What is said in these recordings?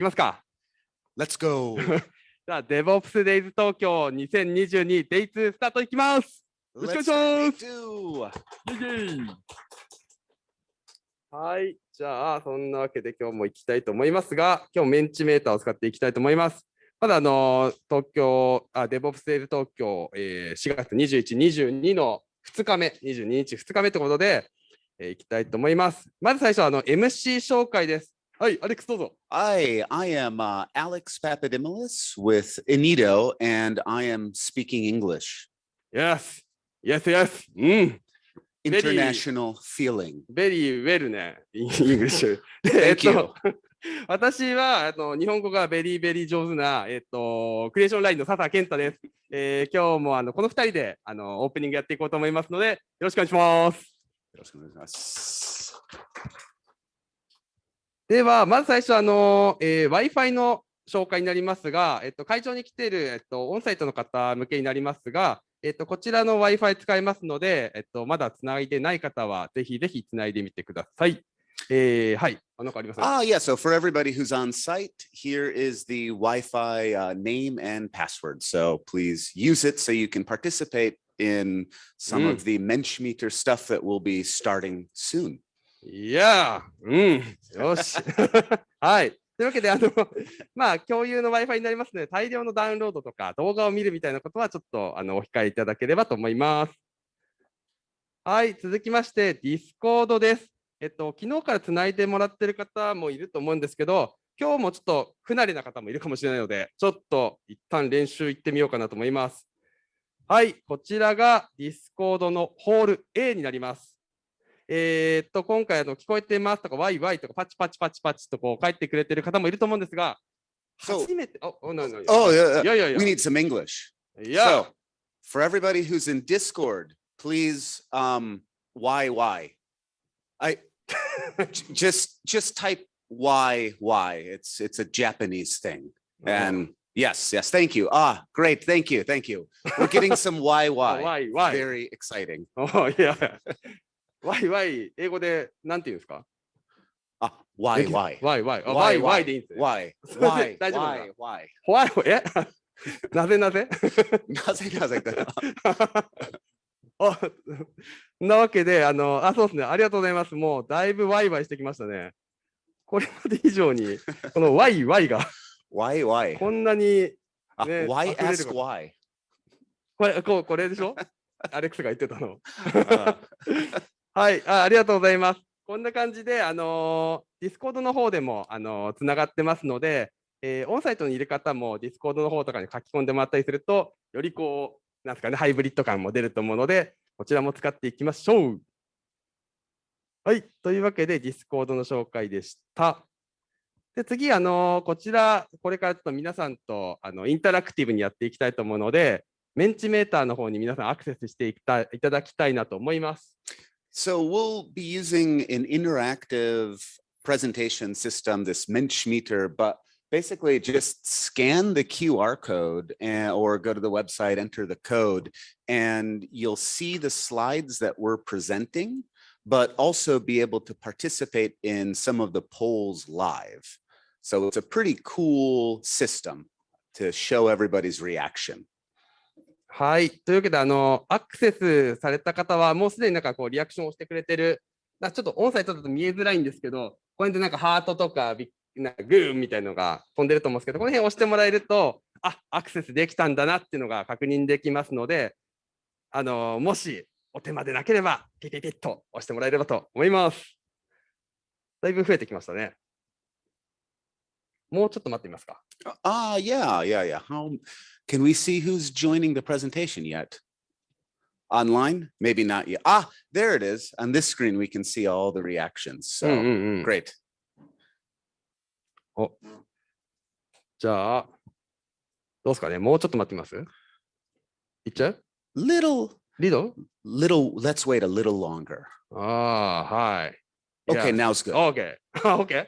きますか。Let's go! じゃあ、DevOpsDays 東京2022 Day2 スタートいきます。よろしくお願いします。はい、じゃあ、そんなわけで今日も行きたいと思いますが、今日メンチメーターを使っていきたいと思います。まだDevOpsDays 東京、4月21、22の2日目、22日2日目ということで、いきたいと思います。まず最初はMC 紹介です。はい、アレックスどうぞ。I am Alex Papadimoulis with Inido, and I am speaking English. Yes, yes, yes. International feeling. Very well ね、English. Thank you. 私は日本語がベリーベリー上手な、クリエーションラインの笹健太です。今日もこの2人でオープニングやっていこうと思いますので、よろしくお願いします。よろしくお願いします。では、まず最初Wi-Fi の紹介になりますが、会場に来ている、オンサイトの方向けになりますが、こちらの Wi-Fi 使えますので、まだつないでない方は、ぜひぜひつないでみてください。はい、何かありますか？ Yeah, so for everybody who's on site, here is the Wi-Fi name and password. So please use it so you can participate in some of the Menschmeter stuff that will be starting soon. いやよし。はい。というわけで、共有の Wi-Fi になりますので、大量のダウンロードとか動画を見るみたいなことはちょっとお控えいただければと思います。はい、続きまして、Discord です。昨日からつないでもらっている方もいると思うんですけど、今日もちょっと不慣れな方もいるかもしれないので、ちょっと一旦練習行ってみようかなと思います。はい、こちらが Discord のホール A になります。今回聞こえてますとか、ワイワイとかパチパチパチパチとこう帰ってくれてる方もいると思うんですが、初めて、yeah, we need some English. Yeah. So, for everybody who's in Discord, please, why? Just type why. It's a Japanese thing. And yes, thank you. Great, thank you. We're getting some why. Very exciting. Oh, yeah. Why 英語でなんて言うんですか？Why でいいんですね。Why 大丈夫？Why Why なぜなぜなわけで、そうですね、ありがとうございます。もうだいぶワイワイしてきましたね。これまで以上に、このワイがWhy こんなに、ね、Why ask why？ これでしょ？アレックスが言ってたの。はい、ありがとうございます。こんな感じで、Discord の方でもつながってますので、オンサイトにいる方も Discord の方とかに書き込んでもらったりすると、よりこう、なんですかね、ハイブリッド感も出ると思うので、こちらも使っていきましょう。はい、というわけで Discord の紹介でした。で次、こちら、これからちょっと皆さんとインタラクティブにやっていきたいと思うので、メンチメーターの方に皆さんアクセスしていただきたいなと思います。So we'll be using an interactive presentation system, this Menschmeter, but basically just scan the QR code or go to the website, enter the code, and you'll see the slides that we're presenting, but also be able to participate in some of the polls live. So it's a pretty cool system to show everybody's reaction. はい。というわけで、アクセスされた方は、もうすでになんかこう、リアクションをしてくれてる。ちょっとオンサイトだと見えづらいんですけど、これでなんかハートとか、なんかグーみたいなのが飛んでると思うんですけど、この辺押してもらえると、アクセスできたんだなっていうのが確認できますので、もしお手間でなければ、ピピピッと押してもらえればと思います。だいぶ増えてきましたね。もうちょっと待ってみますか。Yeah. Can we see who's joining the presentation yet? Online? Maybe not yet. There it is. On this screen, we can see all the reactions. So great. じゃあ、どうですかね。もうちょっと待ってみます？いっちゃう？ Little. Let's wait a little longer. はい。Okay, now it's good. Okay.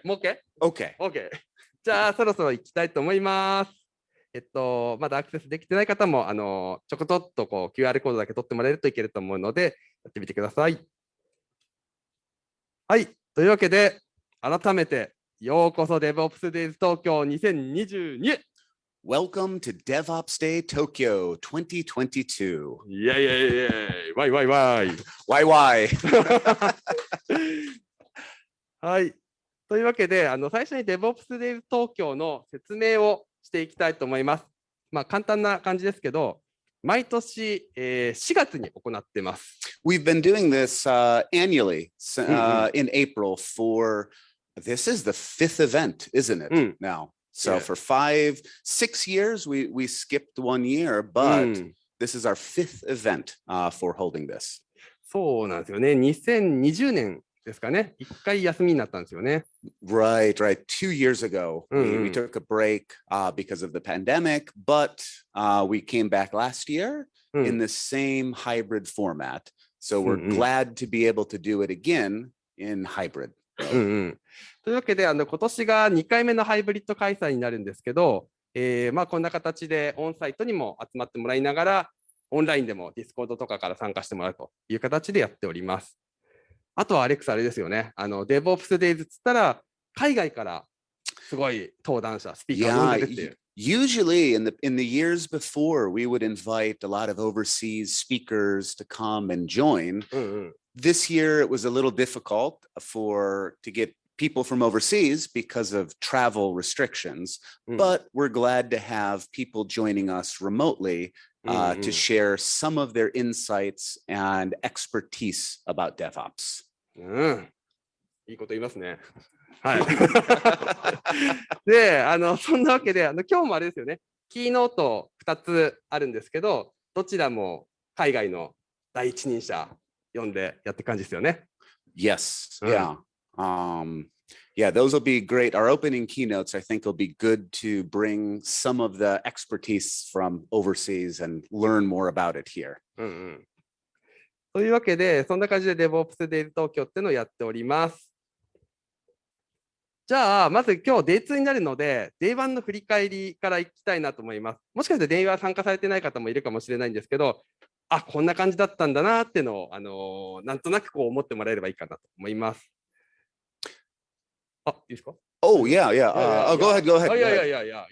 もう OK。じゃあ、そろそろ行きたいと思います。まだアクセスできてない方も、ちょこっとこう QR コードだけ取ってもらえるといけると思うので、やってみてください。はい。というわけで、改めてようこそ DevOpsDays 東京2022。Welcome to DevOpsDay Tokyo 2022. イェイイェイイェイ、ワイワイワイ。Why? はい。というわけで、最初に DevOpsDays 東京の説明をしていきたいと思います。まあ、簡単な感じですけど、毎年、4月に行っています。We've been doing this annually in April for, this is the 5th event, isn't it, now? So for 6 years, we skipped 1 year, but this is our 5th event for holding this. そうなんですよね。2020年ですかね。1回休みになったんですよね。Right. 2 years ago, we took a break because of the pandemic, but we came back last year in the same hybrid format. So we're glad to be able to do it again in hybrid. というわけで、今年が2回目のハイブリッド開催になるんですけど、まあ、こんな形でオンサイトにも集まってもらいながら、オンラインでもディスコードとかから参加してもらうという形でやっております。あとはアレックスあれですよね。DevOpsDays っつったら、海外からすごい登壇者、スピーカーを呼んでるっていう。Usually in the years before, we would invite a lot of overseas speakers to come and join. This year, it was a little difficult to get people from overseas because of travel restrictions, but we're glad to have people joining us remotely to share some of their insights and expertise about DevOps. いいこと言いますね。はい。で、そんなわけで、今日もあれですよね。キーノート2つあるんですけど、どちらも海外の第一人者読んでやって感じですよね。Yes. Yeah. Yeah, those will be great. Our opening keynotes, I think, will be good to bring some of the expertise from overseas and learn more about it here. というわけで、そんな感じで DevOpsDays 東京っていうのをやっております。じゃあ、まず今日 Day2 になるので、Day1 の振り返りからいきたいなと思います。もしかして Day1 参加されてない方もいるかもしれないんですけど、あ、こんな感じだったんだなっていうのを、なんとなくこう思ってもらえればいいかなと思います。あ、いいですか？ Oh, yeah. Go ahead.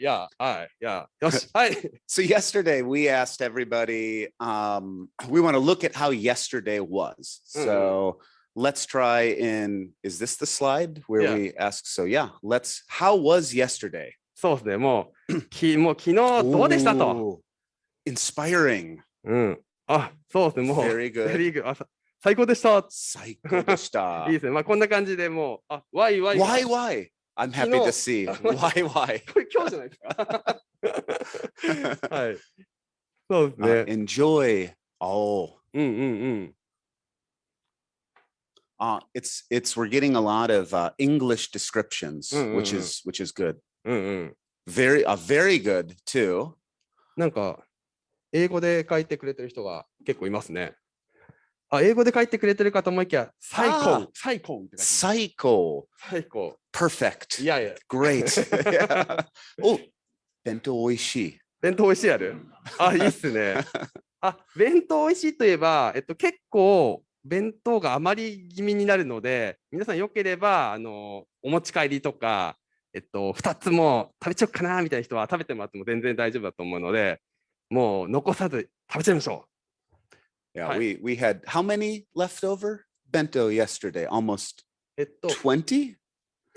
Yeah. So yesterday we asked everybody, we want to look at how yesterday was. So let's try is this the slide where we ask? So how was yesterday? そうですね。もう昨日どうでしたと。Inspiring. あ、そうですね。もう Very good. 最高でした。最高でした。いいですね。まあこんな感じでもう、why? I'm happy to see. Why? これ今日じゃないですか。はい。そうですね。Enjoy. Oh. We're getting a lot of English descriptions, which is good. Very good too. なんか英語で書いてくれてる人が結構いますね。あ、英語で書いてくれてるかと思いきや、最高。Perfect. Yeah. Great. お、弁当おいしい。弁当おいしいある？あ、いいっすね。あ、弁当おいしいといえば、結構弁当が余り気味になるので、皆さんよければお持ち帰りとか、2つも食べちゃおうかなみたいな人は食べてもらっても全然大丈夫だと思うので、もう残さず食べちゃいましょう。Yeah, we had how many leftover bento yesterday? Almost 20? い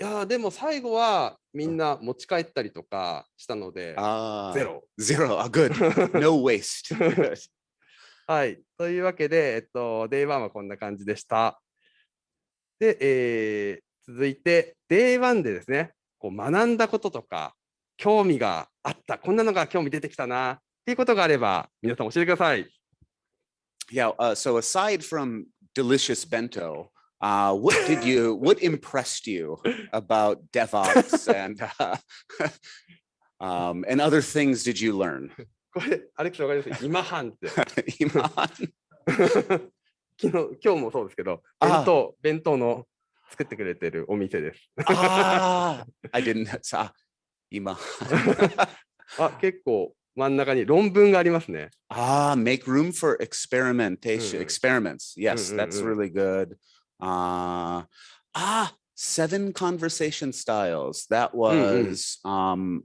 やでも最後はみんな持ち帰ったりとかしたので、ゼロ。Good. No waste. はい。というわけで、Day1 はこんな感じでした。で、続いて Day1 でですね、こう学んだこととか、興味があった、こんなのが興味出てきたなっていうことがあれば、皆さん教えてください。Yeah, so aside from delicious bento, what impressed you about DevOps and other things did you learn? これ、アレックスわかります？今半って。今日もそうですけど、弁当の作ってくれてるお店です。I didn't. 今。結構真ん中に論文がありますね。Make room for experiments. Yes, that's really good. seven conversation styles. That was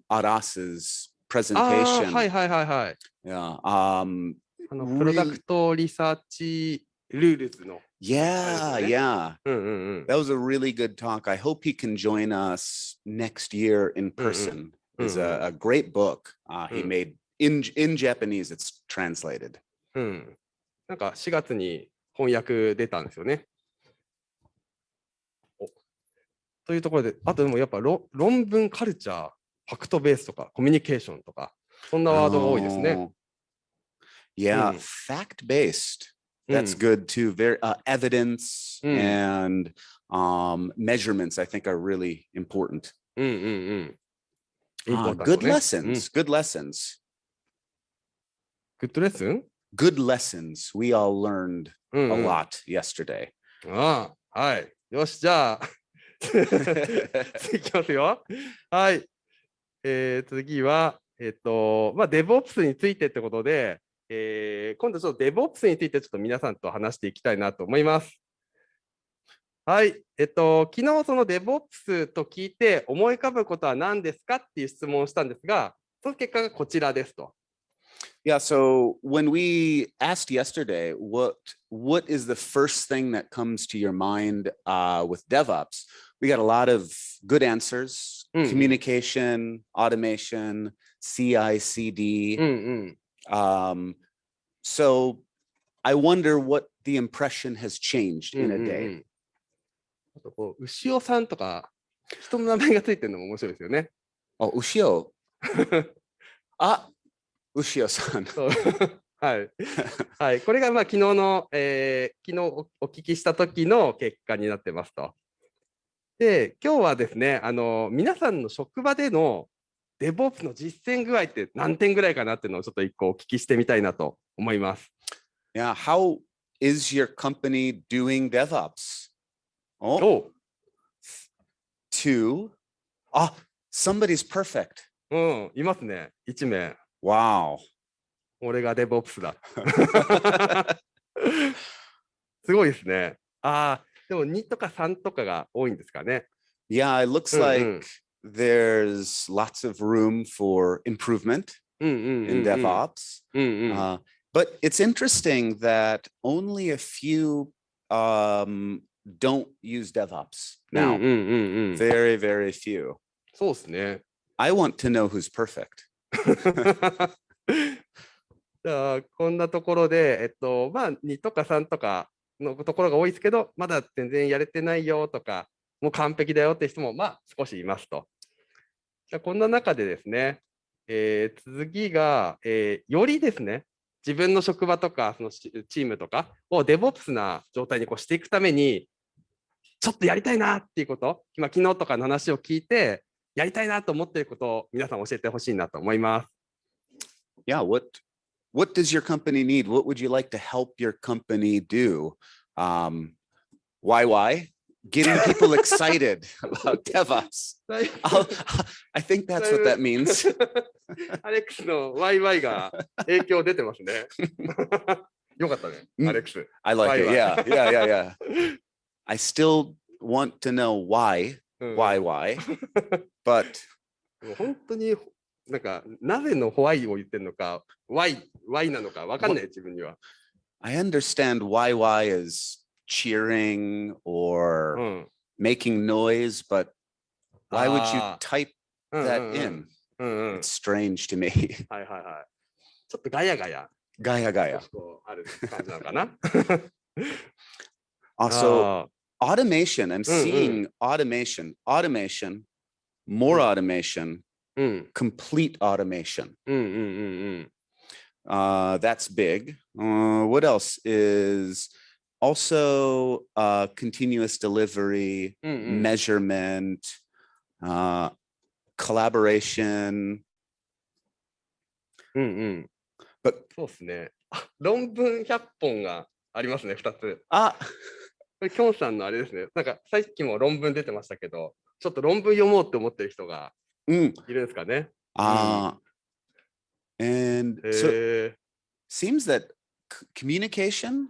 Aras's presentation. はいはいはいはい。Yeah. プロダクトリサーチルールズの。Yeah, yeah. That was a really good talk. I hope he can join us next year in person. It's a great book he made in Japanese. It's translated. なんか4月に翻訳出たんですよね。というところで、あとでもやっぱ論文カルチャー、ファクトベースとかコミュニケーションとか、そんなワードが多いですね。Yeah, fact-based. That's good too. Very evidence and measurements, I think, are really important. Good lessons. Good lessons. Good lesson? Good lessons. We all learned a lot yesterday. はい。よし、じゃあ、次いきますよ。はい。次は、DevOps についてってことで、今度ちょっと DevOps についてちょっと皆さんと話していきたいなと思います。はい。昨日その DevOps と聞いて思い浮かぶことは何ですかっていう質問をしたんですが、その結果がこちらですと。Yeah, so when we asked yesterday, what is the first thing that comes to your mind with DevOps? We got a lot of good answers, communication, automation, CI/CD. So I wonder what the impression has changed in a day. あとこう牛尾さんとか人の名前がついてるのも面白いですよね。あ、牛尾。あ、牛尾さん。はい。はい。これがまあ昨日の、昨日お聞きした時の結果になってますと。で、今日はですね、皆さんの職場でのDevOps の実践具合って何点ぐらいかなっていうのをちょっと一個お聞きしてみたいなと思います。Yeah, how is your company doing DevOps? Oh, 2. Ah, somebody's perfect. いますね。1名。Wow. 俺が DevOps だ。すごいですね。でも2とか3とかが多いんですかね。Yeah, it looks like there's lots of room for improvement in DevOps. But it's interesting that only a few don't use DevOps now. Very, very few. そうですね。I want to know who's perfect. じゃあこんなところで、まあ2とか3とかのところが多いですけど、まだ全然やれてないよとか、もう完璧だよって人もまあ少しいますと。じゃあこんな中でですね、次が、よりですね、自分の職場とかそのチームとかを DevOps な状態にこうしていくために、ちょっとやりたいなっていうこと、今昨日とかの話を聞いて、やりたいなと思っていることを皆さん教えてほしいなと思います。Yeah, what does your company need? What would you like to help your company do? Why? Getting people excited about DevOps. I think that's what that means. アレックスのワイワイが影響出てますね。よかったね、アレックス。I like it. Yeah. I still want to know why. But 本当になんかなぜのホワイを言ってるのか、ワイなのかわかんない自分には。I understand why is cheering or making noise, but why would you type that in? It's strange to me. はい。ちょっとガヤガヤ。ある感じなのかな。Also, automation. I'm seeing automation, more automation, complete automation. That's big. What else is also continuous delivery, measurement, collaboration. But そうですね。論文100本がありますね、2つ。これ、きょんさんのあれですね。なんか、さっきも論文出てましたけど、ちょっと論文読もうって思ってる人がいるんですかね。And so seems that communication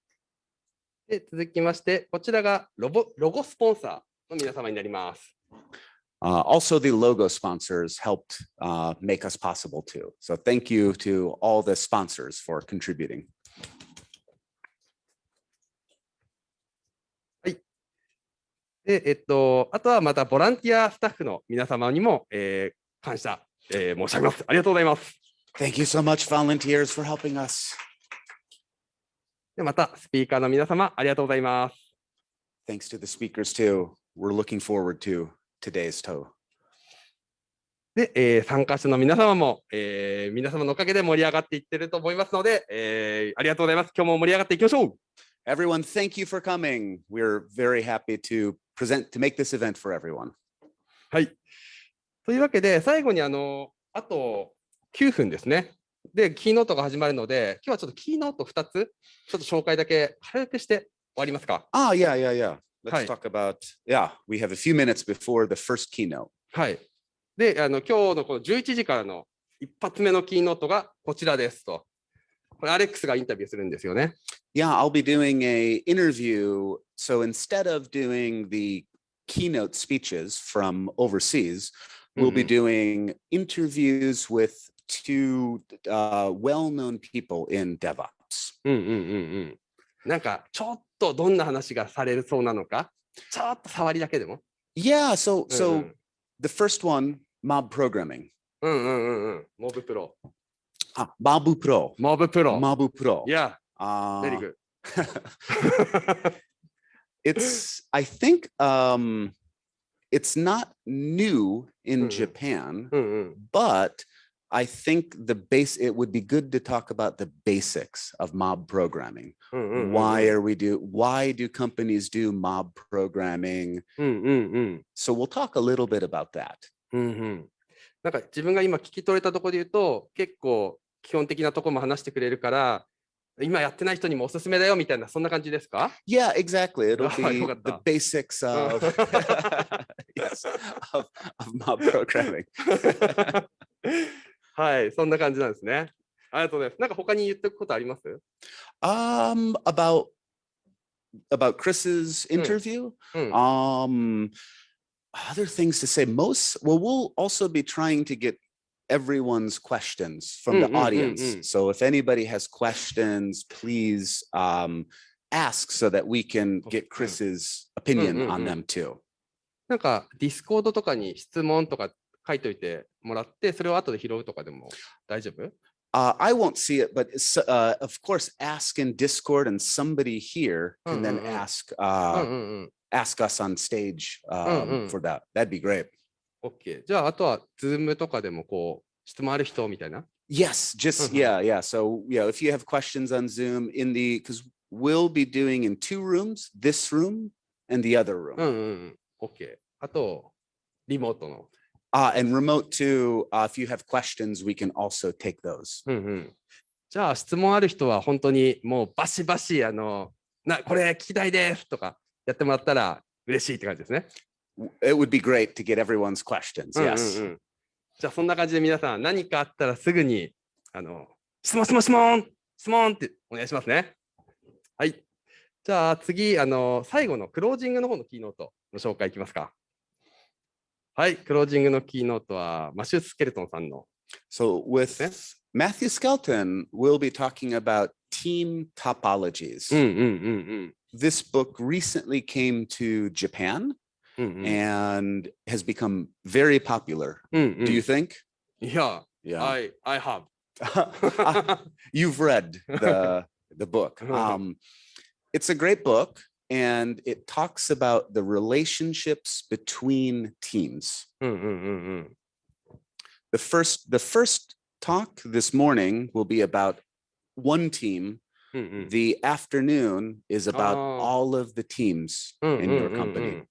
で、続きまして、こちらがロゴスポンサーの皆様になります。Also, the logo sponsors helped make us possible too. So thank you to all the sponsors for contributing. はい。で、あとはまたボランティアスタッフの皆様にも、感謝、申し上げます。ありがとうございます。Thank you so much, volunteers, for helping us. で、またスピーカーの皆様、ありがとうございます。Thanks to the speakers too. We're looking forward to today's talk. で、参加者の皆様も、皆様のおかげで盛り上がっていってると思いますので、ありがとうございます。今日も盛り上がっていきましょう。Everyone, thank you for coming. We're very happy to make this event for everyone. はい。というわけで、最後にあと9分ですね。で、キーノートが始まるので、今日はちょっとキーノート2つ、ちょっと紹介だけ軽くして終わりますか。Yeah. Let's talk about, we have a few minutes before the first keynote. はい。で、今日のこの11時からの一発目のキーノートがこちらですと。これ、アレックスがインタビューするんですよね。Yeah, I'll be doing an interview. So instead of doing the keynote speeches from overseas, we'll be doing interviews with two well-known people in DevOps. なんかちょっとどんな話がされるそうなのか、ちょっと触りだけでも。Yeah, so the first one, mob programming. モブプロ。Mob Pro. Mob Pro. Mob Pro. Yeah. Very good. I think it's not new in Japan, but I think it would be good to talk about the basics of mob programming. Why do companies do mob programming? So we'll talk a little bit about that. なんか自分が今聞き取れたところで言うと、結構基本的なところも話してくれるから、今やってない人にもおすすめだよみたいな、そんな感じですか？ Yeah, exactly. It'll be the basics of mob programming. はい、そんな感じなんですね。ありがとうございます。なんか他に言っておくことあります？ About Chris's interview? Other things to say. We'll also be trying to get everyone's questions from the audience. So if anybody has questions, please ask so that we can get Chris's opinion on them too. なんかディスコードとかに質問とか書いといてもらって、それを後で拾うとかでも大丈夫？ I won't see it, but of course, ask in Discord, and somebody here can then ask us on stage for that. That'd be great. OK。じゃあ、あとは Zoom とかでもこう質問ある人みたいな。Yes, yeah. So if you have questions on Zoom because we'll be doing in 2 rooms, this room and the other room. OK。あと、リモートの。And remote too, if you have questions, we can also take those. じゃあ、質問ある人は本当にもうバシバシ、これ聞きたいですとかやってもらったら嬉しいって感じですね。It would be great to get everyone's questions. Yes. じゃあ、そんな感じで皆さん何かあったらすぐに質問ってお願いしますね。はい。じゃあ次、最後のクロージングの方のキーノートの紹介いきますか。はい、クロージングのキーノートはマシュー・スケルトンさんの。So with Matthew Skelton, we'll be talking about team topologies. This book recently came to Japan and has become very popular. Do you think? Yeah. I have. You've read the book. It's a great book. And it talks about the relationships between teams. The first talk this morning will be about one team. The afternoon is about all of the teams in your company.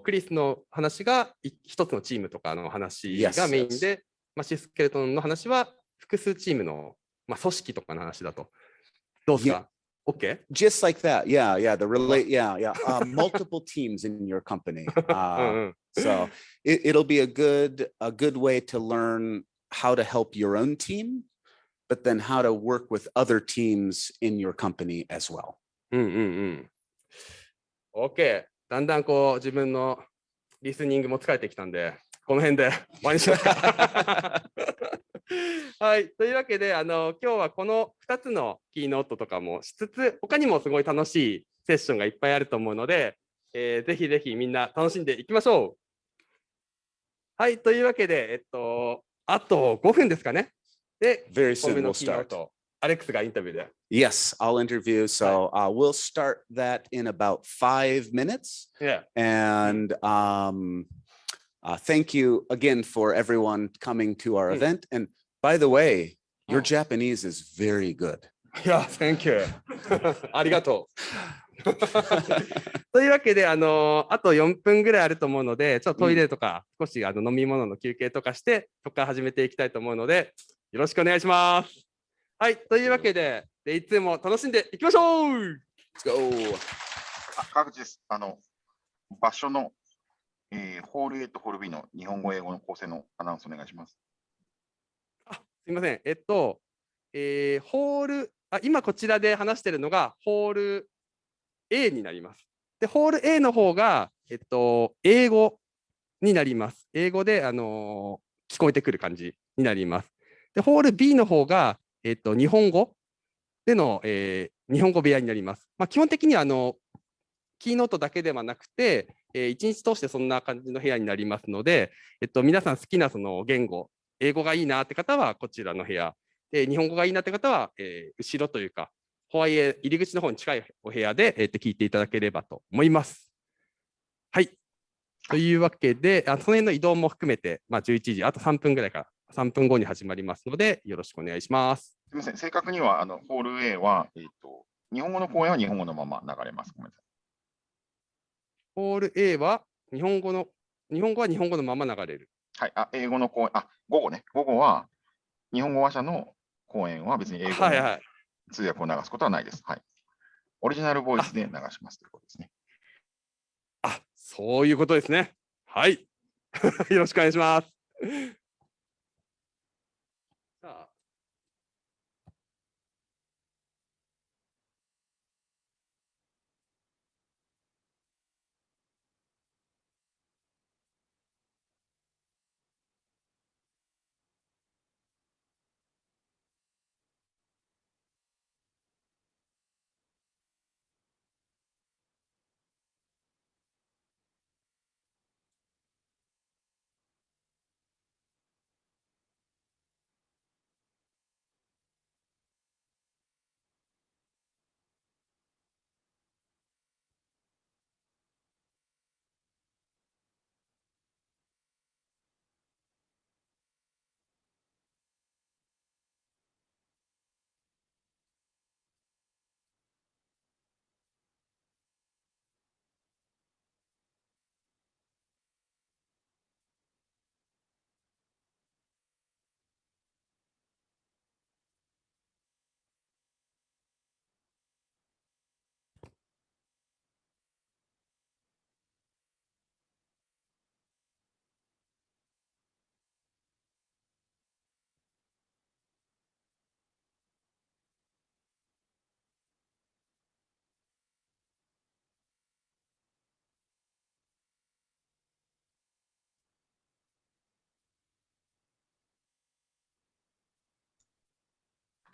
クリスの話が一つのチームとかの話がメインで、マシスケルトンの話は複数チームの、組織とかの話だと。どうですか？Okay. Just like that. Yeah. Multiple teams in your company. So it'll be a good way to learn how to help your own team, but then how to work with other teams in your company as well. うんうんうん。OK。だんだんこう自分のリスニングも疲れてきたんで、この辺で終わりにしますか。はい。というわけで、今日はこの2つのキーノートとかもしつつ、他にもすごい楽しいセッションがいっぱいあると思うので、ぜひぜひみんな楽しんでいきましょう。はい。というわけで、あと5分ですかね。で、 Very 1本目 soon の we'll キーノー start. ト、アレックスがインタビューで。Yes, I'll interview. So we'll start that in about 5 minutes. Yeah. And thank you again for everyone coming to our event. And by the way, your Japanese is very good. Yeah, thank you. ありがとう。というわけで、あと4分ぐらいあると思うので、ちょっとトイレとか、少し飲み物の休憩とかして、そこから始めていきたいと思うので、よろしくお願いします。はい、というわけで、いつも楽しんでいきましょう。 Let's go. 川口です。場所の、ホール A とホール B の日本語、英語の構成のアナウンスお願いします。すみません。ホール、今こちらで話しているのがホール A になります。で、ホール A の方が、英語になります。英語で、聞こえてくる感じになります。で、ホール B の方が、日本語での、日本語部屋になります。基本的にはキーノートだけではなくて、一日通してそんな感じの部屋になりますので、皆さん好きなその言語、英語がいいなって方はこちらの部屋、日本語がいいなって方は、後ろというか、ホワイエ入り口の方に近いお部屋で、聞いていただければと思います。はい。というわけで、その辺の移動も含めて、11時、あと3分ぐらいから、3分後に始まりますので、よろしくお願いします。すみません、正確にはホール A は、日本語の公演は日本語のまま流れます。ごめんなさい。ホール A は日本語は日本語のまま流れる。はい、英語の公演、午後ね、午後は日本語話者の公演は別に英語の通訳を流すことはないです。はい。オリジナルボイスで流しますということですね。そういうことですね。はい。よろしくお願いします。さあ。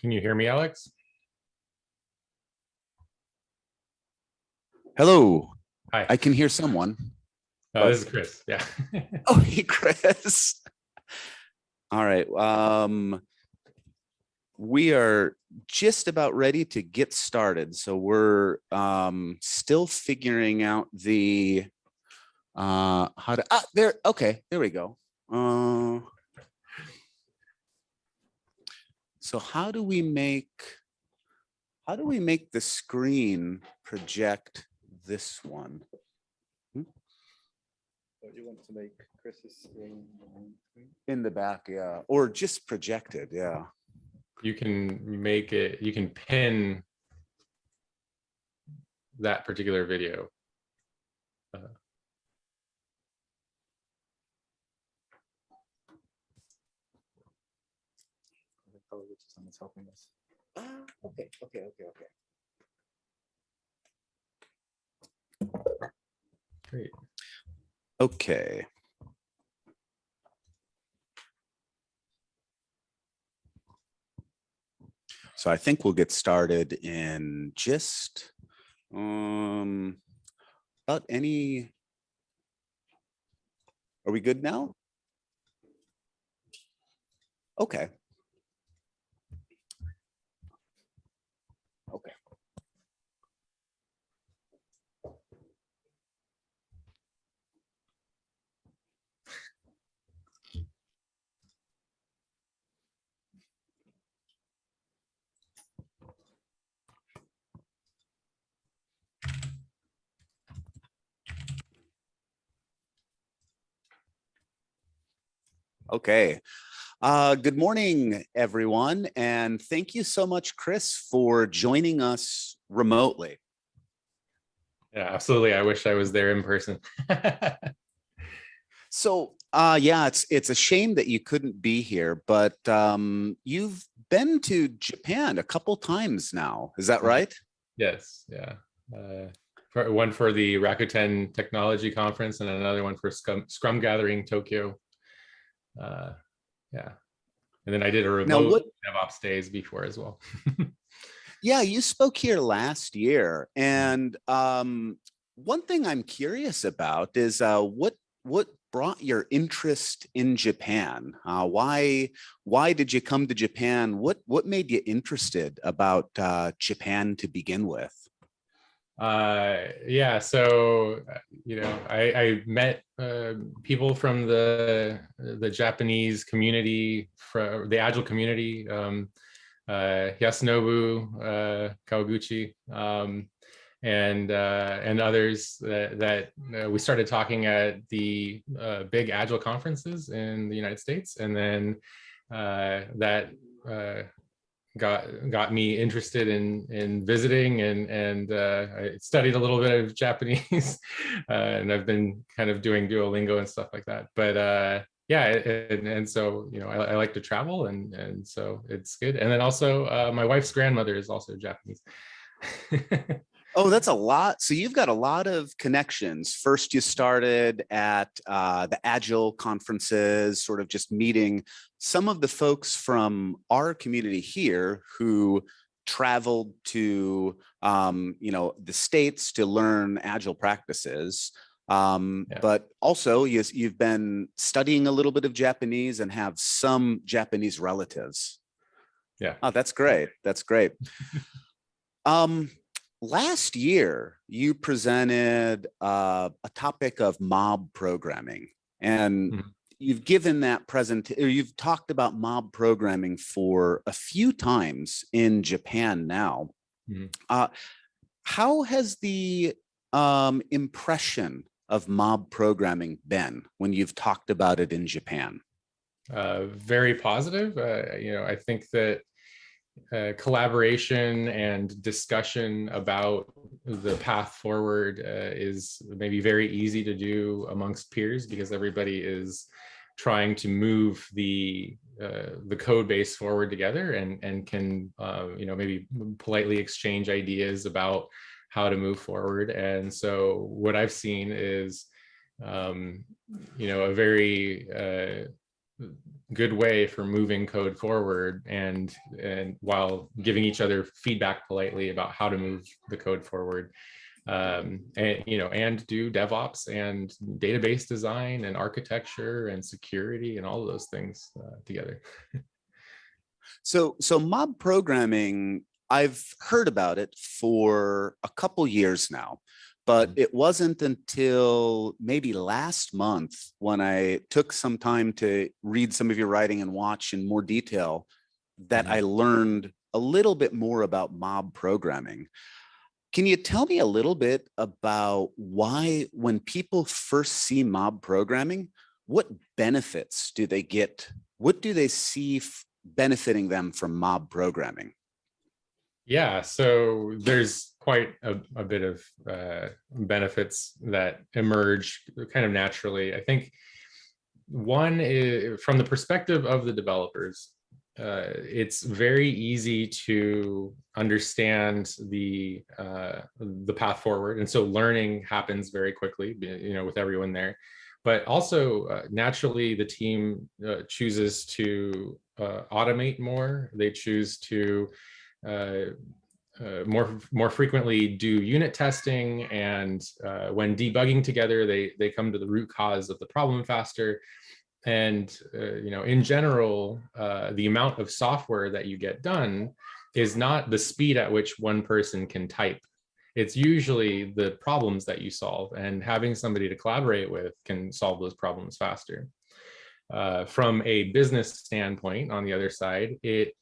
Can you hear me, Alex? Hello. Hi. I can hear someone. Oh, this is Chris. Yeah. Oh, hey, Chris. All right. We are just about ready to get started. So we're still figuring out the how to there. Okay, there we go. So how do we make the screen project this one? So you want to make Chris's screen In the back, yeah, or just projected, yeah. You can make it, you can pin that particular video. Someone's helping us. Okay. Great. Okay. So I think we'll get started in just about any. Are we good now? Okay. Okay. Okay. Good morning, everyone, and thank you so much, Chris, for joining us remotely. Yeah, absolutely. I wish I was there in person. So, yeah, it's a shame that you couldn't be here, but you've been to Japan a couple times now. Is that right? Yes. Yeah. One for the Rakuten Technology Conference and another one for Scrum Gathering Tokyo. Yeah. And then I did a remote DevOps Days before as well. Yeah, you spoke here last year. And one thing I'm curious about is what brought your interest in Japan? Why did you come to Japan? What made you interested about Japan to begin with? Yeah, so I met people from the Japanese community, from the Agile community, Yasunobu Kawaguchi, and others that we started talking at the big Agile conferences in the United States, and then that got me interested in visiting, and I studied a little bit of Japanese, and I've been kind of doing Duolingo and stuff like that. But yeah, and so I like to travel, and so it's good. And then also my wife's grandmother is also Japanese. Oh, that's a lot. So you've got a lot of connections. First, you started at the Agile conferences, sort of just meeting some of the folks from our community here who traveled to, the States to learn Agile practices. But also you've been studying a little bit of Japanese and have some Japanese relatives. Yeah. Oh, that's great. That's great. Last year, you presented a topic of mob programming, and you've given that you've talked about mob programming for a few times in Japan now. How has the impression of mob programming been when you've talked about it in Japan? Very positive. I think that collaboration and discussion about the path forward is maybe very easy to do amongst peers, because everybody is trying to move the code base forward together, and can maybe politely exchange ideas about how to move forward. And so what I've seen is a very good way for moving code forward, and while giving each other feedback politely about how to move the code forward, and do DevOps and database design and architecture and security and all of those things together. So mob programming, I've heard about it for a couple years now, but it wasn't until maybe last month when I took some time to read some of your writing and watch in more detail that I learned a little bit more about mob programming. Can you tell me a little bit about why, when people first see mob programming, what benefits do they get? What do they see benefiting them from mob programming? Yeah, so there's quite a bit of benefits that emerge kind of naturally. I think one is from the perspective of the developers. it's very easy to understand the path forward, and so learning happens very quickly, with everyone there. But also, naturally, the team chooses to automate more. They choose to more frequently do unit testing, and when debugging together, they come to the root cause of the problem faster. And in general, the amount of software that you get done is not the speed at which one person can type. It's usually the problems that you solve, and having somebody to collaborate with can solve those problems faster. From a business standpoint, on the other side, it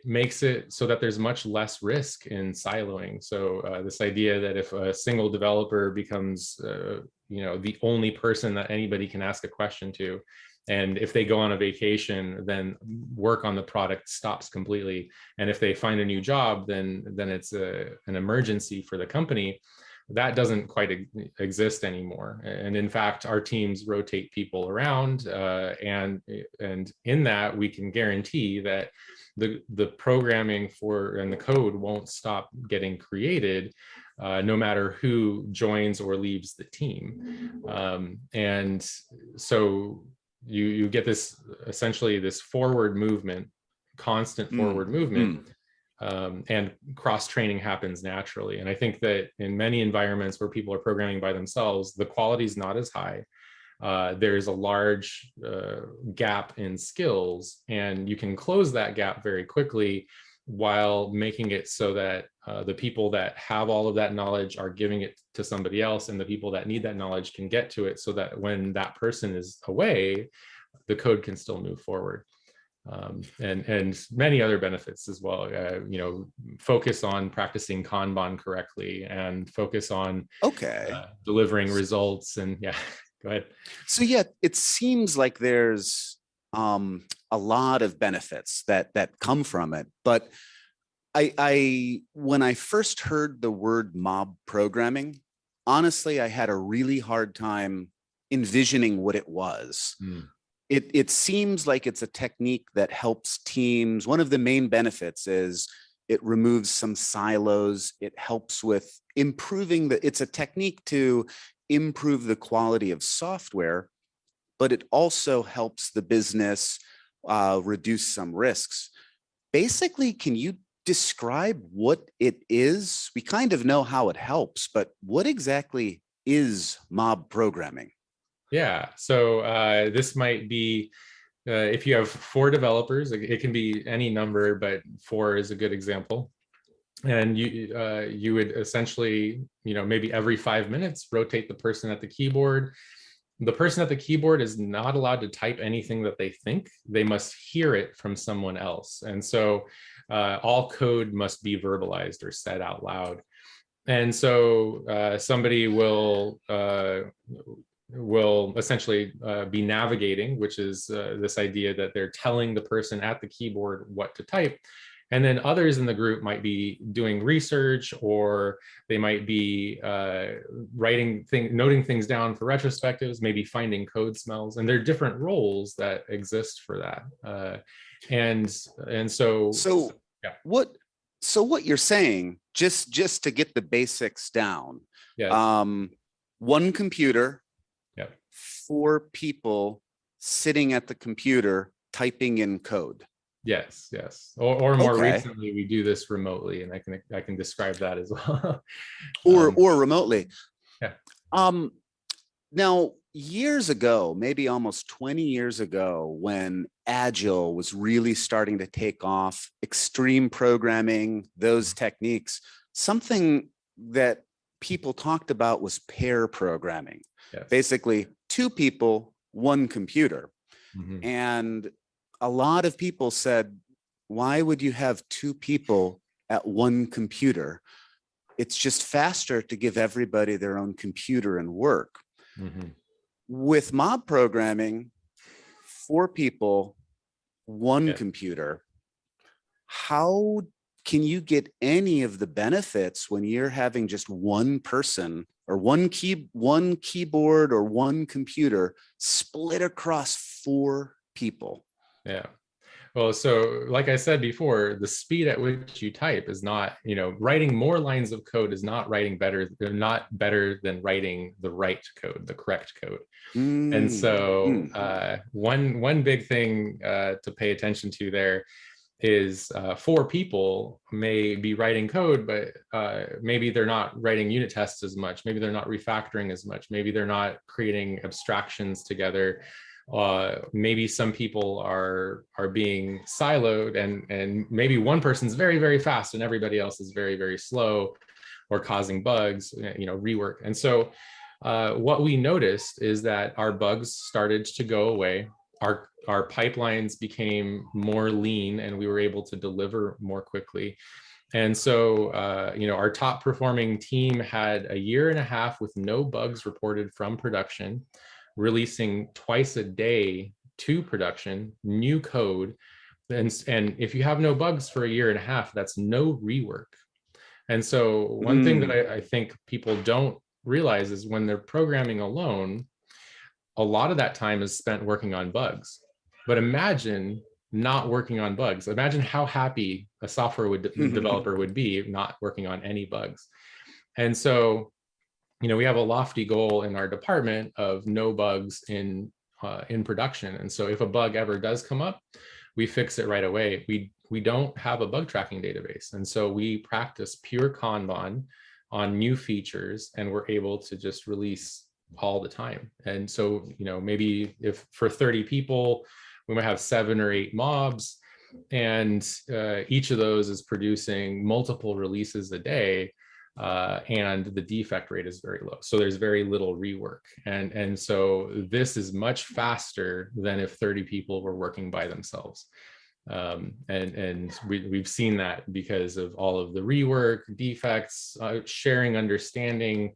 makes it so that there's much less risk in siloing. So this idea that if a single developer becomes the only person that anybody can ask a question to, and if they go on a vacation, then work on the product stops completely. And if they find a new job, then it's an emergency for the company. That doesn't quite exist anymore. And in fact, our teams rotate people around, and in that we can guarantee that the programming and the code won't stop getting created, no matter who joins or leaves the team. And so you get this, essentially this forward movement, constant forward movement. And cross-training happens naturally. And I think that in many environments where people are programming by themselves, the quality is not as high. There's a large gap in skills, and you can close that gap very quickly while making it so that the people that have all of that knowledge are giving it to somebody else, and the people that need that knowledge can get to it, so that when that person is away, the code can still move forward. And many other benefits as well. Focus on practicing Kanban correctly, and focus on delivering results. And yeah, go ahead. So yeah, it seems like there's a lot of benefits that come from it. But when I first heard the word mob programming, honestly, I had a really hard time envisioning what it was. It seems like it's a technique that helps teams. One of the main benefits is it removes some silos. It helps with improving it's a technique to improve the quality of software, but it also helps the business reduce some risks. Basically, can you describe what it is? We kind of know how it helps, but what exactly is mob programming? Yeah, so this might be, if you have 4 developers, it can be any number, but 4 is a good example. And you would essentially, maybe every 5 minutes, rotate the person at the keyboard. The person at the keyboard is not allowed to type anything that they think. They must hear it from someone else. And so all code must be verbalized or said out loud. And so somebody will essentially be navigating, which is this idea that they're telling the person at the keyboard what to type. And then others in the group might be doing research, or they might be noting things down for retrospectives, maybe finding code smells. And there are different roles that exist for that. And so yeah. What you're saying, just to get the basics down, one computer, 4 people sitting at the computer typing in code. Yes. Or more recently, we do this remotely, and I can describe that as well. or remotely. Yeah. Now, years ago, maybe almost 20 years ago, when Agile was really starting to take off, extreme programming, those techniques, something that people talked about was pair programming. Yes. Basically, 2 people, 1 computer. And a lot of people said, why would you have 2 people at 1 computer? It's just faster to give everybody their own computer and work. With mob programming, 4 people, 1 computer. How can you get any of the benefits when you're having just 1 person, or 1 keyboard or 1 computer split across 4 people? Yeah. Well, so like I said before, the speed at which you type is not, writing more lines of code is not not better than writing the right code, the correct code. And so one big thing to pay attention to there is 4 people may be writing code, but maybe they're not writing unit tests as much. Maybe they're not refactoring as much. Maybe they're not creating abstractions together. Maybe some people are being siloed, and maybe one person's very, very fast and everybody else is very, very slow, or causing bugs, rework. And so what we noticed is that our bugs started to go away. Our pipelines became more lean, and we were able to deliver more quickly. And so, our top performing team had 1.5 years with no bugs reported from production, releasing twice a day to production, new code. And if you have no bugs for 1.5 years, that's no rework. And so one thing that I think people don't realize is when they're programming alone, a lot of that time is spent working on bugs. But imagine not working on bugs. Imagine how happy a software developer would be not working on any bugs. And so, we have a lofty goal in our department of no bugs in production. And so if a bug ever does come up, we fix it right away. We don't have a bug tracking database. And so we practice pure Kanban on new features, and we're able to just release all the time. And so, maybe if for 30 people, we might have 7 or 8 mobs, and each of those is producing multiple releases a day, and the defect rate is very low. So there's very little rework. And so this is much faster than if 30 people were working by themselves. And we've seen that because of all of the rework, defects, sharing understanding.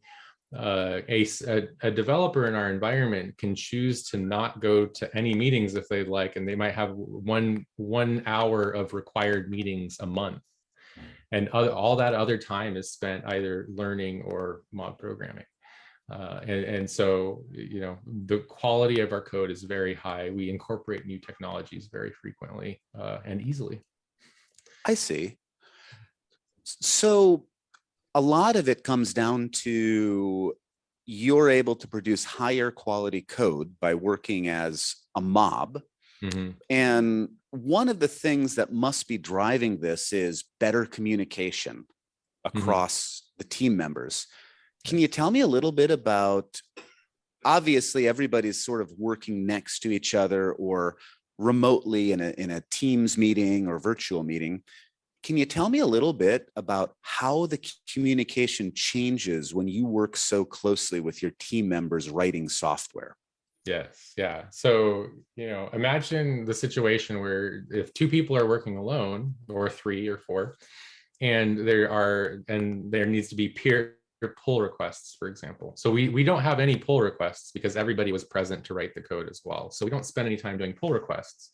A developer in our environment can choose to not go to any meetings if they'd like, and they might have one hour of required meetings a month. And all that other time is spent either learning or mob programming. And so, the quality of our code is very high. We incorporate new technologies very frequently and easily. I see. So a lot of it comes down to you're able to produce higher quality code by working as a mob. Mm-hmm. And one of the things that must be driving this is better communication across the team members. Can you tell me a little bit about, obviously everybody's sort of working next to each other or remotely in a Teams meeting or virtual meeting. Can you tell me a little bit about how the communication changes when you work so closely with your team members writing software? Yes. Yeah. So, imagine the situation where if 2 people are working alone, or 3 or 4, and there needs to be peer pull requests, for example. So we don't have any pull requests because everybody was present to write the code as well. So we don't spend any time doing pull requests.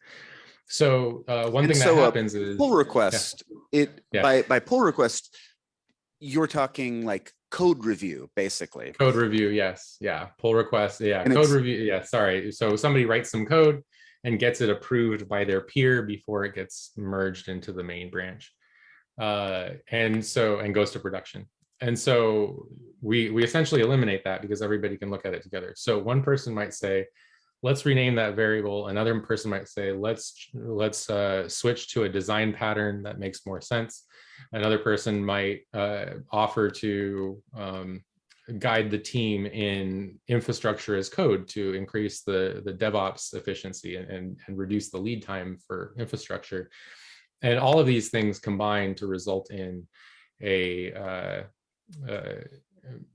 So one thing that happens is pull request. By pull request, you're talking like code review, basically. Code review, yes, yeah. Pull request, yeah. And code review, yeah. Sorry. So somebody writes some code and gets it approved by their peer before it gets merged into the main branch, and goes to production. And so we essentially eliminate that because everybody can look at it together. So one person might say, let's rename that variable. Another person might say, let's switch to a design pattern that makes more sense. Another person might offer to guide the team in infrastructure as code to increase the DevOps efficiency and reduce the lead time for infrastructure. And all of these things combine to result in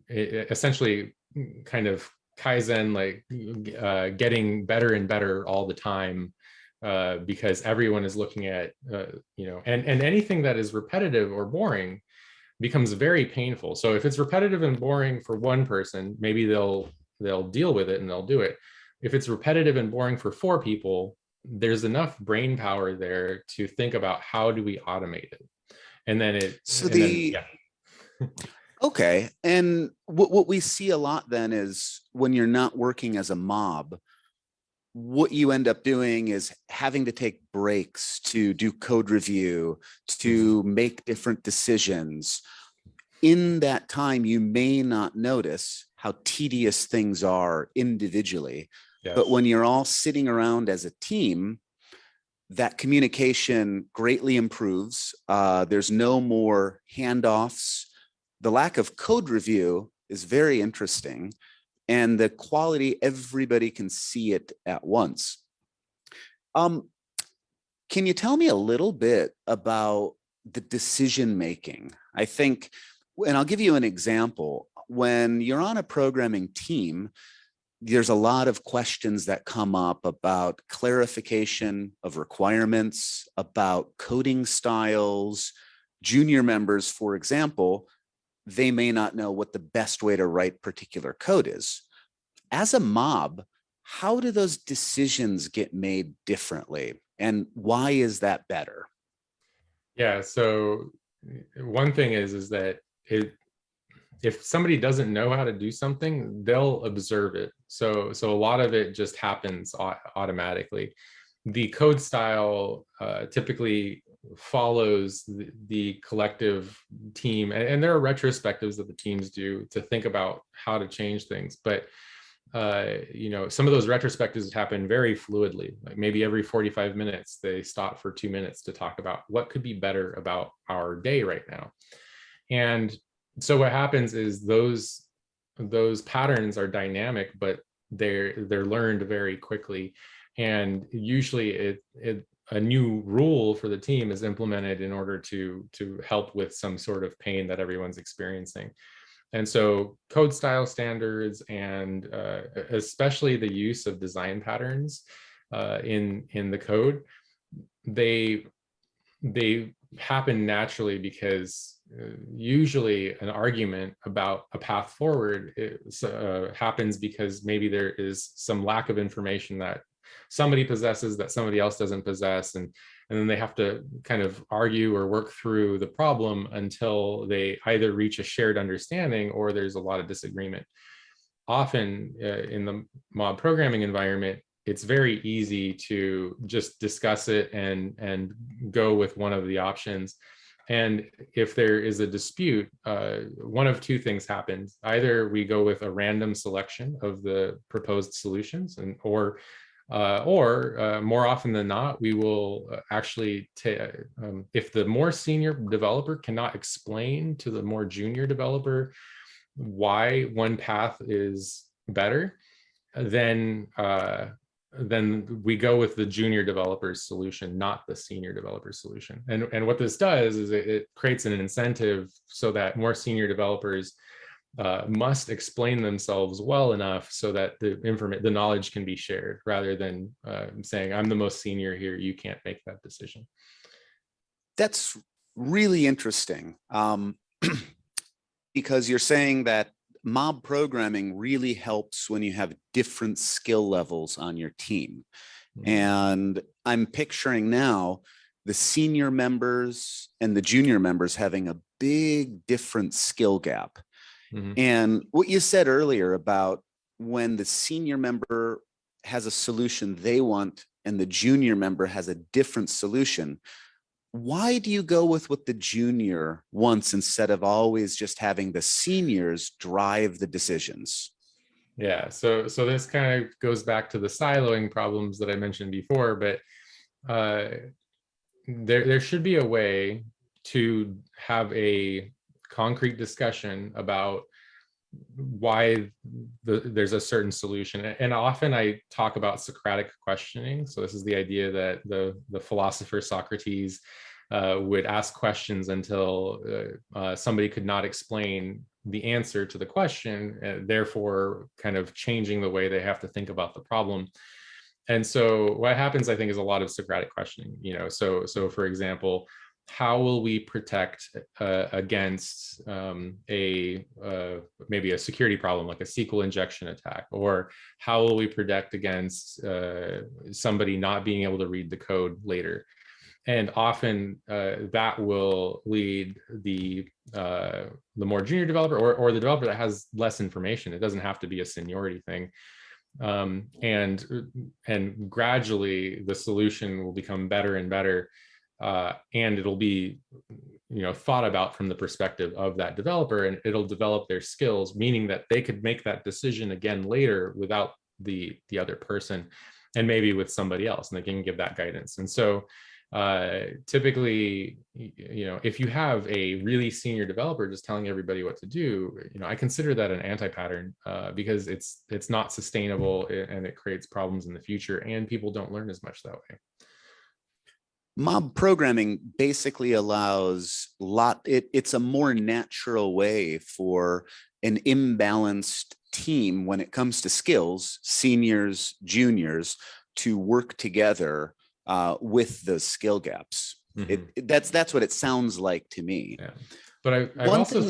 essentially kind of Kaizen, like getting better and better all the time, because everyone is looking at, and anything that is repetitive or boring becomes very painful. So if it's repetitive and boring for one person, maybe they'll deal with it and they'll do it. If it's repetitive and boring for 4 people, there's enough brain power there to think about how do we automate it. And then Okay. And what we see a lot then is when you're not working as a mob, what you end up doing is having to take breaks to do code review, to make different decisions. In that time, you may not notice how tedious things are individually. Yes. But when you're all sitting around as a team, that communication greatly improves. There's no more handoffs. The lack of code review is very interesting. And the quality, everybody can see it at once. Can you tell me a little bit about the decision making? I think, and I'll give you an example. When you're on a programming team, there's a lot of questions that come up about clarification of requirements, about coding styles. Junior members, for example, they may not know what the best way to write particular code is. As a mob, how do those decisions get made differently? And why is that better? Yeah, so one thing is that if somebody doesn't know how to do something, they'll observe it. So a lot of it just happens automatically. The code style typically follows the collective team, and there are retrospectives that the teams do to think about how to change things. But some of those retrospectives happen very fluidly. Like maybe every 45 minutes, they stop for 2 minutes to talk about what could be better about our day right now. And so what happens is those patterns are dynamic, but they're learned very quickly. And usually a new rule for the team is implemented in order to help with some sort of pain that everyone's experiencing. And so code style standards and especially the use of design patterns in the code, they happen naturally because usually an argument about a path forward happens because maybe there is some lack of information that somebody possesses that somebody else doesn't possess, and then they have to kind of argue or work through the problem until they either reach a shared understanding or there's a lot of disagreement. Often in the mob programming environment, it's very easy to just discuss it and go with one of the options. And if there is a dispute, one of two things happens. Either we go with a random selection of the proposed solutions, or more often than not, we will actually, if the more senior developer cannot explain to the more junior developer why one path is better, then we go with the junior developer's solution, not the senior developer's solution. And what this does is it creates an incentive so that more senior developers must explain themselves well enough so that the knowledge can be shared, rather than saying, I'm the most senior here, you can't make that decision. That's really interesting, because you're saying that mob programming really helps when you have different skill levels on your team. Mm-hmm. And I'm picturing now the senior members and the junior members having a big different skill gap. Mm-hmm. And what you said earlier about when the senior member has a solution they want and the junior member has a different solution, why do you go with what the junior wants instead of always just having the seniors drive the decisions? Yeah, so this kind of goes back to the siloing problems that I mentioned before, but there should be a way to have a concrete discussion about why there's a certain solution. And often I talk about Socratic questioning. So this is the idea that the philosopher Socrates would ask questions until somebody could not explain the answer to the question, therefore kind of changing the way they have to think about the problem. And so what happens, I think, is a lot of Socratic questioning. So for example, how will we protect against maybe a security problem like a SQL injection attack? Or how will we protect against somebody not being able to read the code later? And often that will lead the more junior developer or the developer that has less information. It doesn't have to be a seniority thing. and gradually the solution will become better and better, and it'll be thought about from the perspective of that developer, and it'll develop their skills, meaning that they could make that decision again later without the other person, and maybe with somebody else, and they can give that guidance. And so typically, if you have a really senior developer just telling everybody what to do, I consider that an anti-pattern, because it's not sustainable, and it creates problems in the future, and people don't learn as much that way. Mob programming basically allows it's a more natural way for an imbalanced team when it comes to skills, seniors, juniors, to work together with those skill gaps. Mm-hmm. That's what it sounds like to me. Yeah. But I've also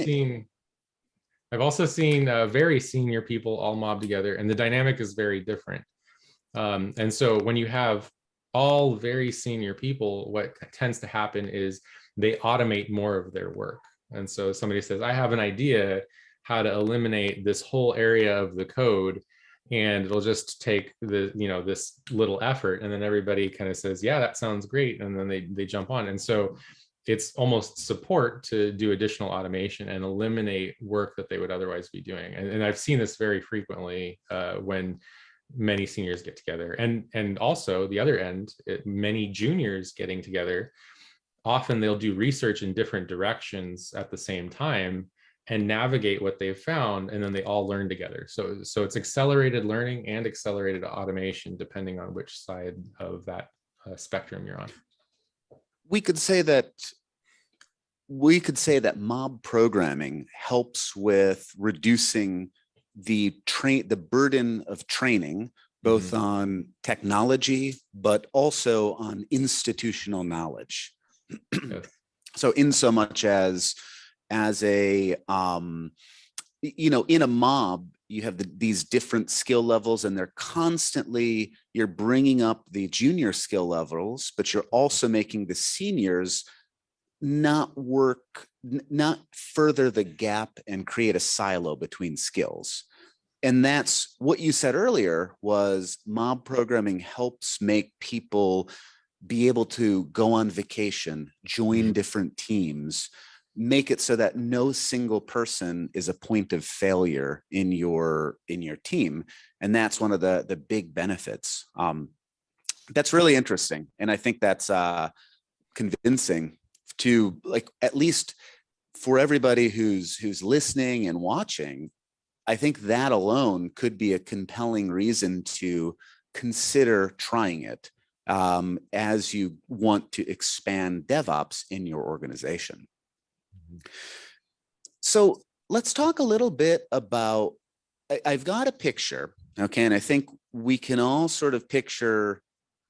seen very senior people all mob together, and the dynamic is very different. And so when you have all very senior people, what tends to happen is they automate more of their work. And so somebody says, I have an idea how to eliminate this whole area of the code, and it'll just take this little effort. And then everybody kind of says, yeah, that sounds great. And then they jump on. And so it's almost support to do additional automation and eliminate work that they would otherwise be doing. And I've seen this very frequently when many seniors get together, and also the other end, many juniors getting together. Often they'll do research in different directions at the same time and navigate what they've found, and then they all learn together. So it's accelerated learning and accelerated automation, depending on which side of that spectrum you're on. We could say that mob programming helps with reducing the burden of training, both on technology, but also on institutional knowledge. Yes. So in so much as a, in a mob, you have these different skill levels, and you're bringing up the junior skill levels, but you're also making the seniors not further the gap and create a silo between skills. And that's what you said earlier, was mob programming helps make people be able to go on vacation, join different teams, make it so that no single person is a point of failure in your team. And that's one of the big benefits. That's really interesting. And I think that's convincing to, at least for everybody who's listening and watching. I think that alone could be a compelling reason to consider trying it as you want to expand DevOps in your organization. So let's talk a little bit about, I've got a picture, okay, and I think we can all sort of picture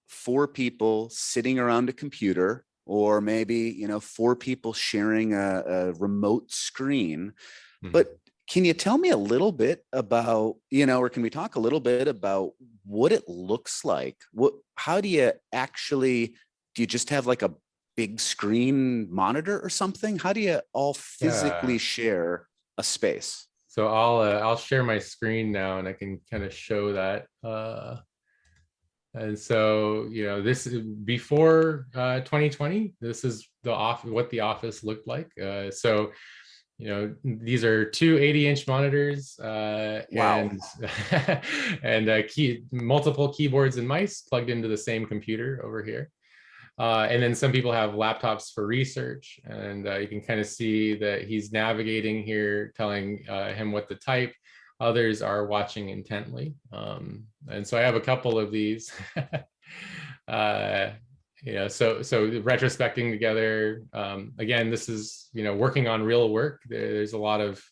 4 people sitting around a computer, or maybe 4 people sharing a remote screen. But can you tell me a little bit about, or can we talk a little bit about what it looks like? How do you just have like a big screen monitor or something? How do you all physically share a space? So I'll share my screen now, and I can kind of show that. And so, this is before 2020. This is what the office looked like. So, these are 2 80-inch monitors, Wow. and multiple keyboards and mice plugged into the same computer over here. And then some people have laptops for research, and you can kind of see that he's navigating here, telling him what to type. Others are watching intently. And so I have a couple of these. So retrospecting together. Again, this is, working on real work. There's a lot of,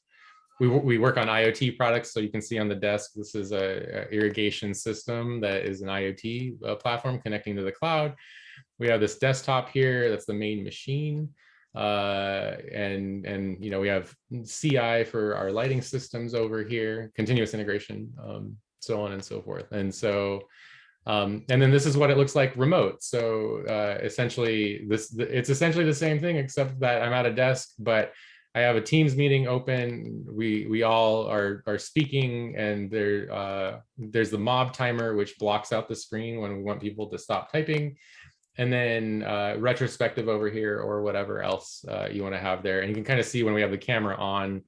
we work on IoT products. So you can see on the desk, this is a irrigation system that is an IoT platform connecting to the cloud. We have this desktop here, that's the main machine. And we have CI for our lighting systems over here, continuous integration, so on and so forth. And so, and then this is what it looks like remote. So essentially, it's essentially the same thing, except that I'm at a desk, but I have a Teams meeting open. We all are speaking, and there's the mob timer, which blocks out the screen when we want people to stop typing. And then retrospective over here, or whatever else you want to have there. And you can kind of see when we have the camera on,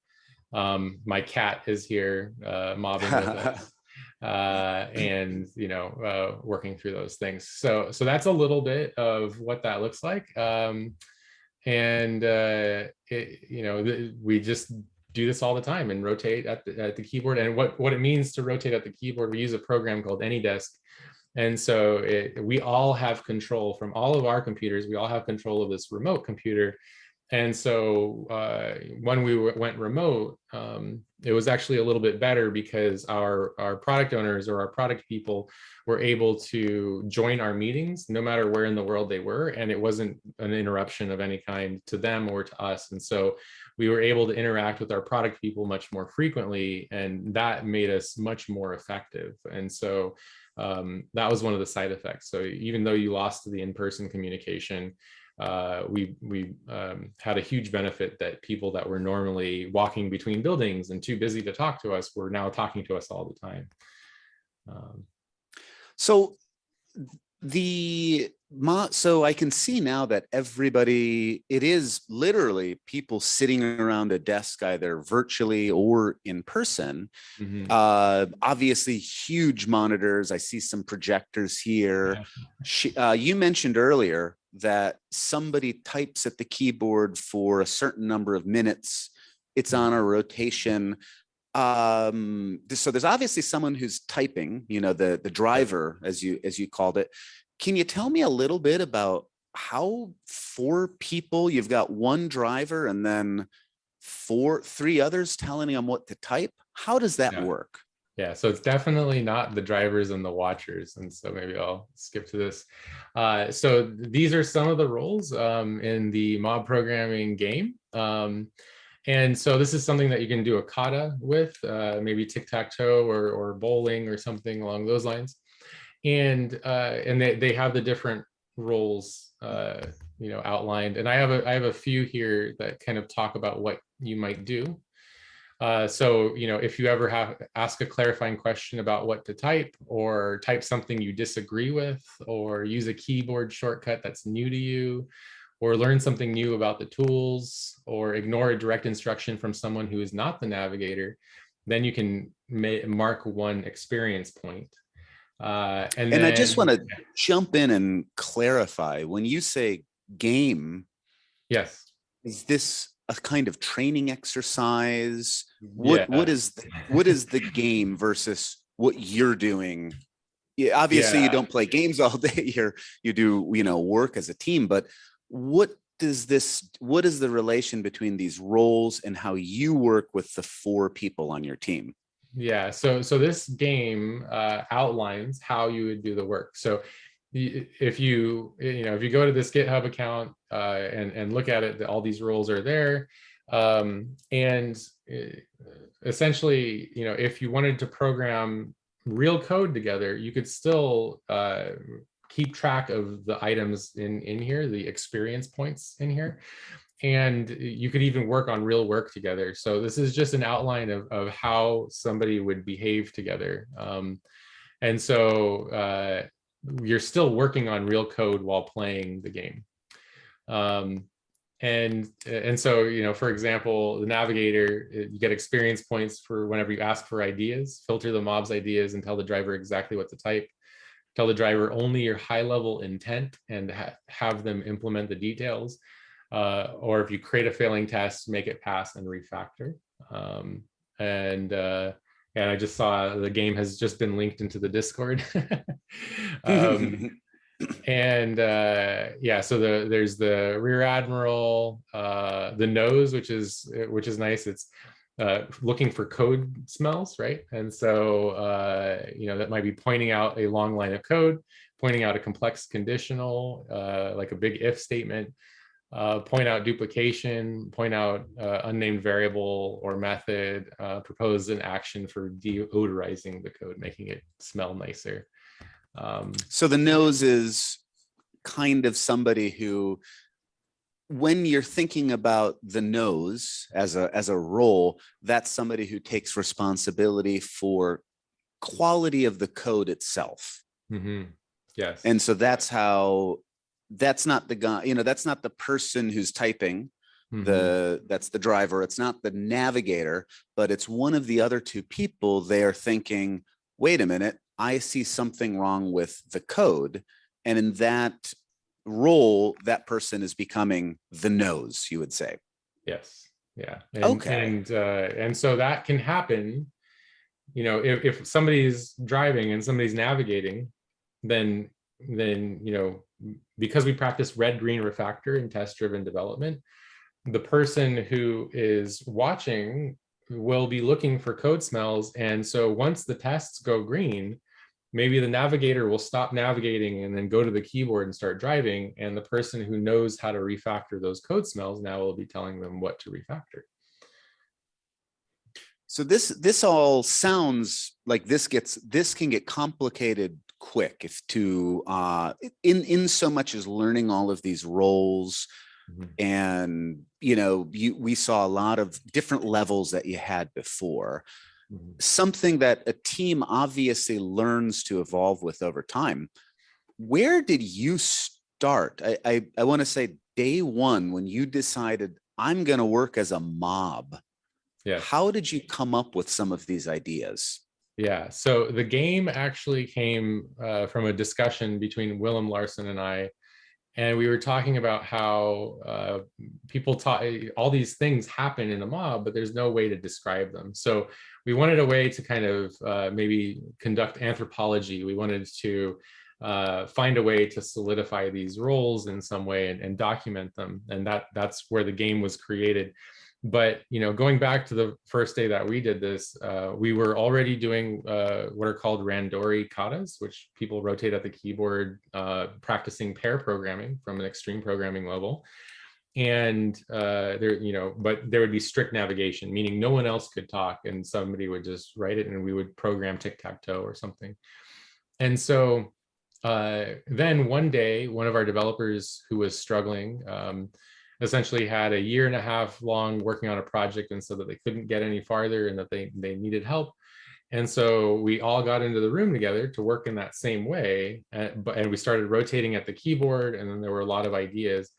my cat is here mobbing with us. And working through those things. So that's a little bit of what that looks like. We just do this all the time and rotate at the keyboard. And what it means to rotate at the keyboard, we use a program called AnyDesk. And so we all have control from all of our computers. We all have control of this remote computer. And so when we went remote, it was actually a little bit better because our product owners or our product people were able to join our meetings no matter where in the world they were. And it wasn't an interruption of any kind to them or to us. And so we were able to interact with our product people much more frequently, and that made us much more effective. And so that was one of the side effects. So even though you lost the in-person communication, we had a huge benefit that people that were normally walking between buildings and too busy to talk to us were now talking to us all the time. So I can see now that everybody, it is literally people sitting around a desk, either virtually or in person. Obviously huge monitors. I see some projectors here. You mentioned earlier that somebody types at the keyboard for a certain number of minutes. It's on a rotation. So there's obviously someone who's typing, the driver, as you called it. Can you tell me a little bit about how 4 people, you've got one driver and then 3 others telling them what to type? How does that work? Yeah, so it's definitely not the drivers and the watchers. And so maybe I'll skip to this. So these are some of the roles in the mob programming game. And so this is something that you can do a kata with, maybe tic-tac-toe or bowling or something along those lines. And they have the different roles outlined. And I have a few here that kind of talk about what you might do. So if you ever ask a clarifying question about what to type, or type something you disagree with, or use a keyboard shortcut that's new to you, or learn something new about the tools, or ignore a direct instruction from someone who is not the navigator, then you can mark one experience point. And I just want to jump in and clarify, when you say game, yes, is this a kind of training exercise? What is the game versus what you're doing? Yeah, obviously you don't play games all day. You do work as a team, but what is the relation between these roles and how you work with the 4 people on your team? Yeah, so this game outlines how you would do the work. So if you go to this GitHub account and look at it, all these roles are there. And essentially, if you wanted to program real code together, you could still keep track of the items in here, the experience points in here. And you could even work on real work together. So this is just an outline of how somebody would behave together. And so you're still working on real code while playing the game. And so, for example, the navigator, you get experience points for whenever you ask for ideas, filter the mob's ideas and tell the driver exactly what to type. Tell the driver only your high-level intent and have them implement the details. Or if you create a failing test, make it pass and refactor. And I just saw the game has just been linked into the Discord. So there's the rear admiral, the nose, which is nice. It's looking for code smells, right? And so that might be pointing out a long line of code, pointing out a complex conditional, like a big if statement. Point out duplication, point out unnamed variable or method, propose an action for deodorizing the code, making it smell nicer. So the nose is kind of somebody who when you're thinking about the nose as a role, that's somebody who takes responsibility for quality of the code itself. Yes. And so that's not the guy, you know, that's not the person who's typing. That's the driver. It's not the navigator, but it's one of the other two people. They are thinking, wait a minute, I see something wrong with the code. And in that role, that person is becoming the nose, you would say. Yes. Yeah. And so that can happen, you know, if somebody's driving and somebody's navigating, then, you know, because we practice red-green refactor in test-driven development, the person who is watching will be looking for code smells. And so once the tests go green, maybe the navigator will stop navigating and then go to the keyboard and start driving. And the person who knows how to refactor those code smells now will be telling them what to refactor. So this all sounds like this can get complicated quick if to in so much as learning all of these roles. And, you know, we saw a lot of different levels that you had before. Something that a team obviously learns to evolve with over time. Where did you start? I want to say day one, when you decided I'm going to work as a mob. Yeah. How did you come up with some of these ideas? Yeah, so the game actually came from a discussion between Willem Larson and I. And we were talking about how people taught all these things happen in a mob, but there's no way to describe them. So we wanted a way to kind of maybe conduct anthropology. We wanted to find a way to solidify these roles in some way and document them. And that's where the game was created. But, you know, going back to the first day that we did this, we were already doing what are called randori katas, which people rotate at the keyboard, practicing pair programming from an extreme programming level. And there, you know, but there would be strict navigation, meaning no one else could talk and somebody would just write it and we would program tic-tac-toe or something. And so then one day, one of our developers who was struggling, essentially had a 1.5 years long working on a project and said that they couldn't get any farther and that they needed help. And so we all got into the room together to work in that same way. And we started rotating at the keyboard, and then there were a lot of ideas.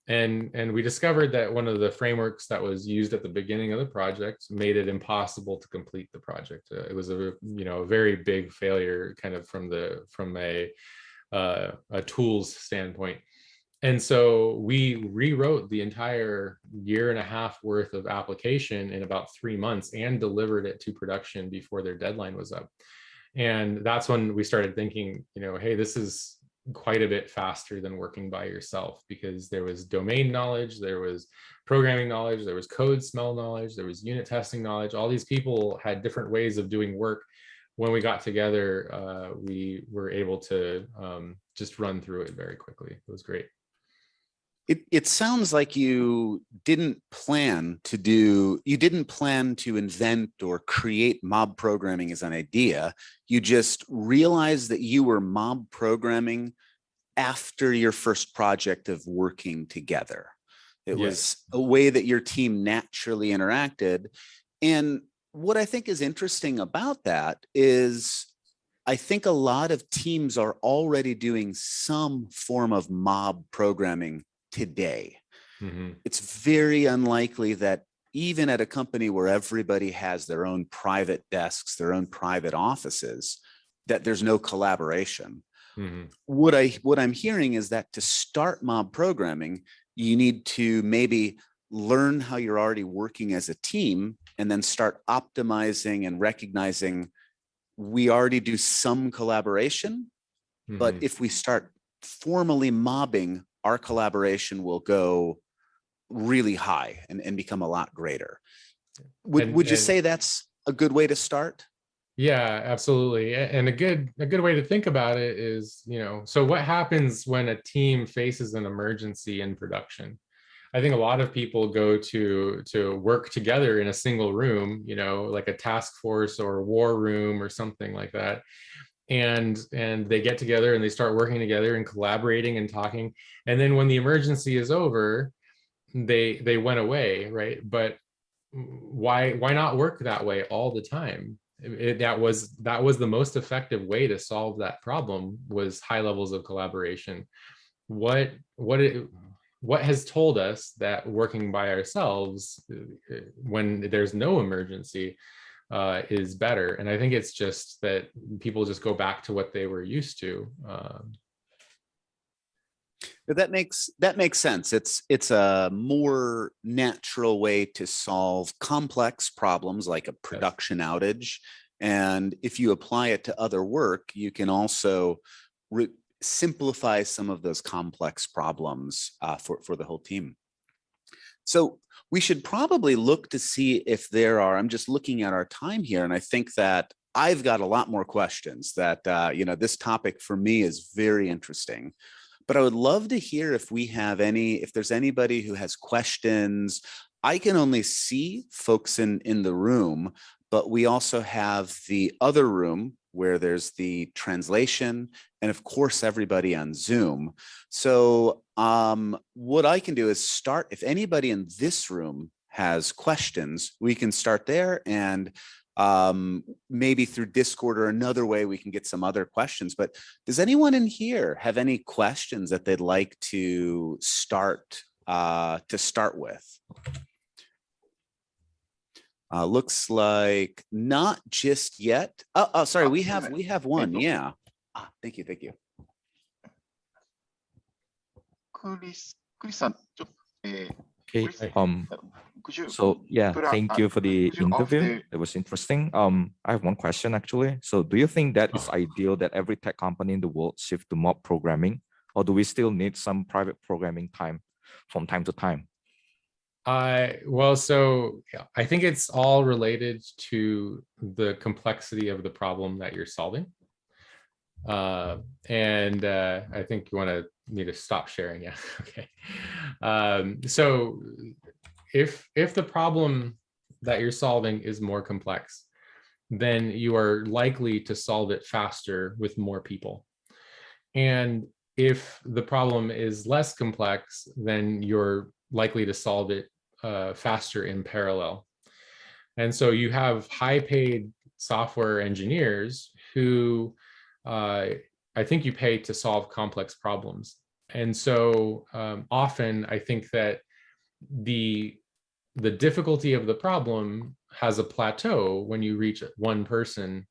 And we discovered that one of the frameworks that was used at the beginning of the project made it impossible to complete the project. It was a very big failure kind of from a tools standpoint. And so we rewrote the entire 1.5 years worth of application in about 3 months and delivered it to production before their deadline was up. And that's when we started thinking, you know, hey, this is quite a bit faster than working by yourself, because there was domain knowledge, there was programming knowledge, there was code smell knowledge, there was unit testing knowledge. All these people had different ways of doing work. When we got together, we were able to just run through it very quickly. It was great. It sounds like you didn't plan to invent or create mob programming as an idea. You just realized that you were mob programming after your first project of working together. It was a way that your team naturally interacted. And what I think is interesting about that is I think a lot of teams are already doing some form of mob programming today. It's very unlikely that even at a company where everybody has their own private desks, their own private offices, that there's no collaboration. What I'm hearing is that to start mob programming, you need to maybe learn how you're already working as a team and then start optimizing and recognizing we already do some collaboration, but if we start formally mobbing, our collaboration will go really high and become a lot greater. Would you say that's a good way to start? Yeah, absolutely. And a good way to think about it is, you know, so what happens when a team faces an emergency in production? I think a lot of people go to work together in a single room, you know, like a task force or a war room or something like that. And they get together and they start working together and collaborating and talking. And then when the emergency is over, they went away, right? But why not work that way all the time? That was the most effective way to solve that problem, was high levels of collaboration. What has told us that working by ourselves when there's no emergency is better? And I think it's just that people just go back to what they were used to. That makes sense. It's a more natural way to solve complex problems like a production outage. And if you apply it to other work, you can also simplify some of those complex problems for the whole team. So we should probably look to see if there are, I'm just looking at our time here, and I think that I've got a lot more questions that, this topic for me is very interesting. But I would love to hear if there's anybody who has questions. I can only see folks in the room, but we also have the other room where there's the translation, and of course, everybody on Zoom. So what I can do is start, if anybody in this room has questions, we can start there, and maybe through Discord or another way we can get some other questions. But does anyone in here have any questions that they'd like to start with? Looks like not just yet. Oh, sorry, we have one. Yeah. Thank you. Chris さん、Okay. So yeah, thank you for the interview. It was interesting. I have one question actually. So do you think that it's ideal that every tech company in the world shift to mob programming, or do we still need some private programming time from time to time? Well, so I think it's all related to the complexity of the problem that you're solving. And I think you want me to stop sharing. Yeah. Okay. So if the problem that you're solving is more complex, then you are likely to solve it faster with more people. And if the problem is less complex, then you're likely to solve it faster in parallel. And so you have high-paid software engineers who I think you pay to solve complex problems. And so often I think that the difficulty of the problem has a plateau when you reach one person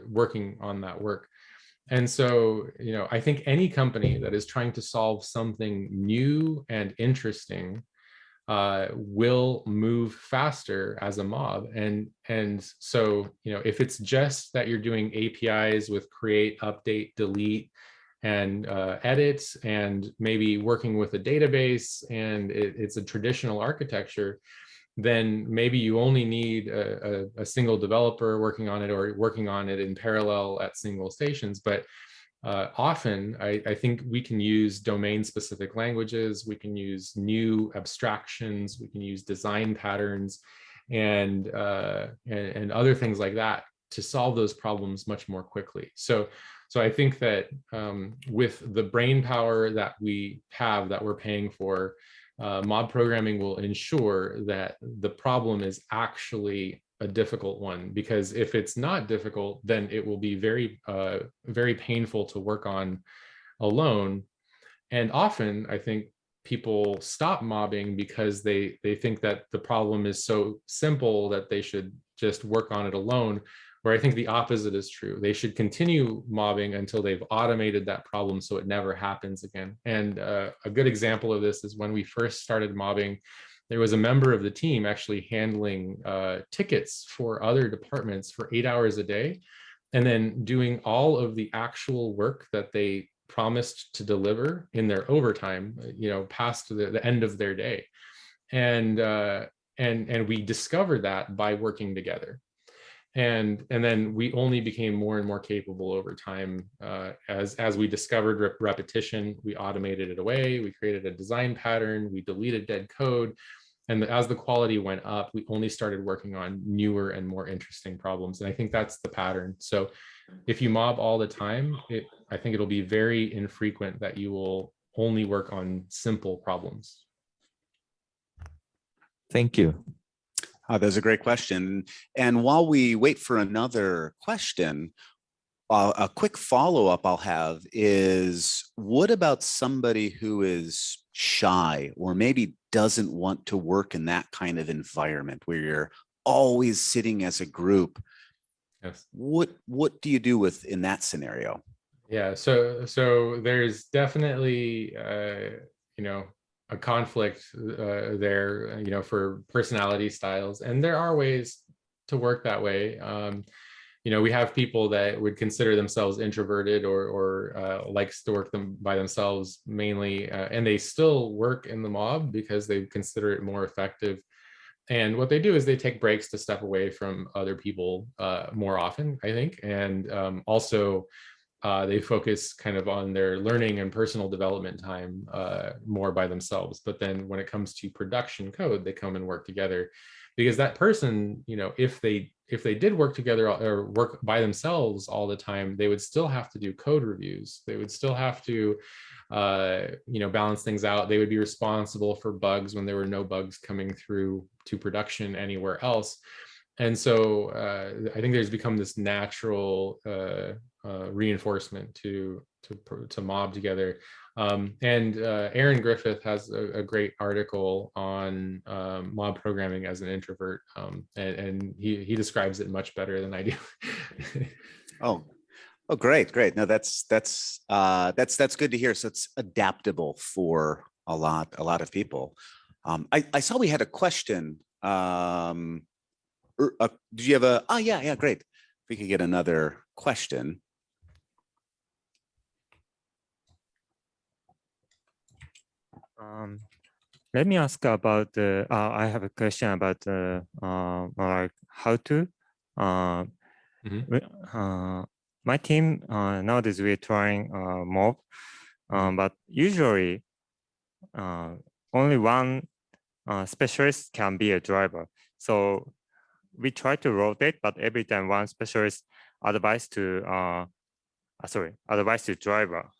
working on that work. And so, I think any company that is trying to solve something new and interesting will move faster as a mob. And so, if it's just that you're doing APIs with create, update, delete, and edits, and maybe working with a database, and it's a traditional architecture, then maybe you only need a single developer working on it, or working on it in parallel at single stations. But often I think we can use domain-specific languages, we can use new abstractions, we can use design patterns, and other things like that to solve those problems much more quickly. So I think that with the brain power that we have, that we're paying for, mob programming will ensure that the problem is actually a difficult one, because if it's not difficult, then it will be very, very painful to work on alone. And often I think people stop mobbing because they think that the problem is so simple that they should just work on it alone, where I think the opposite is true. They should continue mobbing until they've automated that problem so it never happens again. And a good example of this is when we first started mobbing, there was a member of the team actually handling tickets for other departments for 8 hours a day, and then doing all of the actual work that they promised to deliver in their overtime, past the end of their day. And we discovered that by working together. And then we only became more and more capable over time. As we discovered repetition, we automated it away, we created a design pattern, we deleted dead code. And as the quality went up, we only started working on newer and more interesting problems. And I think that's the pattern. So if you mob all the time, I think it'll be very infrequent that you will only work on simple problems. Thank you. That's a great question. And while we wait for another question, a quick follow-up I'll have is, what about somebody who is shy or maybe doesn't want to work in that kind of environment where you're always sitting as a group? Yes. What do you do in that scenario? Yeah, so there's definitely a conflict there, for personality styles, and there are ways to work that way. We have people that would consider themselves introverted or likes to work by themselves mainly, and they still work in the mob because they consider it more effective. And what they do is they take breaks to step away from other people more often, I think, and also they focus kind of on their learning and personal development time more by themselves. But then when it comes to production code, they come and work together, because that person, if they did work together or work by themselves all the time, they would still have to do code reviews. They would still have to balance things out. They would be responsible for bugs when there were no bugs coming through to production anywhere else. And so I think there's become this natural reinforcement to mob together. And Aaron Griffith has a great article on mob programming as an introvert, and he describes it much better than I do. Oh, great. No, that's good to hear. So it's adaptable for a lot of people. I saw we had a question. Did you have a? Oh, yeah, great. If we could get another question. Let me ask about the. I have a question about like how to. My team nowadays we're trying mob, but usually only one specialist can be a driver. So we try to rotate, but every time one specialist advice to driver.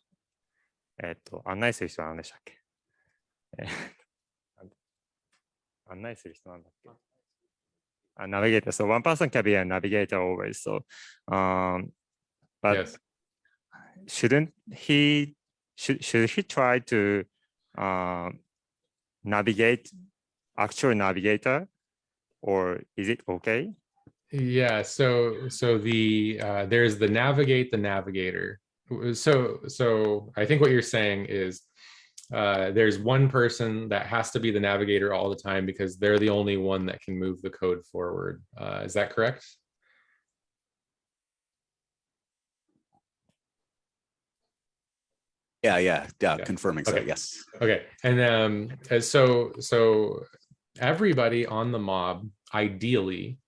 案内する人は何でしたっけ？案内する人なんだっけ？ navigator. So one person can be a navigator always. So, but yes. Shouldn't he? Should he try to navigate actual navigator, or is it okay? Yeah. So the there's the navigate the navigator. So I think what you're saying is there's one person that has to be the navigator all the time because they're the only one that can move the code forward. Is that correct? Yeah. Confirming. Okay. So yes. Okay. And so everybody on the mob ideally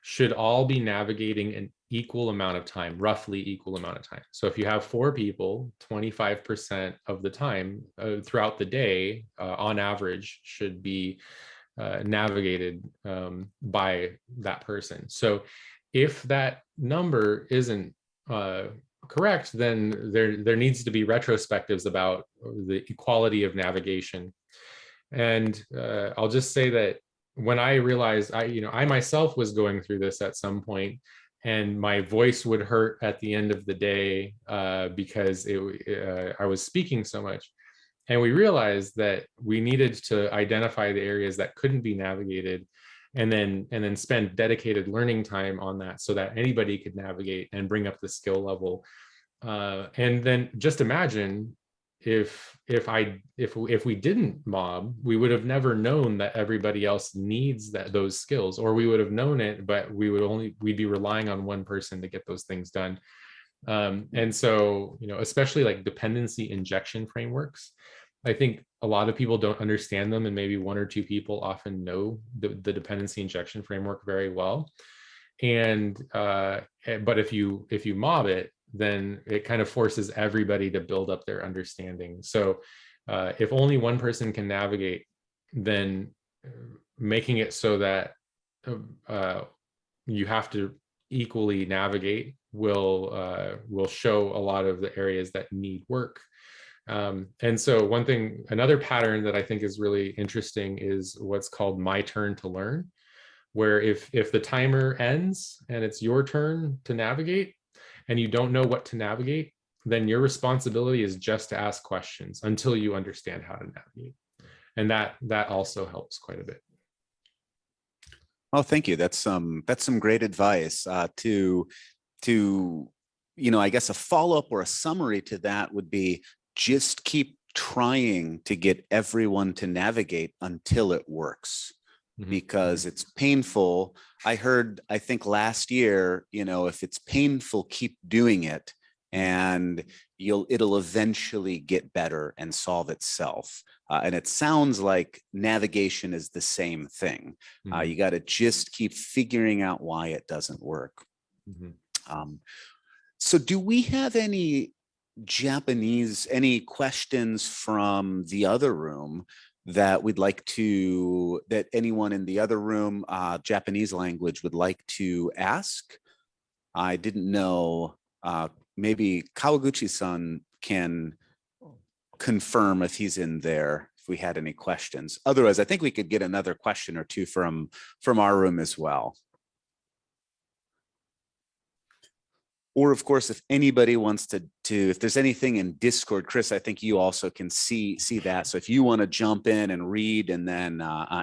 should all be navigating an equal amount of time, roughly equal amount of time. So if you have 4 people, 25% of the time throughout the day, on average, should be navigated by that person. So if that number isn't correct, then there needs to be retrospectives about the equality of navigation. And I'll just say that when I realized I myself was going through this at some point, and my voice would hurt at the end of the day because I was speaking so much. And we realized that we needed to identify the areas that couldn't be navigated and then spend dedicated learning time on that so that anybody could navigate and bring up the skill level. And then just imagine if we didn't mob, we would have never known that everybody else needs those skills, or we would have known it, but we'd be relying on one person to get those things done. And so, especially like dependency injection frameworks, I think a lot of people don't understand them, and maybe 1 or 2 people often know the dependency injection framework very well. And but if you mob it, then it kind of forces everybody to build up their understanding. So if only one person can navigate, then making it so that you have to equally navigate will show a lot of the areas that need work. And so another pattern that I think is really interesting is what's called my turn to learn, where if the timer ends and it's your turn to navigate and you don't know what to navigate, then your responsibility is just to ask questions until you understand how to navigate. And that also helps quite a bit. Oh, thank you. That's some great advice. To I guess a follow-up or a summary to that would be just keep trying to get everyone to navigate until it works, because it's painful. I think last year, if it's painful, keep doing it, and it'll eventually get better and solve itself. And it sounds like navigation is the same thing. You got to just keep figuring out why it doesn't work. So do we have any questions from the other room that that anyone in the other room, Japanese language, would like to ask? I didn't know, maybe Kawaguchi-san can confirm if he's in there, if we had any questions. Otherwise, I think we could get another question or two from our room as well. Or of course, if anybody wants to, if there's anything in Discord, Chris, I think you also can see that. So if you want to jump in and read and then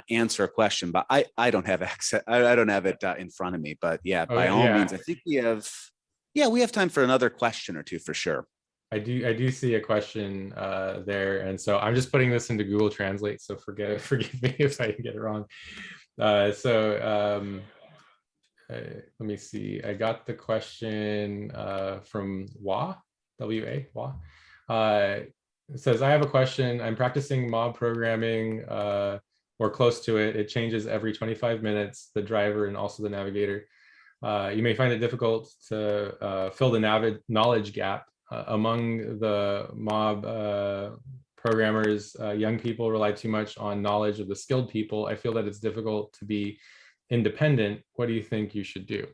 answer a question, but I don't have access, I don't have it in front of me, but yeah, by all means, I think we have time for another question or two for sure. I do see a question there, and so I'm just putting this into Google Translate. So forgive me if I get it wrong. Let me see. I got the question from W-A. It says, I have a question. I'm practicing mob programming or close to it. It changes every 25 minutes, the driver and also the navigator. You may find it difficult to fill the knowledge gap among the mob programmers. Young people rely too much on knowledge of the skilled people. I feel that it's difficult to be independent. What do you think you should do?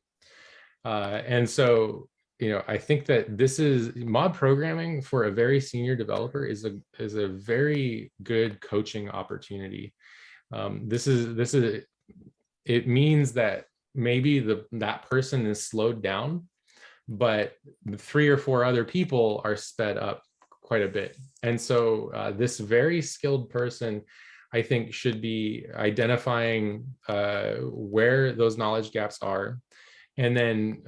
And so, I think that this is mob programming for a very senior developer is a very good coaching opportunity. It means that maybe that person is slowed down, but 3 or 4 other people are sped up quite a bit. And so this very skilled person, I think, should be identifying where those knowledge gaps are. And then,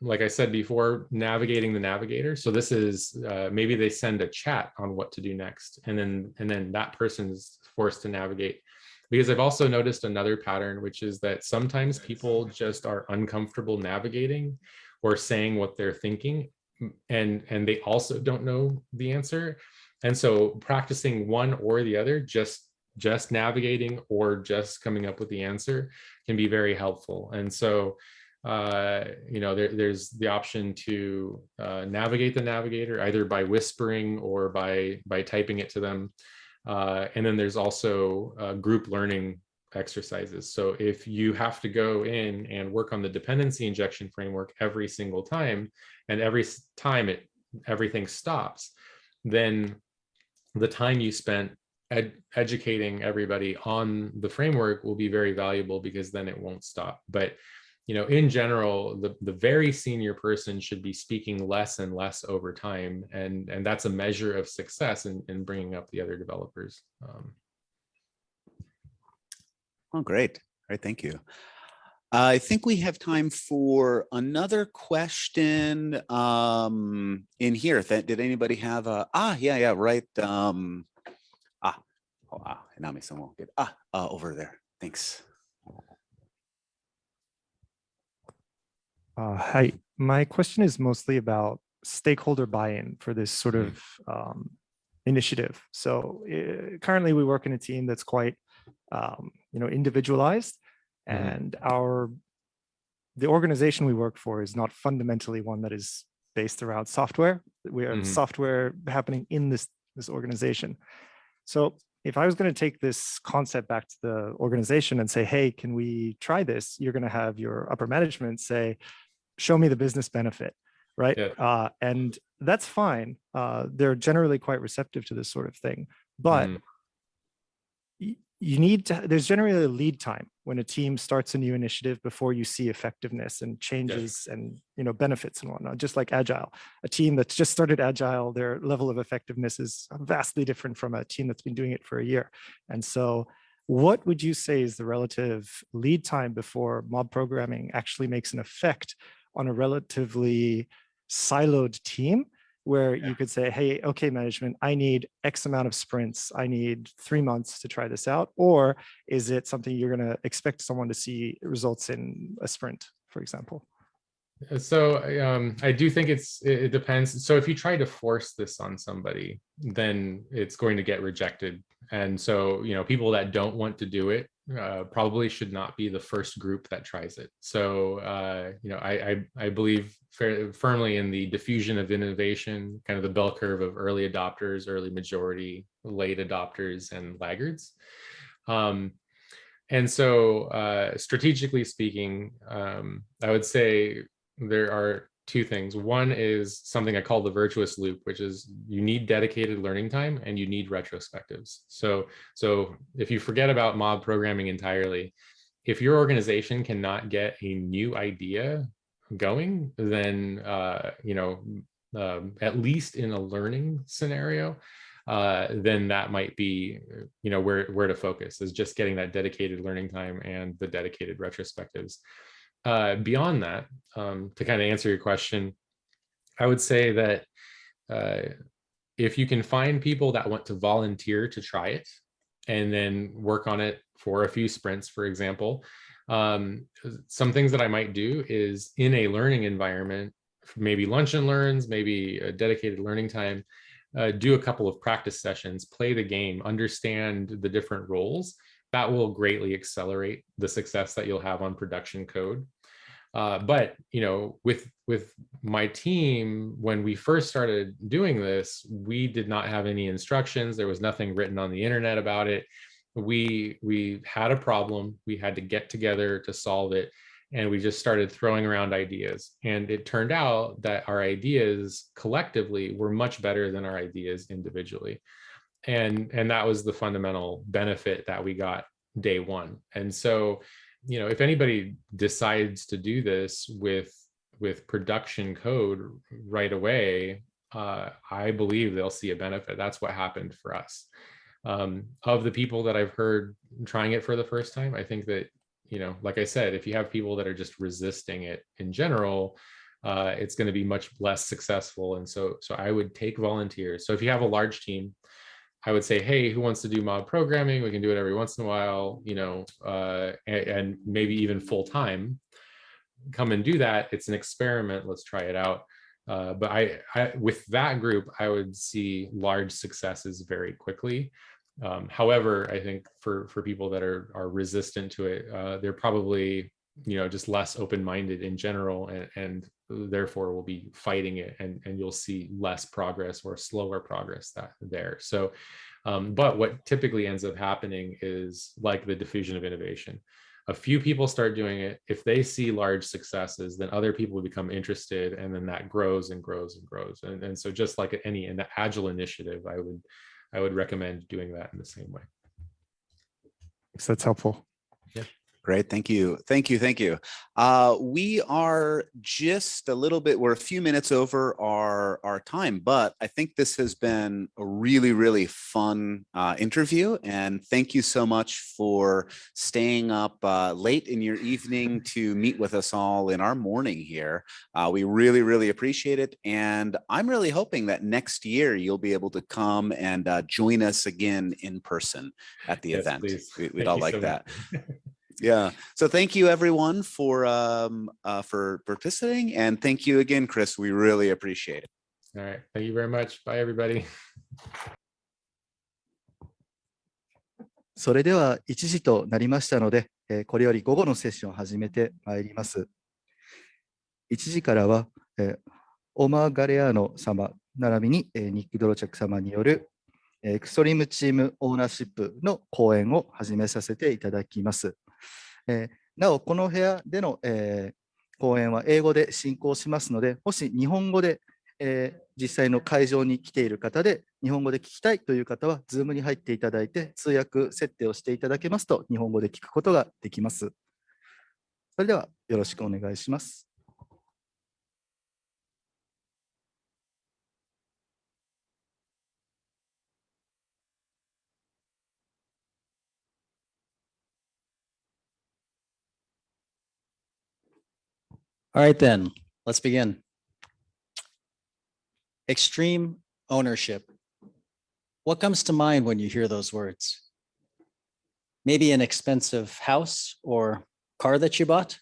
like I said before, navigating the navigator. So this is maybe they send a chat on what to do next. And then that person's forced to navigate. Because I've also noticed another pattern, which is that sometimes people just are uncomfortable navigating or saying what they're thinking, and they also don't know the answer. And so practicing one or the other, just navigating or just coming up with the answer, can be very helpful. And so, there's the option to navigate the navigator either by whispering or by typing it to them. And then there's also group learning exercises. So if you have to go in and work on the dependency injection framework every single time, and every time everything stops, then the time you spent educating everybody on the framework will be very valuable, because then it won't stop. But in general, the very senior person should be speaking less and less over time, and that's a measure of success in bringing up the other developers. Oh, great. All right, thank you. I think we have time for another question in here. Did anybody have a, right. Hinami-san, good. Over there, thanks. Hi, my question is mostly about stakeholder buy-in for this sort of initiative. So currently we work in a team that's quite individualized, and the organization we work for is not fundamentally one that is based around software. We have software happening in this organization. So if I was going to take this concept back to the organization and say, hey, can we try this? You're going to have your upper management say, show me the business benefit. right? Yeah. And that's fine. They're generally quite receptive to this sort of thing, but you need to, there's generally a lead time when a team starts a new initiative before you see effectiveness and changes and benefits and whatnot, just like Agile. A team that's just started Agile, their level of effectiveness is vastly different from a team that's been doing it for a year. And so what would you say is the relative lead time before mob programming actually makes an effect on a relatively siloed team, where you could say, hey, okay, management, I need X amount of sprints. I need 3 months to try this out. Or is it something you're going to expect someone to see results in a sprint, for example? So I do think it depends. So if you try to force this on somebody, then it's going to get rejected. And so, people that don't want to do it probably should not be the first group that tries it. So, I believe firmly in the diffusion of innovation, kind of the bell curve of early adopters, early majority, late adopters, and laggards. And so strategically speaking, I would say there are two things. One is something I call the virtuous loop, which is you need dedicated learning time and you need retrospectives. So if you forget about mob programming entirely, if your organization cannot get a new idea going, then at least in a learning scenario, then that might be where to focus, is just getting that dedicated learning time and the dedicated retrospectives. Beyond that, to kind of answer your question, I would say that if you can find people that want to volunteer to try it and then work on it for a few sprints, for example, some things that I might do is in a learning environment, maybe lunch and learns, maybe a dedicated learning time, do a couple of practice sessions, play the game, understand the different roles. That will greatly accelerate the success that you'll have on production code. But with my team, when we first started doing this, we did not have any instructions. There was nothing written on the internet about it. We had a problem. We had to get together to solve it. And we just started throwing around ideas. And it turned out that our ideas collectively were much better than our ideas individually. And that was the fundamental benefit that we got day one. And so, if anybody decides to do this with production code right away, I believe they'll see a benefit. That's what happened for us. Of the people that I've heard trying it for the first time, I think that, like I said, if you have people that are just resisting it in general, it's going to be much less successful. And so I would take volunteers. So if you have a large team, I would say, hey, who wants to do mob programming? We can do it every once in a while, and maybe even full time. Come and do that. It's an experiment. Let's try it out. But I with that group, I would see large successes very quickly. However, I think for people that are resistant to it, they're probably just less open-minded in general, and therefore will be fighting it, and you'll see less progress or slower progress there. So, but what typically ends up happening is like the diffusion of innovation. A few people start doing it. If they see large successes, then other people become interested, and then that grows and grows and grows. And so just like in the Agile initiative, I would recommend doing that in the same way. So that's helpful. Yeah. Great, thank you. We are just we're a few minutes over our time, but I think this has been a really, really fun interview. And thank you so much for staying up late in your evening to meet with us all in our morning here. We really, really appreciate it. And I'm really hoping that next year you'll be able to come and join us again in person at the event. Please. We'd all like that. Yeah. So thank you everyone for participating, and thank you again, Chris. We really appreciate it. All right. Thank you very much. Bye, everybody. それでは1時となりましたので、これより午後のセッションを始めてまいります。1時からは、オマー・ガレアーノ様並びに、ニック・ドロチャク様によるエクストリームチームオーナーシップの講演を始めさせていただきます。なお、この部屋での、講演は英語で進行しますので、もし日本語で、実際の会場に来ている方で、日本語で聞きたいという方は、Zoom に入っていただいて、通訳設定をしていただけますと、日本語で聞くことができます。それでは、よろしくお願いします。All right, then, let's begin. Extreme ownership. What comes to mind when you hear those words? Maybe an expensive house or car that you bought?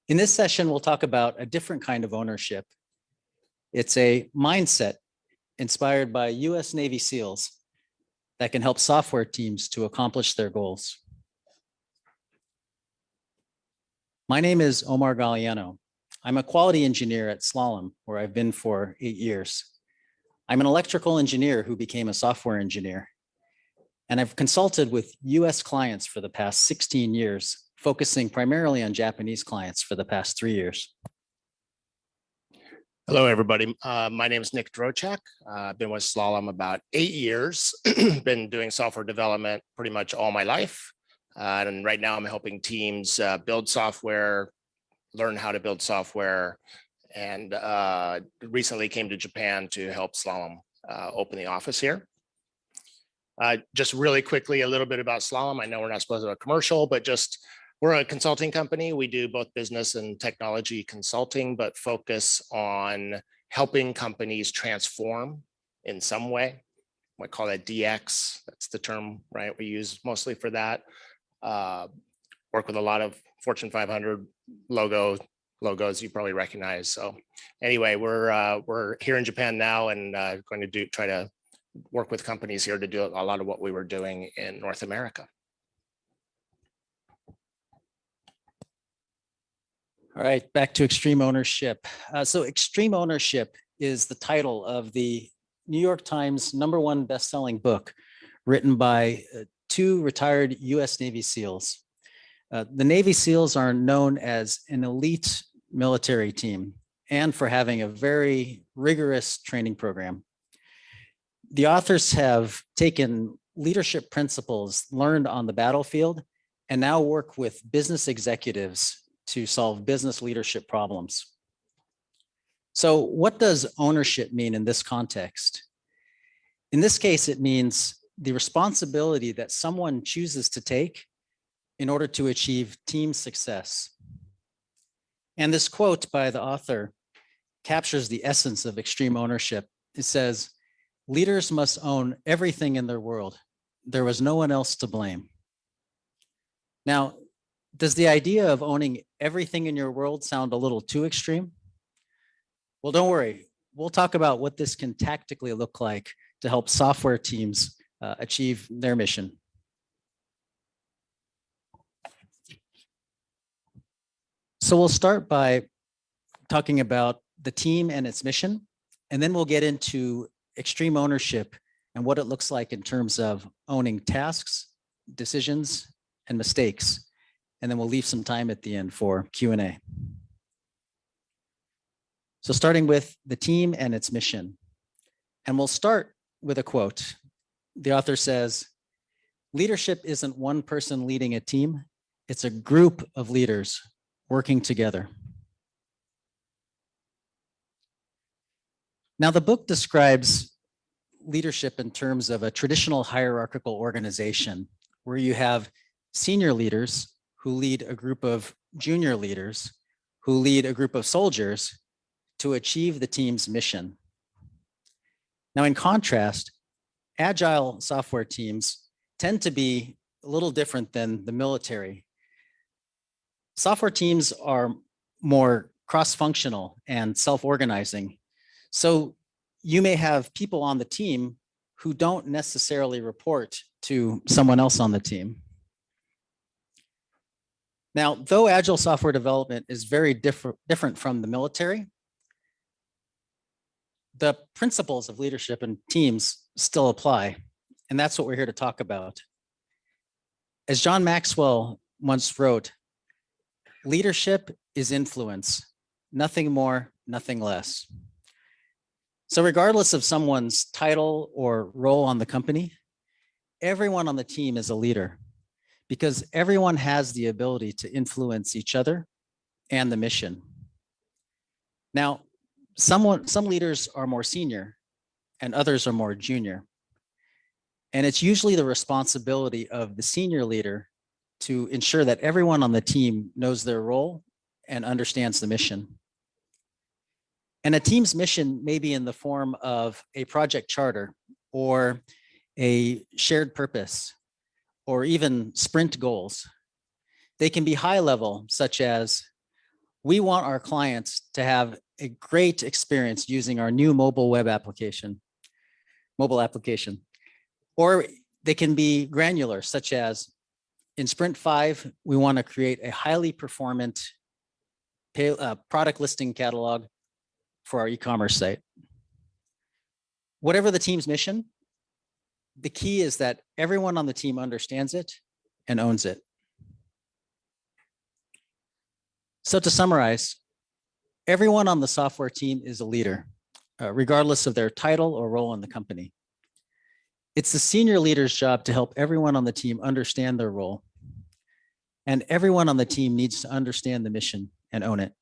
In this session, we'll talk about a different kind of ownership. It's a mindset inspired by US Navy SEALs that can help software teams to accomplish their goals. My name is Omar Galliano. I'm a quality engineer at Slalom, where I've been for 8 years. I'm an electrical engineer who became a software engineer. And I've consulted with US clients for the past 16 years, focusing primarily on Japanese clients for the past 3 years. Hello, everybody. My name is Nick Drochak. I've been with Slalom about 8 years. Been doing software development pretty much all my life. And right now I'm helping teams build software, learn how to build software, and recently came to Japan to help Slalom open the office here. Just really quickly, a little bit about Slalom. I know we're not supposed to have a commercial, but just we're a consulting company. We do both business and technology consulting, but focus on helping companies transform in some way. We call that DX. That's the term, right? We use mostly for that. Work with a lot of Fortune 500 logos you probably recognize. So anyway, we're here in Japan now and going to try to work with companies here to do a lot of what we were doing in North America. All right, back to extreme ownership. So extreme ownership is the title of the New York Times #1 best-selling book written by 2 retired US Navy SEALs. The Navy SEALs are known as an elite military team and for having a very rigorous training program. The authors have taken leadership principles learned on the battlefield and now work with business executives to solve business leadership problems. So what does ownership mean in this context? In this case, it means the responsibility that someone chooses to take in order to achieve team success. And this quote by the author captures the essence of extreme ownership. It says, "Leaders must own everything in their world. There was no one else to blame." Now, does the idea of owning everything in your world sound a little too extreme? Well, don't worry. We'll talk about what this can tactically look like to help software teams achieve their mission. So we'll start by talking about the team and its mission, and then we'll get into extreme ownership and what it looks like in terms of owning tasks, decisions, and mistakes. And then we'll leave some time at the end for Q&A. So starting with the team and its mission. And we'll start with a quote. The author says, "Leadership isn't one person leading a team. It's a group of leaders working together." Now, the book describes leadership in terms of a traditional hierarchical organization where you have senior leaders who lead a group of junior leaders who lead a group of soldiers to achieve the team's mission. Now, in contrast, agile software teams tend to be a little different than the military. Software teams are more cross-functional and self-organizing. So you may have people on the team who don't necessarily report to someone else on the team. Now, though agile software development is very different from the military, the principles of leadership in teams still apply. And that's what we're here to talk about. As John Maxwell once wrote, Leadership is influence, nothing more, nothing less. So regardless of someone's title or role on the company, everyone on the team is a leader because everyone has the ability to influence each other and the mission. Now, some leaders are more senior and others are more junior. And it's usually the responsibility of the senior leader to ensure that everyone on the team knows their role and understands the mission. And a team's mission may be in the form of a project charter or a shared purpose or even sprint goals. They can be high level, such as we want our clients to have a great experience using our new mobile application. Or they can be granular, such as in Sprint 5, we want to create a highly performant product listing catalog for our e-commerce site. Whatever the team's mission, the key is that everyone on the team understands it and owns it. So to summarize, everyone on the software team is a leader, regardless of their title or role in the company. It's the senior leader's job to help everyone on the team understand their role. And everyone on the team needs to understand the mission and own it.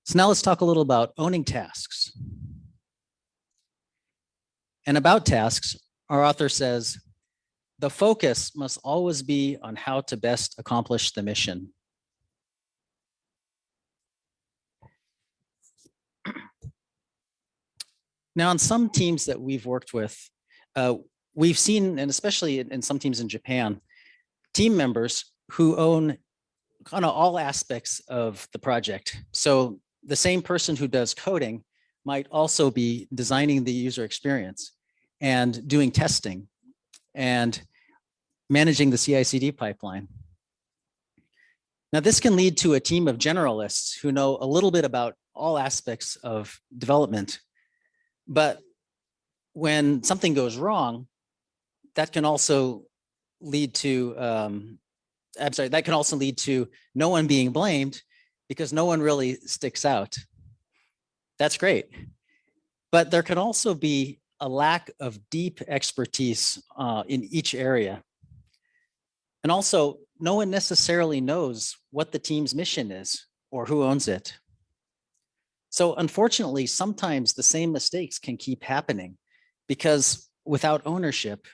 So now let's talk a little about owning tasks. And about tasks, our author says, the focus must always be on how to best accomplish the mission. Now, in some teams that we've worked with, we've seen, and especially in some teams in Japan, team members who own kind of all aspects of the project. So the same person who does coding might also be designing the user experience and doing testing and managing the CI/CD pipeline. Now, this can lead to a team of generalists who know a little bit about all aspects of development. But when something goes wrong, that can also lead to, that can also lead to no one being blamed because no one really sticks out. That's great. But there can also be a lack of deep expertise in each area. And also, no one necessarily knows what the team's mission is or who owns it. So unfortunately, sometimes the same mistakes can keep happening because without ownership,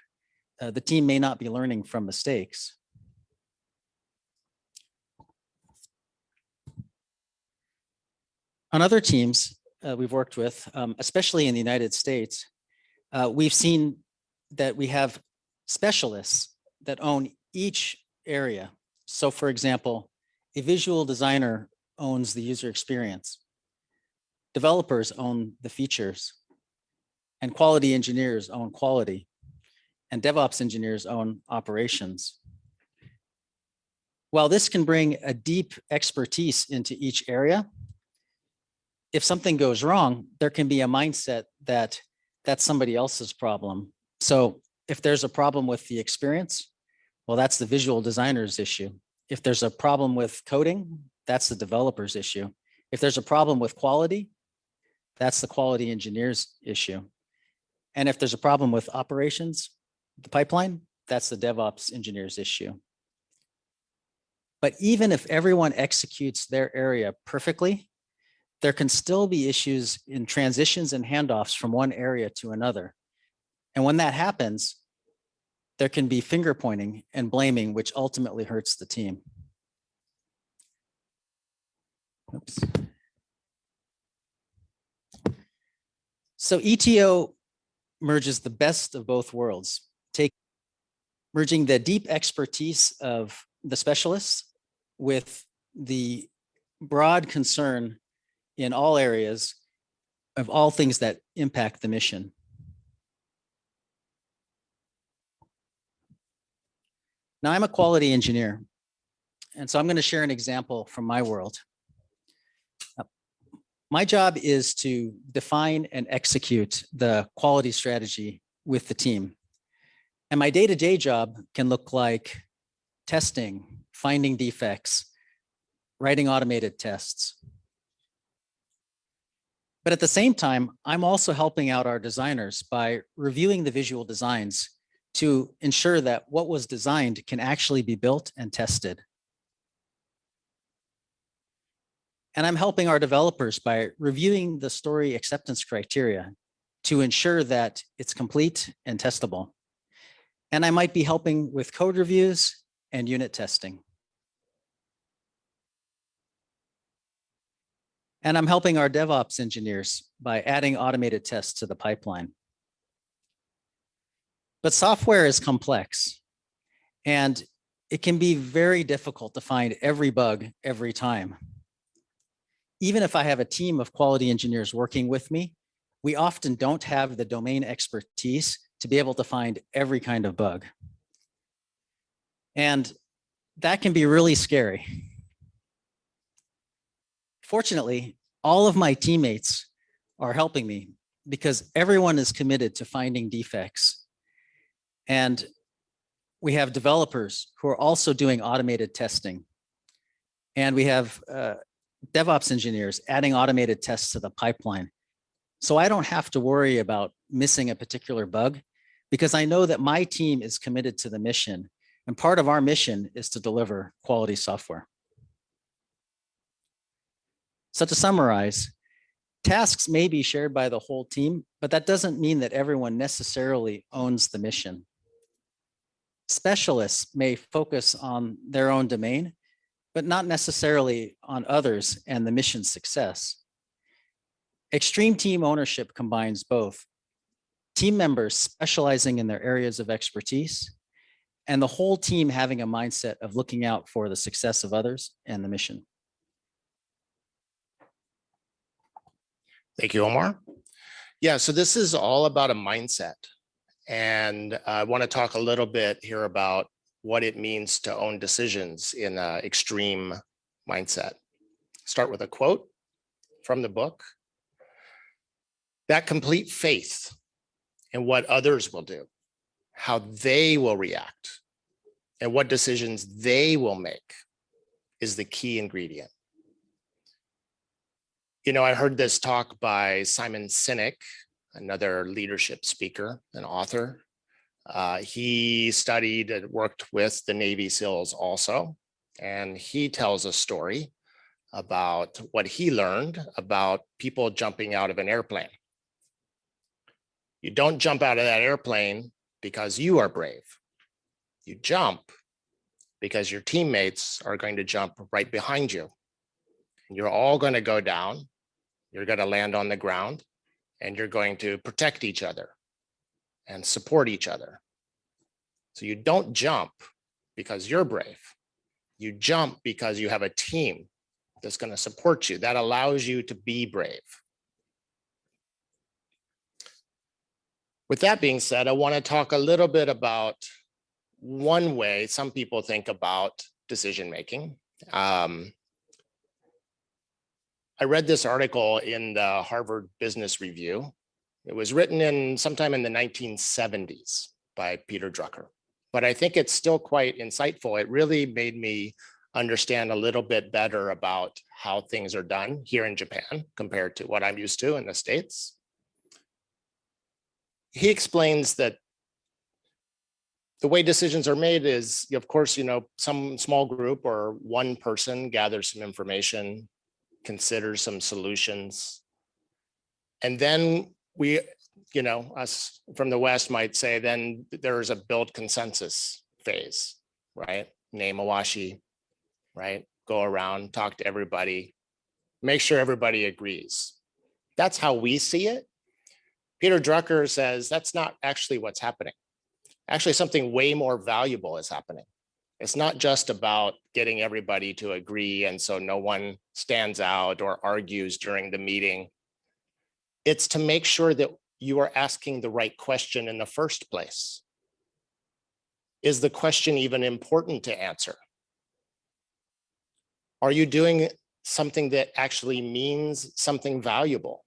the team may not be learning from mistakes. On other teams we've worked with, especially in the United States, we've seen that we have specialists that own each area. So for example, a visual designer owns the user experience. Developers own the features, and quality engineers own quality, and DevOps engineers own operations. While this can bring a deep expertise into each area, if something goes wrong, there can be a mindset that that's somebody else's problem. So if there's a problem with the experience, well, that's the visual designer's issue. If there's a problem with coding, that's the developer's issue. If there's a problem with quality, that's the quality engineer's issue. And if there's a problem with operations, the pipeline, that's the DevOps engineer's issue. But even if everyone executes their area perfectly, there can still be issues in transitions and handoffs from one area to another. And when that happens, there can be finger pointing and blaming, which ultimately hurts the team. Oops. So ETO merges the best of both worlds, merging the deep expertise of the specialists with the broad concern in all areas of all things that impact the mission. Now, I'm a quality engineer, and so I'm going to share an example from my world. My job is to define and execute the quality strategy with the team. And my day-to-day job can look like testing, finding defects, writing automated tests. But at the same time, I'm also helping out our designers by reviewing the visual designs to ensure that what was designed can actually be built and tested. And I'm helping our developers by reviewing the story acceptance criteria to ensure that it's complete and testable. And I might be helping with code reviews and unit testing. And I'm helping our DevOps engineers by adding automated tests to the pipeline. But software is complex, and it can be very difficult to find every bug every time. Even if I have a team of quality engineers working with me, we often don't have the domain expertise to be able to find every kind of bug. And that can be really scary. Fortunately, all of my teammates are helping me because everyone is committed to finding defects. And we have developers who are also doing automated testing. And we have DevOps engineers adding automated tests to the pipeline. So I don't have to worry about missing a particular bug because I know that my team is committed to the mission. And part of our mission is to deliver quality software. So to summarize, tasks may be shared by the whole team, but that doesn't mean that everyone necessarily owns the mission. Specialists may focus on their own domain, but not necessarily on others and the mission's success. Extreme team ownership combines both team members specializing in their areas of expertise and the whole team having a mindset of looking out for the success of others and the mission. Thank you, Omar. Yeah, so this is all about a mindset. And I want to talk a little bit here about what it means to own decisions in an extreme mindset. Start with a quote from the book. That complete faith in what others will do, how they will react, and what decisions they will make is the key ingredient. You know, I heard this talk by Simon Sinek, another leadership speaker and author. He studied and worked with the Navy SEALs also, and he tells a story about what he learned about people jumping out of an airplane. You don't jump out of that airplane because you are brave. You jump because your teammates are going to jump right behind you. You're all going to go down. You're going to land on the ground, and you're going to protect each other and support each other. So you don't jump because you're brave. You jump because you have a team that's going to support you. That allows you to be brave. With that being said, I want to talk a little bit about one way some people think about decision-making. I read this article in the Harvard Business Review. It was written sometime in the 1970s by Peter Drucker, but I think it's still quite insightful. It really made me understand a little bit better about how things are done here in Japan compared to what I'm used to in the States. He explains that the way decisions are made is, of course, you know, some small group or one person gathers some information, considers some solutions, and then we, you know, us from the West might say, then there's a build consensus phase, right? Name Awashi, right? Go around, talk to everybody, make sure everybody agrees. That's how we see it. Peter Drucker says that's not actually what's happening. Actually, something way more valuable is happening. It's not just about getting everybody to agree and so no one stands out or argues during the meeting. It's to make sure that you are asking the right question in the first place. Is the question even important to answer? Are you doing something that actually means something valuable?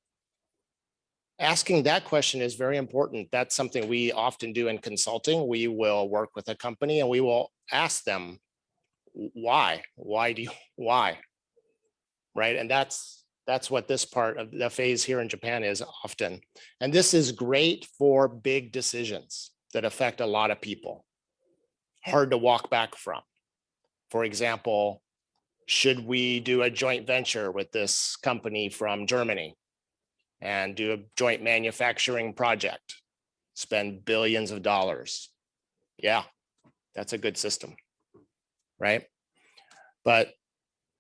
Asking that question is very important. That's something we often do in consulting. We will work with a company and we will ask them, why? Why? Right? And that's what this part of the phase here in Japan is often. And this is great for big decisions that affect a lot of people. Hard to walk back from. For example, should we do a joint venture with this company from Germany and do a joint manufacturing project, spend billions of dollars? Yeah, that's a good system, right? But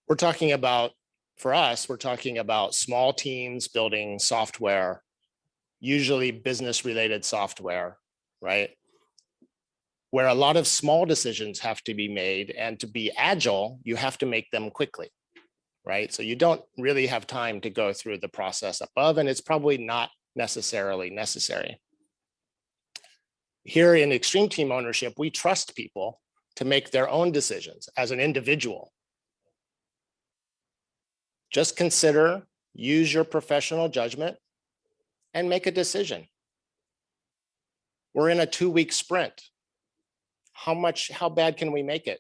we're talking about, for us, we're talking about small teams building software, usually business-related software, right? Where a lot of small decisions have to be made, and to be agile, you have to make them quickly, right? So you don't really have time to go through the process above, and it's probably not necessarily necessary. Here in extreme team ownership, we trust people to make their own decisions as an individual. Just consider, use your professional judgment, and make a decision. We're in a 2-week sprint. How bad can we make it?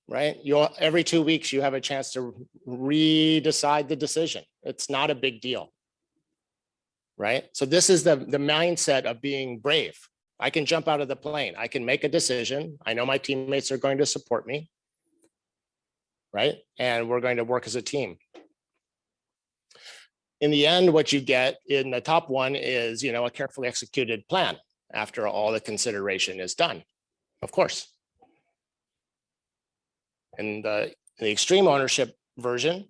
Right? Every 2 weeks, you have a chance to redecide the decision. It's not a big deal. Right? So this is the mindset of being brave. I can jump out of the plane. I can make a decision. I know my teammates are going to support me. Right? And we're going to work as a team. In the end, what you get in the top one is, a carefully executed plan after all the consideration is done, of course. In the extreme ownership version,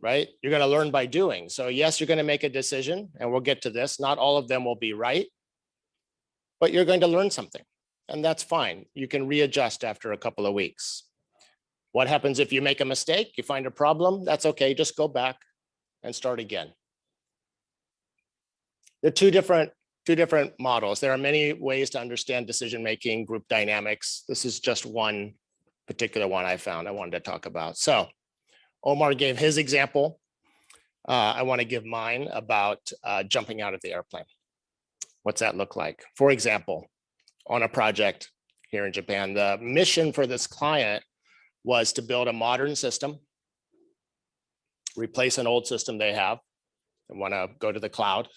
right, you're going to learn by doing. So yes, you're going to make a decision, and we'll get to this. Not all of them will be right, but you're going to learn something, and that's fine. You can readjust after a couple of weeks. What happens if you make a mistake? You find a problem? That's okay. Just go back and start again. There are two different models. There are many ways to understand decision-making, group dynamics. This is just one particular one I found I wanted to talk about. So Omar gave his example. I want to give mine about jumping out of the airplane. What's that look like? For example, on a project here in Japan, the mission for this client was to build a modern system, replace an old system they have, and want to go to the cloud.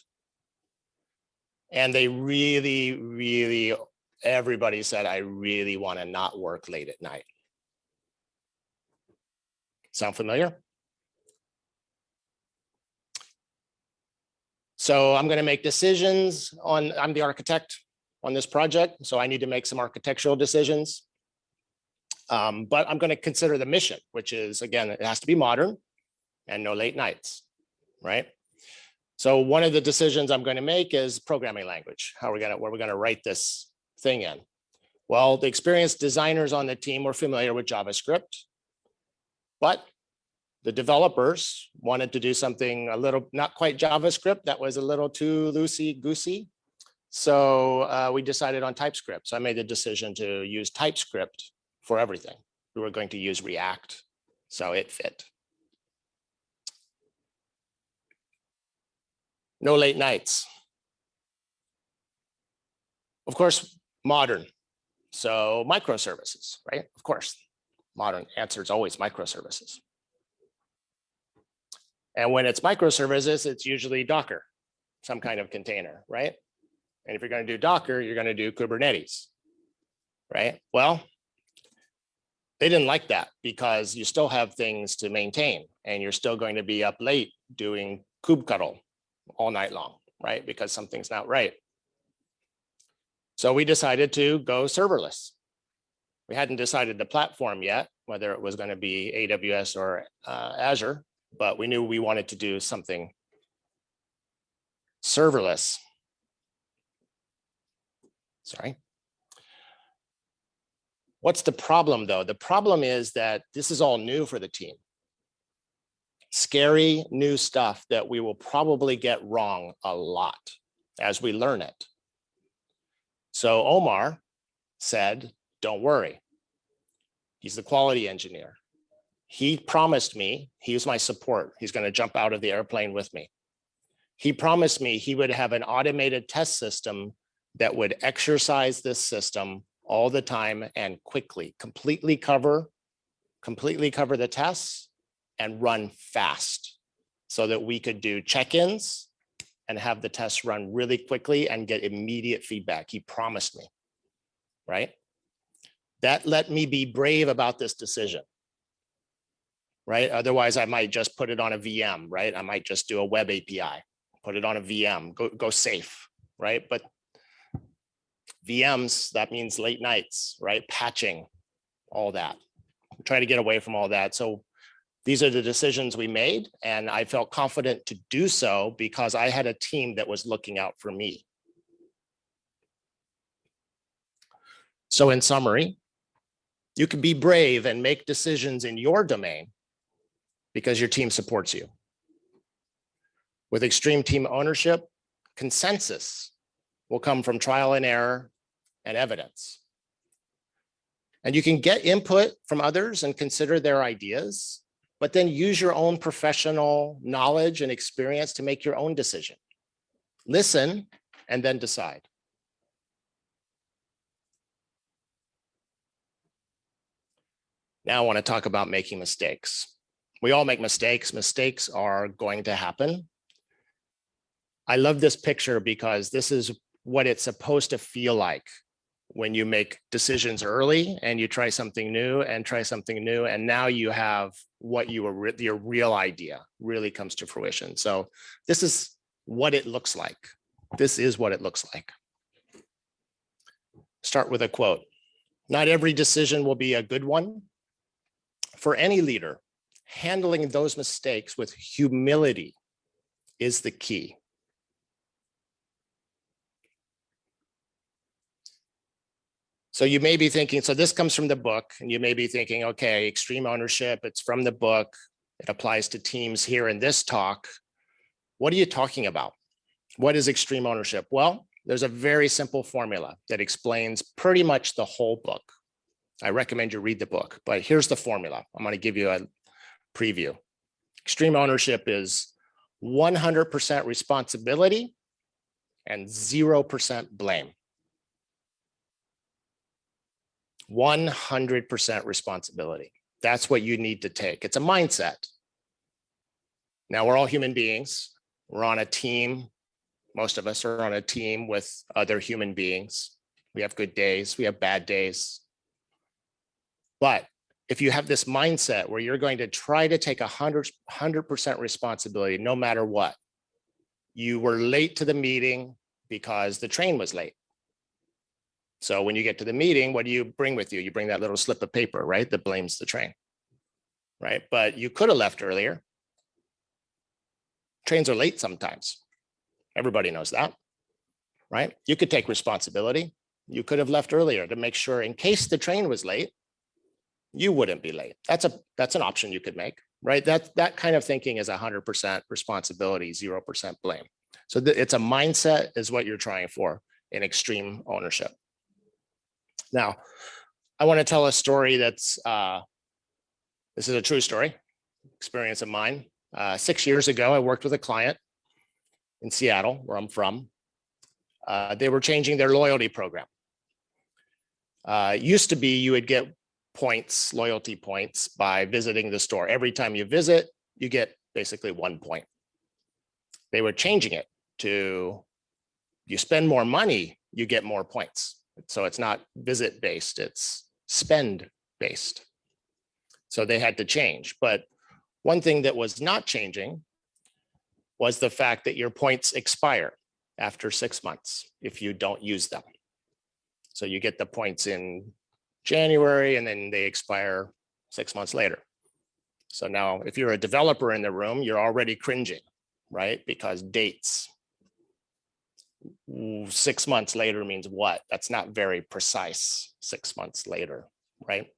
And they really, everybody said, I really want to not work late at night. Sound familiar? So I'm going to make decisions I'm the architect on this project, so I need to make some architectural decisions. But I'm going to consider the mission, which is, again, it has to be modern and no late nights, right? So one of the decisions I'm going to make is programming language. Where we're going to write this thing in. Well, the experienced designers on the team were familiar with JavaScript, but the developers wanted to do something a little, not quite JavaScript, that was a little too loosey-goosey. So we decided on TypeScript. So I made the decision to use TypeScript for everything. We were going to use React, so it fit. No late nights. Of course, modern. So microservices, right? Of course, modern answer is always microservices. And when it's microservices, it's usually Docker, some kind of container, right? And if you're going to do Docker, you're going to do Kubernetes, right? Well, they didn't like that because you still have things to maintain and you're still going to be up late doing kubectl all night long, right? Because something's not right. So we decided to go serverless. We hadn't decided the platform yet, whether it was going to be AWS or Azure, but we knew we wanted to do something serverless. Sorry. What's the problem though? The problem is that this is all new for the team. Scary new stuff that we will probably get wrong a lot as we learn it. So Omar said, don't worry. He's the quality engineer. He promised me, he was my support. He's going to jump out of the airplane with me. He promised me he would have an automated test system that would exercise this system all the time and quickly, completely cover the tests and run fast so that we could do check-ins and have the tests run really quickly and get immediate feedback. He promised me, right? That let me be brave about this decision, right? Otherwise, I might just put it on a VM, right? I might just do a web API, put it on a VM, go safe, right? But VMs, that means late nights, right? Patching, all that. Try to get away from all that. So these are the decisions we made, and I felt confident to do so because I had a team that was looking out for me. So in summary, you can be brave and make decisions in your domain because your team supports you. With extreme team ownership, consensus will come from trial and error and evidence. And you can get input from others and consider their ideas, but then use your own professional knowledge and experience to make your own decision. Listen and then decide. Now I want to talk about making mistakes. We all make mistakes. Mistakes are going to happen. I love this picture because this is what it's supposed to feel like when you make decisions early and you try something new and now you have what you were, your real idea really comes to fruition. So this is what it looks like. This is what it looks like. Start with a quote. Not every decision will be a good one. For any leader, handling those mistakes with humility is the key. So you may be thinking, so this comes from the book, and you may be thinking, okay, extreme ownership, it's from the book. It applies to teams here in this talk. What are you talking about? What is extreme ownership? Well, there's a very simple formula that explains pretty much the whole book. I recommend you read the book, but here's the formula. I'm going to give you a preview. Extreme ownership is 100% responsibility and 0% blame. 100% responsibility. That's what you need to take. It's a mindset. Now, we're all human beings. We're on a team. Most of us are on a team with other human beings. We have good days. We have bad days. But if you have this mindset where you're going to try to take 100% responsibility, no matter what, you were late to the meeting because the train was late. So when you get to the meeting, what do you bring with you? You bring that little slip of paper, right? That blames the train, right? But you could have left earlier. Trains are late sometimes. Everybody knows that, right? You could take responsibility. You could have left earlier to make sure in case the train was late, you wouldn't be late. That's an option you could make, right? That kind of thinking is 100% responsibility, 0% blame. So it's a mindset is what you're trying for in extreme ownership. Now, I want to tell a story that's, this is a true story, experience of mine. 6 years ago, I worked with a client in Seattle, where I'm from. They were changing their loyalty program. Used to be you would get points, loyalty points by visiting the store. Every time you visit, you get basically 1 point. They were changing it to you spend more money, you get more points. So it's not visit based, it's spend based. So they had to change. But one thing that was not changing was the fact that your points expire after 6 months if you don't use them. So you get the points in January and then they expire 6 months later. So now if you're a developer in the room, you're already cringing, right? Because dates. 6 months later means what? That's not very precise. 6 months later, right?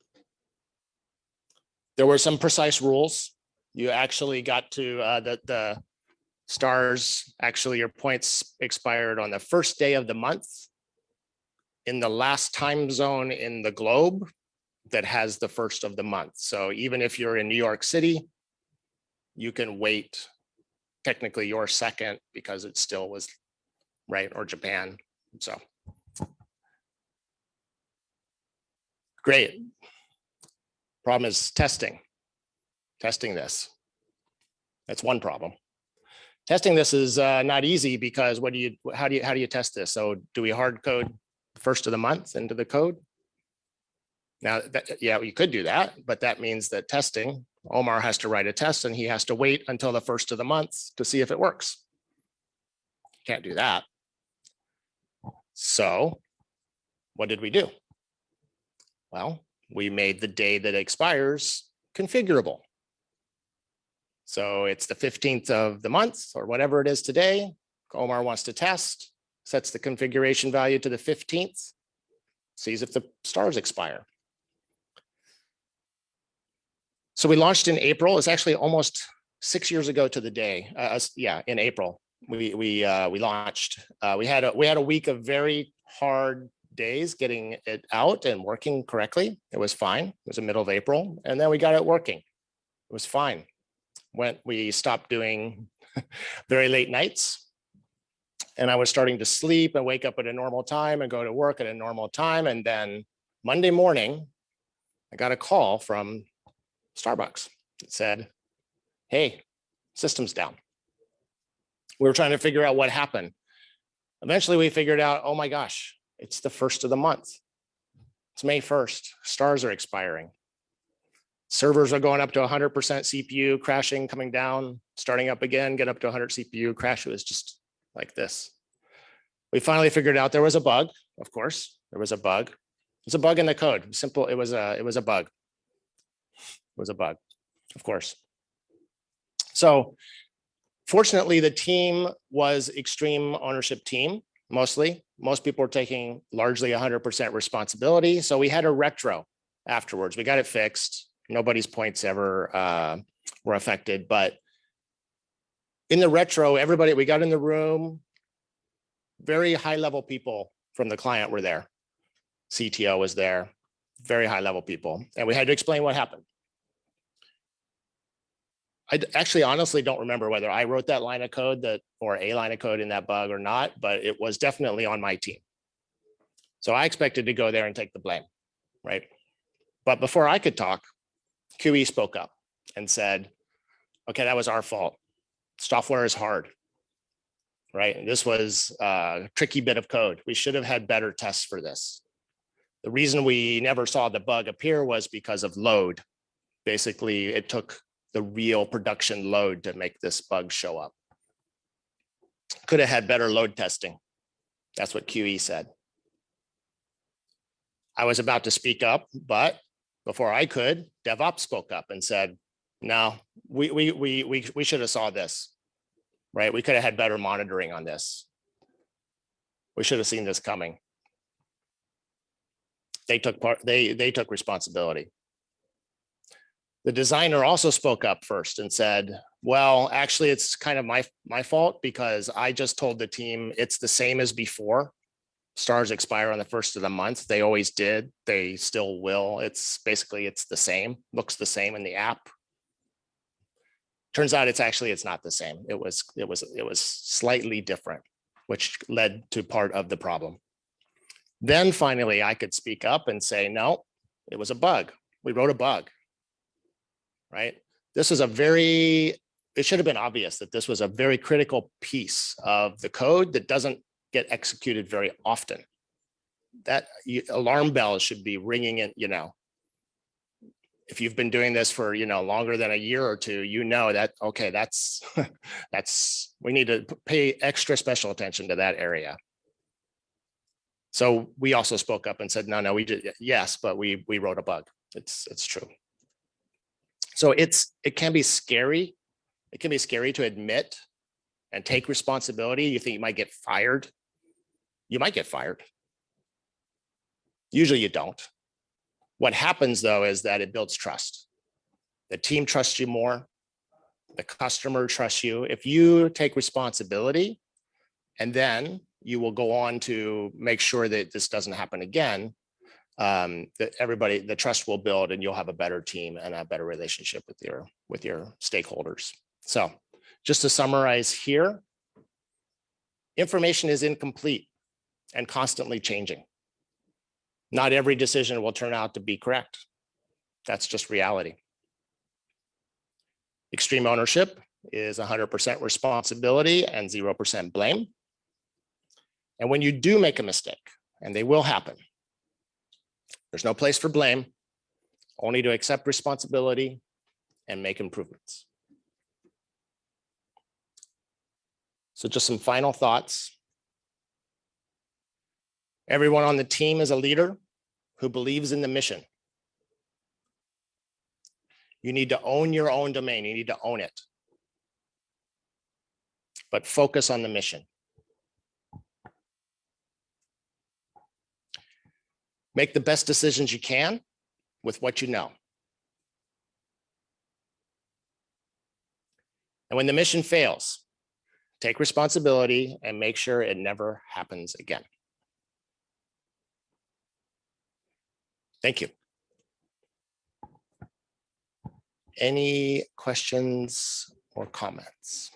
There were some precise rules. You actually got to the stars, actually your points expired on the first day of the month in the last time zone in the globe that has the first of the month. So even if you're in New York City, you can wait technically your second because it still was right, or Japan. So Great. Problem is testing this. That's one problem. Testing this is not easy because how do you test this? So do we hard code the first of the month into the code? Now, yeah, we could do that, but that means that testing, Omar has to write a test and he has to wait until the first of the month to see if it works. Can't do that. So what did we do? Well, we made the day that expires configurable. So it's the 15th of the month or whatever it is today. Omar wants to test, sets the configuration value to the 15th, sees if the stars expire. So we launched in April. It's actually almost 6 years ago to the day. Yeah, in April we launched. We had a week of very hard days getting it out and working correctly. It was fine. It was the middle of April, and then we got it working. It was fine. We stopped doing very late nights, and I was starting to sleep and wake up at a normal time and go to work at a normal time. And then Monday morning, I got a call from Starbucks. It said, "Hey, system's down." We were trying to figure out what happened. Eventually we figured out, oh my gosh, it's the first of the month. It's May 1st, stars are expiring. Servers are going up to 100% CPU, crashing, coming down, starting up again, get up to 100 CPU, crash. It was just like this. We finally figured out there was a bug. Of course, there was a bug. It's a bug in the code. Simple, it was a bug. It was a bug, of course. So fortunately, the team was extreme ownership team, mostly. Most people were taking largely 100% responsibility. So we had a retro afterwards. We got it fixed. Nobody's points ever were affected. But in the retro, everybody, we got in the room, very high level people from the client were there. CTO was there, very high level people. And we had to explain what happened. I actually honestly don't remember whether I wrote that line of code or a line of code in that bug or not, but it was definitely on my team. So I expected to go there and take the blame, right? But before I could talk, QE spoke up and said, okay, that was our fault. Software is hard, right? And this was a tricky bit of code. We should have had better tests for this. The reason we never saw the bug appear was because of load. Basically, it took the real production load to make this bug show up. Could have had better load testing. That's what QE said. I was about to speak up, but before I could, DevOps spoke up and said, no, we should have saw this, right? We could have had better monitoring on this. We should have seen this coming. They took responsibility. The designer also spoke up first and said, well, actually, it's kind of my fault because I just told the team it's the same as before. Stars expire on the first of the month. They always did. They still will. It's basically, it's the same, looks the same in the app. Turns out it's not the same. It was slightly different, which led to part of the problem. Then finally, I could speak up and say, no, it was a bug. We wrote a bug. Right? This is it should have been obvious that this was a very critical piece of the code that doesn't get executed very often. That alarm bells should be ringing in, if you've been doing this for, longer than a year or two, that, okay, that's, we need to pay extra special attention to that area. So we also spoke up and said, no, we did, yes, but we wrote a bug. It's true. So it can be scary. It can be scary to admit and take responsibility. You think you might get fired. You might get fired. Usually you don't. What happens though is that it builds trust. The team trusts you more. The customer trusts you. If you take responsibility and then you will go on to make sure that this doesn't happen again, that the trust will build and you'll have a better team and a better relationship with your stakeholders. So just to summarize here, information is incomplete and constantly changing. Not every decision will turn out to be correct. That's just reality. Extreme ownership is 100% responsibility and 0% blame. And when you do make a mistake, and they will happen, there's no place for blame, only to accept responsibility and make improvements. So just some final thoughts. Everyone on the team is a leader who believes in the mission. You need to own your own domain. You need to own it. But focus on the mission. Make the best decisions you can with what you know. And when the mission fails, take responsibility and make sure it never happens again. Thank you. Any questions or comments?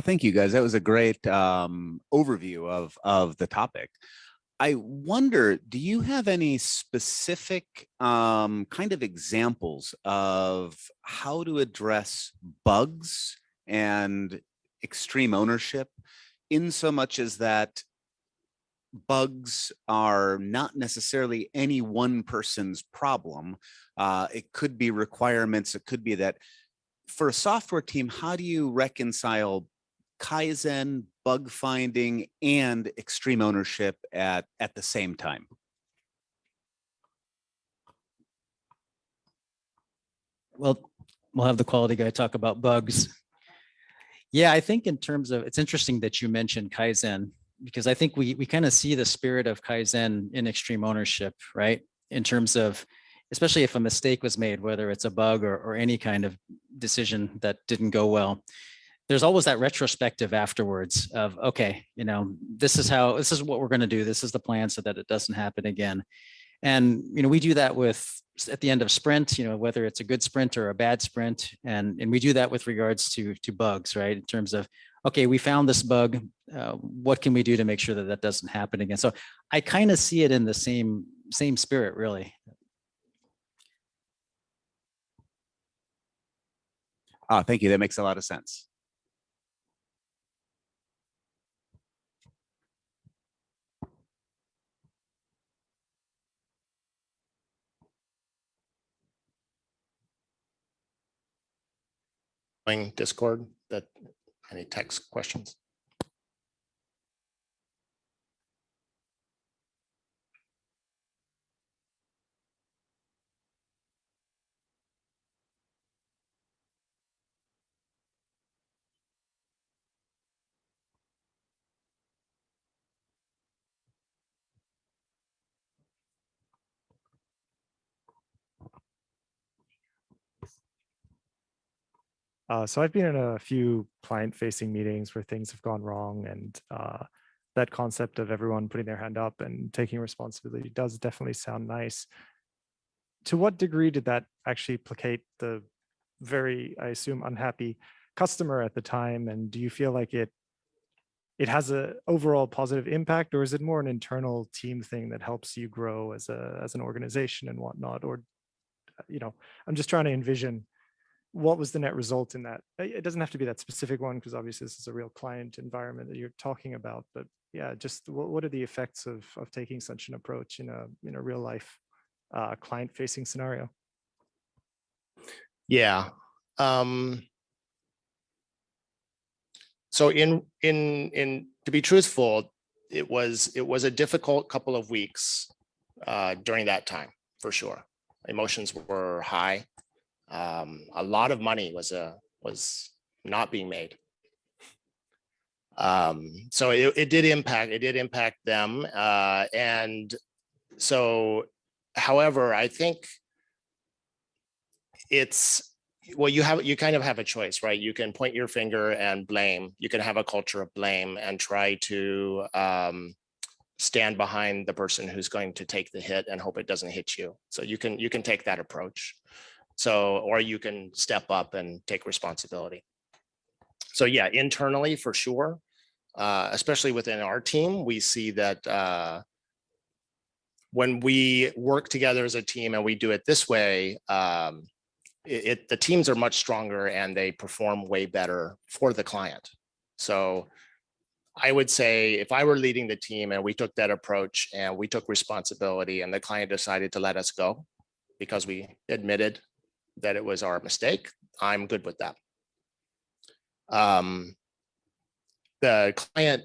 Thank you, guys. That was a great overview of the topic. I wonder, do you have any specific kind of examples of how to address bugs and extreme ownership, in so much as that bugs are not necessarily any one person's problem? It could be requirements. It could be that for a software team, how do you reconcile Kaizen, bug finding, and extreme ownership at the same time? Well, we'll have the quality guy talk about bugs. Yeah, I think in terms of, it's interesting that you mentioned Kaizen, because I think we kind of see the spirit of Kaizen in extreme ownership, right? In terms of, especially if a mistake was made, whether it's a bug or any kind of decision that didn't go well, there's always that retrospective afterwards of, okay, you know, this is what we're going to do. This is the plan so that it doesn't happen again. And, you know, we do that at the end of sprint, you know, whether it's a good sprint or a bad sprint. And we do that with regards to bugs, right? In terms of, okay, we found this bug. What can we do to make sure that that doesn't happen again? So I kind of see it in the same spirit, really. Thank you. That makes a lot of sense. Discord, that any text questions? So I've been in a few client-facing meetings where things have gone wrong, and that concept of everyone putting their hand up and taking responsibility does definitely sound nice. To what degree did that actually placate the very, I assume, unhappy customer at the time? And do you feel like it has an overall positive impact, or is it more an internal team thing that helps you grow as an organization and whatnot? Or, you know, I'm just trying to envision what was the net result in that. It doesn't have to be that specific one, because obviously this is a real client environment that you're talking about. But yeah, just what are the effects of taking such an approach in a real life client-facing scenario? Yeah. So in to be truthful, it was a difficult couple of weeks during that time, for sure. Emotions were high. A lot of money was not being made. So it did impact them. And so, however, I think you kind of have a choice, right? You can point your finger and blame. You can have a culture of blame and try to stand behind the person who's going to take the hit and hope it doesn't hit you. So you can take that approach. So, or you can step up and take responsibility. So yeah, internally for sure, especially within our team, we see that when we work together as a team and we do it this way, the teams are much stronger and they perform way better for the client. So I would say if I were leading the team and we took that approach and we took responsibility and the client decided to let us go because we admitted that it was our mistake, I'm good with that. The client,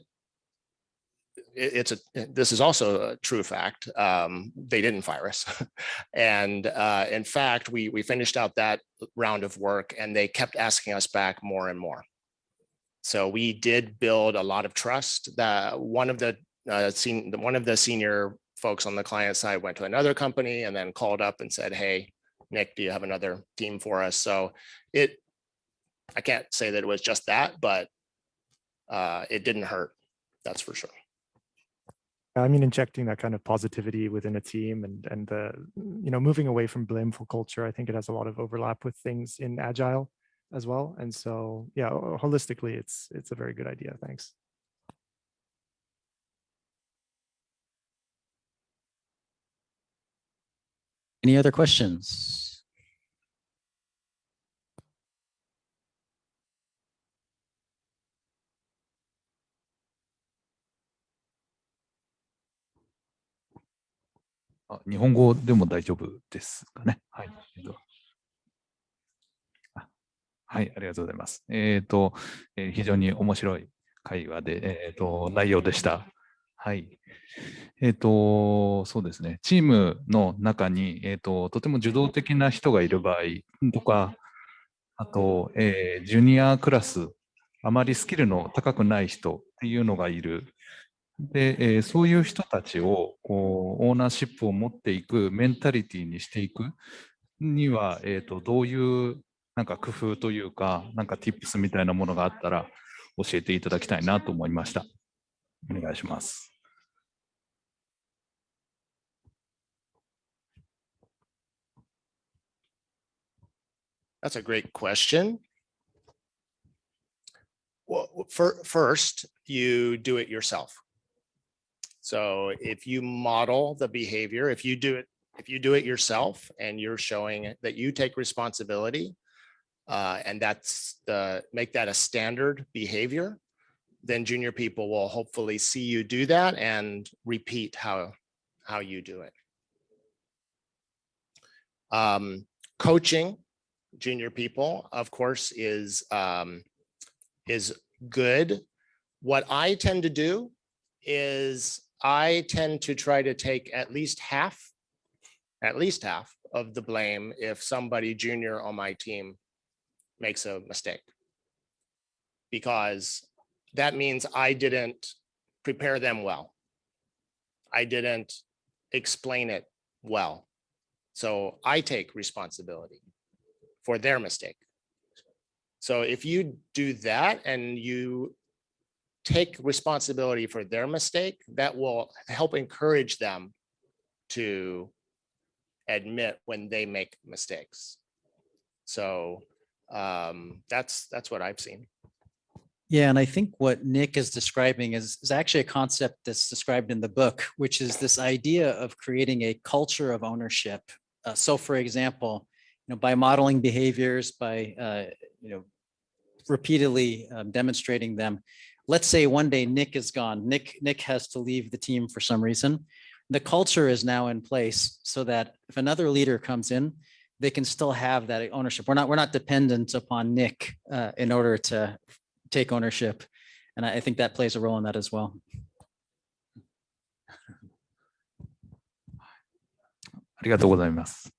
this is also a true fact. They didn't fire us. And in fact, we finished out that round of work and they kept asking us back more and more. So we did build a lot of trust. That one of the senior folks on the client side went to another company and then called up and said, "Hey, Nick, do you have another team for us?" So I can't say that it was just that, but it didn't hurt. That's for sure. I mean, injecting that kind of positivity within a team and moving away from blameful culture, I think it has a lot of overlap with things in Agile as well. And so, yeah, holistically, it's a very good idea. Thanks. Any other questions?日本語でも大丈夫ですかね。はい。はい、ありがとうございます。非常に面白い会話で、内容でした。はい。そうですね。チームの中に、とても受動的な人がいる場合とか、あと、ジュニアクラス、あまりスキルの高くない人っていうのがいる。で、そういう人たちをオーナーシップを持っていくメンタリティにしていくには、どういうなんか工夫というか、なんか tips みたいなものがあったら教えていただきたいなと思いました。お願いします。That's a great question. Well, first, you do it yourself. So if you model the behavior, if you do it yourself and you're showing that you take responsibility, and make that a standard behavior, then junior people will hopefully see you do that and repeat how you do it. Coaching junior people, of course, is good. What I tend to do is I tend to try to take at least half of the blame if somebody junior on my team makes a mistake, because that means I didn't prepare them well. I didn't explain it well. So I take responsibility for their mistake. So if you do that and you take responsibility for their mistake, that will help encourage them to admit when they make mistakes. So that's what I've seen. Yeah, and I think what Nick is describing is actually a concept that's described in the book, which is this idea of creating a culture of ownership. So, for example, by modeling behaviors, by repeatedly demonstrating them. Let's say one day Nick is gone. Nick has to leave the team for some reason. The culture is now in place so that if another leader comes in, they can still have that ownership. We're not dependent upon Nick in order to take ownership. And I think that plays a role in that as well. ありがとうございます。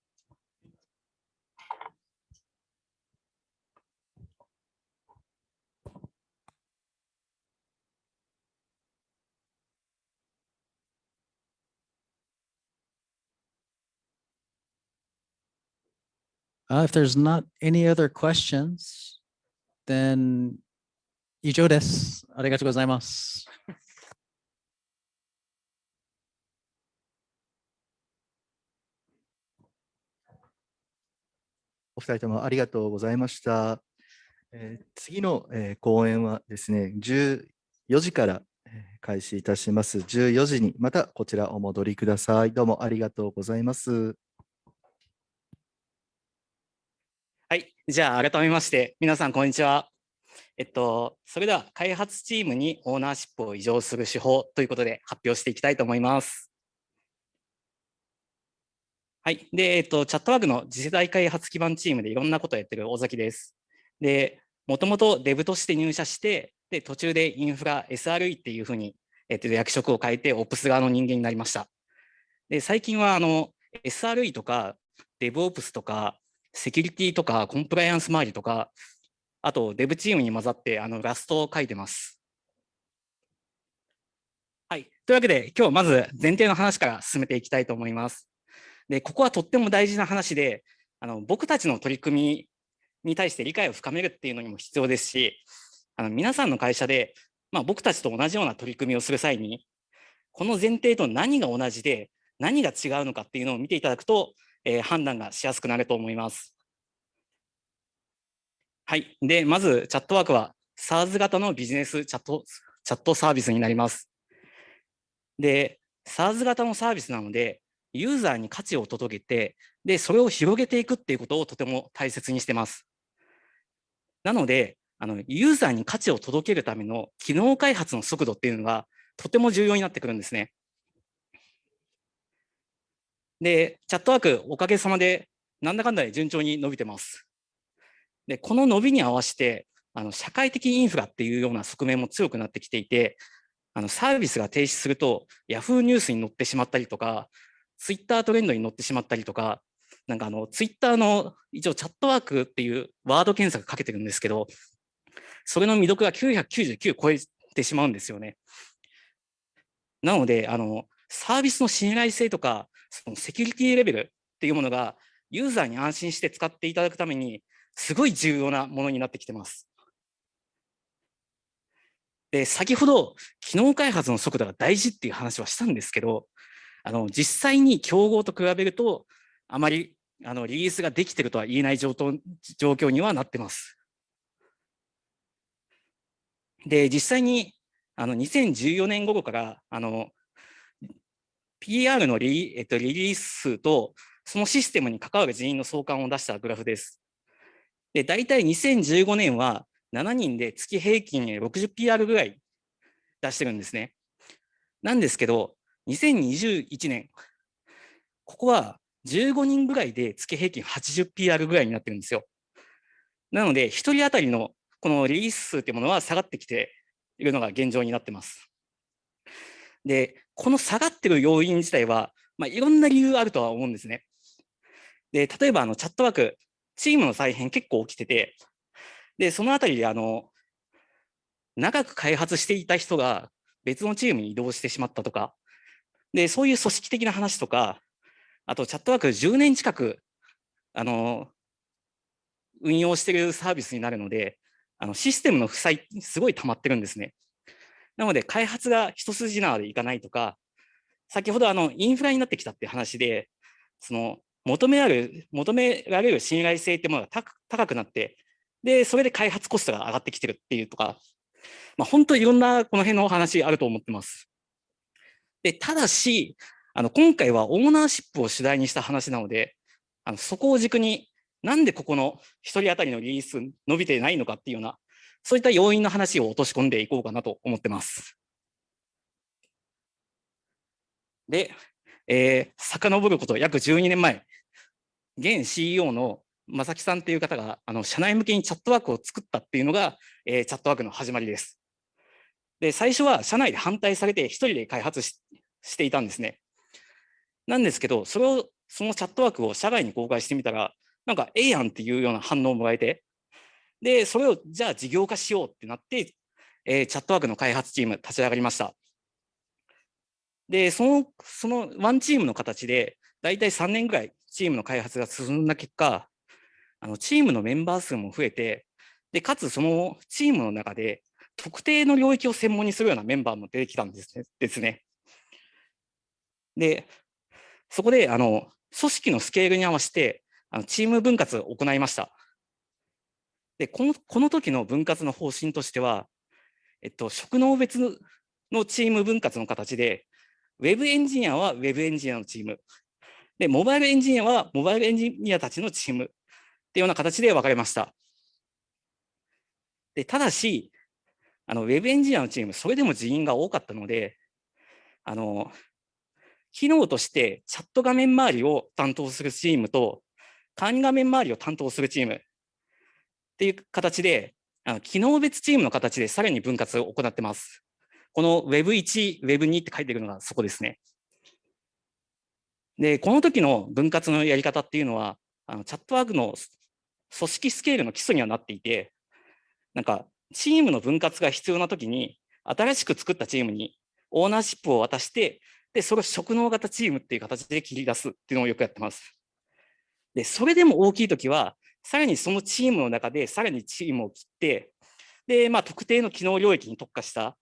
If there's not any other questions, then 以上です。ありがとうございます。お二人ともありがとうございました。次の講演はですね、14時から開始いたします。14時にまたこちらお戻りください。どうもありがとうございます。はい、じゃあ改めまして皆さんこんにちは。それでは開発チームにオーナーシップを委譲する手法ということで発表していきたいと思います。はい、で、チャットワークの次世代開発基盤チームでいろんなことをやってる尾崎です。で、もともとデブとして入社して、で、途中でインフラ SRE っていうふうに、役職を変えて Ops 側の人間になりました。で、最近はSRE とか DevOps とかセキュリティとかコンプライアンス周りとか、あとデブチームに混ざってラストを書いてます。はい、というわけで今日まず前提の話から進めていきたいと思います。で、ここはとっても大事な話で、僕たちの取り組みに対して理解を深めるっていうのにも必要ですし、皆さんの会社で、僕たちと同じような取り組みをする際に、この前提と何が同じで、何が違うのかっていうのを見ていただくと、判断がしやすくなると思います。はい。で、まず、チャットワークは SaaS 型のビジネスチャットサービスになります。で、SaaS 型のサービスなので、ユーザーに価値を届けて、で、それを広げていくっていうことをとても大切にしてます。なので、ユーザーに価値を届けるための機能開発の速度っていうのがとても重要になってくるんですね。で、チャットワーク、おかげさまで、なんだかんだで順調に伸びてます。で、この伸びに合わせて、社会的インフラっていうような側面も強くなってきていて、サービスが停止すると、Yahoo ニュースに載ってしまったりとか、Twitter トレンドに載ってしまったりとか、なんかTwitter の一応チャットワークっていうワード検索かけてるんですけど、それの未読が999超えてしまうんですよね。なので、サービスの信頼性とか、そのセキュリティレベルっていうものがユーザーに安心して使っていただくために、すごい重要なものになってきてます。で、先ほど機能開発の速度が大事っていう話はしたんですけど、実際に競合と比べると、あまりリリースができてるとは言えない状況にはなってます。で、実際に2014年頃からPR のリリース数とそのシステムに関わる人員の相関を出したグラフです。で、大体2015年は7人で月平均 60PR ぐらい出してるんですね。なんですけど、2021年、ここは15人ぐらいで月平均 80PR ぐらいになってるんですよ。なので、1人当たりのこのリリース数というものは下がってきているのが現状になってます。で、この下がってる要因自体は、いろんな理由あるとは思うんですね。で、例えばチャットワーク、チームの再編結構起きてて、で、そのあたりで長く開発していた人が別のチームに移動してしまったとか、で、そういう組織的な話とか、あとチャットワーク10年近く運用しているサービスになるので、システムの負債すごい溜まってるんですね。なので開発が一筋縄でいかないとか、先ほどインフラになってきたっていう話で、その求められる信頼性ってものが高くなって、で、それで開発コストが上がってきてるっていうとか、本当いろんなこの辺のお話あると思ってます。で、ただし、今回はオーナーシップを主題にした話なので、そこを軸に、なんでここの1人当たりのリリース伸びてないのかっていうような、そういった要因の話を落とし込んでいこうかなと思ってます。で、遡ること約12年前、現 CEO の正木さんっていう方が社内向けにチャットワークを作ったっていうのが、チャットワークの始まりです。で、最初は社内で反対されて一人で開発していたんですね。なんですけど、そのチャットワークを社外に公開してみたら、なんかええやんっていうような反応をもらえて、で、それをじゃあ事業化しようってなって、チャットワークの開発チーム立ち上がりました。で、そのワンチームの形で、だいたい3年ぐらいチームの開発が進んだ結果、チームのメンバー数も増えて、で、かつそのチームの中で特定の領域を専門にするようなメンバーも出てきたんですね。で、そこで組織のスケールに合わせてチーム分割を行いました。で、この時の分割の方針としては、職能別のチーム分割の形で、ウェブエンジニアはウェブエンジニアのチーム、で、モバイルエンジニアはモバイルエンジニアたちのチームっていうような形で分かれました。で、ただし、ウェブエンジニアのチーム、それでも人員が多かったので、機能としてチャット画面周りを担当するチームと、管理画面周りを担当するチームっていう形で、機能別チームの形でさらに分割を行ってます。この Web1、Web2 って書いてるのがそこですね。で、この時の分割のやり方っていうのは、チャットワークの組織スケールの基礎にはなっていて、なんかチームの分割が必要な時に、新しく作ったチームにオーナーシップを渡して、で、それを職能型チームっていう形で切り出すっていうのをよくやってます。で、それでも大きい時は、さらにそのチームの中でさらにチームを切って、で、特定の機能領域に特化した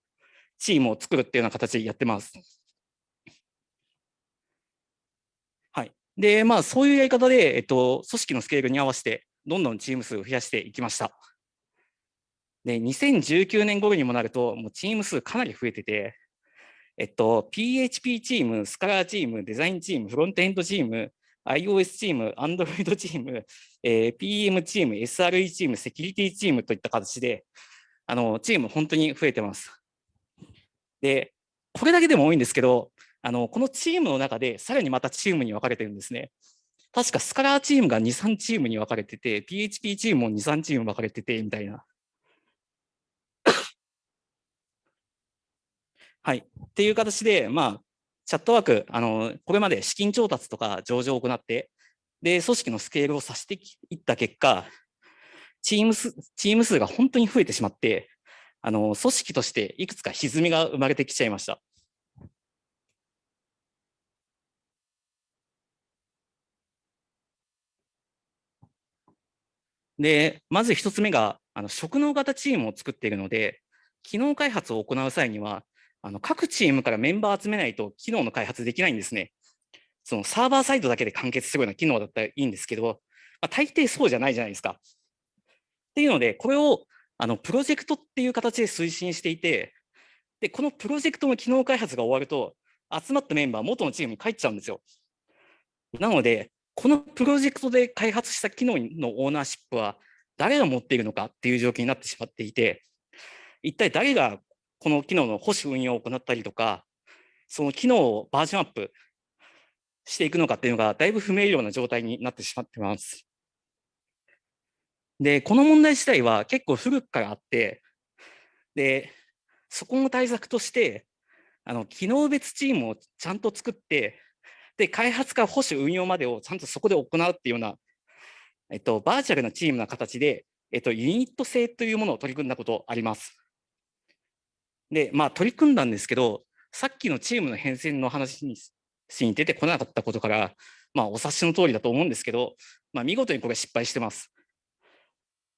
チームを作るっていうような形でやってます。はい。で、そういうやり方で、組織のスケールに合わせて、どんどんチーム数を増やしていきました。で、2019年頃にもなると、もうチーム数かなり増えてて、PHP チーム、スカラーチーム、デザインチーム、フロントエンドチーム、iOS チーム、Android チーム、PM チーム、SRE チーム、セキュリティチームといった形で、チーム本当に増えてます。で、これだけでも多いんですけど、このチームの中でさらにまたチームに分かれてるんですね。確かスカラーチームが2、3チームに分かれてて、PHP チームも2、3チーム分かれてて、みたいな。はい。っていう形で、チャットワーク、これまで資金調達とか上場を行って、で、組織のスケールをさせていった結果、チーム数が本当に増えてしまって、組織としていくつか歪みが生まれてきちゃいました。で、まず一つ目が、職能型チームを作っているので、機能開発を行う際には、各チームからメンバーを集めないと機能の開発できないんですね。そのサーバーサイドだけで完結するような機能だったらいいんですけど、大抵そうじゃないじゃないですか。っていうので、これをプロジェクトっていう形で推進していて、で、このプロジェクトの機能開発が終わると、集まったメンバー元のチームに帰っちゃうんですよ。なので、このプロジェクトで開発した機能のオーナーシップは誰が持っているのかっていう状況になってしまっていて、一体誰がこの機能の保守運用を行ったりとか、その機能をバージョンアップしていくのかっていうのがだいぶ不明瞭な状態になってしまっています。で、この問題自体は結構古くからあって、で、そこの対策として、機能別チームをちゃんと作って、で、開発から保守運用までをちゃんとそこで行うっていうような、バーチャルなチームな形で、ユニット制というものを取り組んだことあります。で、取り組んだんですけど、さっきのチームの変遷の話に出てこなかったことから、お察しの通りだと思うんですけど、見事にこれ失敗してます。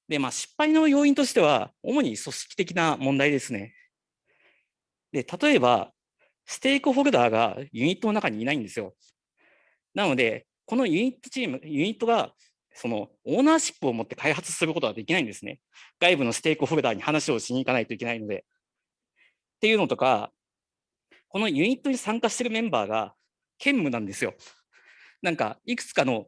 で、失敗の要因としては、主に組織的な問題ですね。で、例えば、ステークホルダーがユニットの中にいないんですよ。なので、このユニットが、そのオーナーシップを持って開発することはできないんですね。外部のステークホルダーに話をしに行かないといけないので。っていうのとか、このユニットに参加しているメンバーが兼務なんですよ。なんか、いくつかの、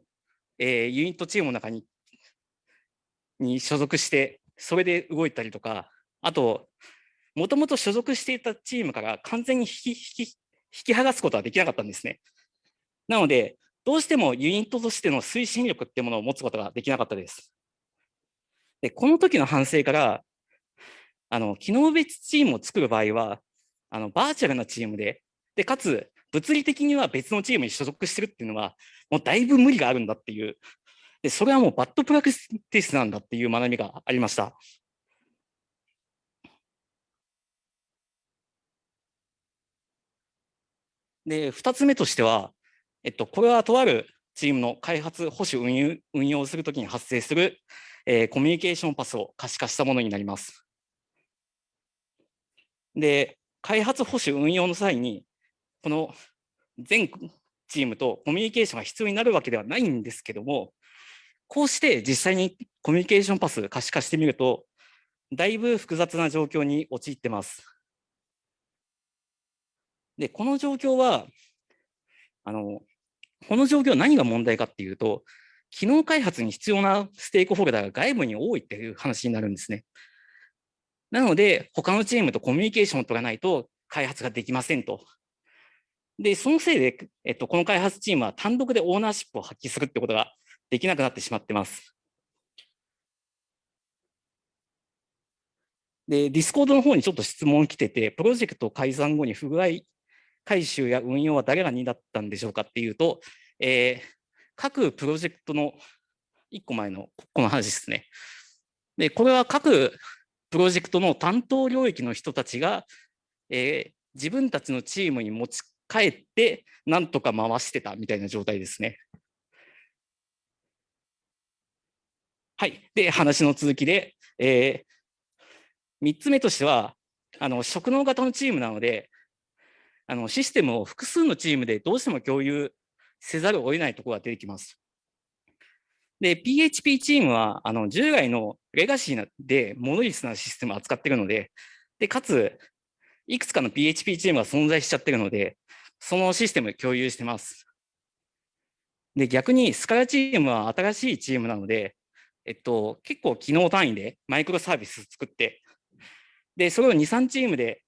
ユニットチームの中に所属して、それで動いたりとか、あと、もともと所属していたチームから完全に引き剥がすことはできなかったんですね。なので、どうしてもユニットとしての推進力っていうものを持つことができなかったです。で、この時の反省から、機能別チームを作る場合は、バーチャルなチームで、かつ、物理的には別のチームに所属してるっていうのは、もうだいぶ無理があるんだっていう、で、それはもうバッドプラクティスなんだっていう学びがありました。で、2つ目としては、これはとあるチームの開発、保守、運用するときに発生する、コミュニケーションパスを可視化したものになります。で、開発、保守、運用の際に、この全チームとコミュニケーションが必要になるわけではないんですけども、こうして実際にコミュニケーションパス可視化してみると、だいぶ複雑な状況に陥ってます。で、この状況は、この状況何が問題かっていうと、機能開発に必要なステークホルダーが外部に多いっていう話になるんですね。なので、他のチームとコミュニケーションを取らないと開発ができませんと。で、そのせいで、この開発チームは単独でオーナーシップを発揮するってことができなくなってしまってます。で、ディスコードの方にちょっと質問来てて、プロジェクト改ざん後に不具合回収や運用は誰が担ったんでしょうかっていうと、各プロジェクトの1個前のこの話ですね。で、これは各プロジェクトの担当領域の人たちが、自分たちのチームに持ち帰ってなんとか回してたみたいな状態ですね。はい。で、話の続きで、3つ目としては、職能型のチームなので、システムを複数のチームでどうしても共有せざるを得ないところが出てきます。で、PHP チームは従来のレガシーでモノリスなシステムを扱っているので、かつ、いくつかの PHP チームが存在しちゃってるので、そのシステムを共有してます。で、逆にスカラチームは新しいチームなので、結構機能単位でマイクロサービス作って、で、それを2、3チームで、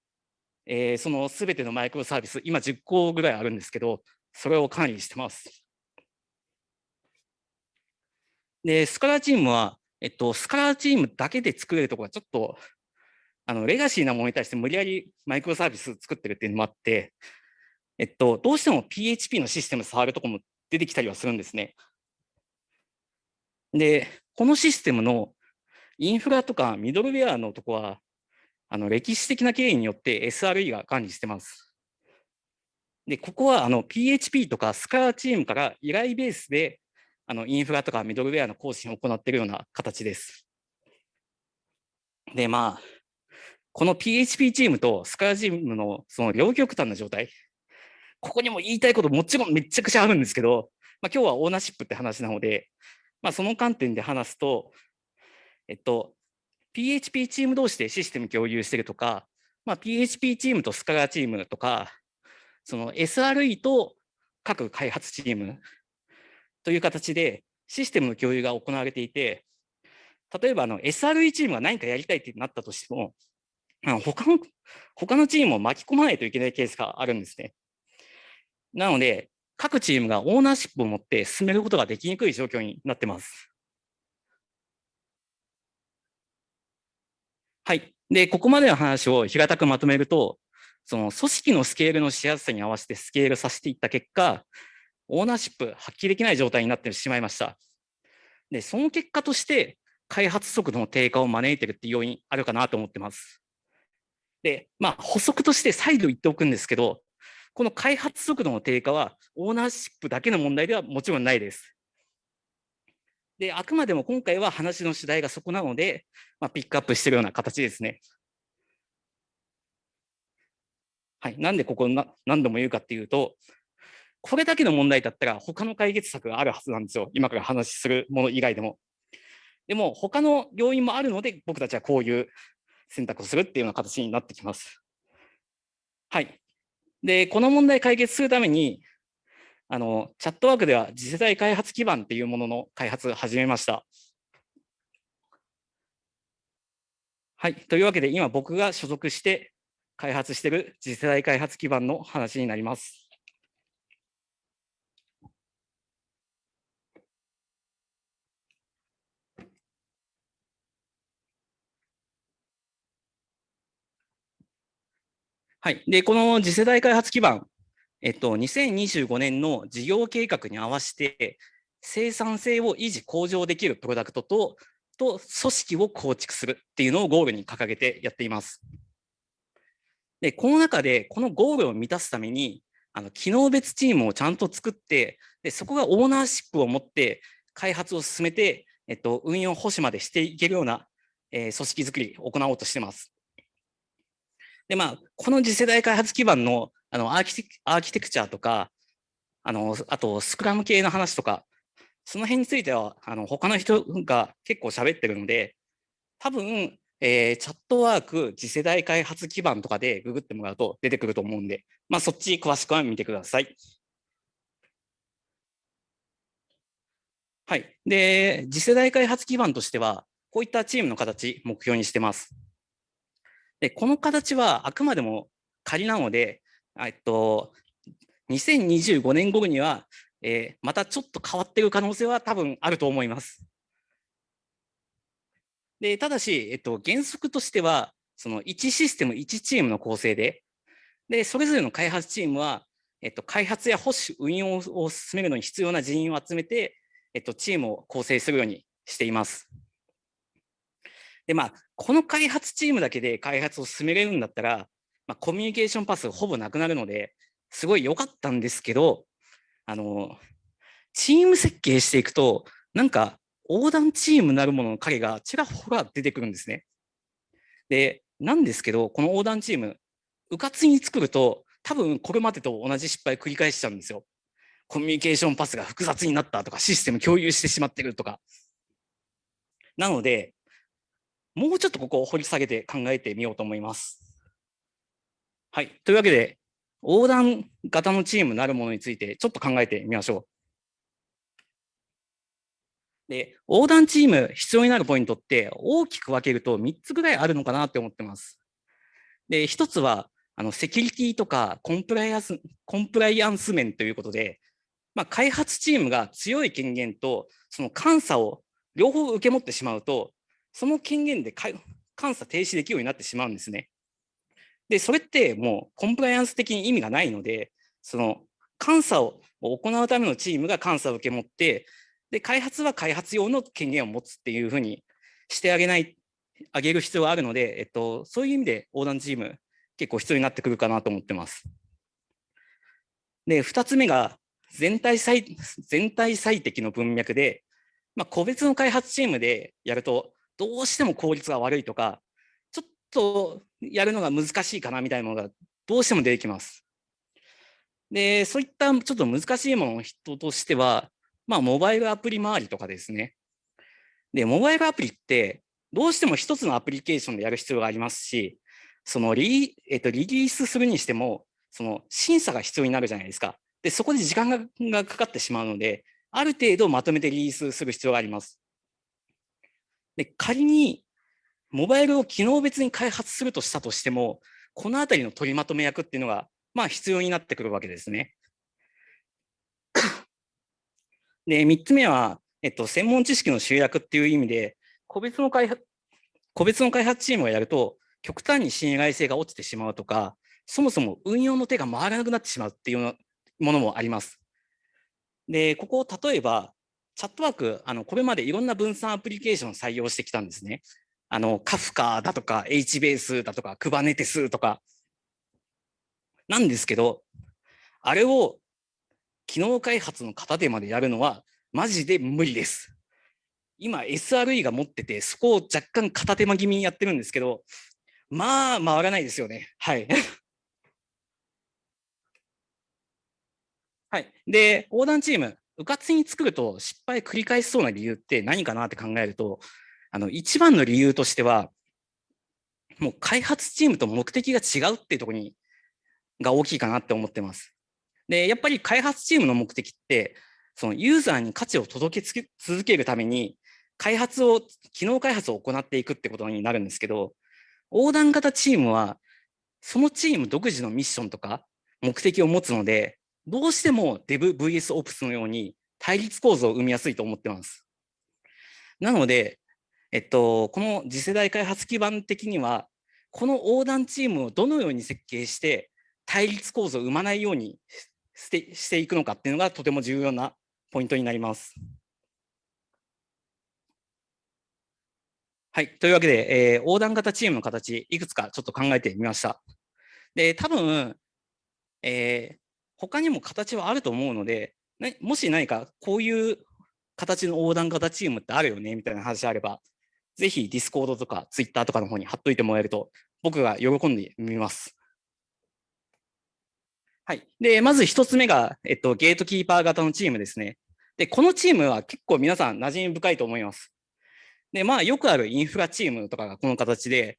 そのすべてのマイクロサービス、今10個ぐらいあるんですけど、それを管理してます。で、スカラチームは、スカラチームだけで作れるところがちょっと、レガシーなものに対して無理やりマイクロサービス作ってるっていうのもあって、どうしても PHP のシステム触るところも出てきたりはするんですね。で、このシステムのインフラとかミドルウェアのところは、歴史的な経緯によって SRE が管理してます。で、ここはPHP とかスカラチームから依頼ベースでインフラとかミドルウェアの更新を行っているような形です。で、まあ、この PHP チームとスカラチームのその両極端な状態、ここにも言いたいこともちろんめちゃくちゃあるんですけど、今日はオーナーシップって話なので、その観点で話すと、PHP チーム同士でシステム共有してるとか、PHP チームとスカラチームとか、その SRE と各開発チームという形でシステムの共有が行われていて、例えばSRE チームが何かやりたいってなったとしても、他のチームを巻き込まないといけないケースがあるんですね。なので、各チームがオーナーシップを持って進めることができにくい状況になってます。はい。で、ここまでの話を平たくまとめると、その組織のスケールのしやすさに合わせてスケールさせていった結果、オーナーシップ発揮できない状態になってしまいました。で、その結果として、開発速度の低下を招いているっていう要因あるかなと思ってます。で、補足として再度言っておくんですけど、この開発速度の低下はオーナーシップだけの問題ではもちろんないです。で、あくまでも今回は話の主題がそこなので、ピックアップしているような形ですね。はい。なんでここ何度も言うかっていうと、これだけの問題だったら他の解決策があるはずなんですよ。今から話するもの以外でも。でも他の要因もあるので、僕たちはこういう選択をするっていうような形になってきます。はい。で、この問題解決するために、チャットワークでは次世代開発基盤っていうものの開発を始めました。はい。というわけで、今僕が所属して開発している次世代開発基盤の話になります。はい。で、この次世代開発基盤、2025年の事業計画に合わせて、生産性を維持向上できるプロダクトと組織を構築するっていうのをゴールに掲げてやっています。で、この中で、このゴールを満たすために、機能別チームをちゃんと作って、で、そこがオーナーシップを持って開発を進めて、運用保守までしていけるような、組織づくりを行おうとしています。で、この次世代開発基盤のアーキテクチャとか、あとスクラム系の話とかその辺については他の人が結構喋ってるので、多分、チャットワーク次世代開発基盤とかでググってもらうと出てくると思うんで、まあ、そっち詳しくは見てください。はい。で、次世代開発基盤としては、こういったチームの形、目標にしてます。で、この形はあくまでも仮なので、2025年頃には、またちょっと変わっている可能性は多分あると思います。で、ただし、原則としては、その1システム1チームの構成で、それぞれの開発チームは、開発や保守、運用を進めるのに必要な人員を集めて、チームを構成するようにしています。で、まあ、この開発チームだけで開発を進めれるんだったら、まあ、コミュニケーションパスがほぼなくなるので、すごい良かったんですけど、チーム設計していくと、なんか横断チームなるものの影がちらほら出てくるんですね。で、なんですけど、この横断チーム、うかつに作ると、多分これまでと同じ失敗繰り返しちゃうんですよ。コミュニケーションパスが複雑になったとか、システム共有してしまってるとか。なので、もうちょっとここを掘り下げて考えてみようと思います。はい。というわけで、横断型のチームなるものについてちょっと考えてみましょう。で、横断チーム必要になるポイントって大きく分けると3つぐらいあるのかなって思ってます。で、1つは、セキュリティとかコンプライアンス面ということで、まあ、開発チームが強い権限とその監査を両方受け持ってしまうと、その権限で監査停止できるようになってしまうんですね。で、それってもうコンプライアンス的に意味がないので、その監査を行うためのチームが監査を受け持って、で、開発は開発用の権限を持つっていうふうにしてあげる必要があるので、そういう意味で横断チーム結構必要になってくるかなと思ってます。で、2つ目が全体最適の文脈で、まあ、個別の開発チームでやるとどうしても効率が悪いとか、ちょっとやるのが難しいかなみたいなのがどうしても出てきます。で、そういったちょっと難しいものの人としては、まあ、モバイルアプリ周りとかですね。で、モバイルアプリってどうしても一つのアプリケーションでやる必要がありますし、そのリリースするにしても、その審査が必要になるじゃないですか。で、そこで時間がかかってしまうので、ある程度まとめてリリースする必要があります。で、仮にモバイルを機能別に開発するとしたとしても、このあたりの取りまとめ役っていうのが、まあ必要になってくるわけですね。で、3つ目は、専門知識の集約っていう意味で、個別の開発チームがやると、極端に信頼性が落ちてしまうとか、そもそも運用の手が回らなくなってしまうっていうものもあります。で、ここを例えば、チャットワーク、これまでいろんな分散アプリケーションを採用してきたんですね。カフカだとか、HBase だとか、Kubernetes とか。なんですけど、あれを機能開発の型でまでやるのは、マジで無理です。今、SRE が持ってて、そこを若干片手間気味にやってるんですけど、まあ、回らないですよね。はい。はい。で、横断チーム、うかつに作ると失敗繰り返しそうな理由って何かなって考えると、一番の理由としては、もう開発チームと目的が違うっていうところが大きいかなって思ってます。で、やっぱり開発チームの目的って、そのユーザーに価値を届け続けるために、機能開発を行っていくってことになるんですけど、横断型チームは、そのチーム独自のミッションとか目的を持つので、どうしても DevVS のように対立構造を生みやすいと思ってます。なので、この次世代開発基盤的には、この横断チームをどのように設計して対立構造を生まないようにしていくのかっていうのがとても重要なポイントになります。はい。というわけで、横断型チームの形、いくつかちょっと考えてみました。で、多分、他にも形はあると思うので、もし何かこういう形の横断型チームってあるよねみたいな話あれば、ぜひ Discord とか Twitter とかの方に貼っといてもらえると、僕が喜んでみます。はい。で、まず一つ目が、ゲートキーパー型のチームですね。で、このチームは結構皆さん馴染み深いと思います。で、まあよくあるインフラチームとかがこの形で、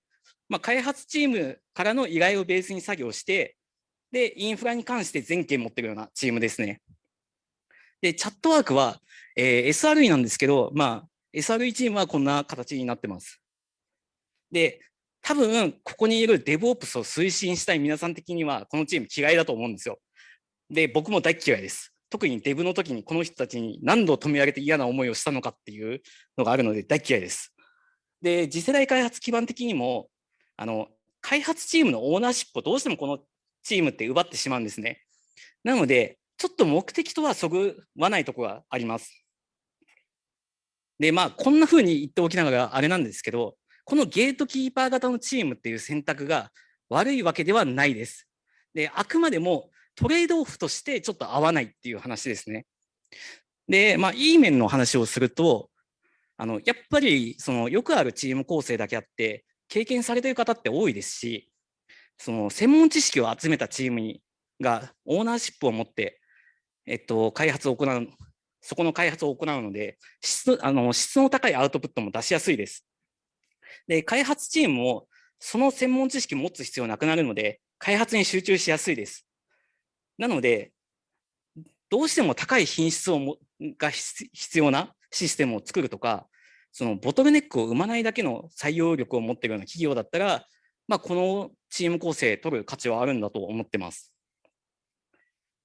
まあ、開発チームからの依頼をベースに作業して、で、インフラに関して全権持ってるようなチームですね。で、チャットワークは、SRE なんですけど、まあ、SRE チームはこんな形になってます。で、多分、ここにいる DevOps を推進したい皆さん的には、このチーム嫌いだと思うんですよ。で、僕も大嫌いです。特に Dev の時にこの人たちに何度止められて嫌な思いをしたのかっていうのがあるので大嫌いです。で、次世代開発基盤的にも、開発チームのオーナーシップをどうしてもこのチームって奪ってしまうんですね。なので、ちょっと目的とはそぐわないところがあります。で、まあ、こんな風に言っておきながらあれなんですけど、このゲートキーパー型のチームっていう選択が悪いわけではないです。で、あくまでもトレードオフとしてちょっと合わないっていう話ですね。で、まあ、いい面の話をすると、やっぱりよくあるチーム構成だけあって、経験されている方って多いですし、専門知識を集めたチームがオーナーシップを持って、開発を行う、そこの開発を行うので、質の高いアウトプットも出しやすいです。で、開発チームもその専門知識を持つ必要なくなるので、開発に集中しやすいです。なので、どうしても高い品質が必要なシステムを作るとか、そのボトルネックを生まないだけの採用力を持っているような企業だったら、まあ、このチーム構成取る価値はあるんだと思ってます。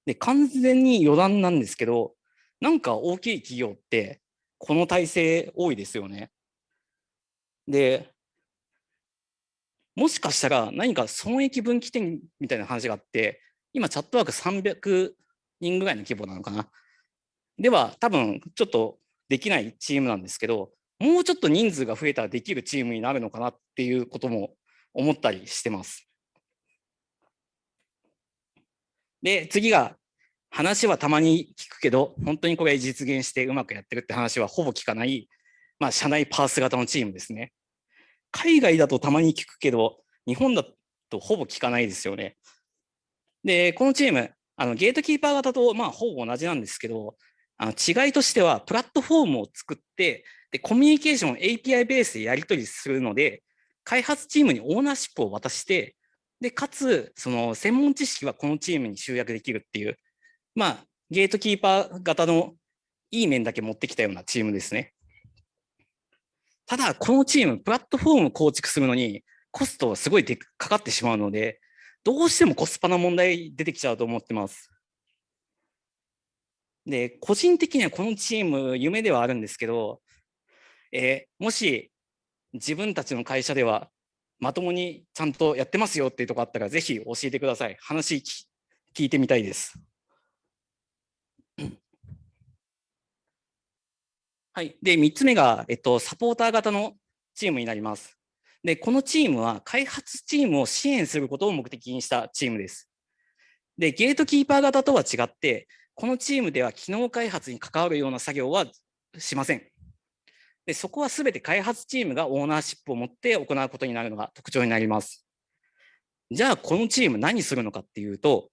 で、完全に余談なんですけど、なんか大きい企業ってこの体制多いですよね。で、もしかしたら何か損益分岐点みたいな話があって、今チャットワーク300人ぐらいの規模なのかな。では多分ちょっとできないチームなんですけど、もうちょっと人数が増えたらできるチームになるのかなっていうことも思ったりしてます。で、次が、話はたまに聞くけど、本当にこれ実現してうまくやってるって話はほぼ聞かない、まあ、社内パース型のチームですね。海外だとたまに聞くけど、日本だとほぼ聞かないですよね。で、このチーム、ゲートキーパー型とまあほぼ同じなんですけど、違いとしては、プラットフォームを作って、でコミュニケーションを API ベースでやり取りするので、開発チームにオーナーシップを渡して、でかつ、その専門知識はこのチームに集約できるっていう、まあ、ゲートキーパー型のいい面だけ持ってきたようなチームですね。ただ、このチーム、プラットフォームを構築するのに、コストはすごいかかってしまうので、どうしてもコスパの問題出てきちゃうと思ってます。で、個人的にはこのチーム、夢ではあるんですけど、もし自分たちの会社ではまともにちゃんとやってますよっていうところあったら、ぜひ教えてください。話聞いてみたいです。はい。で、3つ目が、サポーター型のチームになります。で、このチームは開発チームを支援することを目的にしたチームです。で、ゲートキーパー型とは違って、このチームでは機能開発に関わるような作業はしません。で、そこはすべて開発チームがオーナーシップを持って行うことになるのが特徴になります。じゃあ、このチーム何するのかっていうと、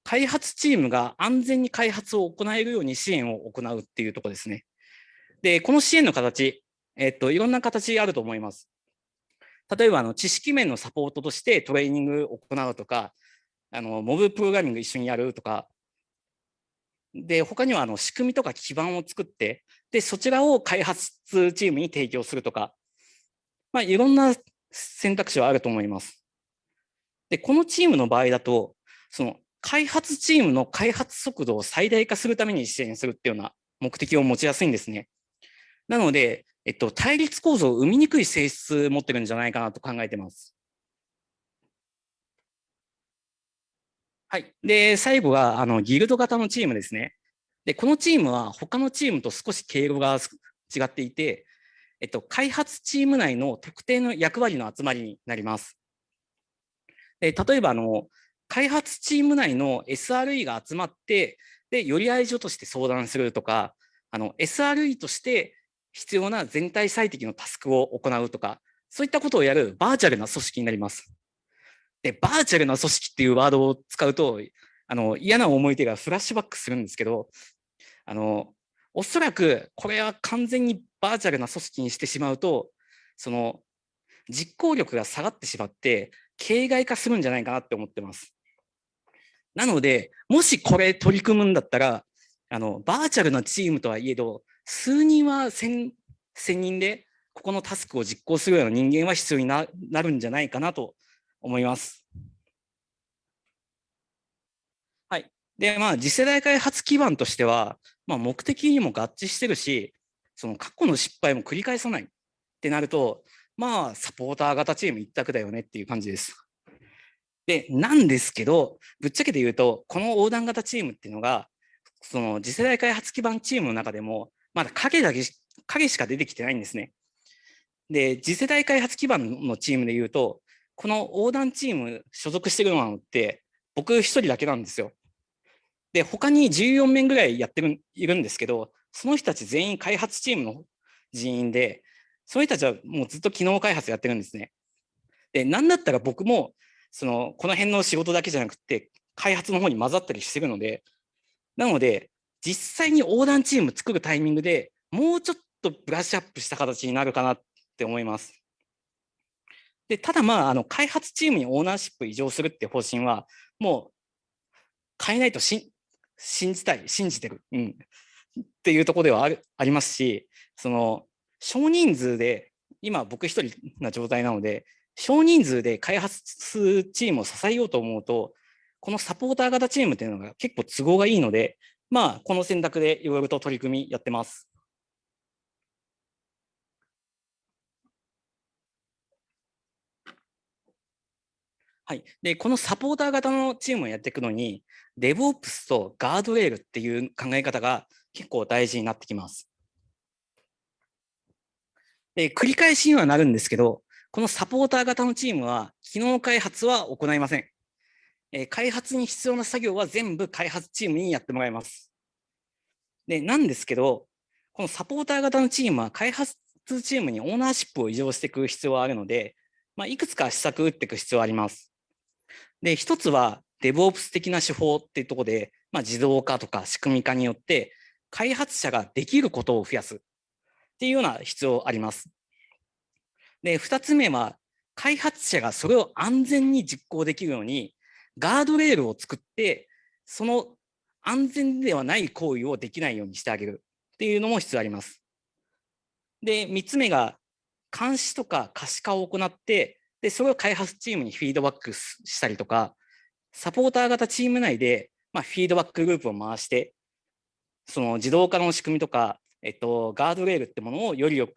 開発チームが安全に開発を行えるように支援を行うっていうところですね。で、この支援の形、いろんな形あると思います。例えば、知識面のサポートとしてトレーニングを行うとか、モブプログラミング一緒にやるとか、で、他には仕組みとか基盤を作って、で、そちらを開発チームに提供するとか、まあ、いろんな選択肢はあると思います。で、このチームの場合だと、その開発チームの開発速度を最大化するために支援するっていうような目的を持ちやすいんですね。なので、対立構造を生みにくい性質を持ってるんじゃないかなと考えています。はい。で、最後は、ギルド型のチームですね。で、このチームは他のチームと少し経路が違っていて、開発チーム内の特定の役割の集まりになります。で、例えば、開発チーム内の SRE が集まって、で、より合い所として相談するとか、SRE として必要な全体最適のタスクを行うとか、そういったことをやるバーチャルな組織になります。で、バーチャルな組織っていうワードを使うと、嫌な思い出がフラッシュバックするんですけど、おそらくこれは完全にバーチャルな組織にしてしまうと、その実行力が下がってしまって、形骸化するんじゃないかなって思ってます。なので、もしこれ取り組むんだったら、バーチャルなチームとはいえど、数人は1000人で、ここのタスクを実行するような人間は必要になるんじゃないかなと思います。はい。で、次世代開発基盤としては、目的にも合致してるし、その過去の失敗も繰り返さないってなると、サポーター型チーム一択だよねっていう感じです。で、なんですけど、ぶっちゃけて言うと、この横断型チームっていうのが、その次世代開発基盤チームの中でも、まだ影しか出てきてないんですね。で、次世代開発基盤のチームで言うと、この横断チーム所属してるのって、僕一人だけなんですよ。で、他に14名ぐらいいるんですけど、その人たち全員開発チームの人員で、その人たちはもうずっと機能開発やってるんですね。で、なんだったら僕も、この辺の仕事だけじゃなくて、開発の方に混ざったりしてるので、なので、実際に横断チーム作るタイミングでもうちょっとブラッシュアップした形になるかなって思います。で、ただ開発チームにオーナーシップ移譲するって方針は、もう変えないと信じてる、っていうところではありますし、少人数で、今僕一人な状態なので、少人数で開発チームを支えようと思うと、このサポーター型チームっていうのが結構都合がいいので、この選択でいろいろと取り組みやってます。はい。で、このサポーター型のチームをやっていくのに、DevOps とガードレールっていう考え方が結構大事になってきます。で、繰り返しにはなるんですけど、このサポーター型のチームは、機能開発は行いません。開発に必要な作業は全部開発チームにやってもらいます。で、なんですけど、このサポーター型のチームは開発チームにオーナーシップを移譲していく必要があるので、いくつか施策を打っていく必要があります。で、一つは DevOps 的な手法っていうところで、自動化とか仕組み化によって開発者ができることを増やすっていうような必要あります。で、二つ目は開発者がそれを安全に実行できるようにガードレールを作って、その安全ではない行為をできないようにしてあげるっていうのも必要あります。で、3つ目が監視とか可視化を行って、で、それを開発チームにフィードバックしたりとか、サポーター型チーム内で、フィードバックグループを回して、その自動化の仕組みとか、ガードレールってものをよりよ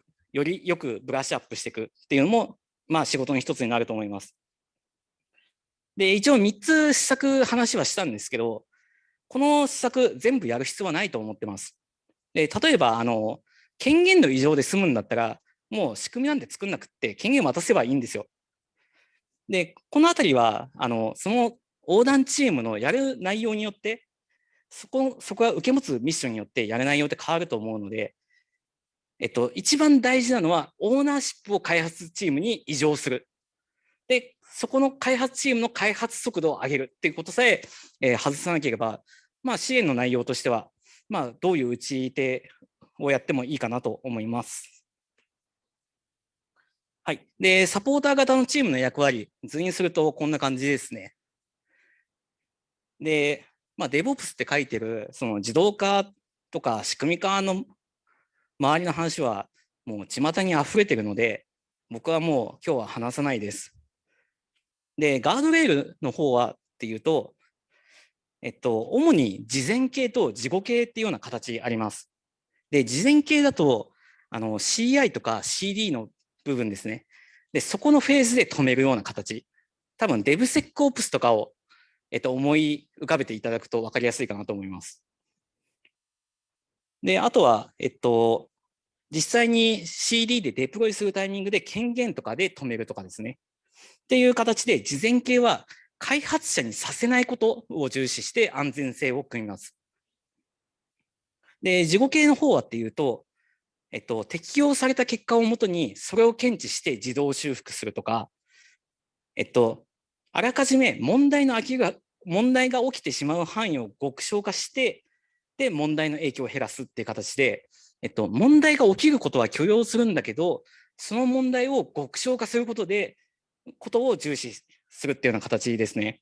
くブラッシュアップしていくっていうのも、仕事の一つになると思います。で、一応3つ施策話はしたんですけど、この施策全部やる必要はないと思ってます。で、例えば、権限の移譲で済むんだったら、もう仕組みなんて作んなくって権限を渡せばいいんですよ。で、このあたりは、その横断チームのやる内容によって、そこが受け持つミッションによってやる内容って変わると思うので、一番大事なのは、オーナーシップを開発チームに移譲する。で、そこの開発チームの開発速度を上げるっていうことさえ外さなければ、支援の内容としては、どういう打ち手をやってもいいかなと思います。はい。で、サポーター型のチームの役割、図にするとこんな感じですね。で、DevOps って書いてる、その自動化とか仕組み化の周りの話は、もう巷に溢れてるので、僕はもう今日は話さないです。で、ガードレールの方はっていうと、主に事前系と事後系っていうような形あります。で、事前系だと、CI とか CD の部分ですね。で、そこのフェーズで止めるような形。多分、DevSecOps とかを、思い浮かべていただくと分かりやすいかなと思います。で、あとは、実際に CD でデプロイするタイミングで権限とかで止めるとかですね。っていう形で、事前系は開発者にさせないことを重視して安全性を組みます。で、事後系の方はっていうと、適用された結果をもとにそれを検知して自動修復するとか、あらかじめ問題が起きてしまう範囲を極小化して、で、問題の影響を減らすっていう形で、問題が起きることは許容するんだけど、その問題を極小化することを重視するっていうような形ですね。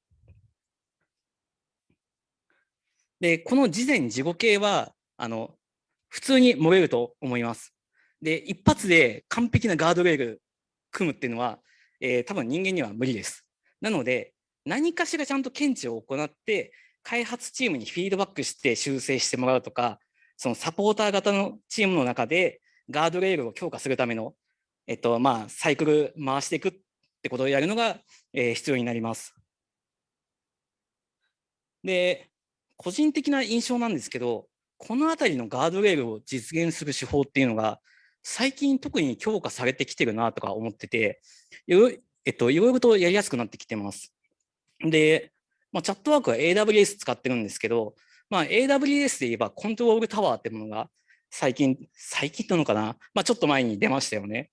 で、この事前事後系は、普通に漏れると思います。で、一発で完璧なガードレール組むっていうのは、多分人間には無理です。なので、何かしらちゃんと検知を行って、開発チームにフィードバックして修正してもらうとか、そのサポーター型のチームの中でガードレールを強化するための、サイクル回していくってことをやるのが、必要になります。で、個人的な印象なんですけど、このあたりのガードレールを実現する手法っていうのが、最近特に強化されてきてるなとか思ってて、いろいろとやりやすくなってきてます。で、チャットワークは AWS 使ってるんですけど、AWS で言えばコントロールタワーってものが最近なのかな、ちょっと前に出ましたよね。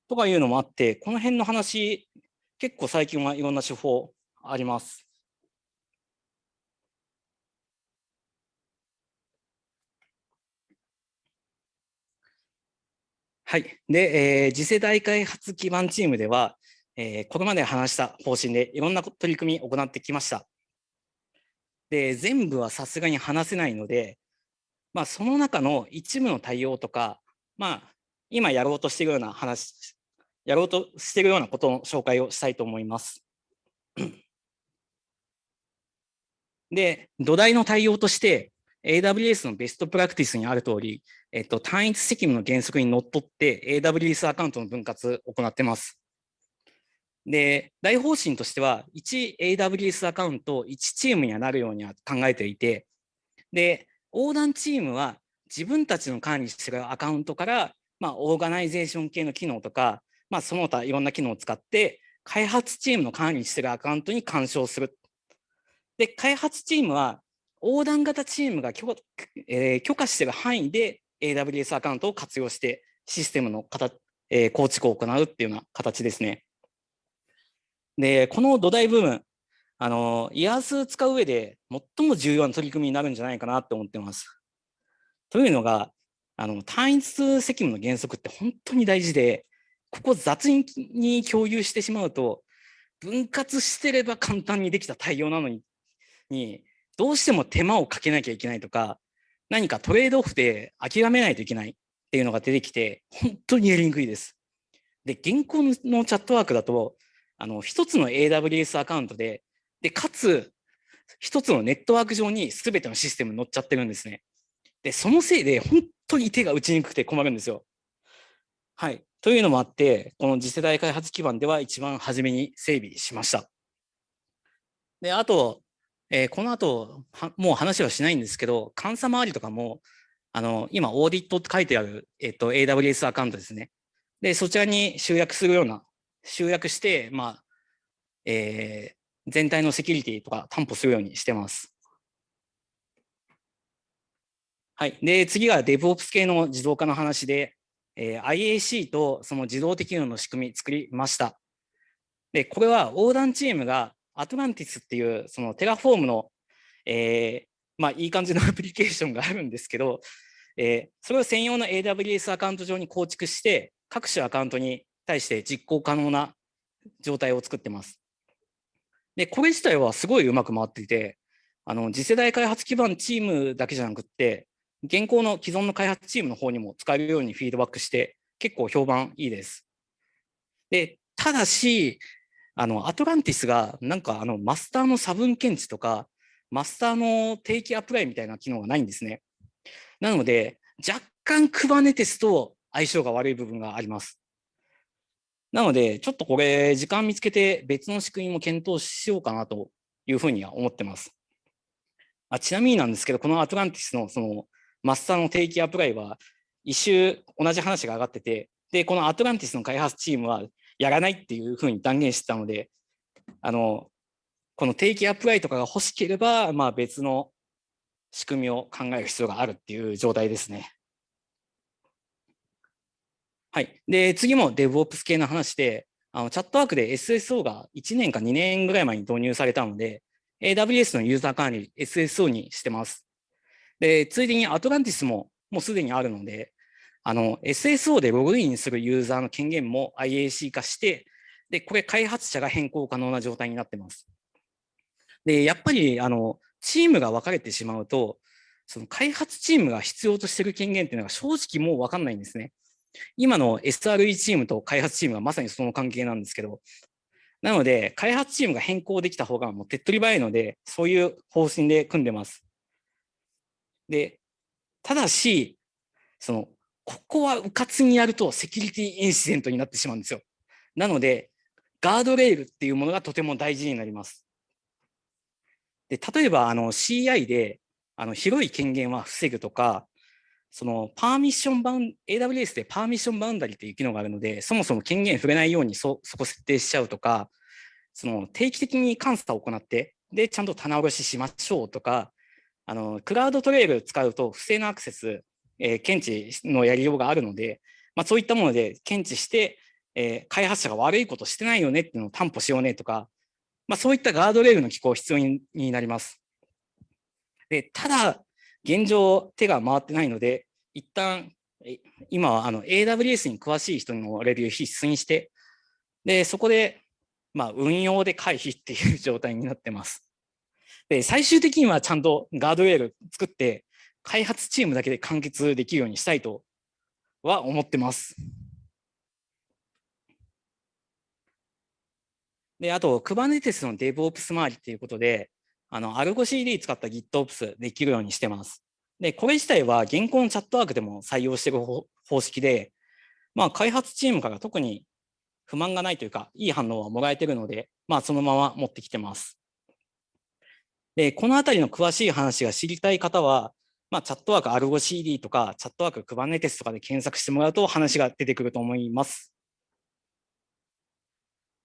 とかいうのもあって、この辺の話、結構最近はいろんな手法あります。はい。で、次世代開発基盤チームでは、これまで話した方針でいろんな取り組みを行ってきました。で、全部はさすがに話せないので、その中の一部の対応とか、今やろうとしているようなことの紹介をしたいと思います。で、土台の対応として、AWS のベストプラクティスにある通り、単一責務の原則にのっとって AWS アカウントの分割を行っています。で、大方針としては、1 AWS アカウント、1チームにはなるようには考えていて、で、横断チームは自分たちの管理しているアカウントから、オーガナイゼーション系の機能とか、その他いろんな機能を使って、開発チームの管理しているアカウントに干渉する。で、開発チームは、横断型チームが許可している範囲で AWS アカウントを活用してシステムの構築を行うっていうような形ですね。で、この土台部分、イヤー数使う上で最も重要な取り組みになるんじゃないかなと思ってます。というのが、単一責務の原則って本当に大事で、ここ雑に共有してしまうと、分割してれば簡単にできた対応なのに、どうしても手間をかけなきゃいけないとか、何かトレードオフで諦めないといけないっていうのが出てきて、本当にやりにくいです。で、現行のチャットワークだと、一つの AWS アカウントで、かつ、一つのネットワーク上に全てのシステム乗っちゃってるんですね。で、そのせいで本当に手が打ちにくくて困るんですよ。はい。というのもあって、この次世代開発基盤では一番初めに整備しました。で、あと、この後、もう話はしないんですけど、監査周りとかも、今、オーディットって書いてある、AWS アカウントですね。で、そちらに集約して、全体のセキュリティとか担保するようにしてます。はい。で、次が DevOps 系の自動化の話で、IAC とその自動適用の仕組み作りました。で、これは横断チームがアトランティスっていうそのテラフォームの、いい感じのアプリケーションがあるんですけど、それを専用の AWS アカウント上に構築して、各種アカウントに対して実行可能な状態を作ってます。で、これ自体はすごいうまく回っていて、次世代開発基盤チームだけじゃなくって、現行の既存の開発チームの方にも使えるようにフィードバックして、結構評判いいです。で、ただし、アトランティスがなんかマスターの差分検知とか、マスターの定期アプライみたいな機能がないんですね。なので、若干 Kubernetes と相性が悪い部分があります。なので、ちょっとこれ、時間見つけて別の仕組みも検討しようかなというふうには思ってます。ちなみになんですけど、このアトランティスのそのマスターの定期アプライは、一周同じ話が上がってて、で、このアトランティスの開発チームはやらないっていうふうに断言してたので、この定期アプライとかが欲しければ、別の仕組みを考える必要があるっていう状態ですね。はい。で、次も DevOps 系の話で、チャットワークで SSO が1年か2年ぐらい前に導入されたので、AWS のユーザー管理、SSO にしてます。で、ついでにアトランティスももうすでにあるので、SSO でログインするユーザーの権限も IAC 化して、で、これ開発者が変更可能な状態になってます。で、やっぱり、チームが分かれてしまうと、その開発チームが必要としている権限っていうのが正直もう分かんないんですね。今の SRE チームと開発チームはまさにその関係なんですけど、なので、開発チームが変更できた方がもう手っ取り早いので、そういう方針で組んでます。で、ただし、ここは迂闊にやるとセキュリティインシデントになってしまうんですよ。なので、ガードレールっていうものがとても大事になります。で、例えばCI で広い権限は防ぐとか、パーミッションAWS でパーミッションバウンダリっていう機能があるので、そもそも権限触れないようにそこ設定しちゃうとか、定期的に監査を行って、で、ちゃんと棚卸ししましょうとか、クラウドトレイル使うと不正なアクセス、検知のやりようがあるので、そういったもので検知して、開発者が悪いことしてないよねっていうのを担保しようねとか、そういったガードレールの機構必要になります。で、ただ、現状手が回ってないので、一旦、今はAWS に詳しい人のレビュー必須にして、で、そこで、運用で回避っていう状態になってます。で、最終的にはちゃんとガードレール作って、開発チームだけで完結できるようにしたいとは思ってます。で、あと、Kubernetes の DevOps 周りということで、Argo CD 使った GitOps できるようにしてます。で、これ自体は現行のチャットワークでも採用している方式で、開発チームから特に不満がないというか、いい反応はもらえているので、そのまま持ってきてます。で、このあたりの詳しい話が知りたい方は、チャットワーク Argo CD とか、チャットワーク Kubernetes とかで検索してもらうと話が出てくると思います。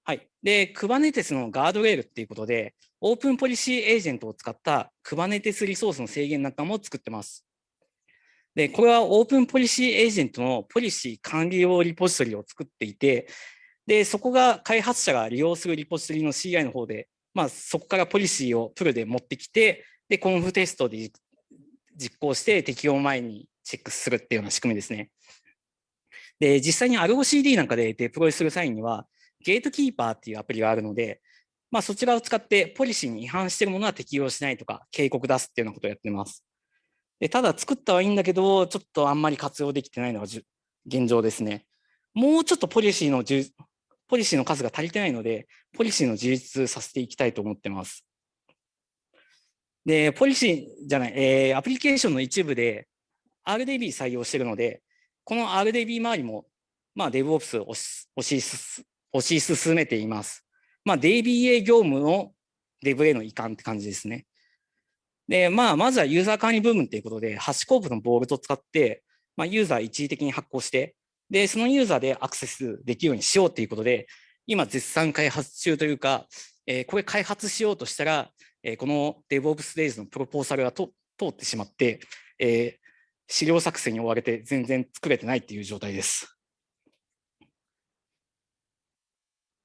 はい。で、Kubernetes のガードレールっていうことで、オープンポリシーエージェントを使った Kubernetes リソースの制限なんかも作ってます。で、これはオープンポリシーエージェントのポリシー管理用リポジトリを作っていて、で、そこが開発者が利用するリポジトリの CI の方で、そこからポリシーをプルで持ってきて、で、コンフテストで実行して適用前にチェックするっていうような仕組みですね。で、実際に Argo CD なんかでデプロイする際には、ゲートキーパーっていうアプリがあるので、そちらを使ってポリシーに違反しているものは適用しないとか、警告出すっていうようなことをやってます。で、ただ作ったはいいんだけど、ちょっとあんまり活用できてないのが現状ですね。もうちょっとポリシーの数が足りてないので、ポリシーの充実させていきたいと思ってます。で、アプリケーションの一部で RDB 採用しているので、この RDB 周りも、DevOps を推し進めています。DBA 業務の Dev への移管って感じですね。で、まずはユーザー管理部分ということで、ハッシュコープのボールトを使って、ユーザー一時的に発行して、で、そのユーザーでアクセスできるようにしようということで、今絶賛開発中というか、これ開発しようとしたら、この DevOpsDays のプロポーザルが通ってしまって、資料作成に追われて全然作れてないっていう状態です。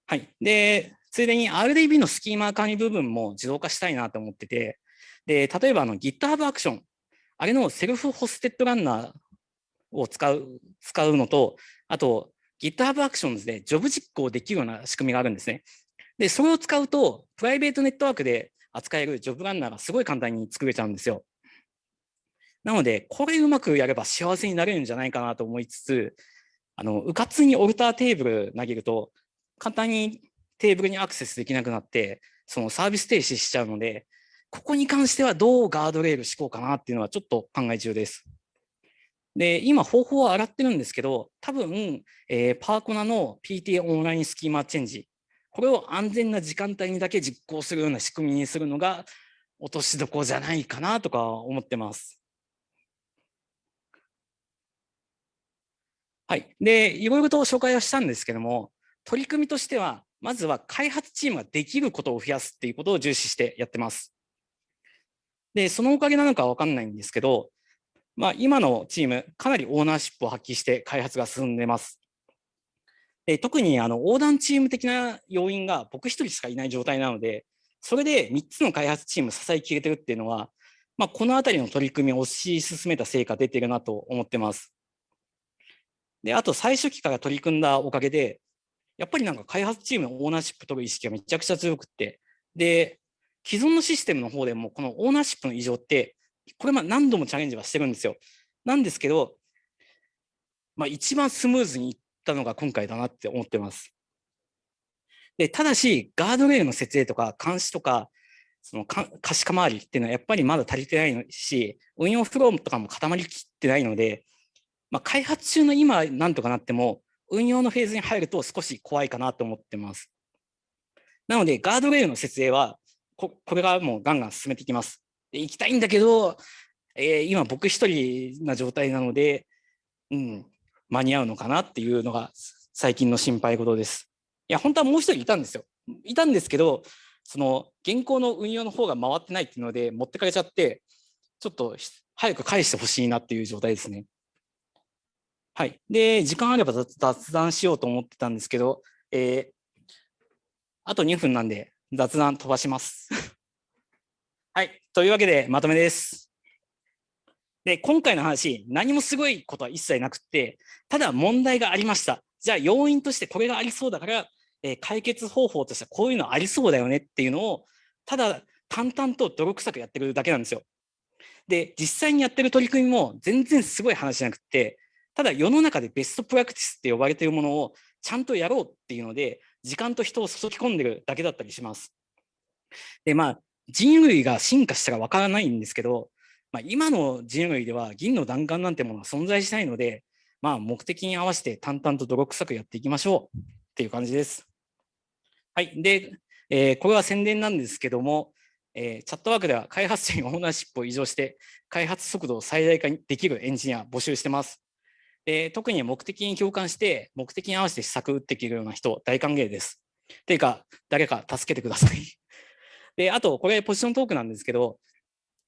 はい。で、ついでに RDB のスキーマ管理部分も自動化したいなと思ってて、で、例えばGitHub アクション、あれのセルフホステッドランナーを使うのと、あと GitHub アクションズでジョブ実行できるような仕組みがあるんですね。で、それを使うと、プライベートネットワークで扱えるジョブランナーがすごい簡単に作れちゃうんですよ。なので、これうまくやれば幸せになれるんじゃないかなと思いつつ、うかつにオルターテーブル投げると、簡単にテーブルにアクセスできなくなって、そのサービス停止しちゃうので、ここに関してはどうガードレール敷こうかなっていうのはちょっと考え中です。で、今方法は洗ってるんですけど、多分、パーコナの PT オンラインスキーマチェンジ、これを安全な時間帯にだけ実行するような仕組みにするのが落としどころじゃないかなとか思ってます。はい。で、いろいろと紹介はしたんですけども、取り組みとしては、まずは開発チームができることを増やすっていうことを重視してやってます。で、そのおかげなのかは分かんないんですけど、今のチーム、かなりオーナーシップを発揮して開発が進んでます。で、特に横断チーム的な要因が僕一人しかいない状態なので、それで3つの開発チーム支えきれてるっていうのは、このあたりの取り組みを推し進めた成果出てるなと思ってます。で、あと最初期から取り組んだおかげで、やっぱりなんか開発チームのオーナーシップ取る意識がめちゃくちゃ強くって、で、既存のシステムの方でもこのオーナーシップの異常って、これ何度もチャレンジはしてるんですよ。なんですけど、一番スムーズにいったのが今回だなって思ってます。で、ただし、ガードレールの設営とか監視とか、その可視化周りっていうのはやっぱりまだ足りてないし、運用フローとかも固まりきってないので、開発中の今なんとかなっても、運用のフェーズに入ると少し怖いかなと思ってます。なので、ガードレールの設営は、これがもうガンガン進めていきます。で、行きたいんだけど、今僕一人な状態なので、間に合うのかなっていうのが最近の心配事です。いや、本当はもう一人いたんですよ。いたんですけど、その現行の運用の方が回ってないっていうので持ってかれちゃって、ちょっと早く返してほしいなっていう状態ですね。はい。で、時間あれば雑談しようと思ってたんですけど、あと2分なんで雑談飛ばします。はい。というわけでまとめです。で、今回の話、何もすごいことは一切なくって、ただ問題がありました。じゃあ要因としてこれがありそうだから、解決方法としてはこういうのありそうだよねっていうのを、ただ淡々と泥臭くやってるだけなんですよ。で、実際にやってる取り組みも全然すごい話じゃなくて、ただ世の中でベストプラクティスって呼ばれているものをちゃんとやろうっていうので、時間と人を注ぎ込んでるだけだったりします。で、人類が進化したらわからないんですけど、今の人類では銀の弾丸なんてものは存在しないので、目的に合わせて淡々と泥臭くやっていきましょうっていう感じです。はい。で、これは宣伝なんですけども、チャットワークでは開発者にオーナーシップを委譲して、開発速度を最大化できるエンジニア募集してます。特に目的に共感して、目的に合わせて施策打っていけるような人、大歓迎です。ていうか、誰か助けてください。で、あと、これポジショントークなんですけど、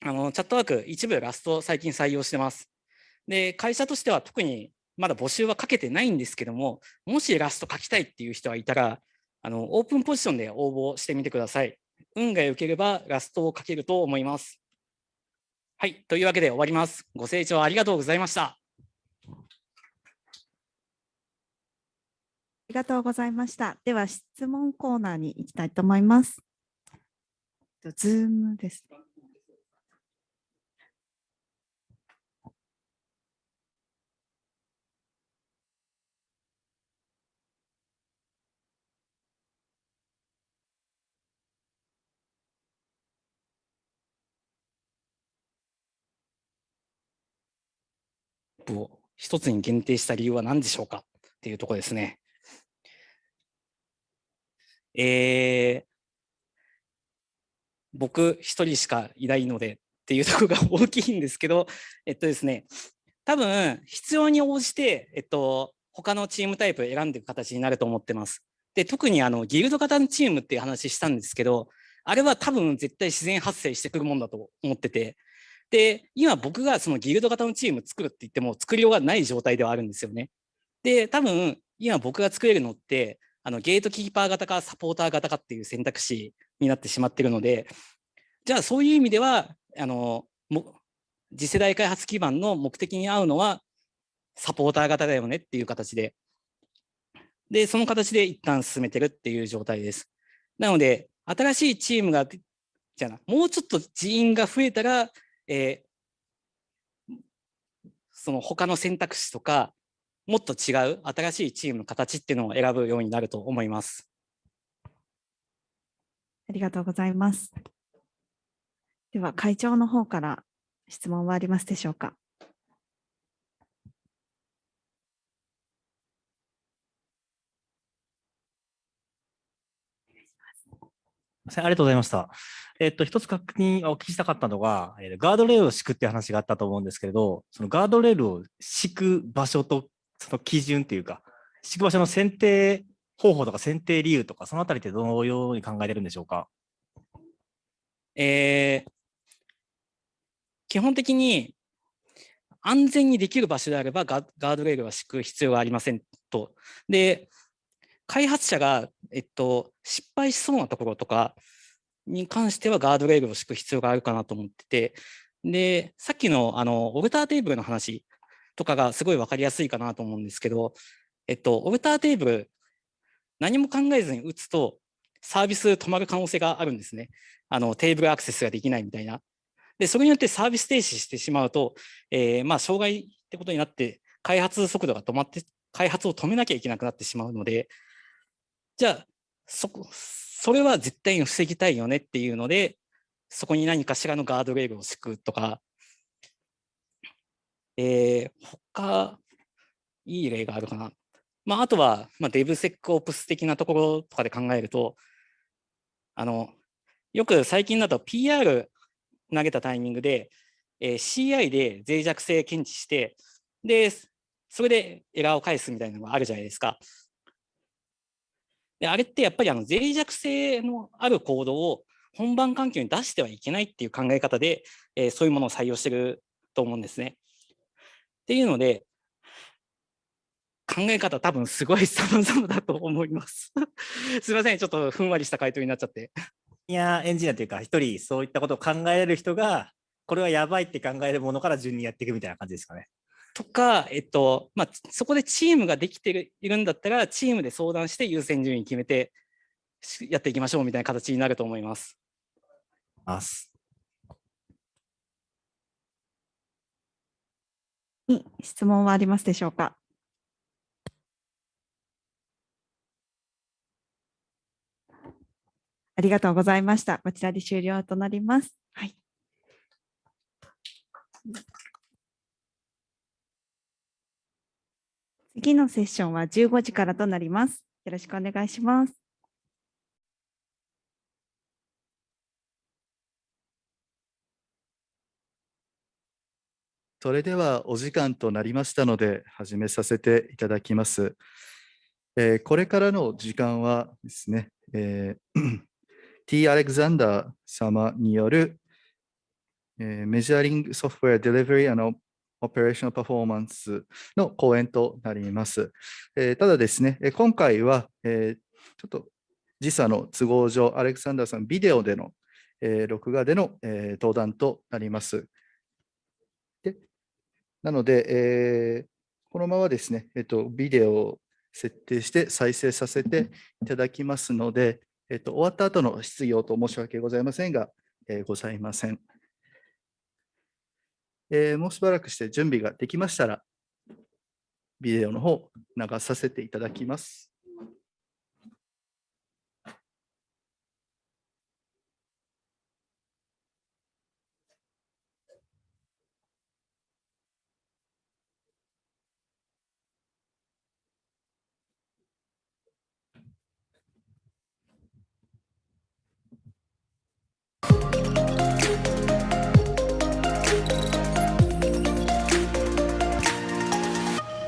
チャットワーク、一部ラスト最近採用してます。で、会社としては特にまだ募集はかけてないんですけども、もしラスト書きたいっていう人がいたら、オープンポジションで応募してみてください。運が良ければラストを書けると思います。はい、というわけで終わります。ご清聴ありがとうございました。ありがとうございました。では、質問コーナーに行きたいと思います。ズームですね。を一つに限定した理由は何でしょうかっていうところですね。僕一人しかいないのでっていうところが大きいんですけど、ですね、多分必要に応じて、他のチームタイプを選んでいく形になると思ってます。で、特にギルド型のチームっていう話したんですけど、あれは多分絶対自然発生してくるもんだと思ってて、で、今僕がそのギルド型のチーム作るって言っても作りようがない状態ではあるんですよね。で、多分今僕が作れるのってゲートキーパー型かサポーター型かっていう選択肢になってしまっているので、じゃあそういう意味では次世代開発基盤の目的に合うのはサポーター型だよねっていう形で、その形で一旦進めてるっていう状態です。なので新しいチームがもうちょっと人員が増えたら、その他の選択肢とかもっと違う新しいチームの形っていうのを選ぶようになると思います。ありがとうございます。では会長の方から質問はありますでしょうか。ありがとうございました。一つ確認お聞きしたかったのが、ガードレールを敷くっていう話があったと思うんですけれど、そのガードレールを敷く場所とその基準っていうか、敷く場所の選定方法とか選定理由とか、そのあたりってどのように考えてるんでしょうか。基本的に安全にできる場所であればガードレールは敷く必要はありませんと。で、開発者が、失敗しそうなところとかに関してはガードレールを敷く必要があるかなと思ってて、で、さっきのオルターテーブルの話とかがすごい分かりやすいかなと思うんですけど、オルターテーブル、何も考えずに打つと、サービス止まる可能性があるんですね。テーブルアクセスができないみたいな。で、それによってサービス停止してしまうと、障害ってことになって、開発速度が止まって、開発を止めなきゃいけなくなってしまうので、じゃあ、それは絶対に防ぎたいよねっていうので、そこに何かしらのガードレールを敷くとか、他、いい例があるかな。あとは、DevSecOps 的なところとかで考えると、よく最近だと PR 投げたタイミングで、CI で脆弱性検知して、で、それでエラーを返すみたいなのがあるじゃないですか。で、あれってやっぱり脆弱性のあるコードを本番環境に出してはいけないっていう考え方で、そういうものを採用してると思うんですね。っていうので、考え方多分すごい様々だと思います。すみません、ちょっとふんわりした回答になっちゃって。いや、エンジニアというか、一人そういったことを考える人が、これはやばいって考えるものから順にやっていくみたいな感じですかね。とか、そこでチームができているんだったら、チームで相談して優先順位決めてやっていきましょうみたいな形になると思います。質問はありますでしょうか。ありがとうございました。こちらで終了となります。はい。次のセッションは15時からとなります。よろしくお願いします。それではお時間となりましたので始めさせていただきます。これからの時間はですね、T. アレクサンダー様による、メジャリングソフトウェアデリバリーオペレーショナルパフォーマンスの講演となります。ただですね、今回は、ちょっと時差の都合上、アレクサンダーさん、ビデオでの、録画での、登壇となります。なので、このままですね、ビデオを設定して再生させていただきますので、終わった後の質疑応答申し訳ございませんが、ございません。もうしばらくして準備ができましたら、ビデオの方流させていただきます。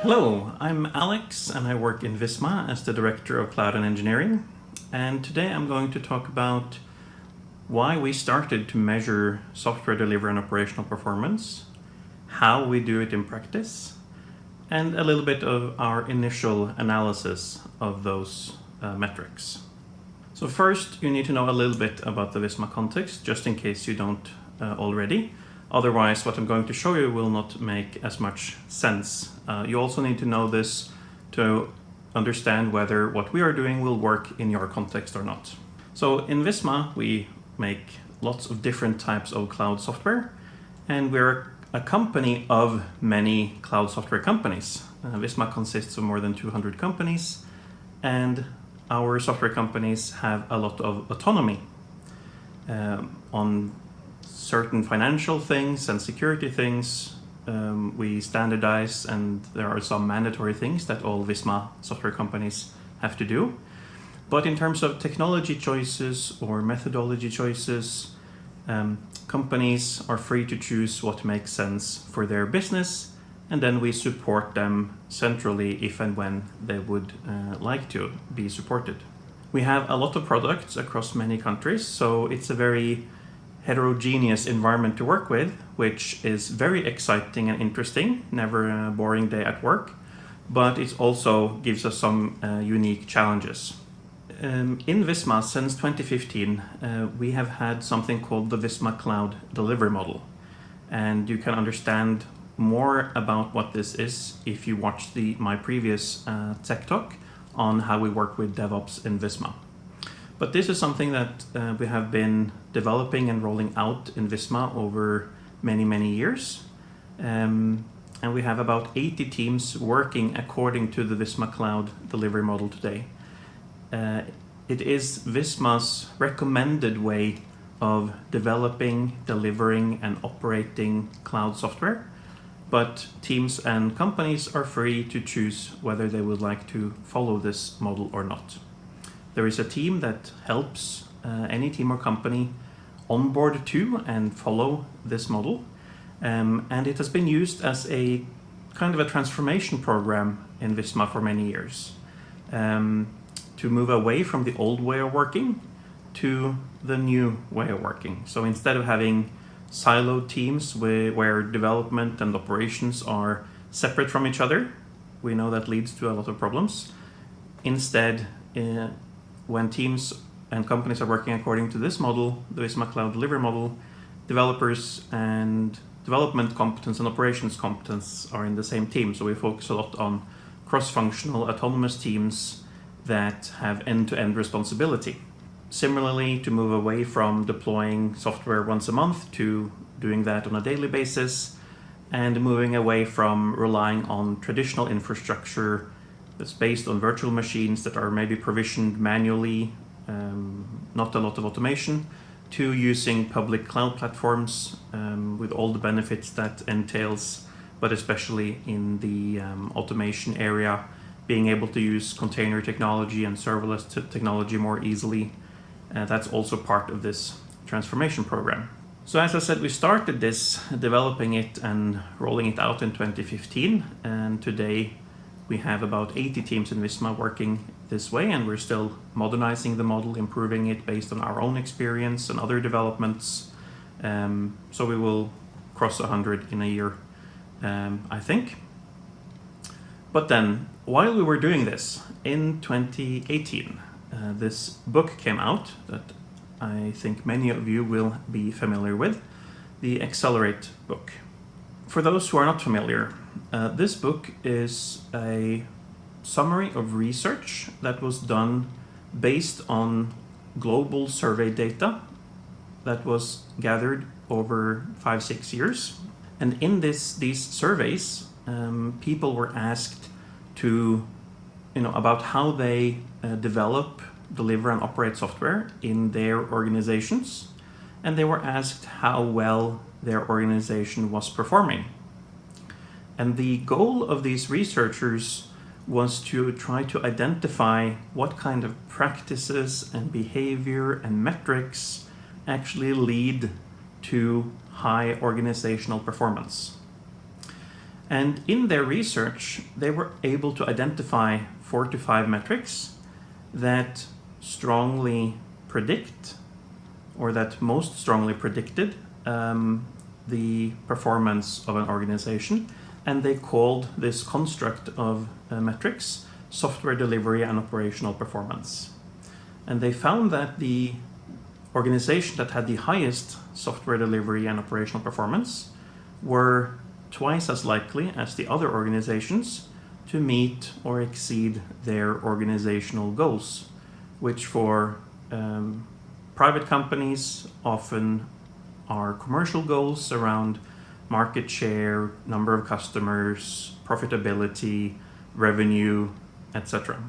Hello, I'm Alex and I work in Visma as the Director of Cloud and Engineering. And today I'm going to talk about why we started to measure software delivery and operational performance, how we do it in practice, and a little bit of our initial analysis of those metrics. So first, you need to know a little bit about the Visma context, just in case you don't already. Otherwise, what I'm going to show you will not make as much sense. You also need to know this to understand whether what we are doing will work in your context or not. So in Visma, we make lots of different types of cloud software, and we're a company of many cloud software companies. Visma consists of more than 200 companies, and our software companies have a lot of autonomy on certain financial things and security things. We standardize, and there are some mandatory things that all Visma software companies have to do. But in terms of technology choices or methodology choices, companies are free to choose what makes sense for their business, and then we support them centrally if and when they would like to be supported. We have a lot of products across many countries, so it's a very heterogeneous environment to work with, which is very exciting and interesting, never a boring day at work, but it also gives us some unique challenges. In Visma, since 2015, we have had something called the Visma Cloud Delivery Model. And you can understand more about what this is if you watch my previous tech talk on how we work with DevOps in Visma. But this is something that we have been developing and rolling out in Visma over many, many years. And we have about 80 teams working according to the Visma Cloud delivery model today. It is Visma's recommended way of developing, delivering, and operating cloud software. But teams and companies are free to choose whether they would like to follow this model or not. There is a team that helps any team or company onboard to and follow this model. And it has been used as a kind of a transformation program in Visma for many years to move away from the old way of working to the new way of working. So instead of having siloed teams where development and operations are separate from each other, we know that leads to a lot of problems. Instead, when teams and companies are working according to this model, the Visma Cloud delivery model, developers and development competence and operations competence are in the same team. So we focus a lot on cross-functional autonomous teams that have end-to-end responsibility. Similarly, to move away from deploying software once a month to doing that on a daily basis, and moving away from relying on traditional infrastructure that's based on virtual machines that are maybe provisioned manually, not a lot of automation, to using public cloud platforms with all the benefits that entails, but especially in the automation area, being able to use container technology and serverless technology more easily. That's also part of this transformation program. So as I said, we started this, developing it and rolling it out in 2015. And today we have about 80 teams in Visma working this way, and we're still modernizing the model, improving it based on our own experience and other developments. So we will cross 100 in a year, I think. But then, while we were doing this, in 2018, this book came out that I think many of you will be familiar with, the Accelerate book. For those who are not familiar, this book is a summary of research that was done based on global survey data that was gathered over 5-6 years. And in these surveys, people were asked to, about how they develop, deliver, and operate software in their organizations. And they were asked how well their organization was performing. And the goal of these researchers was to try to identify what kind of practices and behavior and metrics actually lead to high organizational performance. And in their research, they were able to identify 4 to 5 metrics that strongly predict, or that most strongly predicted, the performance of an organization. And they called this construct of metrics software delivery and operational performance. And they found that the organization that had the highest software delivery and operational performance were twice as likely as the other organizations to meet or exceed their organizational goals, which for private companies often are commercial goals around market share, number of customers, profitability, revenue, etc.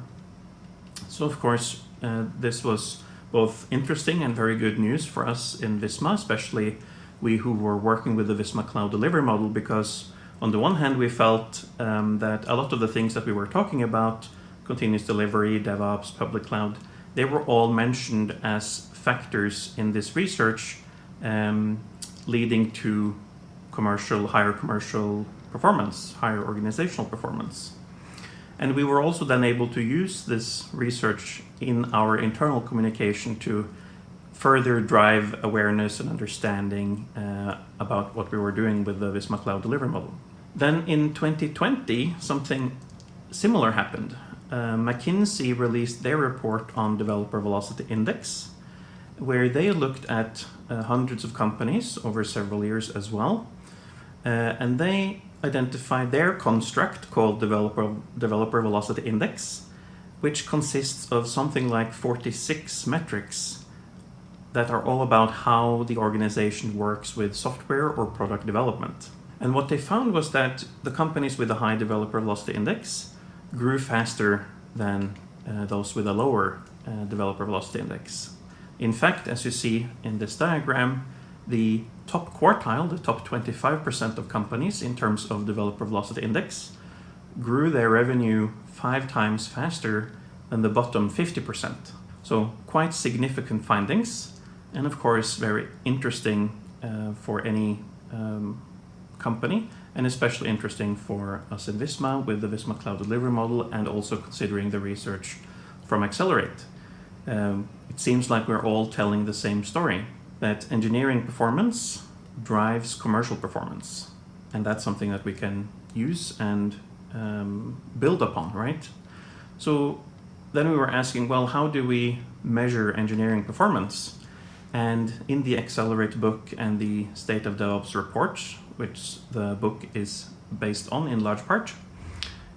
So of course, this was both interesting and very good news for us in Visma, especially we who were working with the Visma Cloud delivery model, because on the one hand, we felt that a lot of the things that we were talking about, continuous delivery, DevOps, public cloud, they were all mentioned as factors in this research leading to higher commercial performance, higher organizational performance. And we were also then able to use this research in our internal communication to further drive awareness and understanding about what we were doing with the Visma Cloud delivery model. Then in 2020, something similar happened. McKinsey released their report on Developer Velocity Index, where they looked at hundreds of companies over several years as well, and they identified their construct called Developer Velocity Index, which consists of something like 46 metrics that are all about how the organization works with software or product development. And what they found was that the companies with a high Developer Velocity Index grew faster than those with a lower Developer Velocity Index. In fact, as you see in this diagram, the top quartile, the top 25% of companies in terms of Developer Velocity Index, grew their revenue 5 times faster than the bottom 50%. So quite significant findings, and of course very interesting for any company, and especially interesting for us in Visma with the Visma Cloud Delivery Model, and also considering the research from Accelerate. It seems like we're all telling the same story, that engineering performance drives commercial performance. And that's something that we can use and build upon, right? So then we were asking, well, how do we measure engineering performance? And in the Accelerate book and the State of DevOps report, which the book is based on in large part,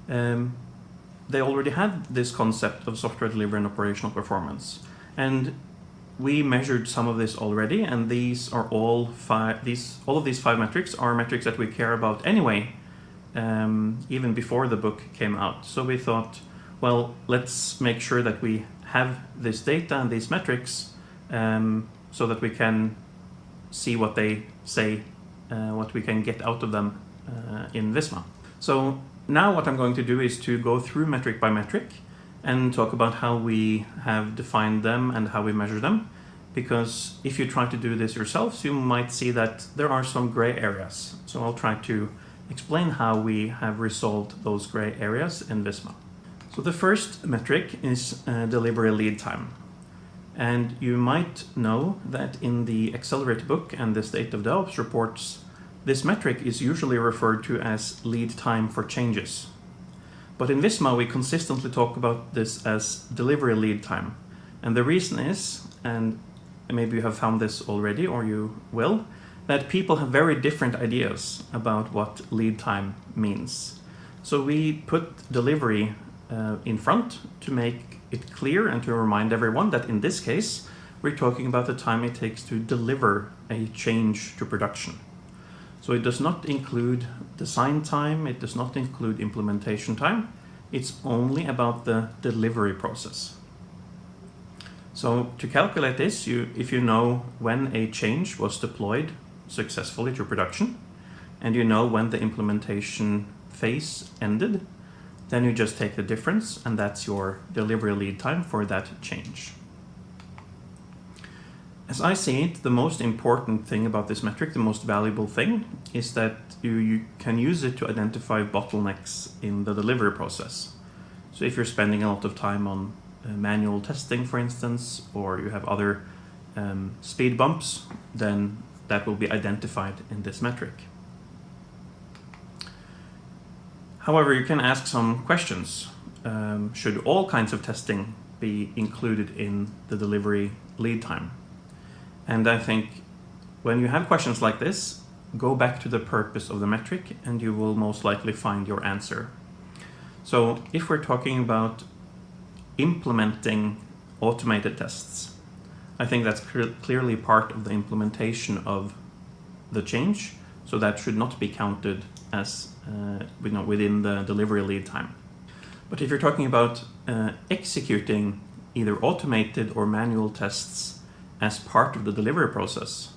they already had this concept of software delivery and operational performance. And we measured some of this already, and these are all of these 5 metrics are metrics that we care about anyway, even before the book came out. So we thought, well, let's make sure that we have this data and these metrics so that we can see what they say, what we can get out of them in Visma. So now what I'm going to do is to go through metric by metric and talk about how we have defined them and how we measure them. Because if you try to do this yourselves, you might see that there are some gray areas. So I'll try to explain how we have resolved those gray areas in Visma. So the first metric is delivery lead time. And you might know that in the Accelerate book and the State of DevOps reports, this metric is usually referred to as lead time for changes. But in Visma, we consistently talk about this as delivery lead time. And the reason is, and maybe you have found this already, or you will, that people have very different ideas about what lead time means. So we put delivery in front to make it clear and to remind everyone that in this case, we're talking about the time it takes to deliver a change to production. So it does not include design time, it does not include implementation time, it's only about the delivery process. So to calculate this, if you know when a change was deployed successfully to production, and you know when the implementation phase ended, then you just take the difference, and that's your delivery lead time for that change. As I see it, the most important thing about this metric, the most valuable thing, is that you can use it to identify bottlenecks in the delivery process. So if you're spending a lot of time on manual testing, for instance, or you have other speed bumps, then that will be identified in this metric. However, you can ask some questions. Should all kinds of testing be included in the delivery lead time? And I think when you have questions like this, go back to the purpose of the metric and you will most likely find your answer. So if we're talking about implementing automated tests, I think that's clearly part of the implementation of the change. So that should not be counted as within the delivery lead time. But if you're talking about executing either automated or manual tests as part of the delivery process,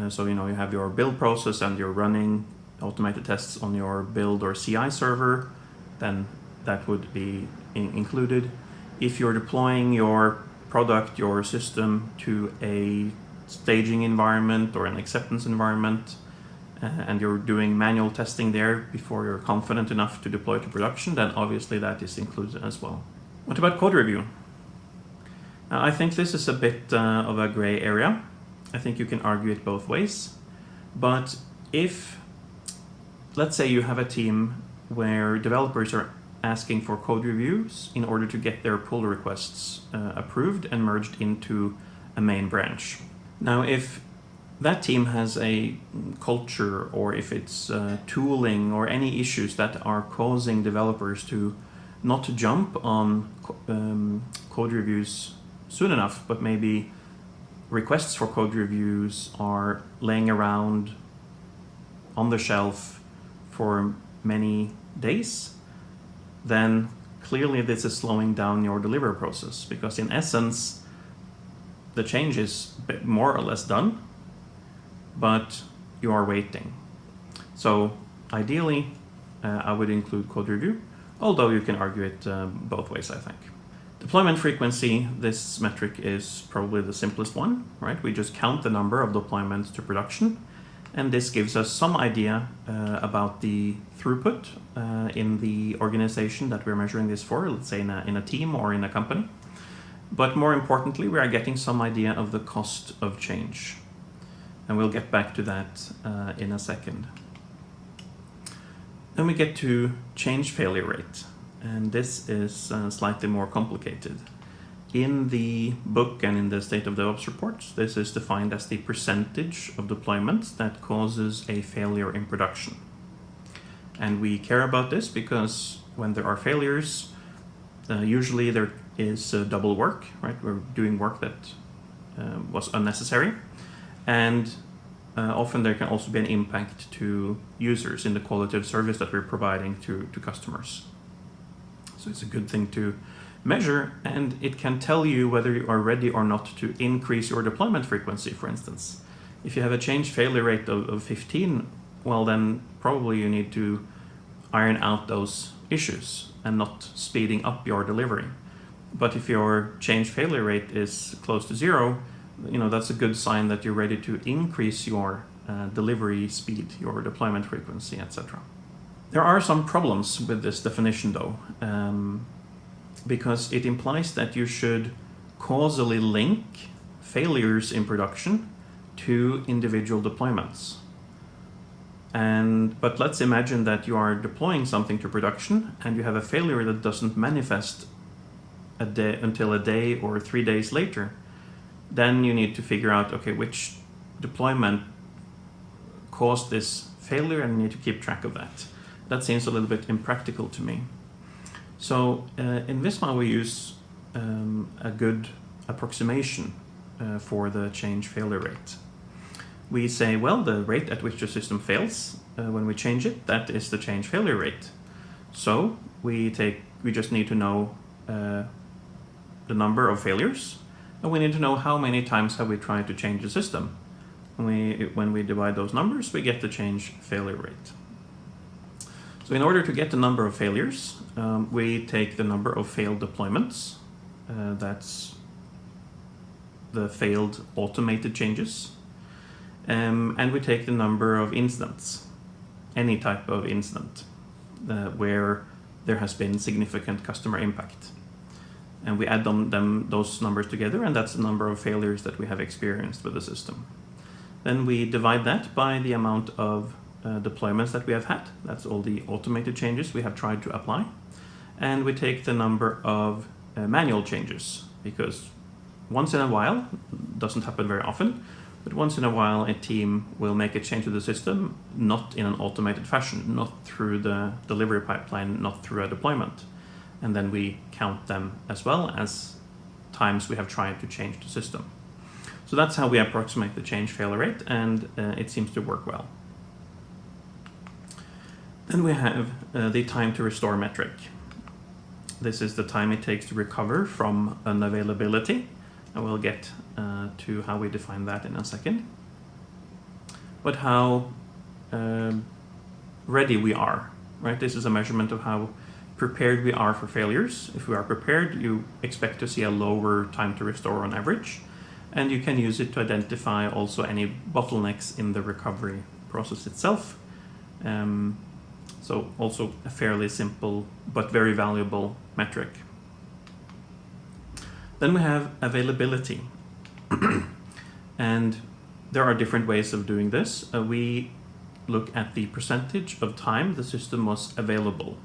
so you have your build process and you're running automated tests on your build or CI server, then that would be included. If you're deploying your product, your system to a staging environment or an acceptance environment, and you're doing manual testing there before you're confident enough to deploy to production, then obviously that is included as well. What about code review? I think this is a bit of a gray area. I think you can argue it both ways. But if, let's say you have a team where developers are asking for code reviews in order to get their pull requests approved and merged into a main branch. Now, if that team has a culture, or if it's tooling or any issues that are causing developers to not jump on code reviews soon enough, but maybe requests for code reviews are laying around on the shelf for many days, then clearly this is slowing down your delivery process, because in essence, the change is more or less done, but you are waiting. So ideally, I would include code review, although you can argue it both ways, I think. Deployment frequency, this metric is probably the simplest one, right? We just count the number of deployments to production, and this gives us some idea about the throughput in the organization that we're measuring this for, let's say in a team or in a company. But more importantly, we are getting some idea of the cost of change. And we'll get back to that in a second. Then we get to change failure rate. And this is slightly more complicated. In the book and in the State of DevOps reports, this is defined as the percentage of deployments that causes a failure in production. And we care about this because when there are failures, usually there is double work, right? We're doing work that was unnecessary. And often there can also be an impact to users in the quality of service that we're providing to customers. So it's a good thing to measure, and it can tell you whether you are ready or not to increase your deployment frequency, for instance. If you have a change failure rate of 15, well, then probably you need to iron out those issues and not speeding up your delivery. But if your change failure rate is close to 0, that's a good sign that you're ready to increase your delivery speed, your deployment frequency, etc. There are some problems with this definition, though, because it implies that you should causally link failures in production to individual deployments. But let's imagine that you are deploying something to production and you have a failure that doesn't manifest until a day or 3 days later. Then you need to figure out, okay, which deployment caused this failure, and you need to keep track of that. That seems a little bit impractical to me. So in Visma, we use a good approximation for the change failure rate. We say, well, the rate at which the system fails when we change it, that is the change failure rate. So we just need to know the number of failures, and we need to know how many times have we tried to change the system. When we divide those numbers, we get the change failure rate. So in order to get the number of failures, we take the number of failed deployments. That's the failed automated changes. And we take the number of incidents, any type of incident where there has been significant customer impact. And we add those numbers together, and that's the number of failures that we have experienced with the system. Then we divide that by the amount of deployments that we have had. That's all the automated changes we have tried to apply. And we take the number of manual changes, because once in a while, doesn't happen very often, but once in a while a team will make a change to the system, not in an automated fashion, not through the delivery pipeline, not through a deployment. And then we count them as well as times we have tried to change the system. So that's how we approximate the change failure rate, and it seems to work well. Then we have the time to restore metric. This is the time it takes to recover from unavailability, and we'll get to how we define that in a second. But how ready we are, right? This is a measurement of how prepared we are for failures. If we are prepared, you expect to see a lower time to restore on average, and you can use it to identify also any bottlenecks in the recovery process itself. So also a fairly simple but very valuable metric. Then we have availability. And there are different ways of doing this. We look at the percentage of time the system was available.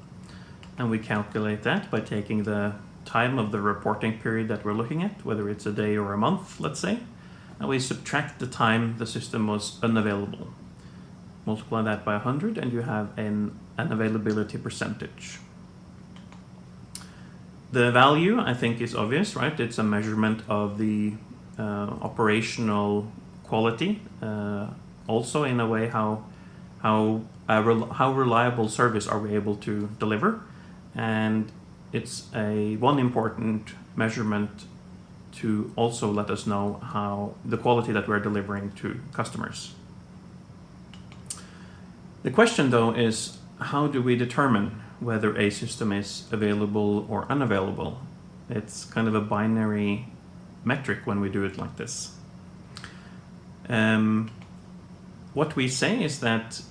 And we calculate that by taking the time of the reporting period that we're looking at, whether it's a day or a month, let's say, and we subtract the time the system was unavailable. Multiply that by 100 and you have an availability percentage. The value, I think, is obvious, right? It's a measurement of the operational quality, also in a way how reliable service are we able to deliver, and it's one important measurement to also let us know how the quality that we're delivering to customers. The question, though, is how do we determine whether a system is available or unavailable? It's kind of a binary metric when we do it like this. What we say is that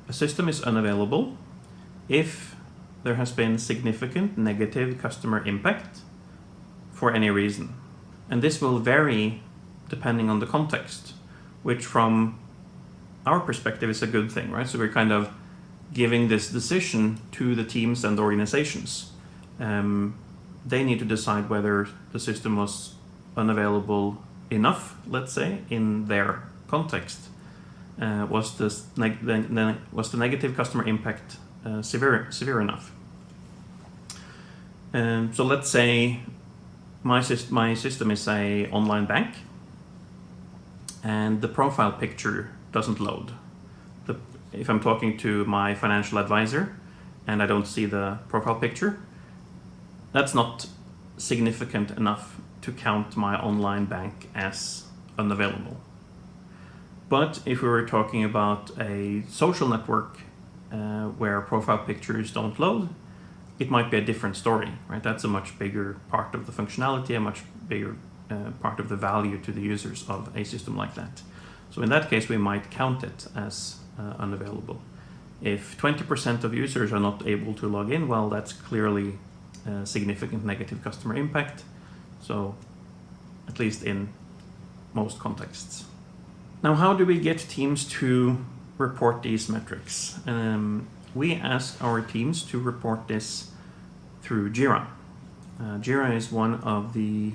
a system is unavailable if there has been significant negative customer impact for any reason. And this will vary depending on the context, which from our perspective is a good thing, right? So we're kind of giving this decision to the teams and the organizations. They need to decide whether the system was unavailable enough, let's say, in their context. Was the negative customer impact severe enough? So let's say my system is a online bank, and the profile picture doesn't load. If I'm talking to my financial advisor and I don't see the profile picture, that's not significant enough to count my online bank as unavailable. But if we were talking about a social network where profile pictures don't load, it might be a different story, right? That's a much bigger part of the functionality, a much bigger part of the value to the users of a system like that. So in that case, we might count it as unavailable. If 20% of users are not able to log in, well, that's clearly significant negative customer impact. So at least in most contexts. Now, how do we get teams to report these metrics? We ask our teams to report this through Jira. Jira is one of the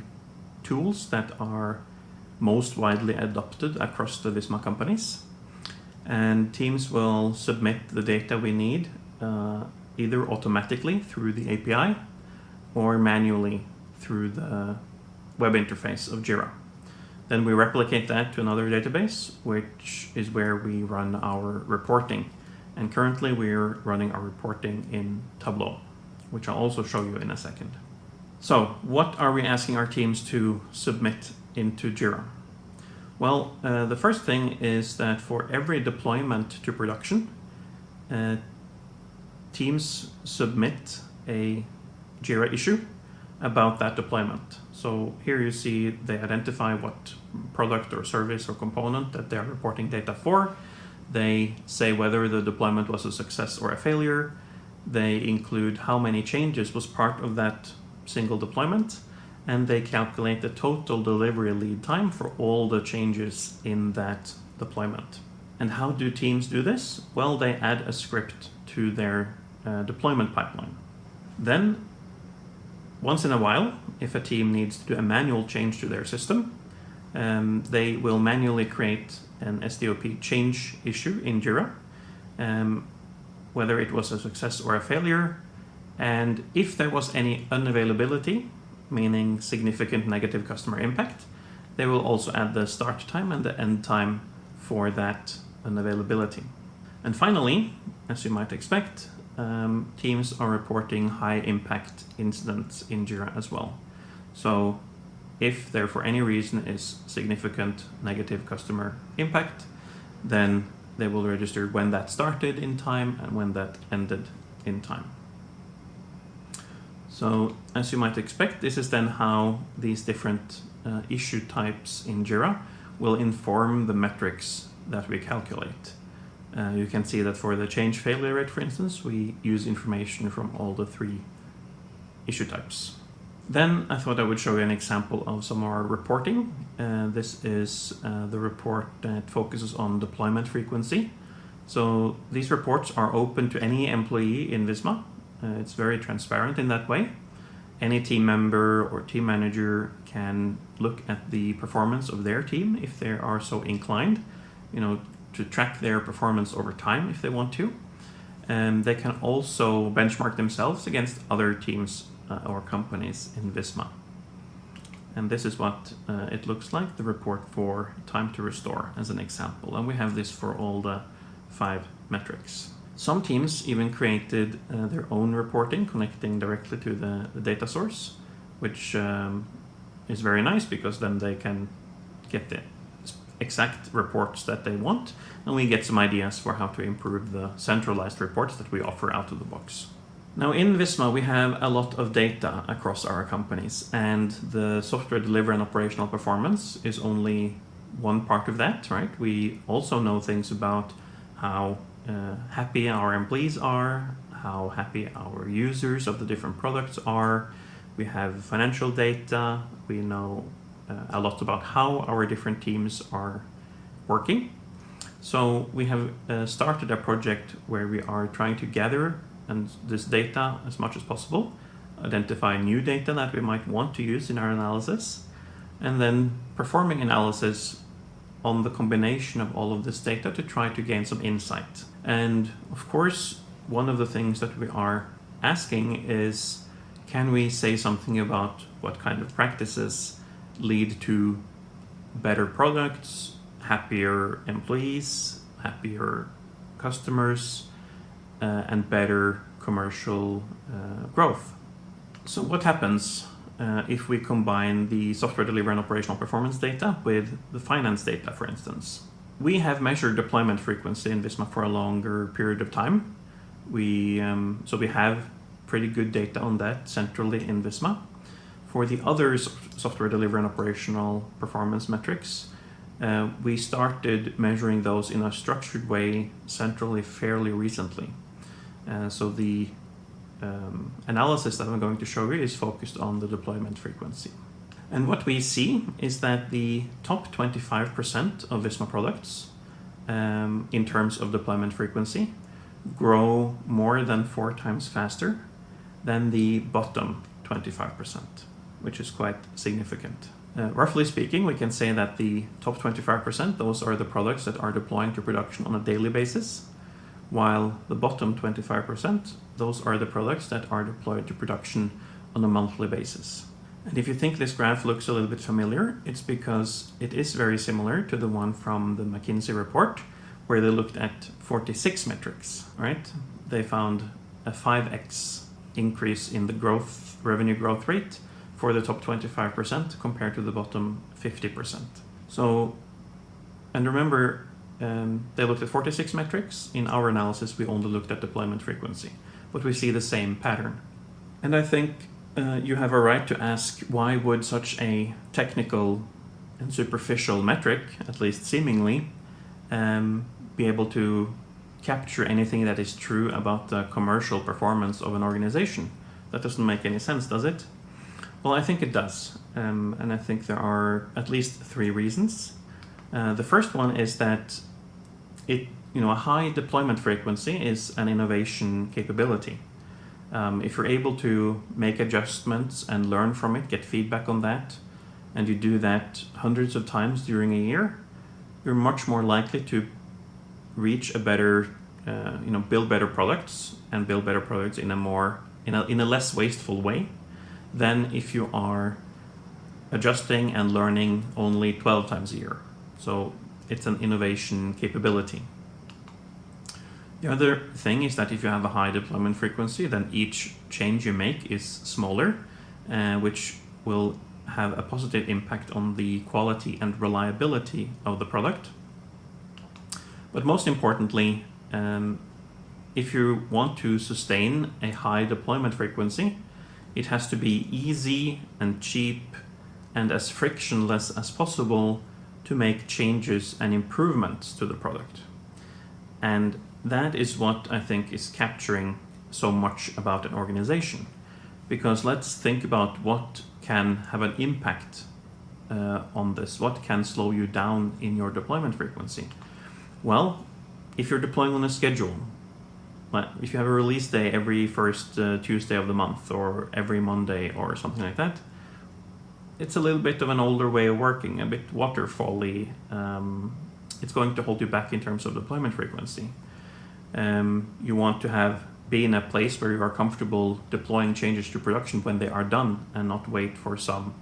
tools that are most widely adopted across the Visma companies. And teams will submit the data we need either automatically through the API or manually through the web interface of Jira. Then we replicate that to another database, which is where we run our reporting. And currently we're running our reporting in Tableau, which I'll also show you in a second. So what are we asking our teams to submit into Jira? Well, the first thing is that for every deployment to production, teams submit a Jira issue about that deployment. So here you see they identify what product or service or component that they are reporting data for. They say whether the deployment was a success or a failure. They include how many changes was part of that single deployment, and they calculate the total delivery lead time for all the changes in that deployment. And how do teams do this? Well, they add a script to their deployment pipeline. Then, once in a while, if a team needs to do a manual change to their system, they will manually create an SDOP change issue in Jira, whether it was a success or a failure. And if there was any unavailability, meaning significant negative customer impact, they will also add the start time and the end time for that unavailability. And finally, as you might expect, teams are reporting high impact incidents in Jira as well. So if there for any reason is significant negative customer impact, then they will register when that started in time and when that ended in time. So as you might expect, this is then how these different issue types in Jira will inform the metrics that we calculate. You can see that for the change failure rate, for instance, we use information from all the three issue types. Then I thought I would show you an example of some of our reporting. This is the report that focuses on deployment frequency. So these reports are open to any employee in Visma. It's very transparent in that way. any team member or team manager can look at the performance of their team if they are so inclined, to track their performance over time if they want to. And they can also benchmark themselves against other teams or companies in Visma. And this is what it looks like, the report for time to restore as an example. And we have this for all the 5 metrics. Some teams even created their own reporting connecting directly to the data source, which is very nice because then they can get the exact reports that they want, and we get some ideas for how to improve the centralized reports that we offer out of the box. Now in Visma, we have a lot of data across our companies, and the software delivery and operational performance is only one part of that, right? We also know things about how happy our employees are, how happy our users of the different products are. We have financial data. We know a lot about how our different teams are working. So we have started a project where we are trying to gather this data as much as possible, identify new data that we might want to use in our analysis, and then performing analysis on the combination of all of this data to try to gain some insight. And of course, one of the things that we are asking is, can we say something about what kind of practices lead to better products, happier employees, happier customers, and better commercial growth? So what happens if we combine the software delivery and operational performance data with the finance data, for instance? We have measured deployment frequency in Visma for a longer period of time. So we have pretty good data on that centrally in Visma. For the other software delivery and operational performance metrics, we started measuring those in a structured way centrally fairly recently. So the analysis that I'm going to show you is focused on the deployment frequency. And what we see is that the top 25% of Visma products, in terms of deployment frequency, grow more than 4 times faster than the bottom 25%, which is quite significant. Roughly speaking, we can say that the top 25%, those are the products that are deploying to production on a daily basis, while the bottom 25%, those are the products that are deployed to production on a monthly basis. And if you think this graph looks a little bit familiar, it's because it is very similar to the one from the McKinsey report, where they looked at 46 metrics, right? They found a 5x increase in the revenue growth rate for the top 25% compared to the bottom 50%. So, and remember, they looked at 46 metrics. In our analysis, we only looked at deployment frequency, but we see the same pattern. And I think you have a right to ask, why would such a technical and superficial metric, at least seemingly, be able to capture anything that is true about the commercial performance of an organization? That doesn't make any sense, does it? Well, I think it does. And I think there are at least 3 reasons. The first one is that a high deployment frequency is an innovation capability. If you're able to make adjustments and learn from it, get feedback on that, and you do that hundreds of times during a year, you're much more likely to reach a better, build better products and build better products in a less wasteful way than if you are adjusting and learning only 12 times a year. So it's an innovation capability. The other thing is that if you have a high deployment frequency, then each change you make is smaller, which will have a positive impact on the quality and reliability of the product. But most importantly, if you want to sustain a high deployment frequency, it has to be easy and cheap and as frictionless as possible to make changes and improvements to the product. And that is what I think is capturing so much about an organization. Because let's think about what can have an impact on this. What can slow you down in your deployment frequency? Well, if you're deploying on a schedule, if you have a release day every first Tuesday of the month or every Monday or something like that, it's a little bit of an older way of working, a bit waterfally. It's going to hold you back in terms of deployment frequency. You want to be in a place where you are comfortable deploying changes to production when they are done and not wait for some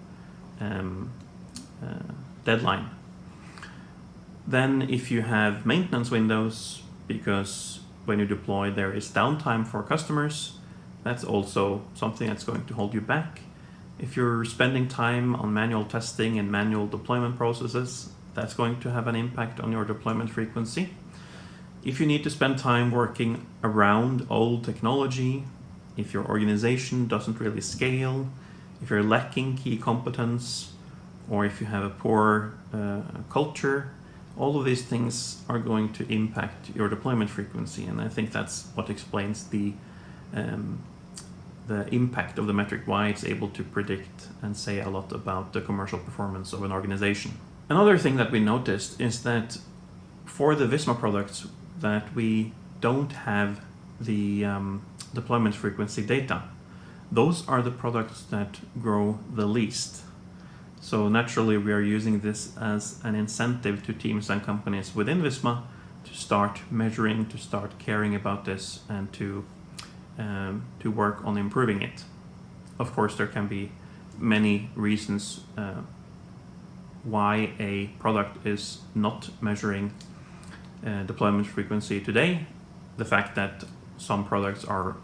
deadline. Then if you have maintenance windows, because when you deploy there is downtime for customers, that's also something that's going to hold you back. If you're spending time on manual testing and manual deployment processes, that's going to have an impact on your deployment frequency. If you need to spend time working around old technology, if your organization doesn't really scale, if you're lacking key competence, or if you have a poor culture, all of these things are going to impact your deployment frequency. And I think that's what explains the impact of the metric, why it's able to predict and say a lot about the commercial performance of an organization. Another thing that we noticed is that for the Visma products that we don't have the deployment frequency data, those are the products that grow the least. So naturally we are using this as an incentive to teams and companies within Visma to start measuring, to start caring about this, and to work on improving it. Of course, there can be many reasons why a product is not measuring deployment frequency today. The fact that some products are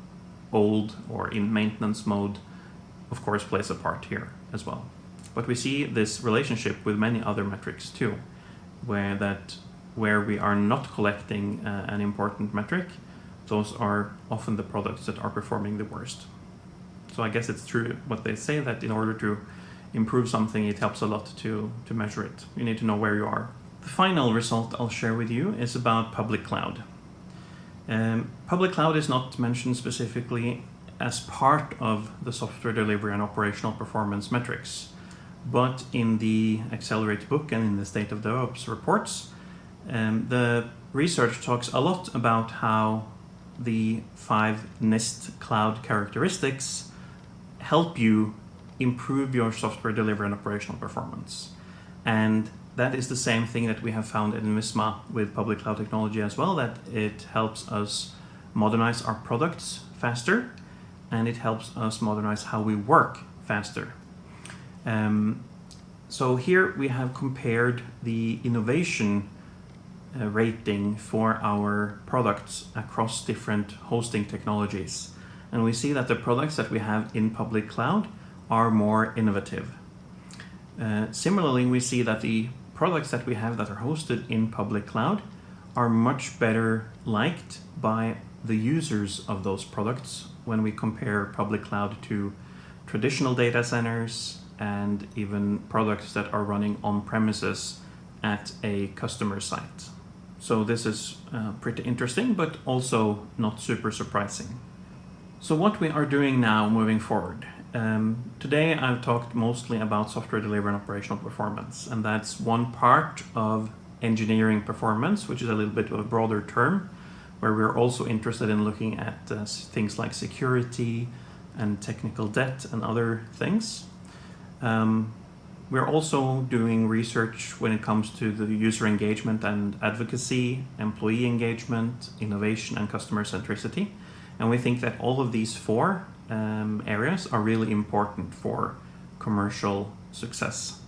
old or in maintenance mode, of course, plays a part here as well. But we see this relationship with many other metrics too, where we are not collecting an important metric, those are often the products that are performing the worst. So I guess it's true what they say, that in order to improve something, it helps a lot to measure it. You need to know where you are. The final result I'll share with you is about public cloud. Public cloud is not mentioned specifically as part of the software delivery and operational performance metrics. But in the Accelerate book and in the State of DevOps reports, the research talks a lot about how the 5 NIST cloud characteristics help you improve your software delivery and operational performance. And that is the same thing that we have found in Visma with public cloud technology as well, that it helps us modernize our products faster, and it helps us modernize how we work faster. So here we have compared the innovation rating for our products across different hosting technologies. And we see that the products that we have in public cloud are more innovative. Similarly, we see that the products that we have that are hosted in public cloud are much better liked by the users of those products when we compare public cloud to traditional data centers and even products that are running on premises at a customer site. So this is pretty interesting, but also not super surprising. So what we are doing now moving forward. Today I've talked mostly about software delivery and operational performance, and that's one part of engineering performance, which is a little bit of a broader term, where we're also interested in looking at things like security and technical debt and other things. We're also doing research when it comes to the user engagement and advocacy, employee engagement, innovation, and customer centricity. And we think that all of these 4 areas are really important for commercial success.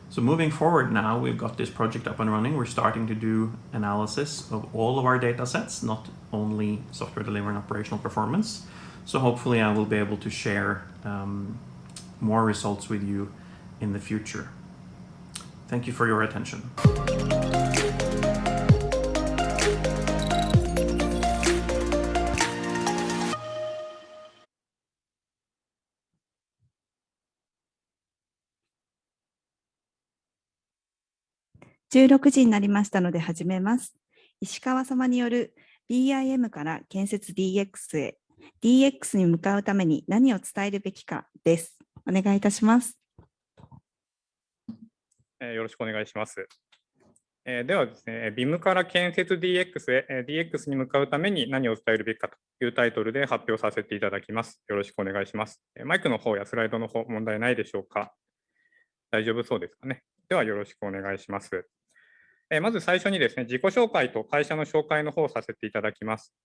So moving forward now, we've got this project up and running. We're starting to do analysis of all of our data sets, not only software delivery and operational performance. So hopefully I will be able to share more results with you in the future. Thank you for your attention.16時になりましたので始めます。石川様による BIM から建設 DX へ、DX に向かうために何を伝えるべきかです。お願いいたします。よろしくお願いします。ではですね、BIM から建設 DX へ、DX に向かうために何を伝えるべきかというタイトルで発表させていただきます。よろしくお願いします。マイクの方やスライドの方、問題ないでしょうか。大丈夫そうですかね。ではよろしくお願いします。まず最初にですね、自己紹介と会社の紹介の方をさせていただきます。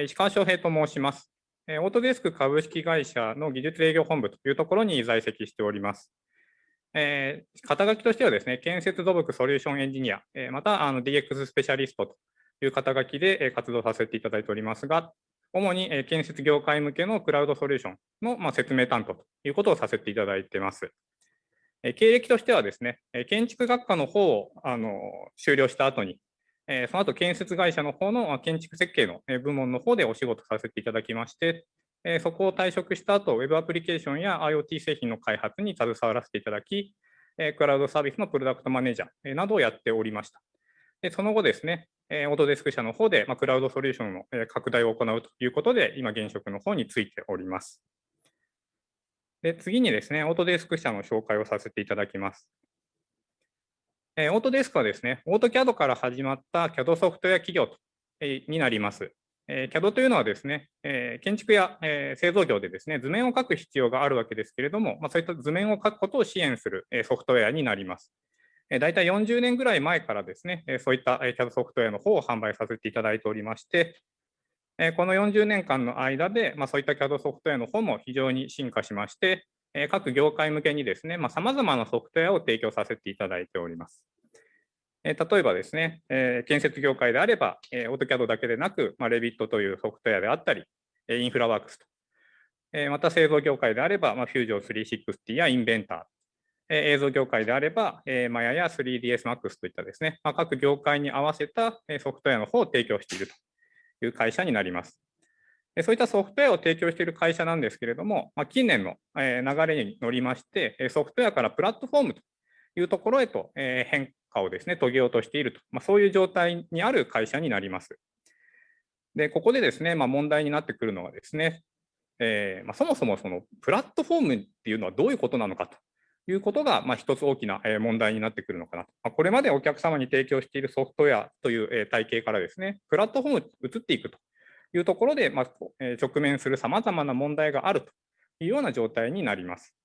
石川翔平と申します。オートデスク株式会社の技術営業本部というところに在籍しております。肩書きとしてはですね、建設土木ソリューションエンジニア、またDX スペシャリストという肩書きで活動させていただいておりますが、主に建設業界向けのクラウドソリューションの説明担当ということをさせていただいています。経歴としてはですね、建築学科の方を修了した後に、その後建設会社の方の建築設計の部門の方でお仕事させていただきまして、そこを退職した後、ウェブアプリケーションや IoT 製品の開発に携わらせていただき、クラウドサービスのプロダクトマネージャーなどをやっておりました。その後ですね、オートデスク社の方でクラウドソリューションの拡大を行うということで、今現職の方についております。で、次にですね、オートデスク社の紹介をさせていただきます。オートデスクはですね、オート CAD から始まった CAD ソフトウェア企業になります。CAD というのはですね、建築や製造業でですね、図面を描く必要があるわけですけれども、そういった図面を描くことを支援するソフトウェアになります。大体40年ぐらい前からですね、そういった CAD ソフトウェアの方を販売させていただいておりまして、この40年間の間で、そういった CAD ソフトウェアの方も非常に進化しまして、各業界向けにですね、さまざまなソフトウェアを提供させていただいております。例えばですね、建設業界であれば、オート CAD だけでなく、Revit というソフトウェアであったり、インフラワークスと、また製造業界であれば、Fusion 360やインベンター、映像業界であれば、Maya や 3ds Max といったですね、各業界に合わせたソフトウェアの方を提供しているという会社になります。そういったソフトウェアを提供している会社なんですけれども、近年の流れに乗りまして、ソフトウェアからプラットフォームというところへと変化をですね、遂げようとしていると、そういう状態にある会社になります。で、ここでですね、問題になってくるのはですね、そもそもそのプラットフォームっていうのはどういうことなのかということが、一つ大きな問題になってくるのかなと。これまでお客様に提供しているソフトウェアという体系からですね、プラットフォームに移っていくというところで、直面するさまざまな問題があるというような状態になります。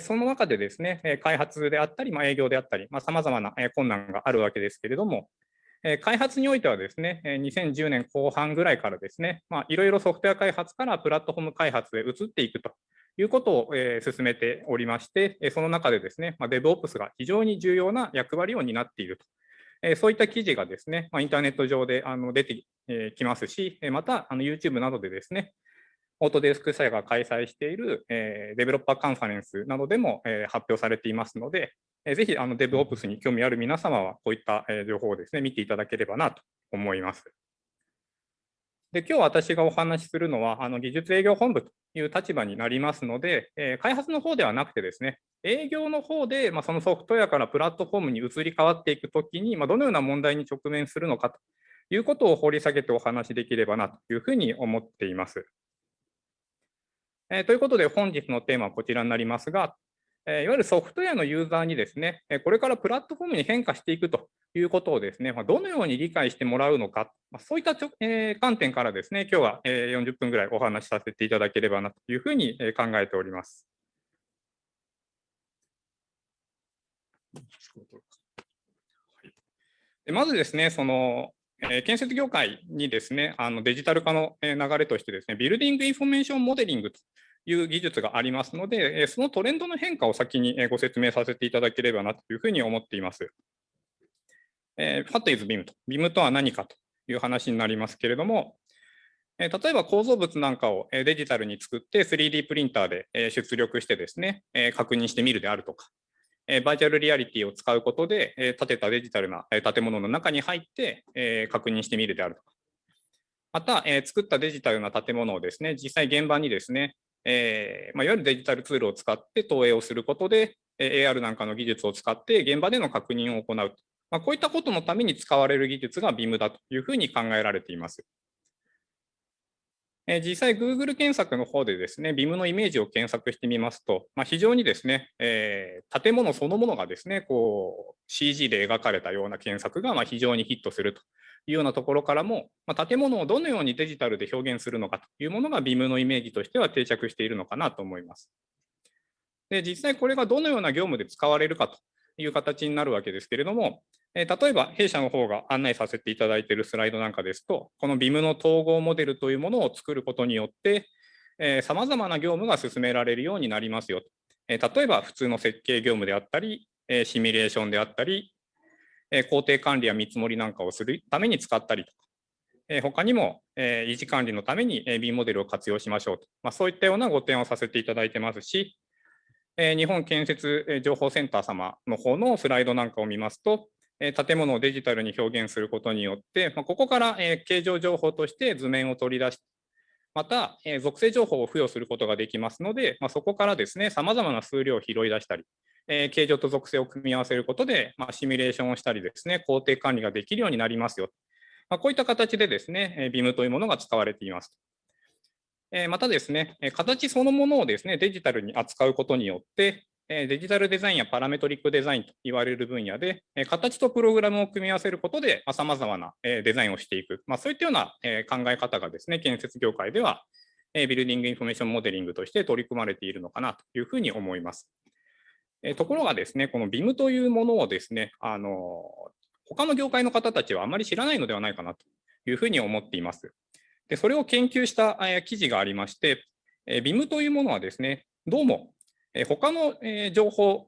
その中でですね、開発であったり、営業であったり、さまざまな困難があるわけですけれども、開発においてはですね、2010年後半ぐらいからですね、いろいろソフトウェア開発からプラットフォーム開発へ移っていくということを進めておりまして、その中でですね、DevOps が非常に重要な役割を担っていると。そういった記事がですね、インターネット上で出てきますし、またYouTube などでですね、オートデスク社が開催しているデベロッパーカンファレンスなどでも発表されていますので、ぜひDevOps に興味ある皆様はこういった情報をですね、見ていただければなと思います。で、今日私がお話しするのは技術営業本部という立場になりますので、開発の方ではなくてですね、営業の方でそのソフトウェアからプラットフォームに移り変わっていくときにどのような問題に直面するのかということを掘り下げてお話しできればなというふうに思っています。ということで本日のテーマはこちらになりますが、いわゆるソフトウェアのユーザーにですね、これからプラットフォームに変化していくということをですね、どのように理解してもらうのか、そういった観点からですね、今日は40分ぐらいお話しさせていただければなというふうに考えております。まずですね、建設業界にですね、デジタル化の流れとしてですね、ビルディングインフォメーションモデリングという技術がありますので、そのトレンドの変化を先にご説明させていただければなというふうに思っています。What is BIM と、BIM とは何かという話になりますけれども、例えば構造物なんかをデジタルに作って 3D プリンターで出力してですね、確認してみるであるとか、バーチャルリアリティを使うことで建てたデジタルな建物の中に入って確認してみるであるとか、また作ったデジタルな建物をですね、実際現場にですね、いわゆるデジタルツールを使って投影をすることで AR なんかの技術を使って現場での確認を行う。こういったことのために使われる技術が BIM だというふうに考えられています。実際 Google 検索の方でですね、BIM のイメージを検索してみますと、非常にですね、建物そのものがですね、こう CG で描かれたような検索が非常にヒットするというようなところからも、建物をどのようにデジタルで表現するのかというものが BIM のイメージとしては定着しているのかなと思います。で、実際これがどのような業務で使われるかという形になるわけですけれども、例えば弊社の方が案内させていただいているスライドなんかですと、この BIM の統合モデルというものを作ることによって、さまざまな業務が進められるようになりますよ。例えば普通の設計業務であったり、シミュレーションであったり、工程管理や見積もりなんかをするために使ったりとか、他にも維持管理のために BIM モデルを活用しましょうと、そういったようなご提案をさせていただいてますし、日本建設情報センター様の方のスライドなんかを見ますと、建物をデジタルに表現することによって、ここから形状情報として図面を取り出し、また属性情報を付与することができますので、そこからですね、さまざまな数量を拾い出したり、形状と属性を組み合わせることで、シミュレーションをしたりですね、工程管理ができるようになりますよ。こういった形でですね、BIM というものが使われています。またですね、形そのものをですね、デジタルに扱うことによって、デジタルデザインやパラメトリックデザインと言われる分野で、形とプログラムを組み合わせることで、さまざまなデザインをしていく、そういったような考え方がですね、建設業界では、ビルディングインフォメーションモデリングとして取り組まれているのかなというふうに思います。ところがですね、この BIM というものをですね、他の業界の方たちはあまり知らないのではないかなというふうに思っています。で、それを研究した記事がありまして、BIM というものはですね、どうも他の情報、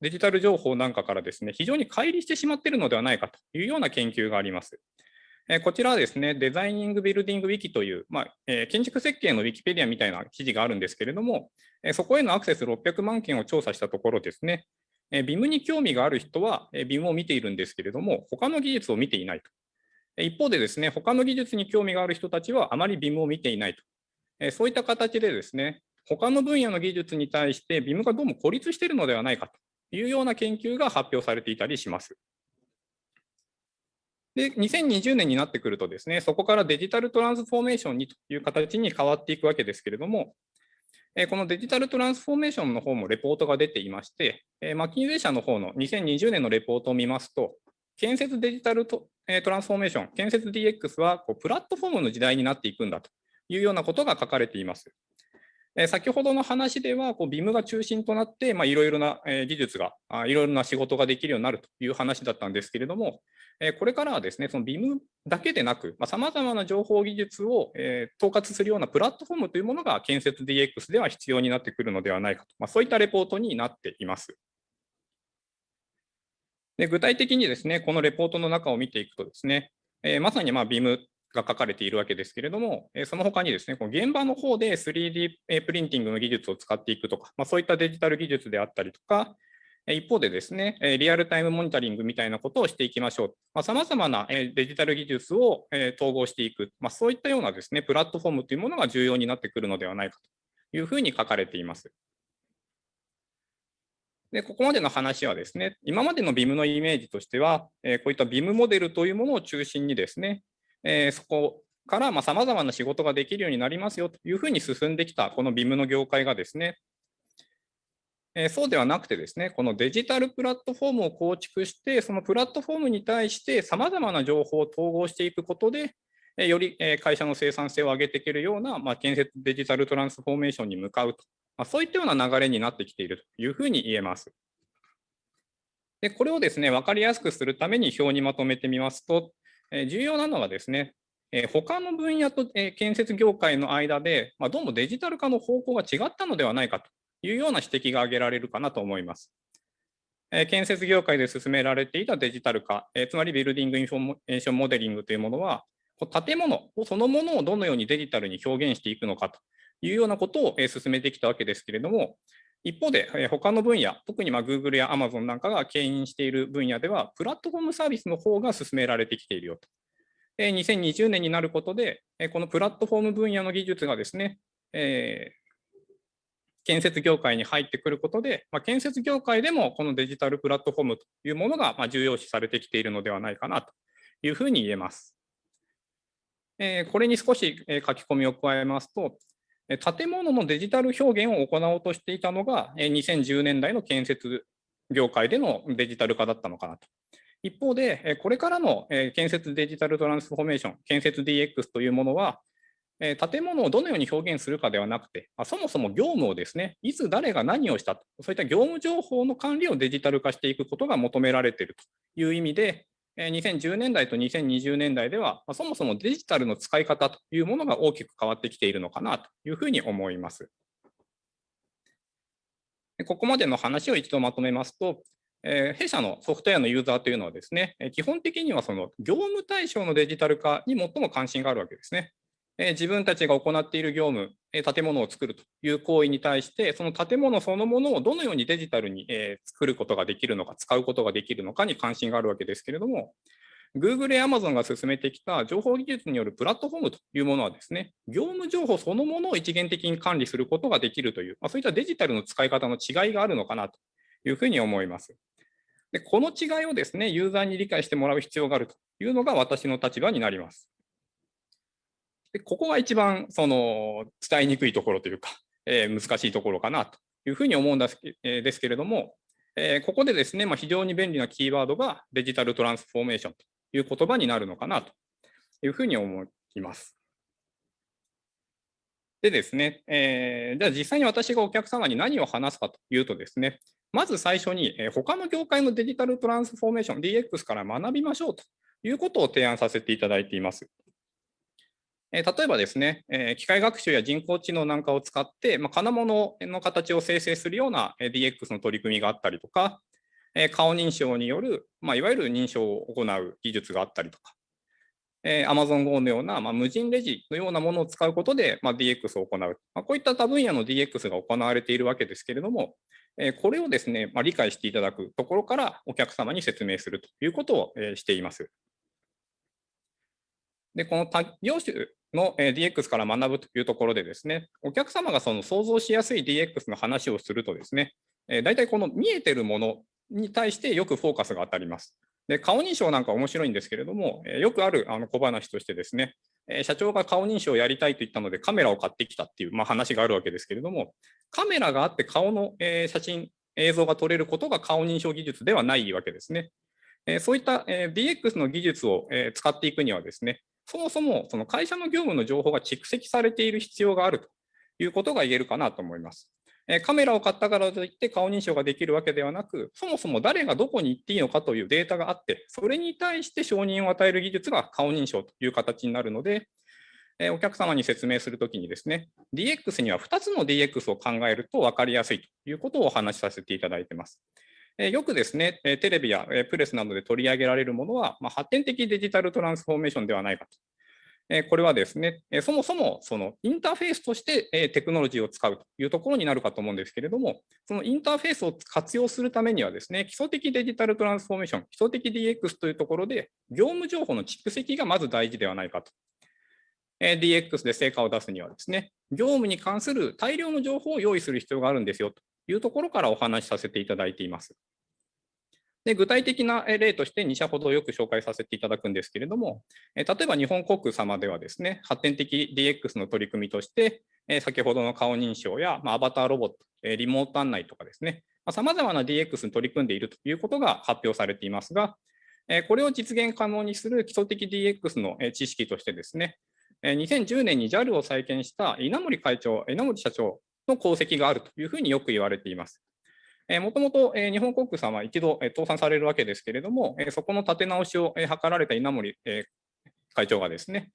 デジタル情報なんかからですね、非常に乖離してしまっているのではないかというような研究があります。こちらはですね、デザイニング・ビルディング・ウィキという、建築設計のウィキペディアみたいな記事があるんですけれども、そこへのアクセス600万件を調査したところですね、BIM に興味がある人は BIM を見ているんですけれども、他の技術を見ていないと。一方でですね、他の技術に興味がある人たちはあまり BIM を見ていないと。そういった形でですね、他の分野の技術に対して BIM がどうも孤立しているのではないかというような研究が発表されていたりします。で、2020年になってくるとですね、そこからデジタルトランスフォーメーションにという形に変わっていくわけですけれども、このデジタルトランスフォーメーションの方もレポートが出ていまして、マッキンゼー社の方の2020年のレポートを見ますと、建設デジタルトランスフォーメーション、建設 DX はプラットフォームの時代になっていくんだというようなことが書かれています。先ほどの話ではBIM が中心となっていろいろな技術がいろいろな仕事ができるようになるという話だったんですけれども、これからはですね、その BIM だけでなくさまざまな情報技術を統括するようなプラットフォームというものが建設 DX では必要になってくるのではないかと、そういったレポートになっています。で、具体的にですね、このレポートの中を見ていくとですね、まさにBIM が書かれているわけですけれども、その他にですね、この現場の方で 3D プリンティングの技術を使っていくとか、そういったデジタル技術であったりとか、一方でですね、リアルタイムモニタリングみたいなことをしていきましょう。さまざまなデジタル技術を統合していく、そういったようなですね、プラットフォームというものが重要になってくるのではないかというふうに書かれています。で、ここまでの話はですね、今までの BIM のイメージとしては、こういった BIM モデルというものを中心にですね、そこからさまざまな仕事ができるようになりますよというふうに進んできたこの BIM の業界がですね、そうではなくてですね、このデジタルプラットフォームを構築して、そのプラットフォームに対してさまざまな情報を統合していくことで、より会社の生産性を上げていけるような建設デジタルトランスフォーメーションに向かうと。そういったような流れになってきているというふうに言えます。で、これをですね、分かりやすくするために表にまとめてみますと、重要なのはですね、他の分野と建設業界の間で、どうもデジタル化の方向が違ったのではないかというような指摘が挙げられるかなと思います。建設業界で進められていたデジタル化、つまりビルディングインフォメーションモデリングというものは、建物そのものをどのようにデジタルに表現していくのかというようなことを進めてきたわけですけれども、一方で他の分野、特にGoogleや Amazon なんかが牽引している分野では、プラットフォームサービスの方が進められてきているよと。2020年になることで、このプラットフォーム分野の技術がですね、建設業界に入ってくることで、建設業界でもこのデジタルプラットフォームというものが重要視されてきているのではないかなというふうに言えます。これに少し書き込みを加えますと、建物のデジタル表現を行おうとしていたのが2010年代の建設業界でのデジタル化だったのかなと。一方で、これからの建設デジタルトランスフォーメーション、建設 DX というものは、建物をどのように表現するかではなくて、そもそも業務をですね、いつ誰が何をしたと、そういった業務情報の管理をデジタル化していくことが求められているという意味で、2010年代と2020年代では、そもそもデジタルの使い方というものが大きく変わってきているのかなというふうに思います。ここまでの話を一度まとめますと、弊社のソフトウェアのユーザーというのはですね、基本的にはその業務対象のデジタル化に最も関心があるわけですね。自分たちが行っている業務、建物を作るという行為に対して、その建物そのものをどのようにデジタルに作ることができるのか、使うことができるのかに関心があるわけですけれども、Google や Amazon が進めてきた情報技術によるプラットフォームというものはですね、業務情報そのものを一元的に管理することができるという、そういったデジタルの使い方の違いがあるのかなというふうに思います。で、この違いをですね、ユーザーに理解してもらう必要があるというのが私の立場になります。で、ここが一番伝えにくいところというか、難しいところかなというふうに思うんですけれども、ここでですね、非常に便利なキーワードがデジタルトランスフォーメーションという言葉になるのかなというふうに思います。でですね、じゃあ実際に私がお客様に何を話すかというとですね、まず最初に他の業界のデジタルトランスフォーメーション DX から学びましょうということを提案させていただいています。例えばですね、機械学習や人工知能なんかを使って、金物の形を生成するような DX の取り組みがあったりとか、顔認証による、いわゆる認証を行う技術があったりとか、Amazon Go のような、無人レジのようなものを使うことで、DX を行う。こういった多分野の DX が行われているわけですけれども、これをですね、理解していただくところからお客様に説明するということをしています。で、この多業種の DX から学ぶというところでですね、お客様がその想像しやすい DX の話をするとですね、大体この見えてるものに対してよくフォーカスが当たります。で、顔認証なんか面白いんですけれども、よくある小話としてですね、社長が顔認証をやりたいと言ったのでカメラを買ってきたっていう、話があるわけですけれども、カメラがあって顔の写真、映像が撮れることが顔認証技術ではないわけですね。そういった DX の技術を使っていくにはですね、そもそもその会社の業務の情報が蓄積されている必要があるということが言えるかなと思います。カメラを買ったからといって顔認証ができるわけではなく、そもそも誰がどこに行っていいのかというデータがあって、それに対して承認を与える技術が顔認証という形になるので、お客様に説明するときにですね、DX には2つの DX を考えると分かりやすいということをお話しさせていただいています。よくですね、テレビやプレスなどで取り上げられるものは、発展的デジタルトランスフォーメーションではないかと。これはですね、そもそもそのインターフェースとしてテクノロジーを使うというところになるかと思うんですけれども、そのインターフェースを活用するためにはですね、基礎的デジタルトランスフォーメーション、基礎的 DX というところで、業務情報の蓄積がまず大事ではないかと。DX で成果を出すにはですね、業務に関する大量の情報を用意する必要があるんですよというところからお話しさせていただいています。で、具体的な例として2社ほどよく紹介させていただくんですけれども、例えば日本航空様ではですね、発展的 DX の取り組みとして、先ほどの顔認証やアバターロボット、リモート案内とかですね、さまざまな DX に取り組んでいるということが発表されていますが、これを実現可能にする基礎的 DX の知識としてですね、2010年に JAL を再建した稲森社長の功績があるというふうによく言われています。もともと日本航空さんは一度倒産されるわけですけれども、そこの立て直しを図られた稲森会長がですね、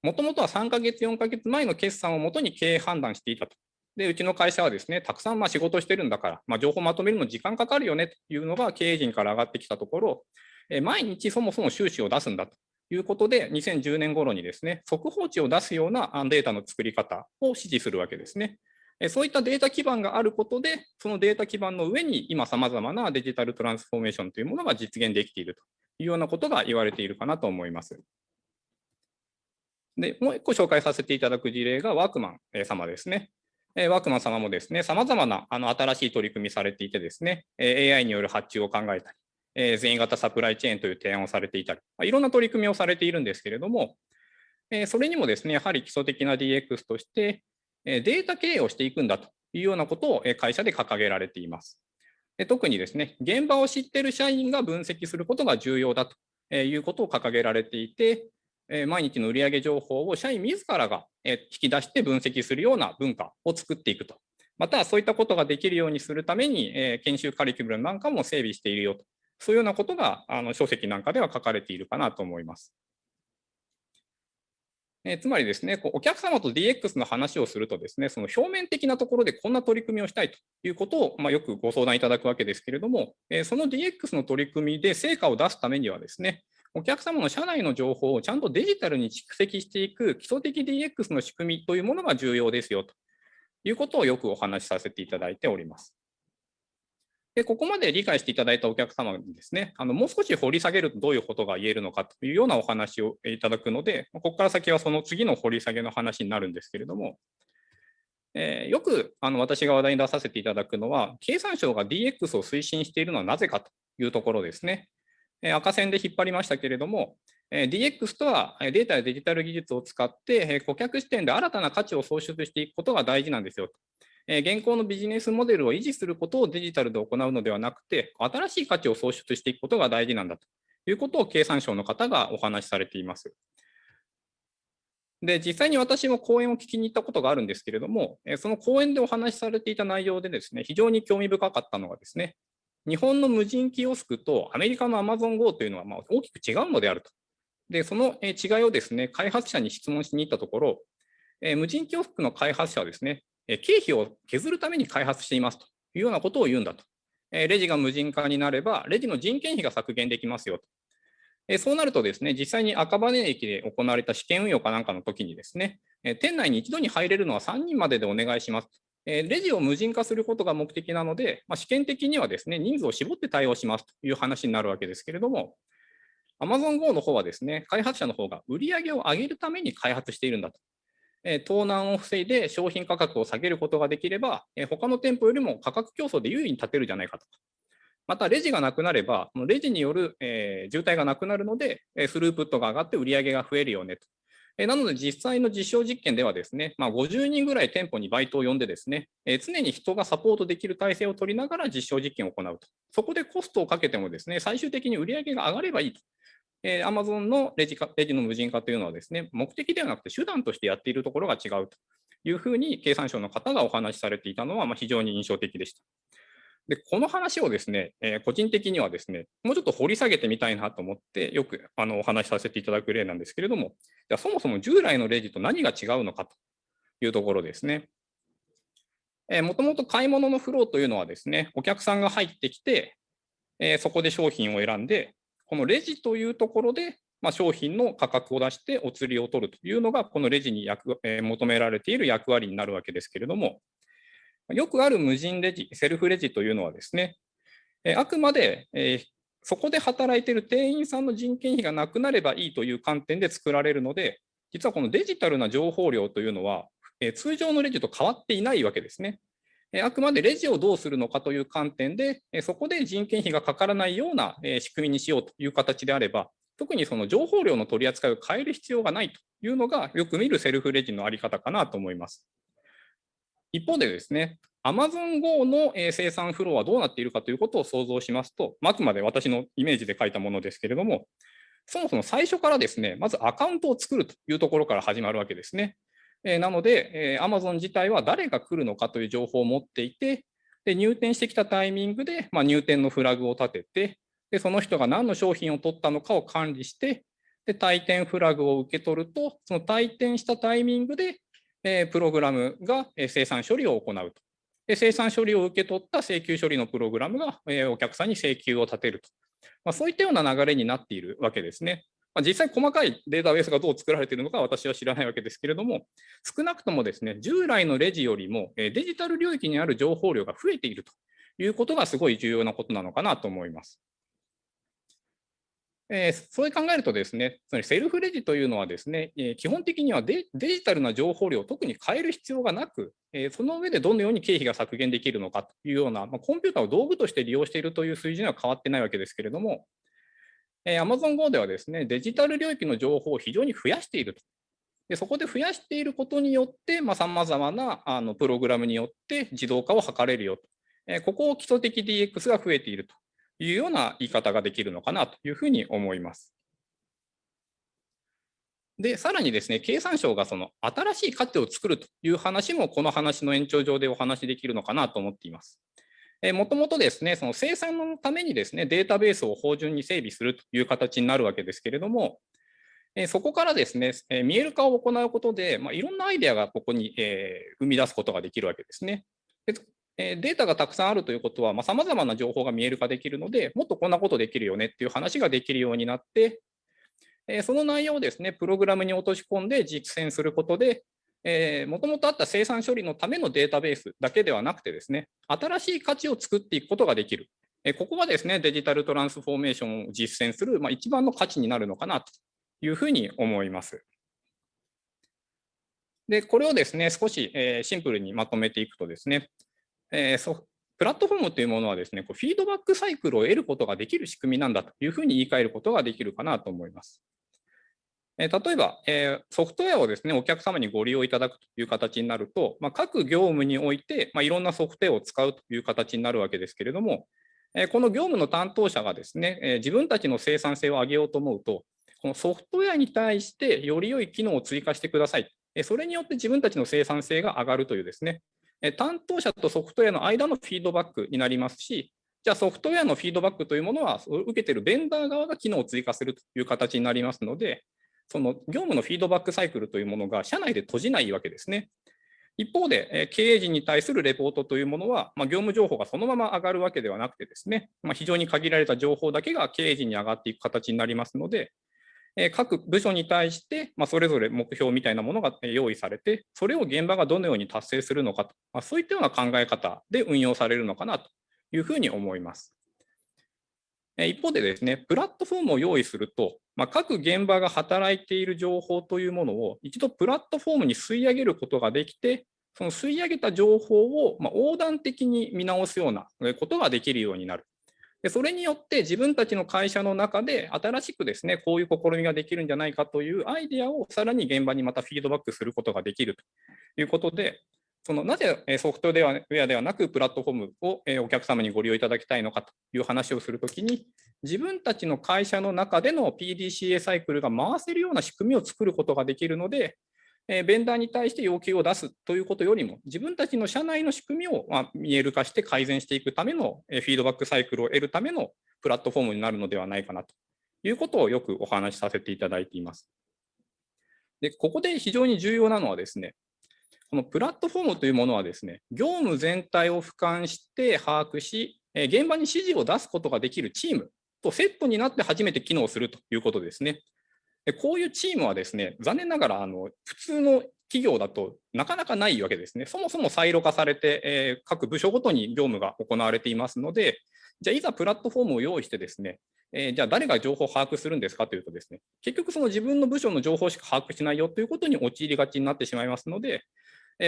もともとは3ヶ月、4ヶ月前の決算をもとに経営判断していたと。で、うちの会社はですね、たくさん仕事してるんだから、情報まとめるの時間かかるよねというのが経営陣から上がってきたところ、毎日そもそも収支を出すんだということで、2010年頃にですね、速報値を出すようなデータの作り方を指示するわけですね。そういったデータ基盤があることで、そのデータ基盤の上に今さまざまなデジタルトランスフォーメーションというものが実現できているというようなことが言われているかなと思います。で、もう一個紹介させていただく事例がワークマン様ですね。ワークマン様もですね、さまざまな新しい取り組みされていてですね、AI による発注を考えたり、全員型サプライチェーンという提案をされていたり、いろんな取り組みをされているんですけれども、それにもですね、やはり基礎的な DX として、データ経営をしていくんだというようなことを会社で掲げられています。特にですね、現場を知っている社員が分析することが重要だということを掲げられていて、毎日の売上情報を社員自らが引き出して分析するような文化を作っていくと。また、そういったことができるようにするために、研修カリキュラムなんかも整備しているよと。そういうようなことが書籍なんかでは書かれているかなと思います。つまりですね、お客様と DX の話をするとですね、その表面的なところでこんな取り組みをしたいということを、よくご相談いただくわけですけれども、その DX の取り組みで成果を出すためにはですね、お客様の社内の情報をちゃんとデジタルに蓄積していく基礎的 DX の仕組みというものが重要ですよということをよくお話しさせていただいております。で、ここまで理解していただいたお客様にですね、もう少し掘り下げるとどういうことが言えるのかというようなお話をいただくので、ここから先はその次の掘り下げの話になるんですけれども、よく私が話題に出させていただくのは、経産省が DX を推進しているのはなぜかというところですね。赤線で引っ張りましたけれども、DX とはデータやデジタル技術を使って顧客視点で新たな価値を創出していくことが大事なんですよと。現行のビジネスモデルを維持することをデジタルで行うのではなくて、新しい価値を創出していくことが大事なんだということを経産省の方がお話しされています。で、実際に私も講演を聞きに行ったことがあるんですけれども、その講演でお話しされていた内容でですね、非常に興味深かったのがですね、日本の無人キオスクとアメリカの Amazon Go というのは大きく違うのであると。で、その違いをですね、開発者に質問しに行ったところ、無人キオスクの開発者はですね、経費を削るために開発していますというようなことを言うんだと。レジが無人化になれば、レジの人件費が削減できますよと。そうなるとですね、実際に赤羽駅で行われた試験運用かなんかの時にですね、店内に一度に入れるのは3人まででお願いします。レジを無人化することが目的なので、試験的にはですね、人数を絞って対応しますという話になるわけですけれども、Amazon Go の方はですね、開発者の方が売上を上げるために開発しているんだと。盗難を防いで商品価格を下げることができれば、他の店舗よりも価格競争で優位に立てるじゃないかとか。また、レジがなくなれば、レジによる渋滞がなくなるので、スループットが上がって売上が増えるよねと。なので、実際の実証実験ではですね、50人ぐらい店舗にバイトを呼んでですね、常に人がサポートできる体制を取りながら実証実験を行うと。そこでコストをかけてもですね、最終的に売上が上がればいいと。Amazon のレジの無人化というのはですね、目的ではなくて手段としてやっているところが違うというふうに経産省の方がお話しされていたのは非常に印象的でした。で、この話をですね、個人的にはですね、もうちょっと掘り下げてみたいなと思って、よくお話しさせていただく例なんですけれども、じゃあそもそも従来のレジと何が違うのかというところですね。もともと買い物のフローというのはですね、お客さんが入ってきて、そこで商品を選んで、このレジというところで、商品の価格を出してお釣りを取るというのが、このレジに求められている役割になるわけですけれども、よくある無人レジ、セルフレジというのはですね、あくまでそこで働いている店員さんの人件費がなくなればいいという観点で作られるので、実はこのデジタルな情報量というのは、通常のレジと変わっていないわけですね。あくまでレジをどうするのかという観点で、そこで人件費がかからないような仕組みにしようという形であれば、特にその情報量の取り扱いを変える必要がないというのが、よく見るセルフレジのあり方かなと思います。一方でですね、Amazon Go の生産フローはどうなっているかということを想像しますと、あくまで私のイメージで書いたものですけれども、そもそも最初からですね、まずアカウントを作るというところから始まるわけですね。なので、Amazon 自体は誰が来るのかという情報を持っていて、で入店してきたタイミングで、入店のフラグを立てて、でその人が何の商品を取ったのかを管理して、で退店フラグを受け取ると、その退店したタイミングで、プログラムが生産処理を行うと。で生産処理を受け取った請求処理のプログラムがお客さんに請求を立てると。そういったような流れになっているわけですね。実際細かいデータベースがどう作られているのか私は知らないわけですけれども、少なくともですね、従来のレジよりもデジタル領域にある情報量が増えているということがすごい重要なことなのかなと思います。そう考えるとですね、セルフレジというのはですね、基本的にはデジタルな情報量を特に変える必要がなく、その上でどのように経費が削減できるのかというような、コンピューターを道具として利用しているという水準は変わってないわけですけれども、Amazon Go ではですね、デジタル領域の情報を非常に増やしているとでそこで増やしていることによって、さまざまなプログラムによって自動化を図れるよと。ここを基礎的 DX が増えているというような言い方ができるのかなというふうに思います。で、さらにですね、経産省がその新しい価値を作るという話もこの話の延長上でお話しできるのかなと思っています。もともとですね、その生産のためにですね、データベースを標準に整備するという形になるわけですけれども、そこからですね、見える化を行うことで、いろんなアイデアがここに生み出すことができるわけですね。データがたくさんあるということは、さまざまな情報が見える化できるので、もっとこんなことできるよねっていう話ができるようになって、その内容をですね、プログラムに落とし込んで実践することで、もともとあった生産処理のためのデータベースだけではなくてですね、新しい価値を作っていくことができる。ここがですね、デジタルトランスフォーメーションを実践する、一番の価値になるのかなというふうに思います。で、これをですね、少しシンプルにまとめていくとですね、プラットフォームというものはですね、フィードバックサイクルを得ることができる仕組みなんだというふうに言い換えることができるかなと思います。例えば、ソフトウェアをですね、お客様にご利用いただくという形になると、各業務において、いろんなソフトウェアを使うという形になるわけですけれども、この業務の担当者がですね、自分たちの生産性を上げようと思うと、このソフトウェアに対してより良い機能を追加してください。それによって自分たちの生産性が上がるというですね、担当者とソフトウェアの間のフィードバックになりますし、じゃあソフトウェアのフィードバックというものは、受けているベンダー側が機能を追加するという形になりますので、その業務のフィードバックサイクルというものが社内で閉じないわけですね。一方で、経営陣に対するレポートというものは、業務情報がそのまま上がるわけではなくてですね、非常に限られた情報だけが経営陣に上がっていく形になりますので、各部署に対して、それぞれ目標みたいなものが用意されて、それを現場がどのように達成するのかと、そういったような考え方で運用されるのかなというふうに思います。一方でですね、プラットフォームを用意すると、各現場が働いている情報というものを一度プラットフォームに吸い上げることができて、その吸い上げた情報を横断的に見直すようなことができるようになる。でそれによって自分たちの会社の中で新しくですね、こういう試みができるんじゃないかというアイデアをさらに現場にまたフィードバックすることができるということで、なぜソフトウェアではなくプラットフォームをお客様にご利用いただきたいのかという話をするときに、自分たちの会社の中での PDCA サイクルが回せるような仕組みを作ることができるので、ベンダーに対して要求を出すということよりも、自分たちの社内の仕組みを見える化して改善していくためのフィードバックサイクルを得るためのプラットフォームになるのではないかなということをよくお話しさせていただいています。で、ここで非常に重要なのはですね、このプラットフォームというものはですね、業務全体を俯瞰して把握し、現場に指示を出すことができるチームとセットになって初めて機能するということですね。こういうチームはですね、残念ながら普通の企業だとなかなかないわけですね。そもそもサイロ化されて、各部署ごとに業務が行われていますので、じゃあいざプラットフォームを用意してですね、じゃあ誰が情報を把握するんですかというとですね、結局その自分の部署の情報しか把握しないよということに陥りがちになってしまいますので、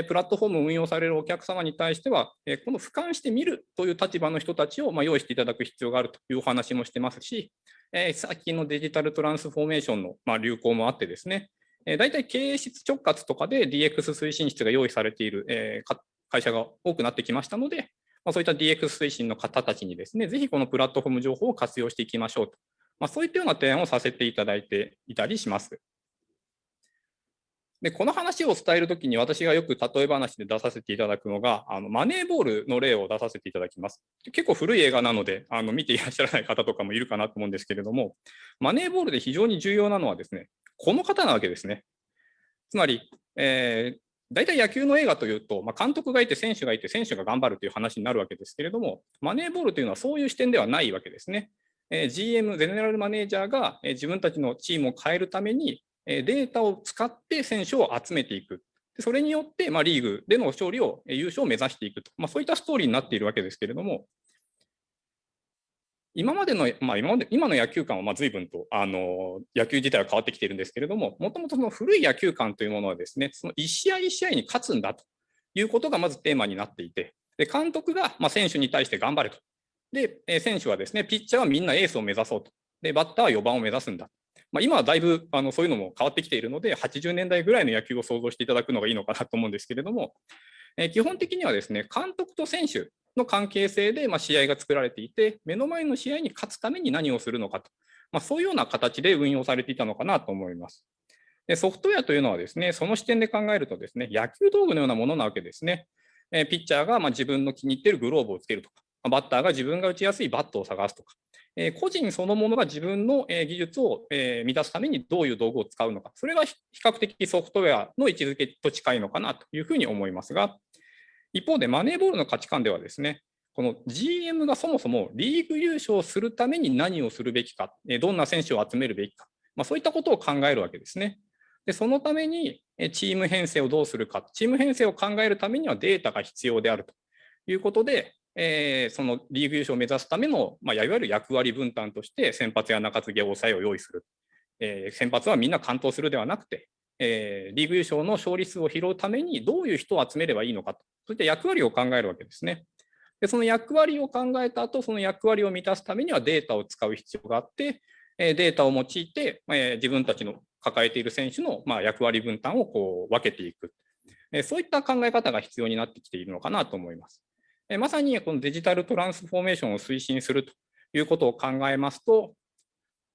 プラットフォームを運用されるお客様に対しては、この俯瞰して見るという立場の人たちを用意していただく必要があるというお話もしてますし、最近のデジタルトランスフォーメーションの流行もあってですね、大体経営室直轄とかで DX 推進室が用意されている会社が多くなってきましたので、そういった DX 推進の方たちにですね、ぜひこのプラットフォーム情報を活用していきましょうと、そういったような提案をさせていただいていたりします。でこの話を伝えるときに私がよく例え話で出させていただくのがマネーボールの例を出させていただきます。結構古い映画なので見ていらっしゃらない方とかもいるかなと思うんですけれども、マネーボールで非常に重要なのはですね、この方なわけですね。つまり、大体野球の映画というと、監督がいて選手がいて選手が頑張るという話になるわけですけれども、マネーボールというのはそういう視点ではないわけですね。GM、ゼネラルマネージャーが自分たちのチームを変えるためにデータを使って選手を集めていく。それによって、リーグでの勝利を、優勝を目指していくと。そういったストーリーになっているわけですけれども、今の野球観は随分と野球自体は変わってきているんですけれども、もともとその古い野球観というものはですね、その一試合一試合に勝つんだということがまずテーマになっていて、で監督が選手に対して頑張れと。で、選手はですね、ピッチャーはみんなエースを目指そうと。で、バッターは4番を目指すんだ。今はだいぶそういうのも変わってきているので、80年代ぐらいの野球を想像していただくのがいいのかなと思うんですけれども、基本的にはですね、監督と選手の関係性で試合が作られていて、目の前の試合に勝つために何をするのかと、そういうような形で運用されていたのかなと思います。で、ソフトウェアというのはですね、その視点で考えるとですね、野球道具のようなものなわけですね。ピッチャーが自分の気に入っているグローブをつけるとか、バッターが自分が打ちやすいバットを探すとか、個人そのものが自分の技術を満たすためにどういう道具を使うのか、それが比較的ソフトウェアの位置づけと近いのかなというふうに思いますが、一方でマネーボールの価値観ではですね、この GM がそもそもリーグ優勝するために何をするべきか、どんな選手を集めるべきか、そういったことを考えるわけですね。で、そのためにチーム編成をどうするか、チーム編成を考えるためにはデータが必要であるということで、そのリーグ優勝を目指すための、いわゆる役割分担として先発や中継ぎや抑えを用意する。先発はみんな完投するではなくて、リーグ優勝の勝利数を拾うためにどういう人を集めればいいのかと、そういった役割を考えるわけですね。で、その役割を考えた後、その役割を満たすためにはデータを使う必要があって、データを用いて、自分たちの抱えている選手の役割分担を分けていく。そういった考え方が必要になってきているのかなと思います。まさにこのデジタルトランスフォーメーションを推進するということを考えますと、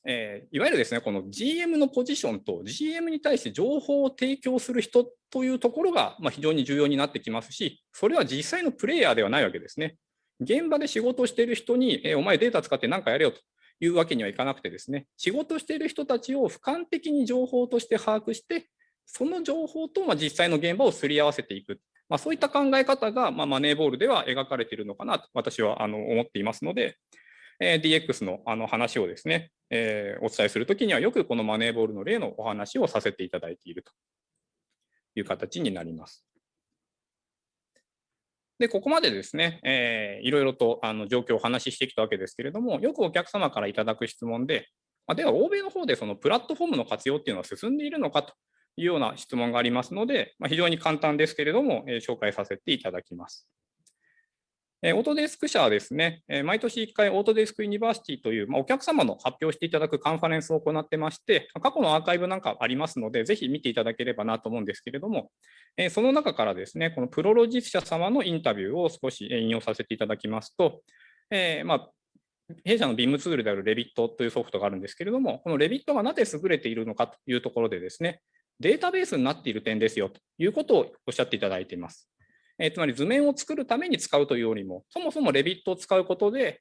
いわゆるですね、この GM のポジションと GM に対して情報を提供する人というところが非常に重要になってきますし、それは実際のプレイヤーではないわけですね。現場で仕事をしている人に、お前データ使って何かやれよというわけにはいかなくてですね、仕事している人たちを俯瞰的に情報として把握して、その情報と実際の現場をすり合わせていく。そういった考え方がマネーボールでは描かれているのかなと私は思っていますので、DX の話をですね、お伝えするときにはよくこのマネーボールの例のお話をさせていただいているという形になります。で、ここまでですね、いろいろと状況をお話ししてきたわけですけれども、よくお客様からいただく質問で、では欧米の方でそのプラットフォームの活用っていうのは進んでいるのかというような質問がありますので、非常に簡単ですけれども、紹介させていただきます。オートデスク社はですね、毎年1回オートデスクユニバーシティという、お客様の発表していただくカンファレンスを行ってまして、過去のアーカイブなんかありますので、ぜひ見ていただければなと思うんですけれども、その中からですね、このプロロジス社様のインタビューを少し引用させていただきますと、弊社の BIM ツールである Revit というソフトがあるんですけれども、この Revit がなぜ優れているのかというところでですね、データベースになっている点ですよということをおっしゃっていただいています。つまり図面を作るために使うというよりも、そもそも Revit を使うことで、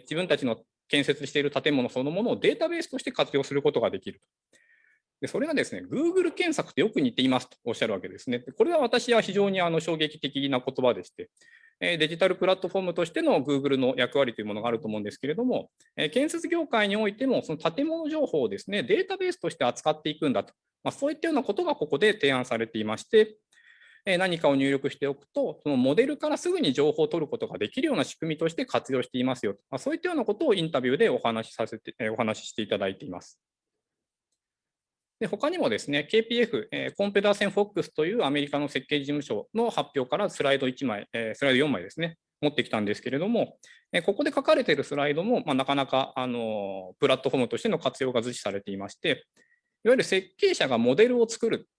自分たちの建設している建物そのものをデータベースとして活用することができる。でそれがですね、Google 検索とよく似ていますとおっしゃるわけですね。これは私は非常に衝撃的な言葉でして、デジタルプラットフォームとしての Google の役割というものがあると思うんですけれども、建設業界においてもその建物情報をですね、データベースとして扱っていくんだと、そういったようなことがここで提案されていまして、何かを入力しておくと、そのモデルからすぐに情報を取ることができるような仕組みとして活用していますよと、そういったようなことをインタビューでお話ししていただいています。で他にもですね、KPF、コンペダーセン・フォックスというアメリカの設計事務所の発表からスライド1枚、スライド4枚ですね、持ってきたんですけれども、ここで書かれているスライドも、なかなかプラットフォームとしての活用が図示されていまして、いわゆる設計者がモデルを作る。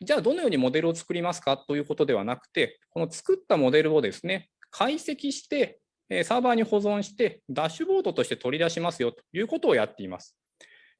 じゃあどのようにモデルを作りますかということではなくて、この作ったモデルをですね、解析して、サーバーに保存して、ダッシュボードとして取り出しますよということをやっています。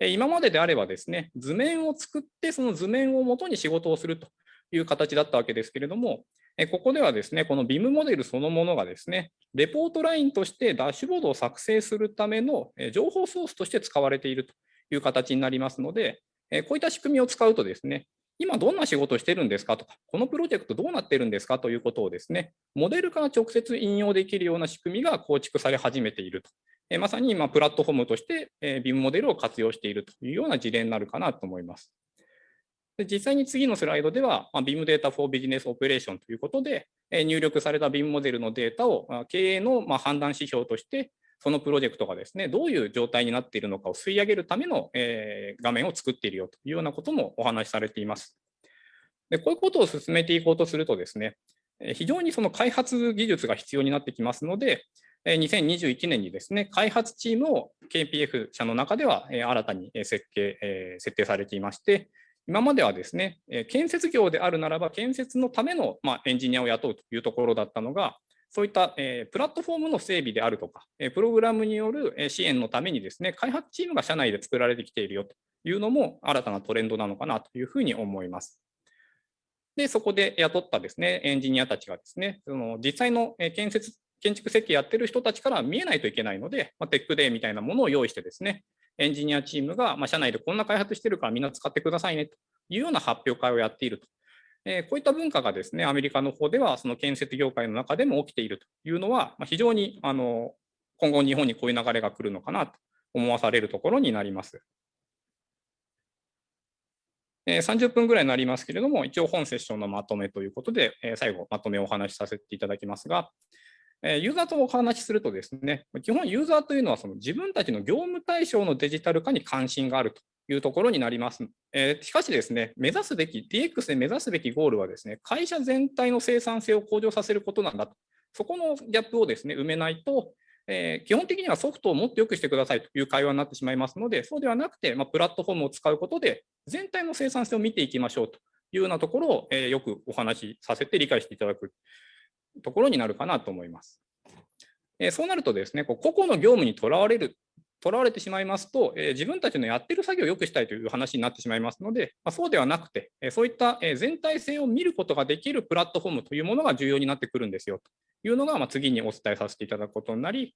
今までであればですね、図面を作って、その図面をもとに仕事をするという形だったわけですけれども、ここではですね、この BIM モデルそのものがですね、レポートラインとしてダッシュボードを作成するための情報ソースとして使われているという形になりますので、こういった仕組みを使うとですね、今どんな仕事をしてるんですかとか、このプロジェクトどうなってるんですかということをですね、モデルから直接引用できるような仕組みが構築され始めていると。まさに今プラットフォームとして BIM モデルを活用しているというような事例になるかなと思います。で実際に次のスライドでは BIM データ for Business Operation ということで、入力された BIM モデルのデータを経営の判断指標として、そのプロジェクトがですね、どういう状態になっているのかを吸い上げるための画面を作っているよというようなこともお話しされています。でこういうことを進めていこうとするとですね、非常にその開発技術が必要になってきますので、2021年にですね、開発チームを KPF 社の中では新たに設定されていまして、今まではですね、建設業であるならば建設のためのエンジニアを雇うというところだったのが、そういったプラットフォームの整備であるとか、プログラムによる支援のためにですね、開発チームが社内で作られてきているよというのも新たなトレンドなのかなというふうに思います。で、そこで雇ったですね、エンジニアたちがですね、その実際の建築設計やってる人たちから見えないといけないので、テックデーみたいなものを用意してですね、エンジニアチームが社内でこんな開発してるからみんな使ってくださいねというような発表会をやっていると。こういった文化がですね、アメリカの方ではその建設業界の中でも起きているというのは、非常に今後日本にこういう流れが来るのかなと思わされるところになります。30分ぐらいになりますけれども、一応本セッションのまとめということで、最後まとめをお話しさせていただきますが、ユーザーとお話しするとですね、基本ユーザーというのはその自分たちの業務対象のデジタル化に関心があるというところになります。しかしですね、DX で目指すべきゴールはですね、会社全体の生産性を向上させることなんだと。そこのギャップをですね、埋めないと、基本的にはソフトをもっと良くしてくださいという会話になってしまいますので、そうではなくて、プラットフォームを使うことで全体の生産性を見ていきましょうというようなところを、よくお話しさせて理解していただくところになるかなと思います。そうなるとですね、個々の業務にとらわれてしまいますと、自分たちのやってる作業を良くしたいという話になってしまいますので、そうではなくて、そういった全体性を見ることができるプラットフォームというものが重要になってくるんですよというのが、次にお伝えさせていただくことになり、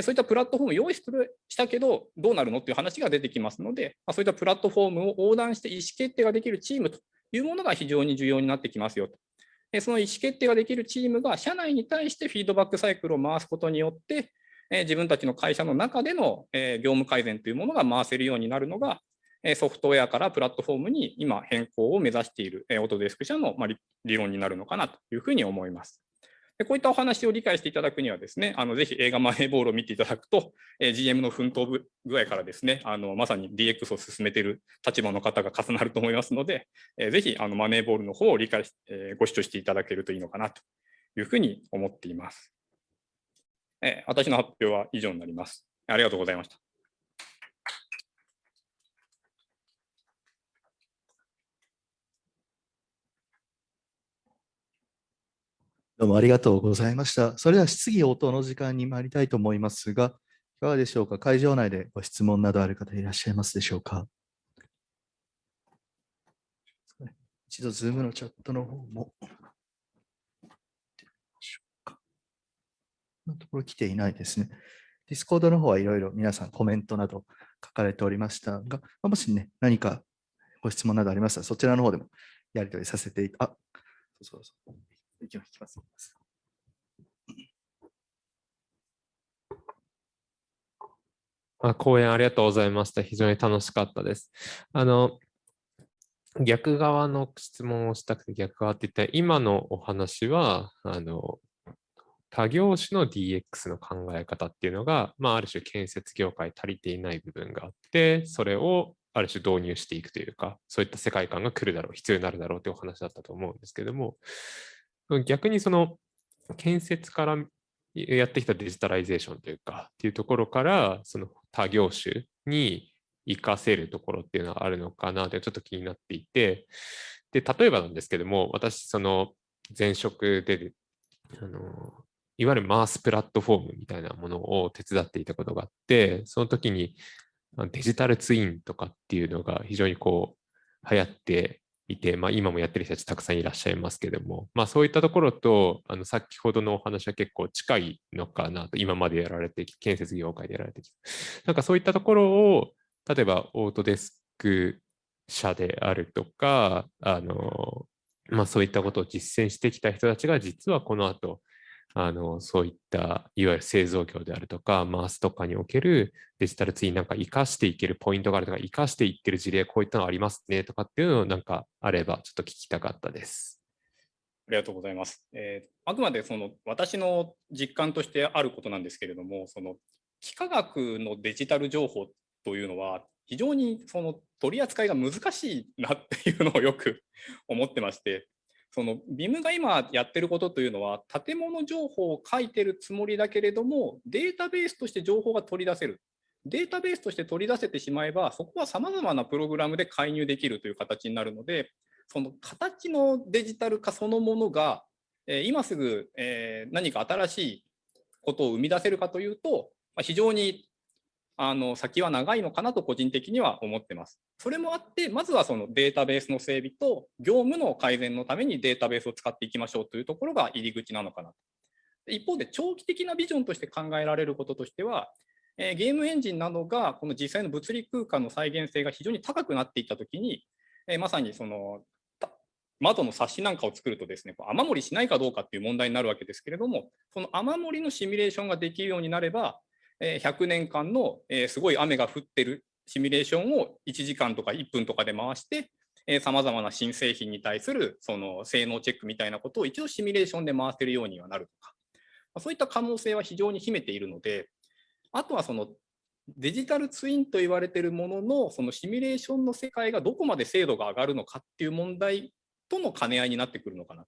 そういったプラットフォームを用意したけど、どうなるのっていう話が出てきますので、そういったプラットフォームを横断して意思決定ができるチームというものが非常に重要になってきますよと。その意思決定ができるチームが社内に対してフィードバックサイクルを回すことによって、自分たちの会社の中での業務改善というものが回せるようになるのが、ソフトウェアからプラットフォームに今変更を目指しているオートデスク社の理論になるのかなというふうに思います。こういったお話を理解していただくにはですね、ぜひ映画マネーボールを見ていただくと、GM の奮闘具合からですね、まさに DX を進めている立場の方が重なると思いますので、ぜひマネーボールの方を理解しご視聴していただけるといいのかなというふうに思っています。私の発表は以上になります。ありがとうございました。どうもありがとうございました。それでは質疑応答の時間に参りたいと思いますが、いかがでしょうか。会場内でご質問などある方いらっしゃいますでしょうか。一度、Zoom のチャットの方も。のところ来ていないですね。Discord の方はいろいろ皆さんコメントなど書かれておりましたが、もしね、何かご質問などありましたら、そちらの方でもやり取りさせてそう。意見を聞きます。講演ありがとうございました。非常に楽しかったです。逆側の質問をしたくて、逆側って言ったら、今のお話は、他業種の DX の考え方っていうのが、ある種建設業界足りていない部分があって、それをある種導入していくというか、そういった世界観が来るだろう、必要になるだろうというお話だったと思うんですけども、逆にその建設からやってきたデジタライゼーションというか、っていうところから、その他業種に活かせるところっていうのはあるのかなってちょっと気になっていて、で、例えばなんですけども、私、その前職で、いわゆるマースプラットフォームみたいなものを手伝っていたことがあって、その時にデジタルツインとかっていうのが非常にこう流行っていて、今もやってる人たちたくさんいらっしゃいますけども、そういったところと先ほどのお話は結構近いのかなと、今までやられてきて、建設業界でやられてきて、なんかそういったところを、例えばオートデスク社であるとか、そういったことを実践してきた人たちが実はこの後、そういったいわゆる製造業であるとか、マースとかにおけるデジタルツインなんか活かしていけるポイントがあるとか、活かしていってる事例、こういったのありますねとかっていうのをなんかあればちょっと聞きたかったです。ありがとうございます。あくまでその私の実感としてあることなんですけれども、その幾何学のデジタル情報というのは非常にその取り扱いが難しいなっていうのをよく思ってまして、その BIM が今やってることというのは、建物情報を書いてるつもりだけれども、データベースとして情報が取り出せる。データベースとして取り出せてしまえば、そこはさまざまなプログラムで介入できるという形になるので、その形のデジタル化そのものが、今すぐ何か新しいことを生み出せるかというと、非常に先は長いのかなと個人的には思ってます。それもあって、まずはそのデータベースの整備と業務の改善のためにデータベースを使っていきましょうというところが入り口なのかなと。一方で長期的なビジョンとして考えられることとしては、ゲームエンジンなどがこの実際の物理空間の再現性が非常に高くなっていったときに、まさにその窓の冊子なんかを作るとですね、雨漏りしないかどうかっていう問題になるわけですけれども、その雨漏りのシミュレーションができるようになれば、100年間のすごい雨が降ってるシミュレーションを1時間とか1分とかで回して、さまざまな新製品に対するその性能チェックみたいなことを一度シミュレーションで回せるようにはなるとか、そういった可能性は非常に秘めているので、あとはそのデジタルツインと言われているもののそのシミュレーションの世界がどこまで精度が上がるのかっていう問題との兼ね合いになってくるのかな。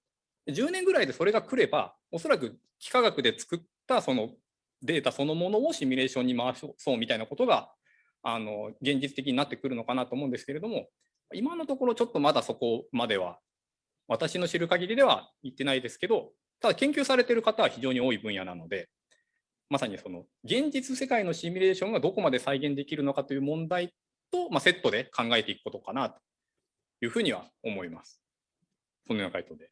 10年ぐらいでそれが来れば、おそらく幾何学で作ったそのデータそのものをシミュレーションに回そうみたいなことが現実的になってくるのかなと思うんですけれども、今のところちょっとまだそこまでは私の知る限りでは言ってないですけど、ただ研究されている方は非常に多い分野なので、まさにその現実世界のシミュレーションがどこまで再現できるのかという問題と、セットで考えていくことかなというふうには思います。そのような回答で。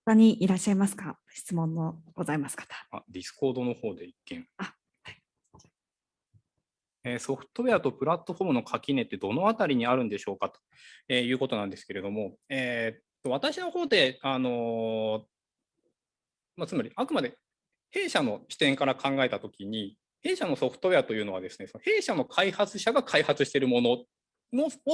他にいらっしゃいますか？質問のございます方。ディスコードの方で一件。ソフトウェアとプラットフォームの垣根ってどのあたりにあるんでしょうかということなんですけれども、私の方で、つまりあくまで弊社の視点から考えたときに、弊社のソフトウェアというのはですね、弊社の開発者が開発しているものを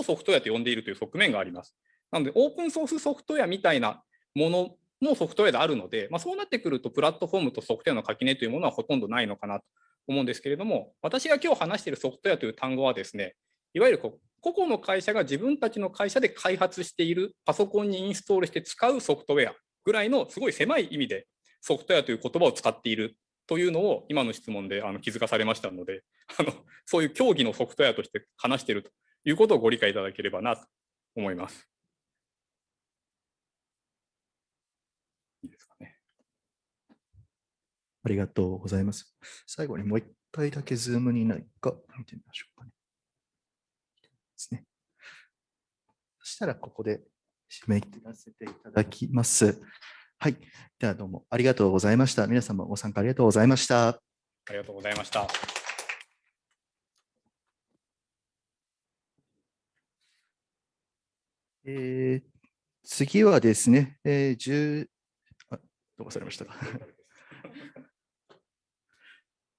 ソフトウェアと呼んでいるという側面があります。なので、オープンソースソフトウェアみたいなものもソフトウェアであるので、そうなってくると、プラットフォームとソフトウェアの垣根というものはほとんどないのかなと思うんですけれども、私が今日話しているソフトウェアという単語はですね、いわゆる個々の会社が自分たちの会社で開発しているパソコンにインストールして使うソフトウェアぐらいのすごい狭い意味でソフトウェアという言葉を使っているというのを今の質問で気づかされましたので、そういう競技のソフトウェアとして話しているということをご理解いただければなと思います。いいですかね。ありがとうございます。最後にもう一回だけズームにないか見てみましょうかね。ですね。そしたらここで締め切らせていただきます。はい。ではどうもありがとうございました。皆様ご参加ありがとうございました。ありがとうございました。次はですね、どうされましたか。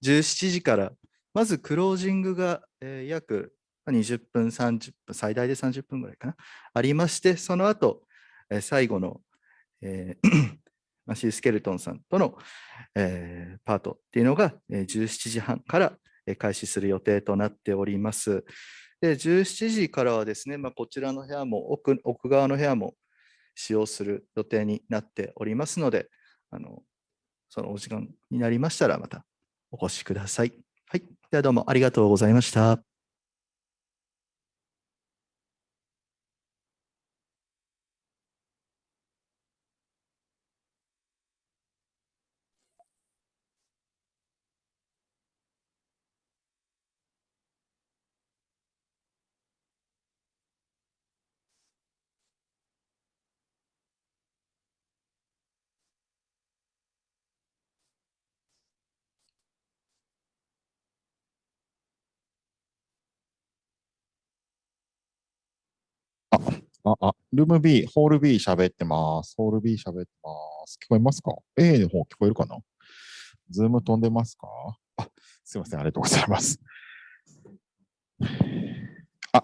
17時から、まずクロージングが約20分、30分、最大で30分ぐらいかな、ありまして、その後、最後の、スケルトンさんとの、パートっていうのが17時半から開始する予定となっております。で、17時からはですね、こちらの部屋も奥側の部屋も使用する予定になっておりますので、そのお時間になりましたらまたお越しください。はい。ではどうもありがとうございました。ルーム B、ホール B 喋ってます。ホール B 喋ってます。聞こえますか？ A の方聞こえるかな？ズーム飛んでますか？すいません。ありがとうございます。ズ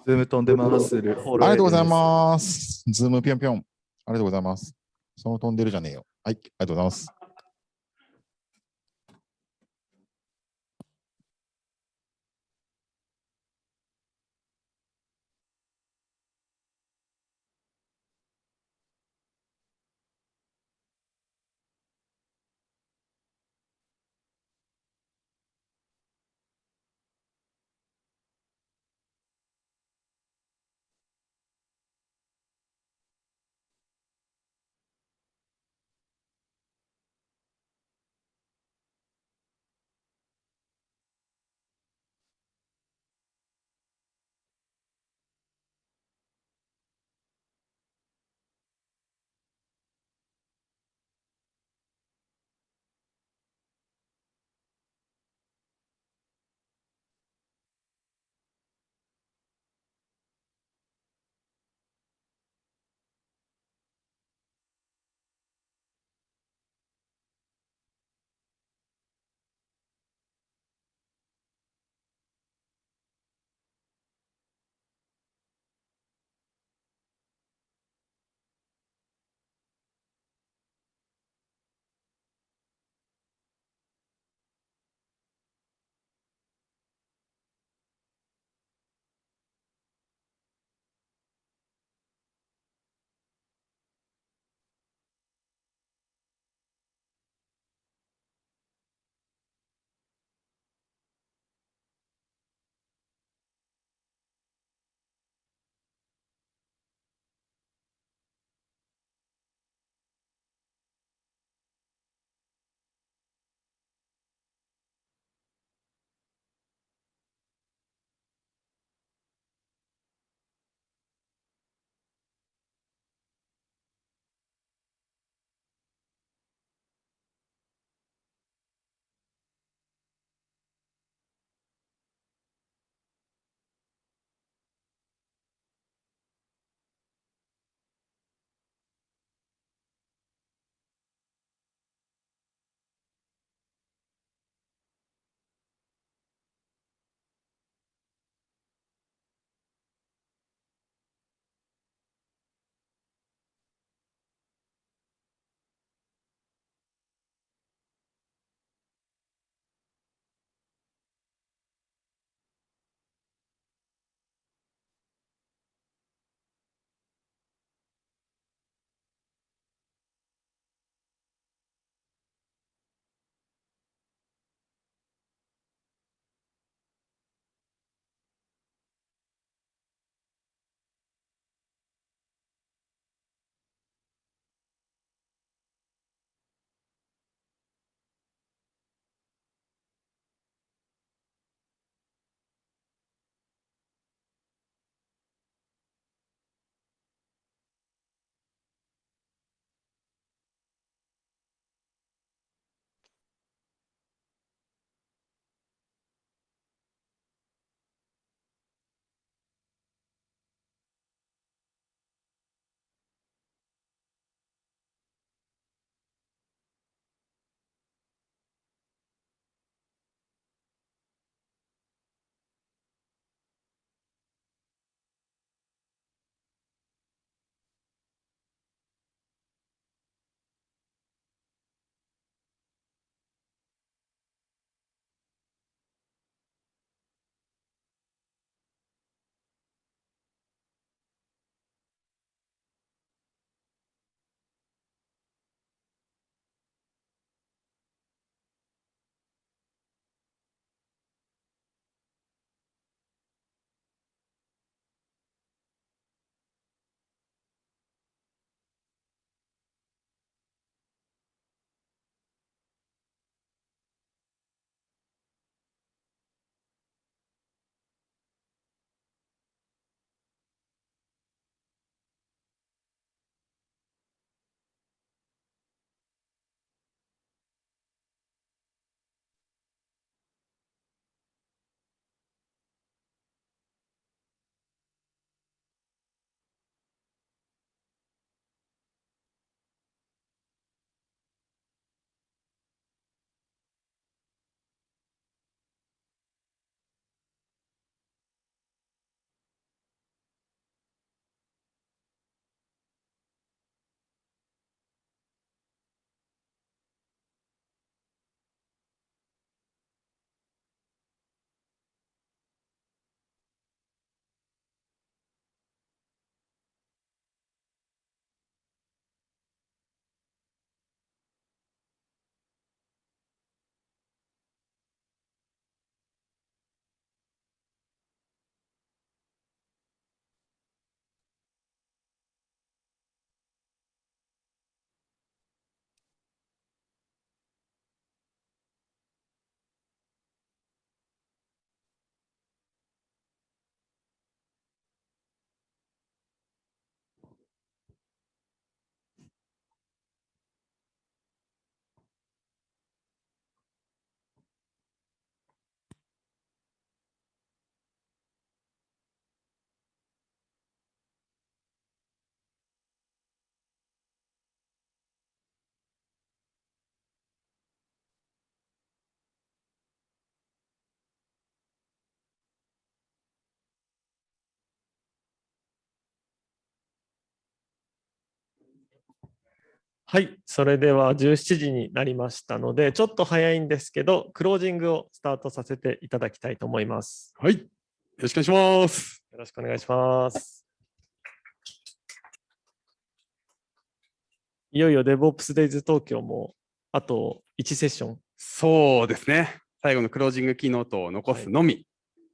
ーム飛んでます。ありがとうございます。ズームぴょんぴょん。ありがとうございます。その飛んでるじゃねえよ。はい、ありがとうございます。はい、それでは17時になりましたので、ちょっと早いんですけど、クロージングをスタートさせていただきたいと思います。はい、よろしくお願いします。よろしくお願いします。いよいよ DevOpsDays 東京もあと1セッション。そうですね。最後のクロージングキーノートを残すのみ。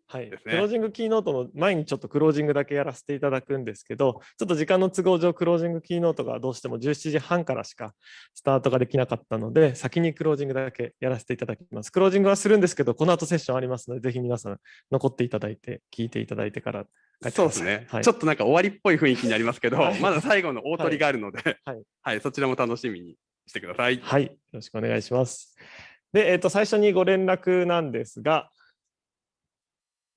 はい、クロージングキーノートの前にちょっとクロージングだけやらせていただくんですけど、ちょっと時間の都合上クロージングキーノートがどうしても17時半からしかスタートができなかったので、先にクロージングだけやらせていただきます。クロージングはするんですけど、この後セッションありますので、ぜひ皆さん残っていただいて、聞いていただいてから帰ってください。そうですね、はい。ちょっとなんか終わりっぽい雰囲気になりますけど、はい、まだ最後の大取りがあるので、はいはい、そちらも楽しみにしてください。はい、よろしくお願いします。で、最初にご連絡なんですが、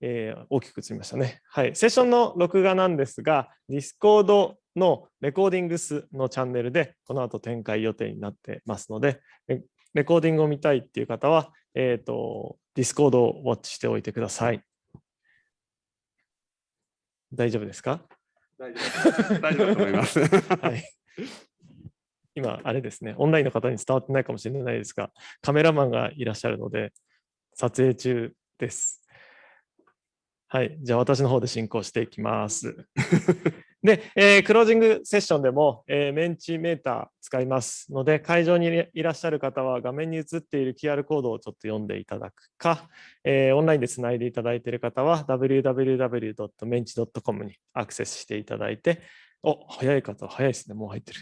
大きく映りましたね。はい、セッションの録画なんですが、Discord のレコーディングスのチャンネルでこの後展開予定になってますので、レコーディングを見たいっていう方は、Discord をウォッチしておいてください。大丈夫ですか？大丈夫だと思います。はい、今、あれですね、オンラインの方に伝わってないかもしれないですが、カメラマンがいらっしゃるので、撮影中です。はい、じゃあ私の方で進行していきます。で、クロージングセッションでも、メンチメーター使いますので、会場にいらっしゃる方は画面に映っている QR コードをちょっと読んでいただくか、オンラインでつないでいただいている方は www.mench.com にアクセスしていただいて、早い方は早いですね、もう入ってる。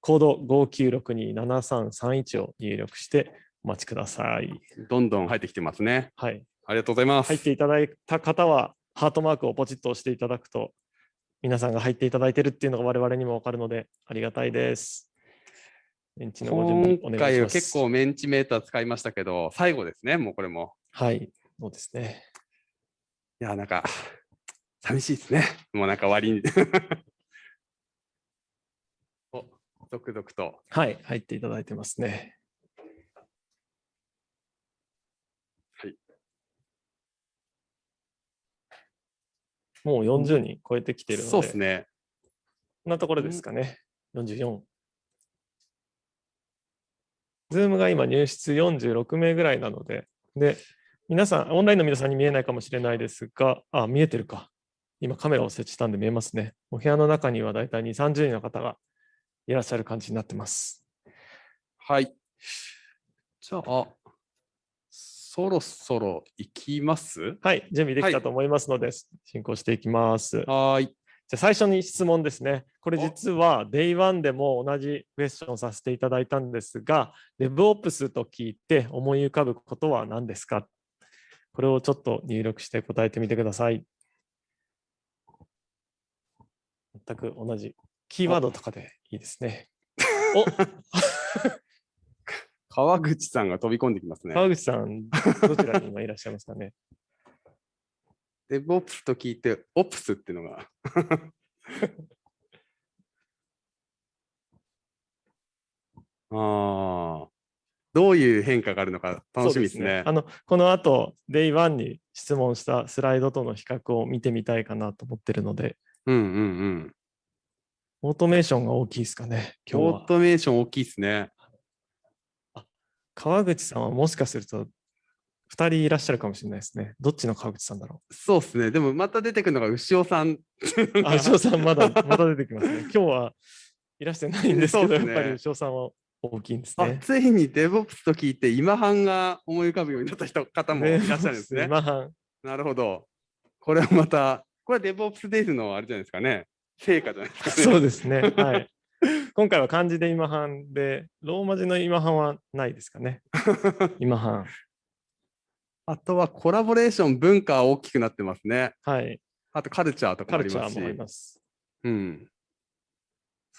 コード59627331を入力してお待ちください。どんどん入ってきてますね。はい。ありがとうございます。入っていただいた方は、ハートマークをポチッと押していただくと、皆さんが入っていただいているっていうのが我々にも分かるので、ありがたいです。メンチのご準備お願いします。今回は結構メンチメーター使いましたけど、最後ですね、もうこれも。はい、そうですね。いや、なんか、寂しいですね。もうなんか終わりに。続々と。はい、入っていただいてますね。もう40人超えてきているので、そうですね。こんなところですかね。44。Zoom が今入室46名ぐらいなので、皆さん、オンラインの皆さんに見えないかもしれないですが、見えてるか。今カメラを設置したんで見えますね。お部屋の中にはだいたい2、30人の方がいらっしゃる感じになってます。はい。じゃあ、そろそろ行きます？はい、準備できたと思いますので、進行していきます。はい。じゃあ最初に質問ですね。これ実は Day1 でも同じクエスチョンさせていただいたんですが、DevOps と聞いて思い浮かぶことは何ですか？これをちょっと入力して答えてみてください。全く同じ。キーワードとかでいいですね。川口さんが飛び込んできますね。川口さん、どちらに今いらっしゃいますかね。DevOps と聞いて、Ops っていうのが。どういう変化があるのか楽しみですね。この後、Day1 に質問したスライドとの比較を見てみたいかなと思ってるので。オートメーションが大きいですかね、今日は。オートメーション大きいですね。川口さんはもしかすると2人いらっしゃるかもしれないですね。どっちの川口さんだろう。そうですね。でもまた出てくるのが牛尾さん。牛尾さんまた出てきますね。今日はいらしてないんですけど、やっぱり牛尾さんは大きいんですね。ついに DevOps と聞いて今半が思い浮かぶようになった方もいらっしゃるんですね。今半。なるほど。これはまた、これは DevOpsDays のあれじゃないですかね。成果じゃないですかね。そうですね。はい。今回は漢字で今半で、ローマ字の今半はないですかね。今半。あとはコラボレーション、文化は大きくなってますね。はい。あとカルチャーとかもありますし。カルチャーもあります。うん。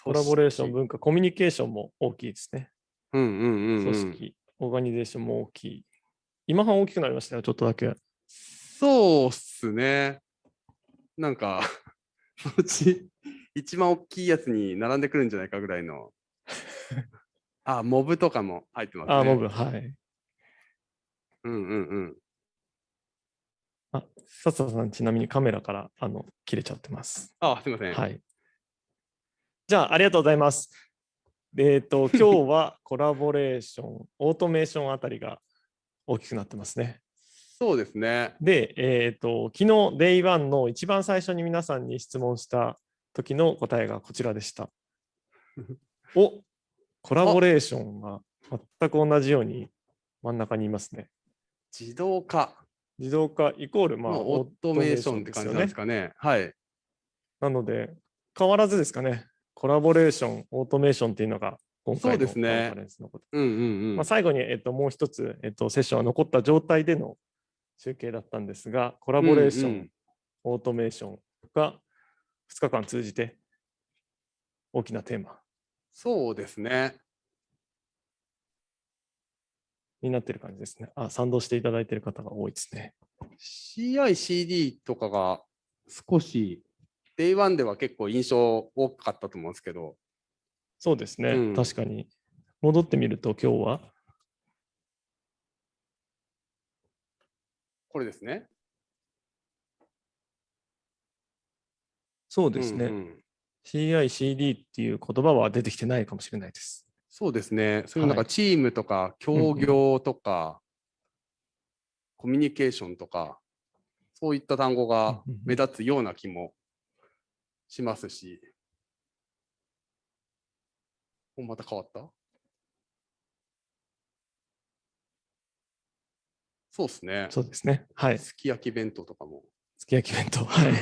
コラボレーション、文化、コミュニケーションも大きいですね。組織、オーガニゼーションも大きい。今半大きくなりましたよ、ちょっとだけ。そうっすね。なんか、そのうち一番大きいやつに並んでくるんじゃないかぐらいの。モブとかも入ってますね。モブ、はい。笹さん、ちなみにカメラから切れちゃってます。すみません。はい。じゃあ、ありがとうございます。今日はコラボレーション、オートメーションあたりが大きくなってますね。そうですね。で、昨日 Day1 の一番最初に皆さんに質問した時の答えがこちらでした。お、コラボレーションが全く同じように真ん中にいますね。自動化。自動化イコール、オートメーションって感じなんですかね。はい。なので、変わらずですかね。コラボレーション、オートメーションっていうのが今回のカンファレンスのこと。最後に、もう一つ、セッションは残った状態での集計だったんですが、コラボレーション、オートメーションが2日間通じて大きなテーマ。そうですね。になっている感じですね。賛同していただいている方が多いですね。CI/CD とかが少し Day1 では結構印象多かったと思うんですけど。そうですね。確かに。戻ってみると今日はこれですね。そうですね。CI/CD っていう言葉は出てきてないかもしれないです。そうですね。そういうなんかチームとか協業とかコミュニケーションとかそういった単語が目立つような気もしますし。また変わった？そうですね。そうですね。はい。すき焼き弁当とかも。すき焼き弁当。はい。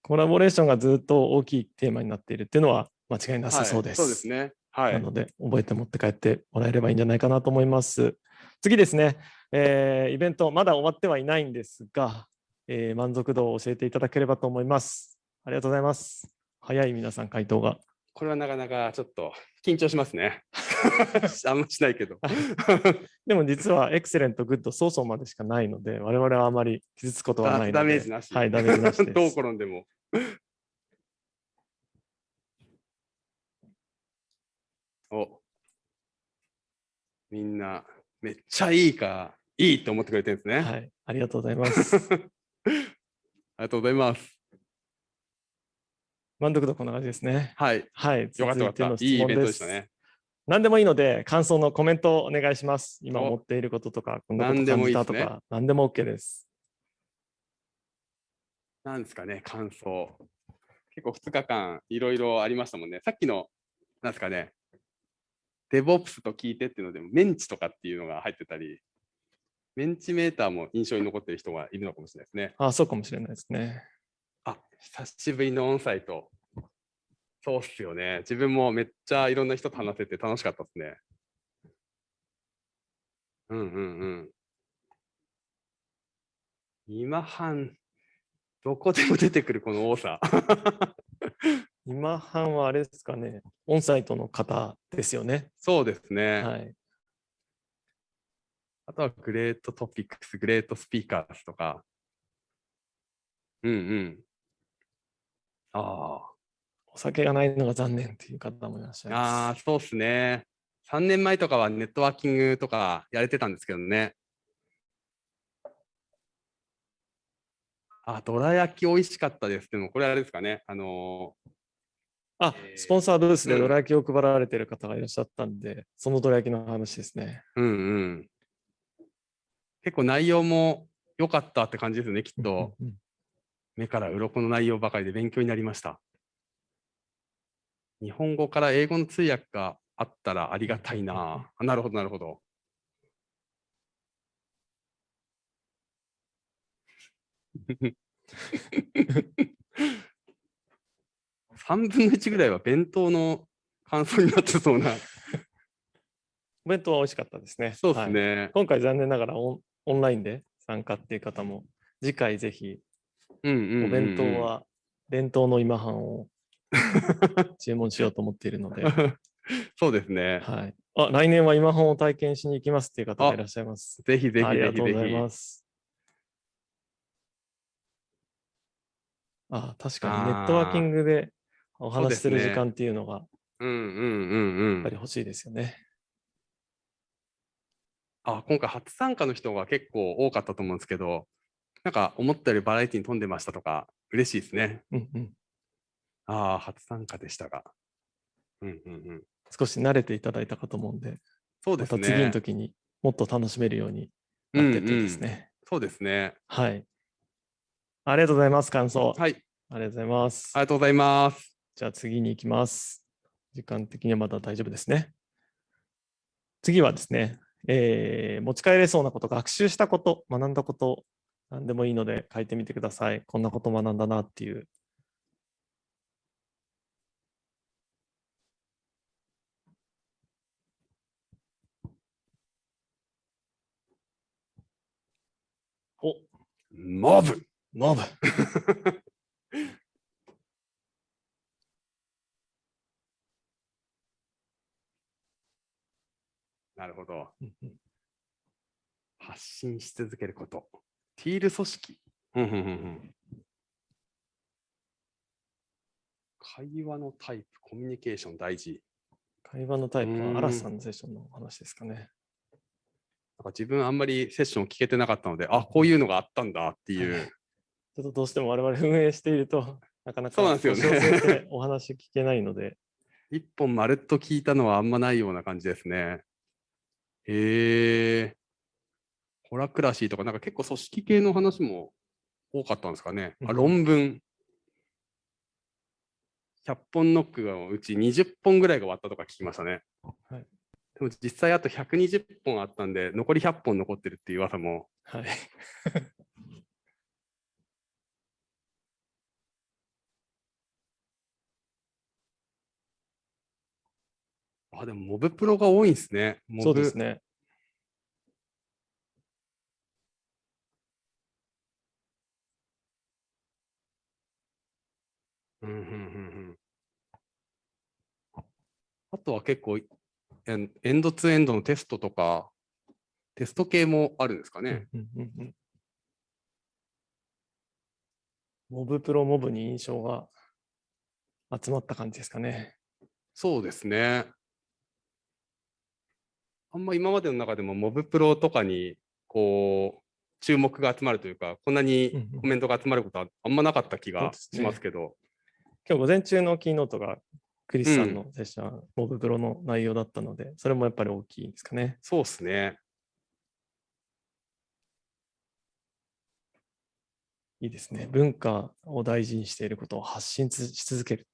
コラボレーションがずっと大きいテーマになっているっていうのは間違いなさそうです。そうですね。はい。なので、覚えて持って帰ってもらえればいいんじゃないかなと思います。次ですね、イベント、まだ終わってはいないんですが、満足度を教えていただければと思います。ありがとうございます。早い皆さん、回答が。これはなかなかちょっと緊張しますね。あんましないけど。でも実はエクセレント、グッド、そうそうまでしかないので、我々はあまり傷つくことはないので。ダメージなし。はい、ダメージなしです。どう転んでも。みんなめっちゃいいか、いいと思ってくれてるんですね。はい、ありがとうございます。ありがとうございます。満足度こんな感じですね。はい。はい。よかったよかった。いいイベントでしたね。何でもいいので、感想のコメントをお願いします。今思っていることとか、こんなこと感じたとか、何でも OK です。なんですかね、感想。結構2日間いろいろありましたもんね。さっきの、なんですかね、DevOps と聞いてっていうので、メンチとかっていうのが入ってたり、メンチメーターも印象に残っている人がいるのかもしれないですね。そうかもしれないですね。久しぶりのオンサイト。そうっすよね。自分もめっちゃいろんな人と話せて楽しかったですね。今半、どこでも出てくるこの多さ。今半はあれですかね、オンサイトの方ですよね。そうですね。はい。あとはグレートトピックス、グレートスピーカーズとか。お酒がないのが残念っていう方もいらっしゃいます。そうですね。3年前とかはネットワーキングとかやれてたんですけどね。どら焼き美味しかったです。でもこれあれですかね。スポンサーブースでどら焼きを配られている方がいらっしゃったんで、そのどら焼きの話ですね。結構内容も良かったって感じですね、きっと。目から鱗の内容ばかりで勉強になりました。日本語から英語の通訳があったらありがたいな。なるほど、なるほど。3分の1ぐらいは弁当の感想になってそうな。お弁当は美味しかったですね。そうですね。はい、今回残念ながらオンラインで参加っていう方も、次回ぜひ、お弁当は伝統の今半を注文しようと思っているので。そうですね。はい。来年は今半を体験しに行きますっていう方がいらっしゃいます。ぜひぜひぜひぜひ。ありがとうございます。確かにネットワーキングでお話しする時間っていうのが、やっぱり欲しいですよね。今回初参加の人が結構多かったと思うんですけど、なんか思ったよりバラエティに富んでましたとか、嬉しいですね。初参加でしたが。少し慣れていただいたかと思うんで、そうですね。また次の時にもっと楽しめるようになってっていいですね。そうですね。はい。ありがとうございます、感想。はい。ありがとうございます。ありがとうございます。じゃあ次に行きます。時間的にはまだ大丈夫ですね。次はですね、持ち帰れそうなこと、学習したこと、学んだこと、何でもいいので書いてみてください。こんなこと学んだなっていう。お、モブ。モブ。なるほど。発信し続けること。ティール組織。会話のタイプ、コミュニケーション大事。会話のタイプは、アラさんのセッションの話ですかね。なんか自分あんまりセッション聞けてなかったので、あ、こういうのがあったんだっていう。ちょっとどうしても我々運営していると、なかなかそうなんですよね。お話聞けないので。一本まるっと聞いたのはあんまないような感じですね。ホラクラシーとか、なんか結構組織系の話も多かったんですかね。あ、論文。100本ノックのうち20本ぐらいが終わったとか聞きましたね。はい、でも実際あと120本あったんで、残り100本残ってるっていう噂も。はい。あ、でもモブプロが多いんですね。そうですね。あとは結構エンドツーエンドのテストとか、テスト系もあるんですかね。モブプロ、モブに印象が集まった感じですかね。そうですね。あんま今までの中でもモブプロとかにこう注目が集まるというか、こんなにコメントが集まることはあんまなかった気がしますけど。今日午前中のキーノートがクリスさんのセッション、モブプロの内容だったので、それもやっぱり大きいんですかね。そうですね。いいですね。文化を大事にしていることを発信し続ける。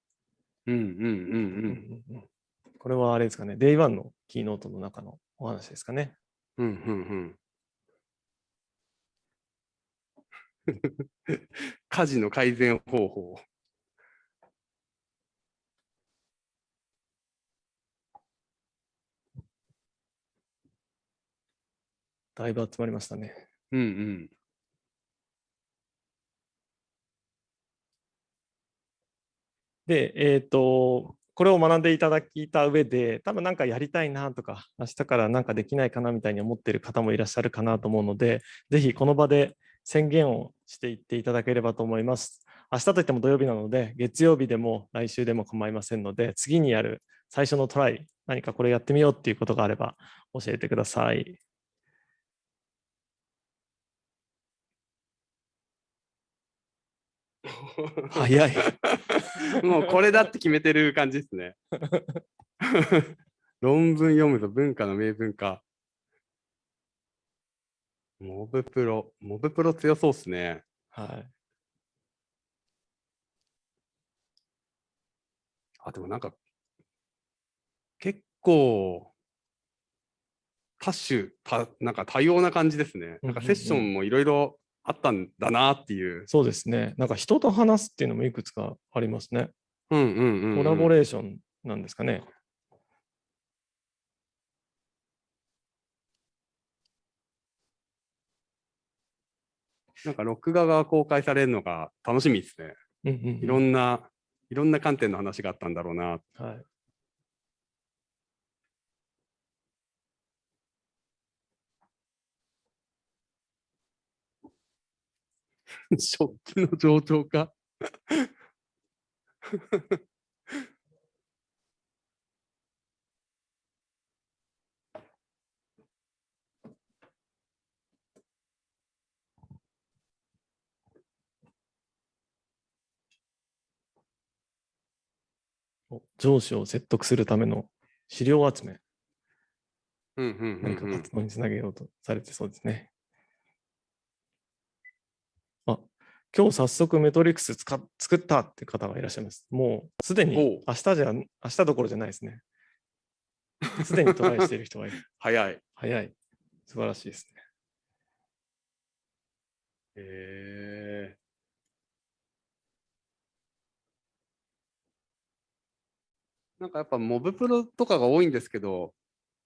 これはあれですかね。Day1 のキーノートの中のお話ですかね。家事の改善方法。だいぶ集まりましたね。で、これを学んでいただいた上で、多分なんかやりたいなとか、明日からなんかできないかなみたいに思っている方もいらっしゃるかなと思うので、ぜひこの場で宣言をしていっていただければと思います。明日といっても土曜日なので、月曜日でも来週でも構いませんので、次にやる最初のトライ、何かこれやってみようっていうことがあれば教えてください。早い。もうこれだって決めてる感じですね。論文読むと文化の名文化。モブプロ強そうですね。はい。あ、でもなんか結構なんか多様な感じですね。なんかセッションもいろいろあったんだなっていう。そうですね。なんか人と話すっていうのもいくつかありますね。コラボレーションなんですかね。なんか録画が公開されるのが楽しみですね。いろんな観点の話があったんだろうな。はい。ショップの上場化上司を説得するための資料集め、何か活動につなげようとされてそうですね。今日早速メトリックス作ったって方がいらっしゃいます。もうすでに明日どころじゃないですね。すでにトライしている人がいる。早い。早い。素晴らしいですね。なんかやっぱモブプロとかが多いんですけど、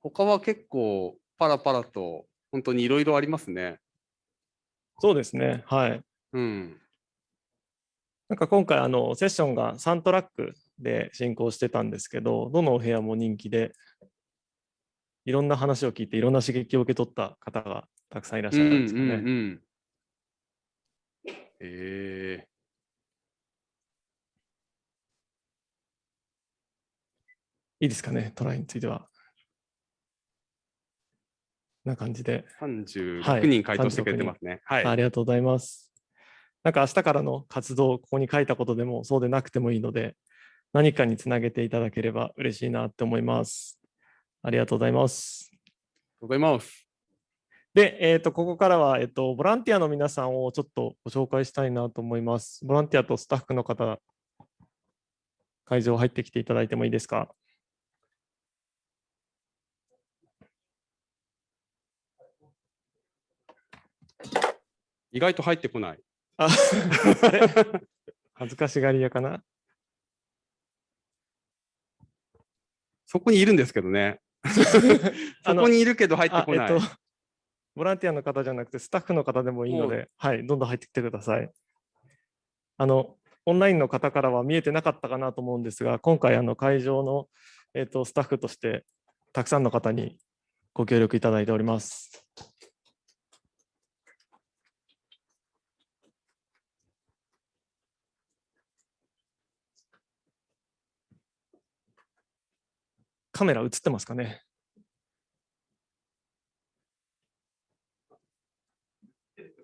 他は結構パラパラと本当にいろいろありますね。そうですね。はい。なんか今回セッションが3トラックで進行してたんですけど、どのお部屋も人気で、いろんな話を聞いていろんな刺激を受け取った方がたくさんいらっしゃるんですかね。いいですかね、トライについては。こんな感じで。36人回答してくれてますね。はい。ありがとうございます。なんか明日からの活動、ここに書いたことでもそうでなくてもいいので、何かにつなげていただければ嬉しいなって思います。ありがとうございます。ありがとうございます。で、ここからは、ボランティアの皆さんをちょっとご紹介したいなと思います。ボランティアとスタッフの方、会場入ってきていただいてもいいですか。意外と入ってこない。あれ恥ずかしがり屋かな。そこにいるんですけどね。そこにいるけど入ってこない。ボランティアの方じゃなくてスタッフの方でもいいので、はい、どんどん入ってきてください。オンラインの方からは見えてなかったかなと思うんですが、今回会場の、スタッフとしてたくさんの方にご協力いただいております。カメラ映ってますかね。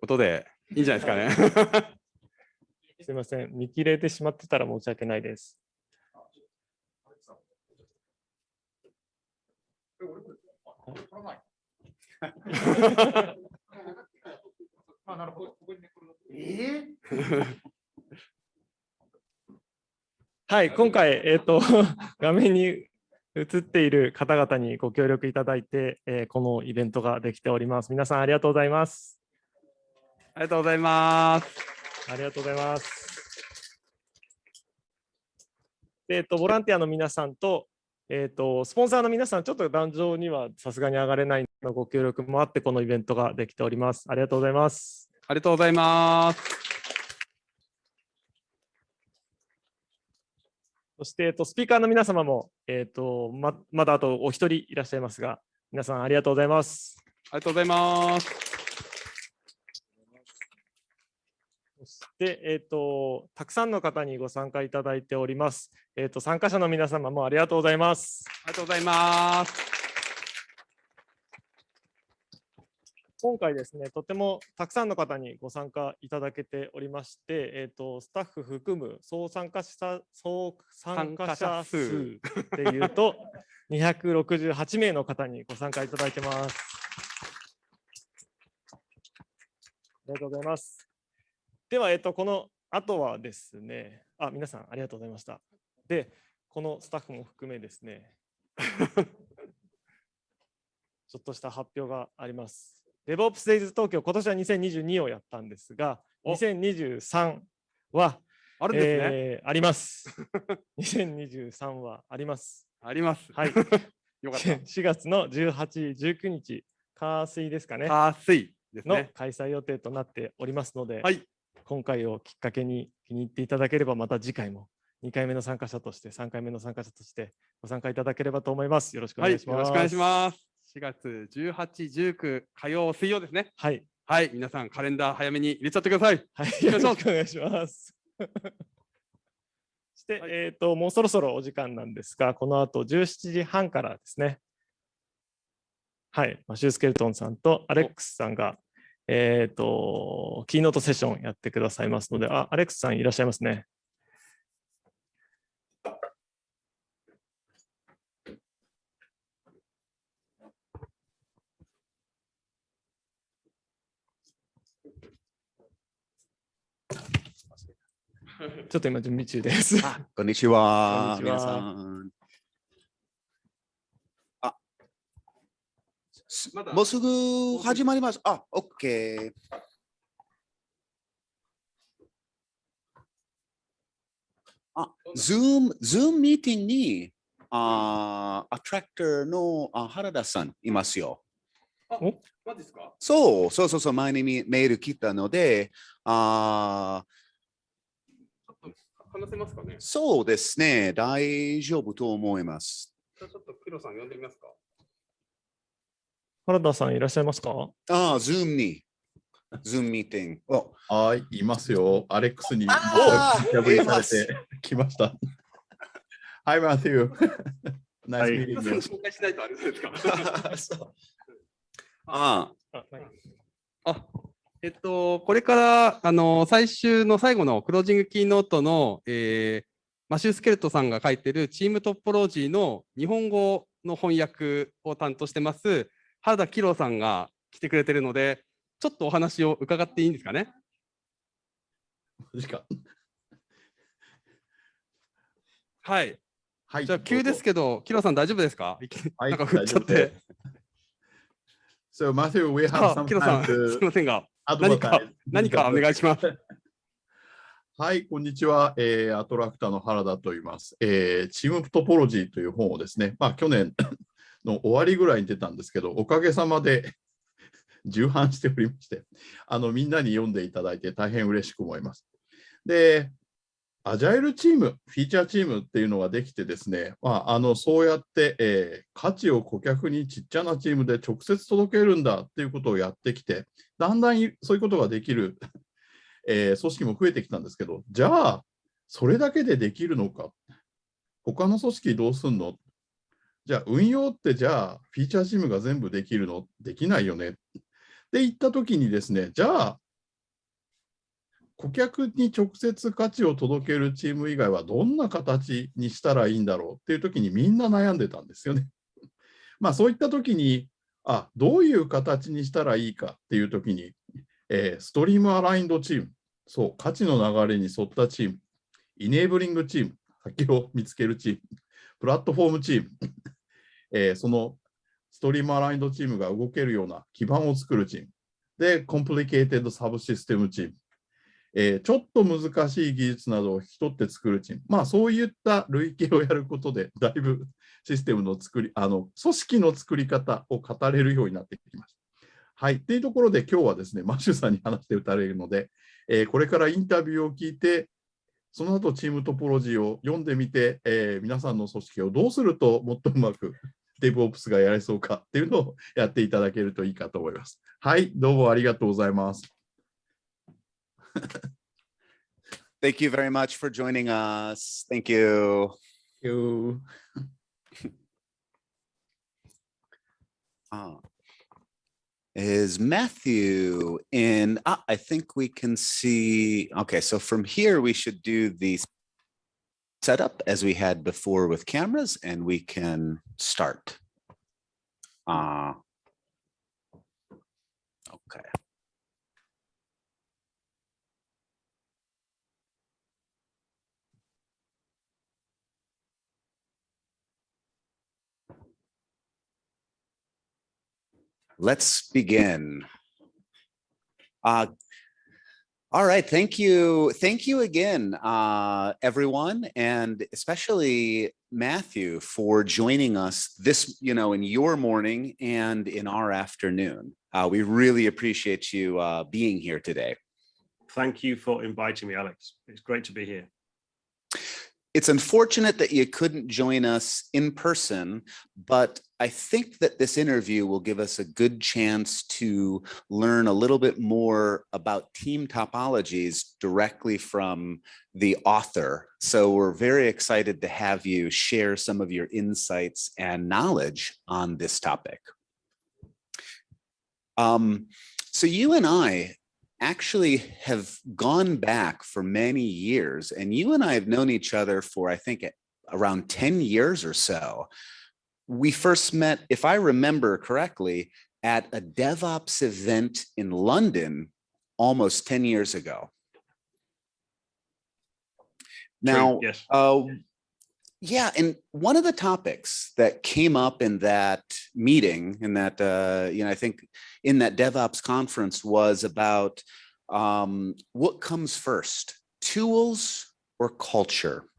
ことでいいんじゃないですかね。すみません、見切れてしまってたら申し訳ないです。はい、今回、画面に映っている方々にご協力いただいて、このイベントができております。皆さんありがとうございます。ありがとうございます。ありがとうございます。ボランティアの皆さんと、スポンサーの皆さん、ちょっと壇上にはさすがに上がれないのご協力もあって、このイベントができております。ありがとうございます。ありがとうございます。そして、スピーカーの皆様も、まだあとお一人いらっしゃいますが、皆さんありがとうございます。ありがとうございます。そして、たくさんの方にご参加いただいております。参加者の皆様もありがとうございます。ありがとうございます。今回ですね、とてもたくさんの方にご参加いただけておりまして、スタッフ含む総参加者数でいうと268名の方にご参加いただいてます。ありがとうございます。では、この後はですね、皆さんありがとうございました。で、このスタッフも含めですね、ちょっとした発表があります。DevOpsDays 東京、今年は2022をやったんですが、2023はあるんですね。あります。2023はあります。あります。はい。よかった。4月の18、19日、火水ですかね。火水ですね。の開催予定となっておりますので、はい、今回をきっかけに気に入っていただければ、また次回も2回目の参加者として、3回目の参加者としてご参加いただければと思います。よろしくお願いします。はい、よろしくお願いします。4月18、19火曜、水曜ですね。はい。はい、皆さんカレンダー早めに入れちゃってください。はい、よろしくお願いします。そして、もうそろそろお時間なんですが、この後17時半からですね。はい、シュースケルトンさんとアレックスさんが、キーノートセッションやってくださいますので、アレックスさんいらっしゃいますね。ちょっと今準備中です。こんにちは。こんにちは皆さん。もうすぐ始まります。OK。Zoom ミーティングにアトラクターの原田さんいますよ。マジですか？そう、前にメール来たので、話せますかね？そうですね、大丈夫と思います。ちょっとキロさん呼んでみますか？原田さんいらっしゃいますか？Zoom ミーティング。はい、いますよ。アレックスに破りされてきました。Hi, Matthew. Nice meeting you. 紹介しないとあれですか？これから最後のクロージングキーノートの、マシュー・スケルトさんが書いてるチームトポロジーの日本語の翻訳を担当してます原田キロさんが来てくれてるので、ちょっとお話を伺っていいんですかね？マジか。はい。はい、じゃあ急ですけど、キロさん大丈夫ですか？はい、なんか振っちゃって。So Matthew, we have some キロさん、すみませんが、何かお願いします。はい、こんにちは。アトラクターの原田と言います。チームトポロジーという本をですね、去年の終わりぐらいに出たんですけど、おかげさまで重版しておりまして、みんなに読んでいただいて大変嬉しく思います。で、アジャイルチーム、フィーチャーチームっていうのができてですね、そうやって、価値を顧客にちっちゃなチームで直接届けるんだっていうことをやってきて、だんだんそういうことができる、組織も増えてきたんですけど、じゃあ、それだけでできるのか、他の組織どうすんの？じゃあ、運用ってじゃあ、フィーチャーチームが全部できるの？できないよね。って言ったときにですね、じゃあ、顧客に直接価値を届けるチーム以外はどんな形にしたらいいんだろうっていうときにみんな悩んでたんですよね。そういったときに、どういう形にしたらいいかっていうときに、ストリームアラインドチーム、そう、価値の流れに沿ったチーム、イネーブリングチーム、先を見つけるチーム、プラットフォームチーム、そのストリームアラインドチームが動けるような基盤を作るチーム、で、コンプリケーテッドサブシステムチーム、ちょっと難しい技術などを引き取って作るチーム、そういった類型をやることで、だいぶシステムの作り、組織の作り方を語れるようになってきました。はい。っていうところで、今日はですね、マッシュさんに話して打たれるので、これからインタビューを聞いて、その後、チームトポロジーを読んでみて、皆さんの組織をどうするともっとうまく DevOps がやれそうかっていうのをやっていただけるといいかと思います。はい。どうもありがとうございます。Thank you very much for joining us. Thank you. Thank you. Is Matthew in? I think we can see. Okay, so from here we should do the setup as we had before with cameras, and we can start. Okay. Let's begin. All right, thank you. Thank you again, everyone, and especially Matthew for joining us this, in your morning and in our afternoon. We really appreciate you being here today. Thank you for inviting me, Alex. It's great to be here. It's unfortunate that you couldn't join us in person, but I think that this interview will give us a good chance to learn a little bit more about team topologies directly from the author. So we're very excited to have you share some of your insights and knowledge on this topic. So you and I actually have gone back for many years, and you and I have known each other for, I think, around 10 years or so. We first met, if I remember correctly, at a DevOps event in London almost 10 years ago. Now, yes. Yeah, and one of the topics that came up in that meeting, in that, I think in that DevOps conference was about what comes first, tools or culture?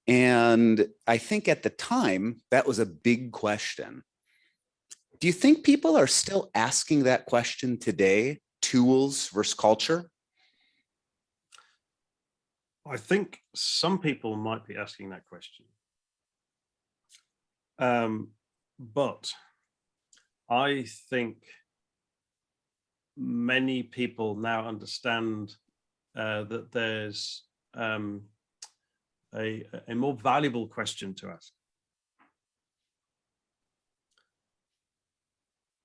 And I think at the time, that was a big question. Do you think people are still asking that question today, tools versus culture? I think some people might be asking that question. But I think many people now understand that there's a more valuable question to ask.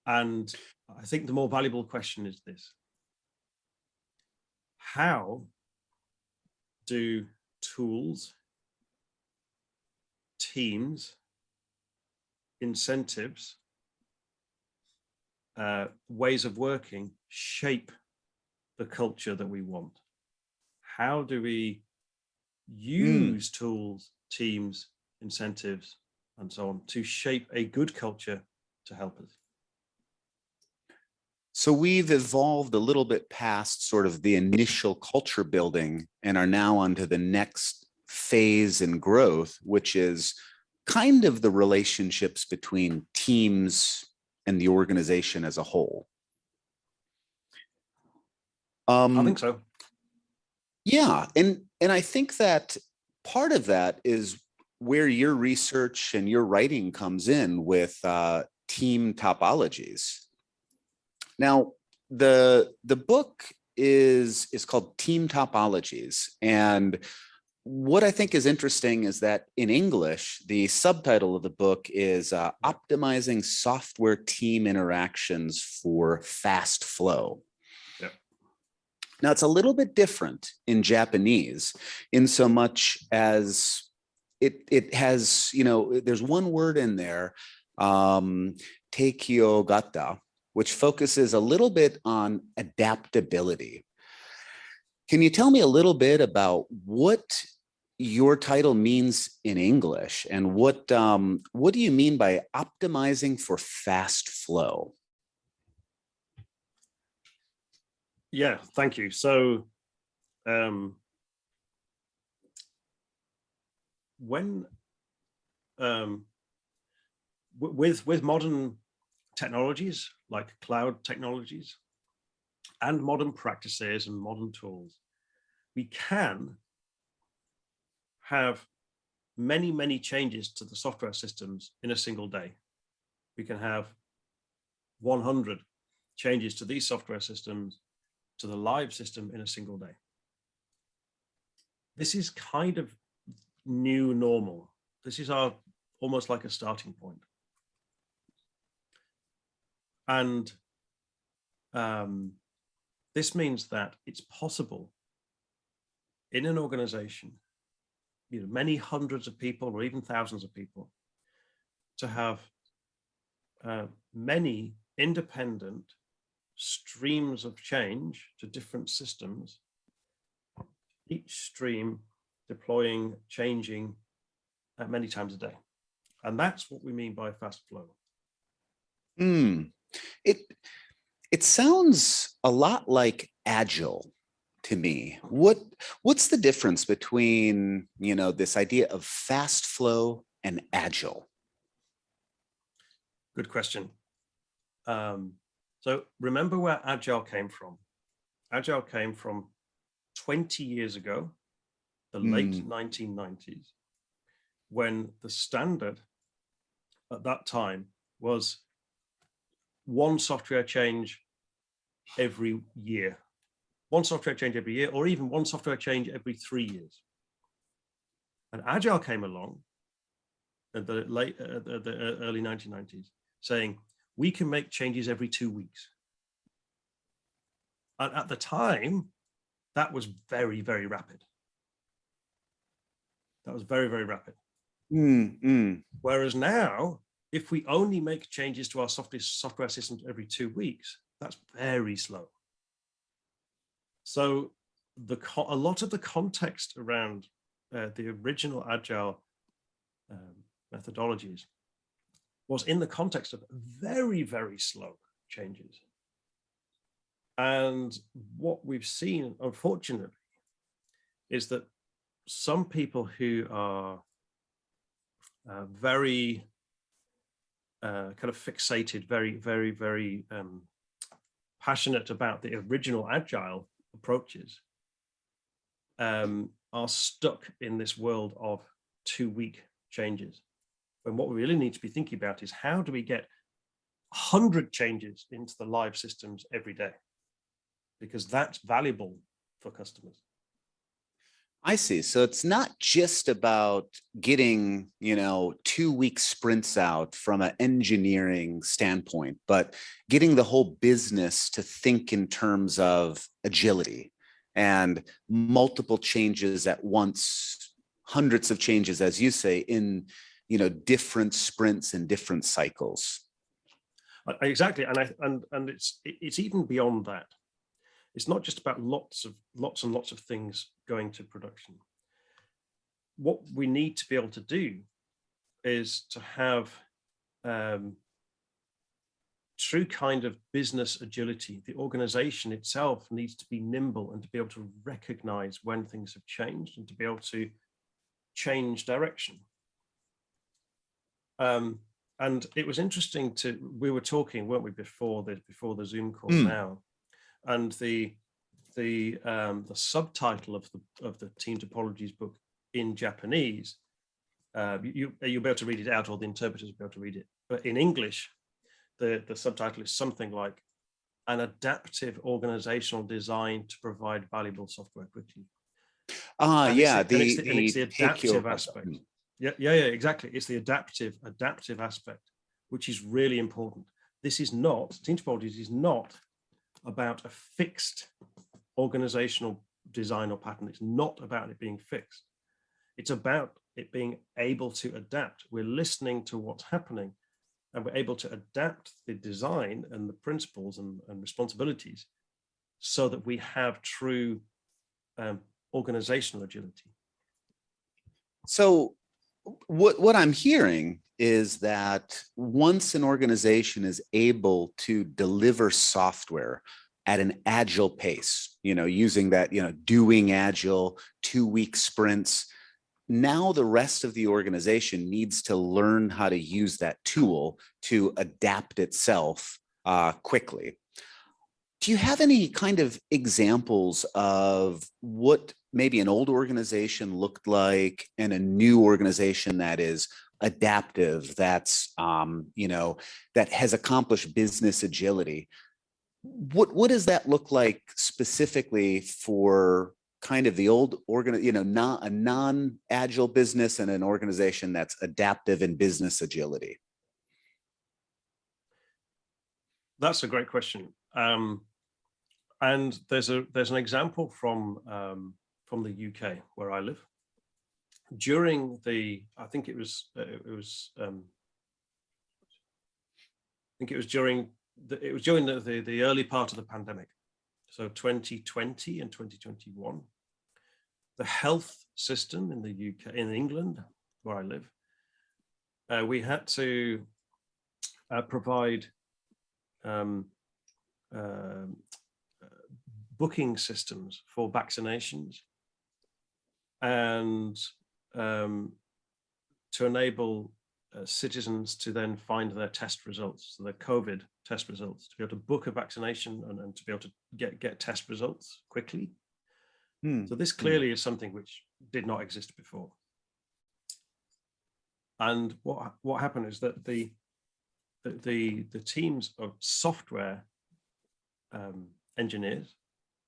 And I think the more valuable question is this: how do tools, teams, incentives, ways of working shape the culture that we want? How do we use tools, teams, incentives, and so on to shape a good culture to help us? So we've evolved a little bit past sort of the initial culture building and are now onto the next phase in growth, which is kind of the relationships between teams and the organization as a whole. I think so. Yeah, and I think that part of that is where your research and your writing comes in with team topologies. Now, the book is called Team Topologies, and what I think is interesting is that in English, the subtitle of the book is Optimizing Software Team Interactions for Fast Flow. Yep. Now, it's a little bit different in Japanese in so much as it has, there's one word in there, teikyo gata, which focuses a little bit on adaptability. Can you tell me a little bit about what your title means in English, and what do you mean by optimizing for fast flow? Yeah, thank you. So when with modern technologies like cloud technologies and modern practices and modern tools, we can have many changes to the software systems in a single day. We can have 100 changes to these software systems to the live system in a single day. This is kind of new normal. This is almost like a starting point. And this means that it's possible in an organization, many hundreds of people or even thousands of people, to have many independent streams of change to different systems, each stream deploying, changing many times a day. And that's what we mean by fast flow. It sounds a lot like agile to me. What's the difference between, this idea of fast flow and agile? Good question. So remember where agile came from. Agile came from 20 years ago, the late 1990s, when the standard at that time was one software change every year. One software change every year, or even one software change every 3 years. And Agile came along at the early 1990s, saying we can make changes every 2 weeks. And at the time, that was very rapid. That was very rapid. Whereas now, if we only make changes to our software systems every 2 weeks, that's very slow. So a lot of the context around the original agile methodologies was in the context of very, very slow changes. And what we've seen, unfortunately, is that some people who are very kind of fixated, very passionate about the original agile approaches are stuck in this world of 2-week changes. And what we really need to be thinking about is how do we get 100 changes into the live systems every day? Because that's valuable for customers. I see. So it's not just about getting, 2-week sprints out from an engineering standpoint, but getting the whole business to think in terms of agility and multiple changes at once, hundreds of changes, as you say, in, different sprints and different cycles. Exactly. And it's even beyond that. It's not just about lots and lots of things going to production. What we need to be able to do is to have true kind of business agility. The organization itself needs to be nimble and to be able to recognize when things have changed and to be able to change direction. And it was interesting we were talking, weren't we, before the Zoom call now. And the subtitle of the Team Topologies book in Japanese, you'll be able to read it out, or the interpreters will be able to read it. But in English, the subtitle is something like an adaptive organizational design to provide valuable software quickly. It's the adaptive aspect. Yeah, exactly. It's the adaptive aspect, which is really important. This is not, Team Topologies is not about a fixed organizational design or pattern. It's not about it being fixed. It's about it being able to adapt. We're listening to what's happening, and we're able to adapt the design and the principles and responsibilities so that we have true organizational agility. So what I'm hearing is that once an organization is able to deliver software at an agile pace, using that, doing agile 2-week sprints, now the rest of the organization needs to learn how to use that tool to adapt itself quickly. Do you have any kind of examples of what maybe an old organization looked like and a new organization that is adaptive, that's, that has accomplished business agility? What does that look like specifically for kind of the old not a non-agile business and an organization that's adaptive in business agility? That's a great question. And there's an example from the UK where I live. During the, I think it was during the early part of the pandemic, so 2020 and 2021. The health system in the UK, in England, where I live, we had to provide booking systems for vaccinations and to enable citizens to then find their test results, so their COVID test results, to be able to book a vaccination and to be able to get test results quickly. So this clearly is something which did not exist before. And what happened is that the teams of software engineers,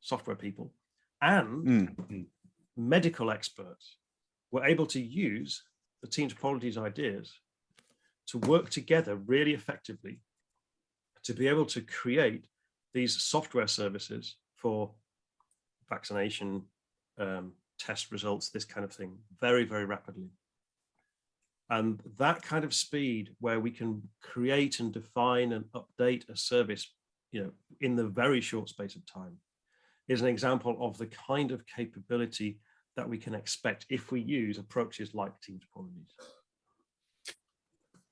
software people, and medical experts were able to use the Team Topologies ideas to work together really effectively to be able to create these software services for vaccination, test results, this kind of thing, very, very rapidly. And that kind of speed where we can create and define and update a service, in the very short space of time, is an example of the kind of capability that we can expect if we use approaches like team topologies.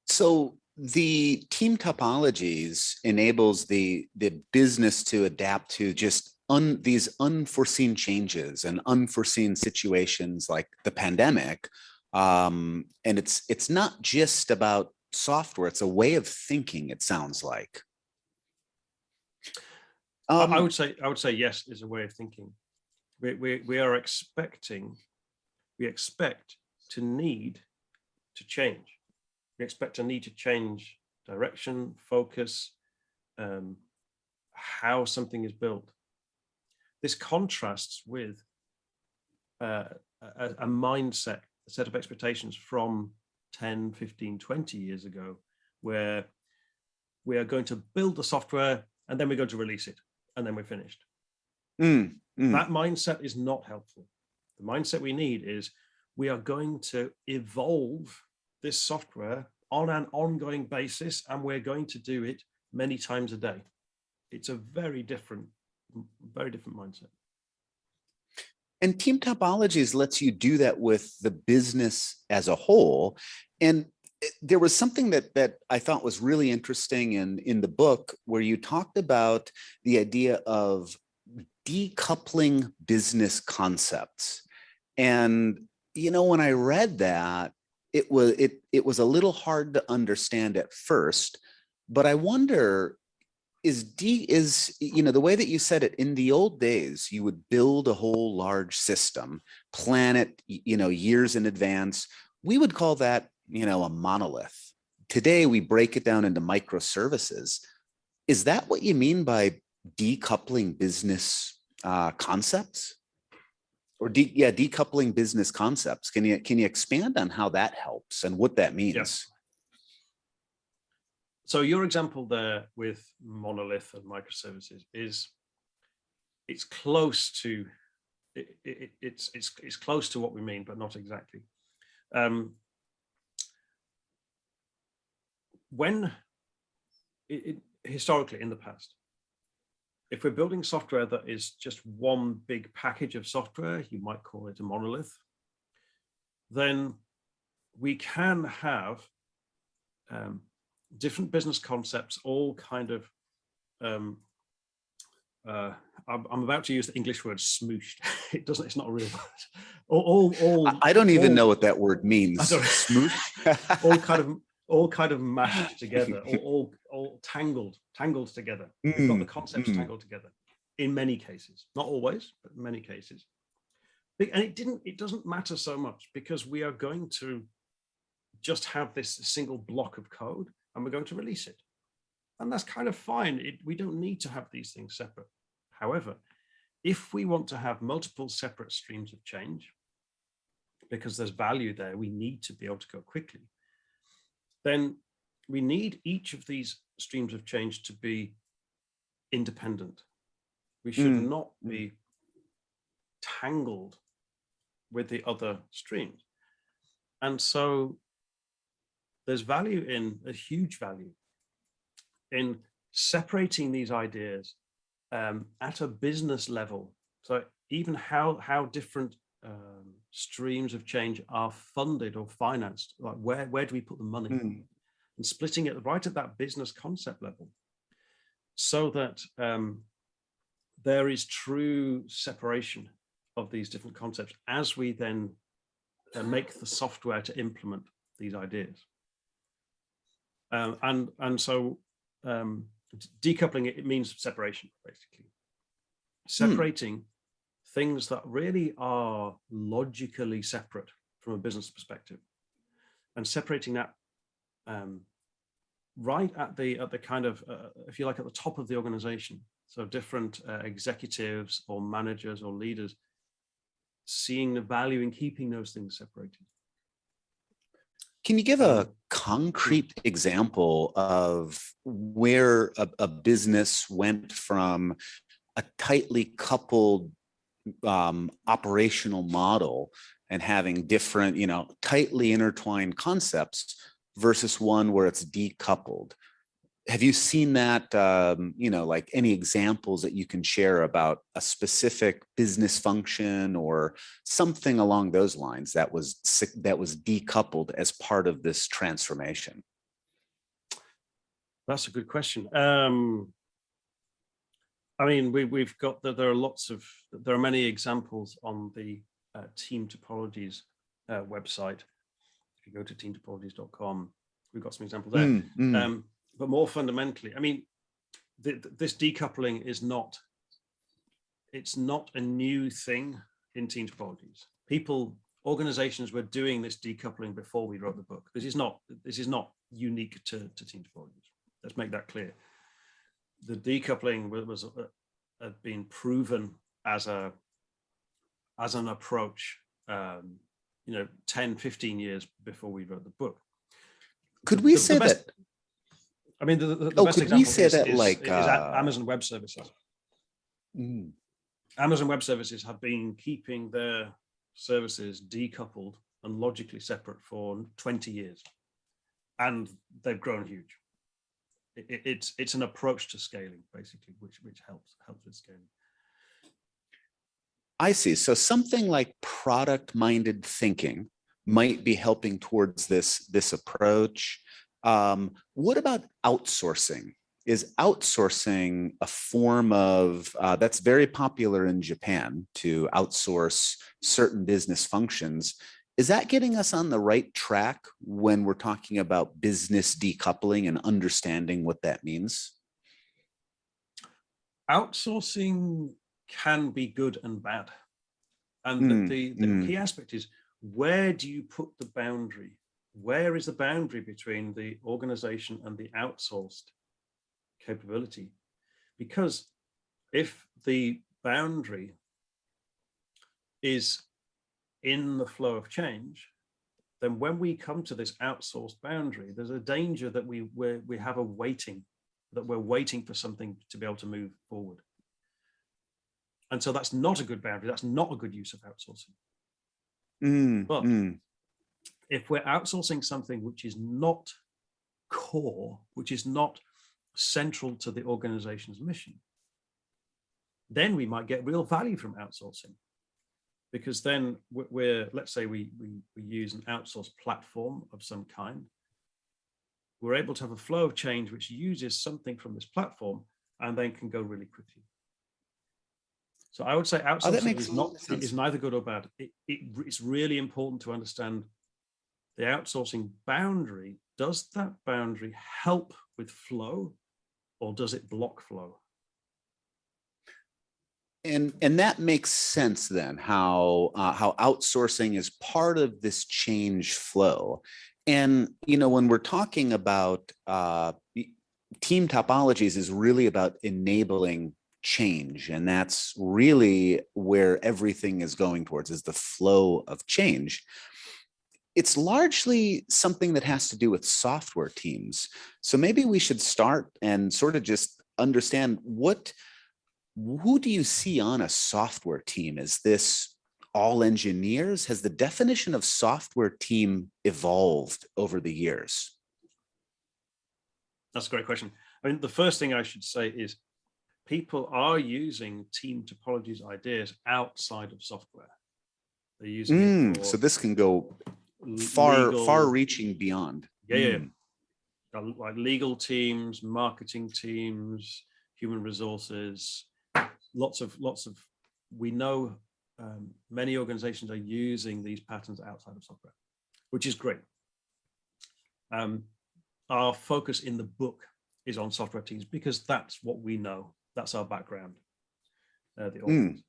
So the team topologies enables the business to adapt to just these unforeseen changes and unforeseen situations like the pandemic. And it's not just about software, it's a way of thinking, it sounds like. I would say yes, is a way of thinking. We expect to need to change. We expect to need to change direction, focus, how something is built. This contrasts with a mindset, a set of expectations from 10, 15, 20 years ago, where we are going to build the software and then we're going to release it and then we're finished. That mindset is not helpful. The mindset we need is we are going to evolve this software on an ongoing basis, and we're going to do it many times a day. It's a very different mindset. And team topologies lets you do that with the business as a whole. And there was something that I thought was really interesting in the book, where you talked about the idea of decoupling business concepts. And, you know, when I read that, it was a little hard to understand at first, but I wonder, you know, the way that you said it, in the old days, you would build a whole large system, plan it, you know, years in advance. We would call that, you know, a monolith. Today, we break it down into microservices. Is that what you mean by decoupling business concepts? Or decoupling business concepts? Can you expand on how that helps and what that means? Yes. So your example there with monolith and microservices it's close to it's close to what we mean, but not exactly. Historically in the past, if we're building software that is just one big package of software, you might call it a monolith, then we can have different business concepts, all kind of, I'm about to use the English word smooshed. It's not a real word. I don't even know what that word means. Smoosh? all kind of mashed together, all tangled together. We've got the concepts tangled together in many cases, not always, but in many cases. And it doesn't matter so much, because we are going to just have this single block of code and we're going to release it. And that's kind of fine. We don't need to have these things separate. However, if we want to have multiple separate streams of change, because there's value there, we need to be able to go quickly, then we need each of these streams of change to be independent. We should not be tangled with the other streams. And so there's a huge value in separating these ideas at a business level. So even how different streams of change are funded or financed, like where do we put the money, and splitting it right at that business concept level, so that there is true separation of these different concepts as we then make the software to implement these ideas. And so decoupling it means separation, basically. Separating things that really are logically separate from a business perspective, and separating that right at the kind of, if you like, at the top of the organization. So different executives or managers or leaders seeing the value in keeping those things separated. Can you give a concrete example of where a business went from a tightly coupled operational model and having different, you know, tightly intertwined concepts versus one where it's decoupled? have you seen that, like any examples that you can share about a specific business function or something along those lines that was decoupled as part of this transformation? That's a good question. I mean, we've got that. There are many examples on the Team Topologies website. If you go to teamtopologies.com, we've got some examples there. But more fundamentally, I mean, this decoupling is not a new thing in Team Topologies. Organizations were doing this decoupling before we wrote the book. This is not unique to Team Topologies. Let's make that clear. The decoupling had been proven as an approach, 10, 15 years before we wrote the book. Could we say that? I mean, the best could example we say that is Amazon Web Services. Amazon Web Services have been keeping their services decoupled and logically separate for 20 years, and they've grown huge. It's an approach to scaling, basically, which helps with scaling. I see. So something like product-minded thinking might be helping towards this approach. What about outsourcing? Is outsourcing a form of that's very popular in Japan, to outsource certain business functions? Is that getting us on the right track when we're talking about business decoupling and understanding what that means? Outsourcing can be good and bad. And the key aspect is, where do you put the boundary? Where is the boundary between the organization and the outsourced capability? Because if the boundary is in the flow of change, then when we come to this outsourced boundary, there's a danger that we have a waiting, that we're waiting for something to be able to move forward. And so that's not a good boundary. That's not a good use of outsourcing. But if we're outsourcing something which is not core, which is not central to the organization's mission, then we might get real value from outsourcing. Because then let's say we use an outsourced platform of some kind. We're able to have a flow of change which uses something from this platform and then can go really quickly. So I would say outsourcing is neither good or bad. It's really important to understand the outsourcing boundary. Does that boundary help with flow, or does it block flow? And that makes sense then, how outsourcing is part of this change flow. And when we're talking about Team Topologies is really about enabling change, and that's really where everything is going towards, is the flow of change. It's largely something that has to do with software teams. So maybe we should start and sort of just understand who do you see on a software team? Is this all engineers? Has the definition of software team evolved over the years? That's a great question. I mean, the first thing I should say is people are using Team Topologies ideas outside of software. They're using it for, so this can go far-reaching beyond. Like legal teams, marketing teams, human resources. Lots of. We know many organizations are using these patterns outside of software, which is great. Our focus in the book is on software teams because that's what we know. That's our background. The authors.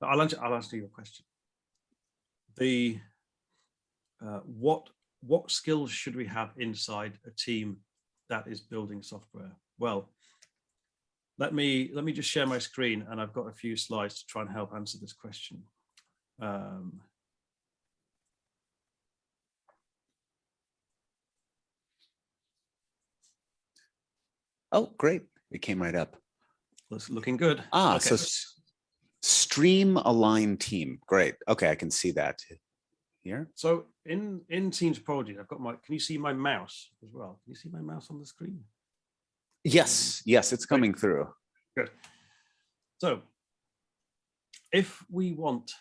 I'll answer your question. What skills should we have inside a team that is building software? Well, let me just share my screen, and I've got a few slides to try and help answer this question. Oh, great. It came right up. It's looking good. Okay. So stream aligned team. Great. Okay, I can see that. here. So in Teams Topologies, I've got my, can you see my mouse as well? Can you see my mouse on the screen? Yes, yes, it's coming through. Good. So if we want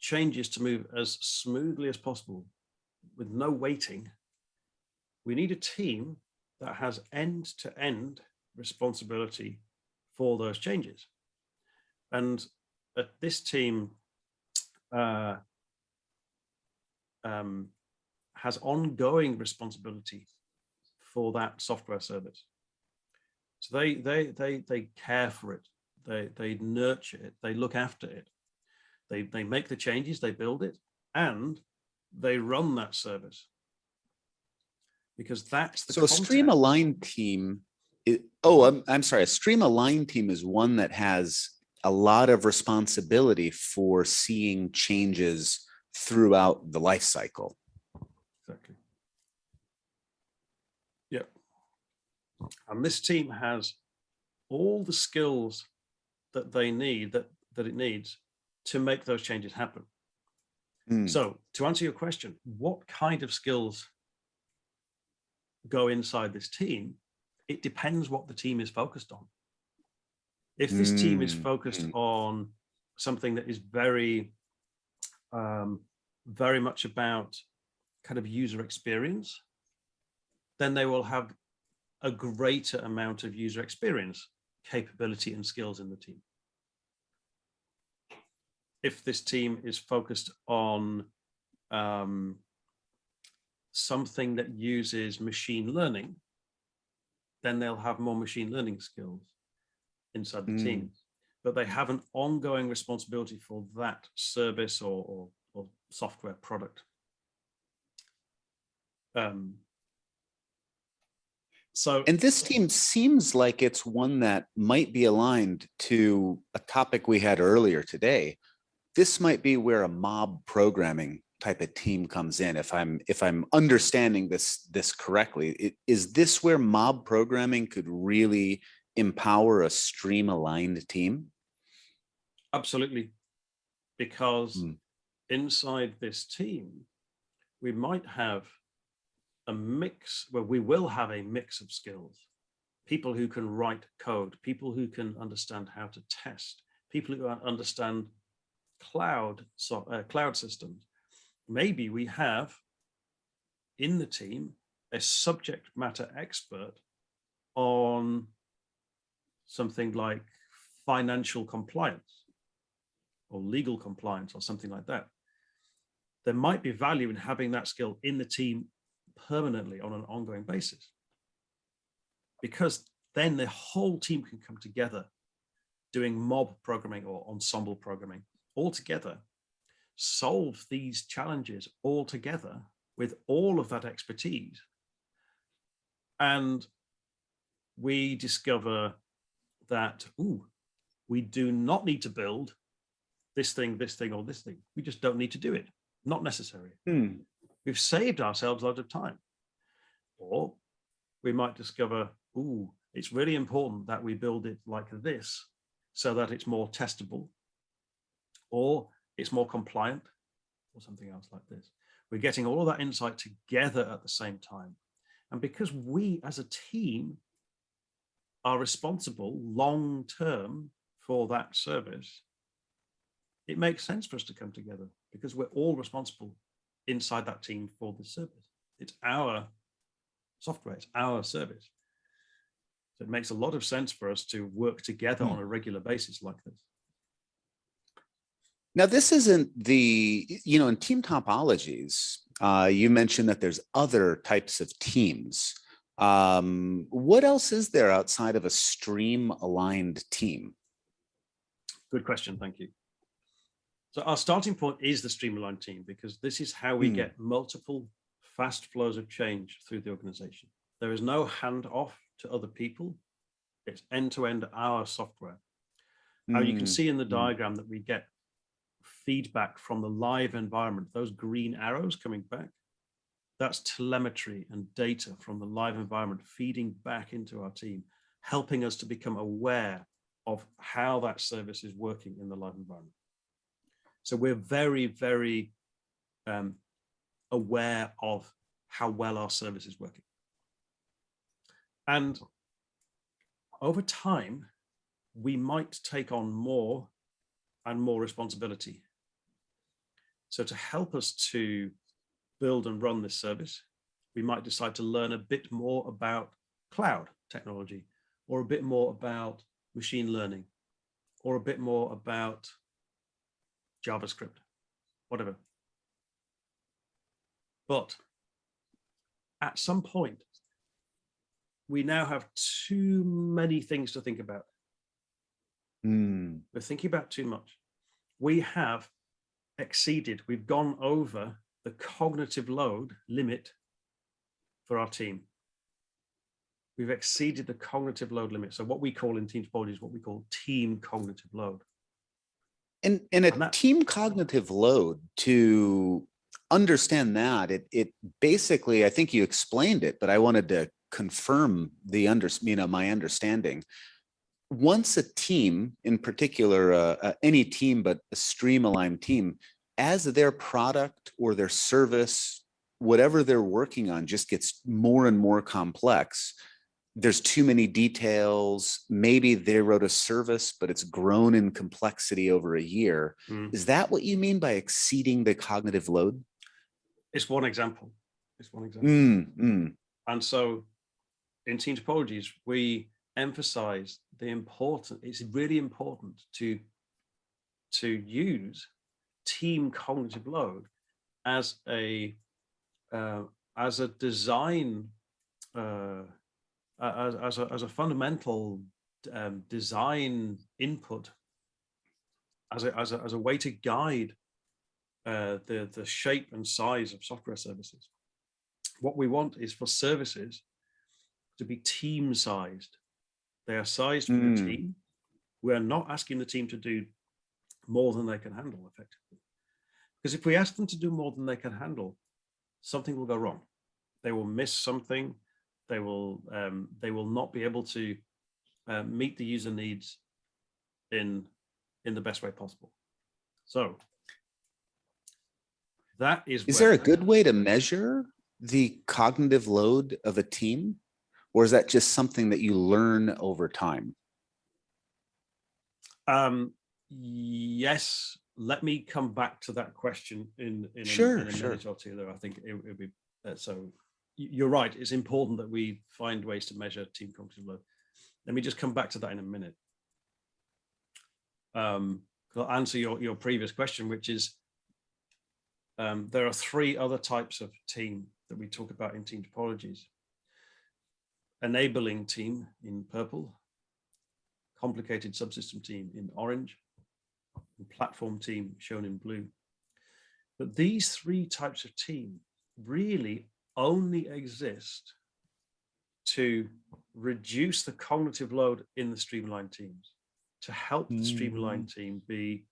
changes to move as smoothly as possible with no waiting, we need a team that has end-to-end responsibility for those changes. And this team has ongoing responsibility for that software service. So they care for it, they nurture it, they look after it, they make the changes, they build it, and they run that service. Because that's the so a stream aligned team. I'm sorry. A stream aligned team is one that has a lot of responsibility for seeing changes throughout the life cycle. Exactly. Yep. And this team has all the skills that they need, that it needs to make those changes happen. So to answer your question, what kind of skills go inside this team? It depends what the team is focused on. If this team is focused on something that is very much about kind of user experience, then they will have a greater amount of user experience capability and skills in the team. If this team is focused on something that uses machine learning, then they'll have more machine learning skills inside the team. But they have an ongoing responsibility for that service or software product. And this team seems like it's one that might be aligned to a topic we had earlier today. This might be where a mob programming type of team comes in. If I'm understanding this correctly, is this where mob programming could really empower a stream aligned team? Absolutely, because inside this team, we might have a mix, where we will have a mix of skills. People who can write code, people who can understand how to test, people who understand cloud systems. Maybe we have in the team a subject matter expert on something like financial compliance or legal compliance or something like that. There might be value in having that skill in the team permanently on an ongoing basis, because then the whole team can come together doing mob programming or ensemble programming all together, solve these challenges all together with all of that expertise. And we discover that, we do not need to build this thing, or this thing. We just don't need to do it. Not necessary. We've saved ourselves a lot of time. Or we might discover, it's really important that we build it like this so that it's more testable, or it's more compliant, or something else like this. We're getting all of that insight together at the same time. And because we as a team are responsible long-term for that service, it makes sense for us to come together, because we're all responsible inside that team for the service. It's our software, it's our service. So it makes a lot of sense for us to work together on a regular basis like this. Now, this isn't the, in team topologies, you mentioned that there's other types of teams. What else is there outside of a stream aligned team? Good question, thank you. So our starting point is the stream aligned team, because this is how we get multiple fast flows of change through the organization. There is no handoff to other people. It's end-to-end our software. Now you can see in the diagram that we get feedback from the live environment. Those green arrows coming back, that's telemetry and data from the live environment feeding back into our team, helping us to become aware of how that service is working in the live environment. So we're very, very aware of how well our service is working. And over time, we might take on more and more responsibility. So to help us to build and run this service, we might decide to learn a bit more about cloud technology, or a bit more about machine learning, or a bit more about JavaScript, whatever. But at some point, we now have too many things to think about. We're thinking about too much. We have exceeded, we've gone over the cognitive load limit for our team. We've exceeded the cognitive load limit. So what we call in team topology is what we call team cognitive load. And a team cognitive load, to understand that, it basically, I think you explained it, but I wanted to confirm the my understanding. Once a team, in particular, any team, but a stream-aligned team, as their product or their service, whatever they're working on, just gets more and more complex. There's too many details. Maybe they wrote a service, but it's grown in complexity over a year. Is that what you mean by exceeding the cognitive load? It's one example. It's one example. And so in team topologies, we emphasize the importance. It's really important to use team cognitive load as a design, as a fundamental design input, as a way to guide the shape and size of software services. What we want is for services to be team sized. They are sized for the team. We are not asking the team to do more than they can handle effectively. Because if we ask them to do more than they can handle, something will go wrong. They will miss something. They will not be able to meet the user needs in the best way possible. So that is. Is there a good way to measure the cognitive load of a team, or is that just something that you learn over time? Yes. Let me come back to that question in a minute or two. There, I think it would be so. You're right. It's important that we find ways to measure team cognitive load. Let me just come back to that in a minute. I'll answer your previous question, which is there are three other types of team that we talk about in team topologies. Enabling team in purple, complicated subsystem team in orange, and platform team shown in blue. But these three types of team really only exist to reduce the cognitive load in the streamlined teams, to help the streamlined team be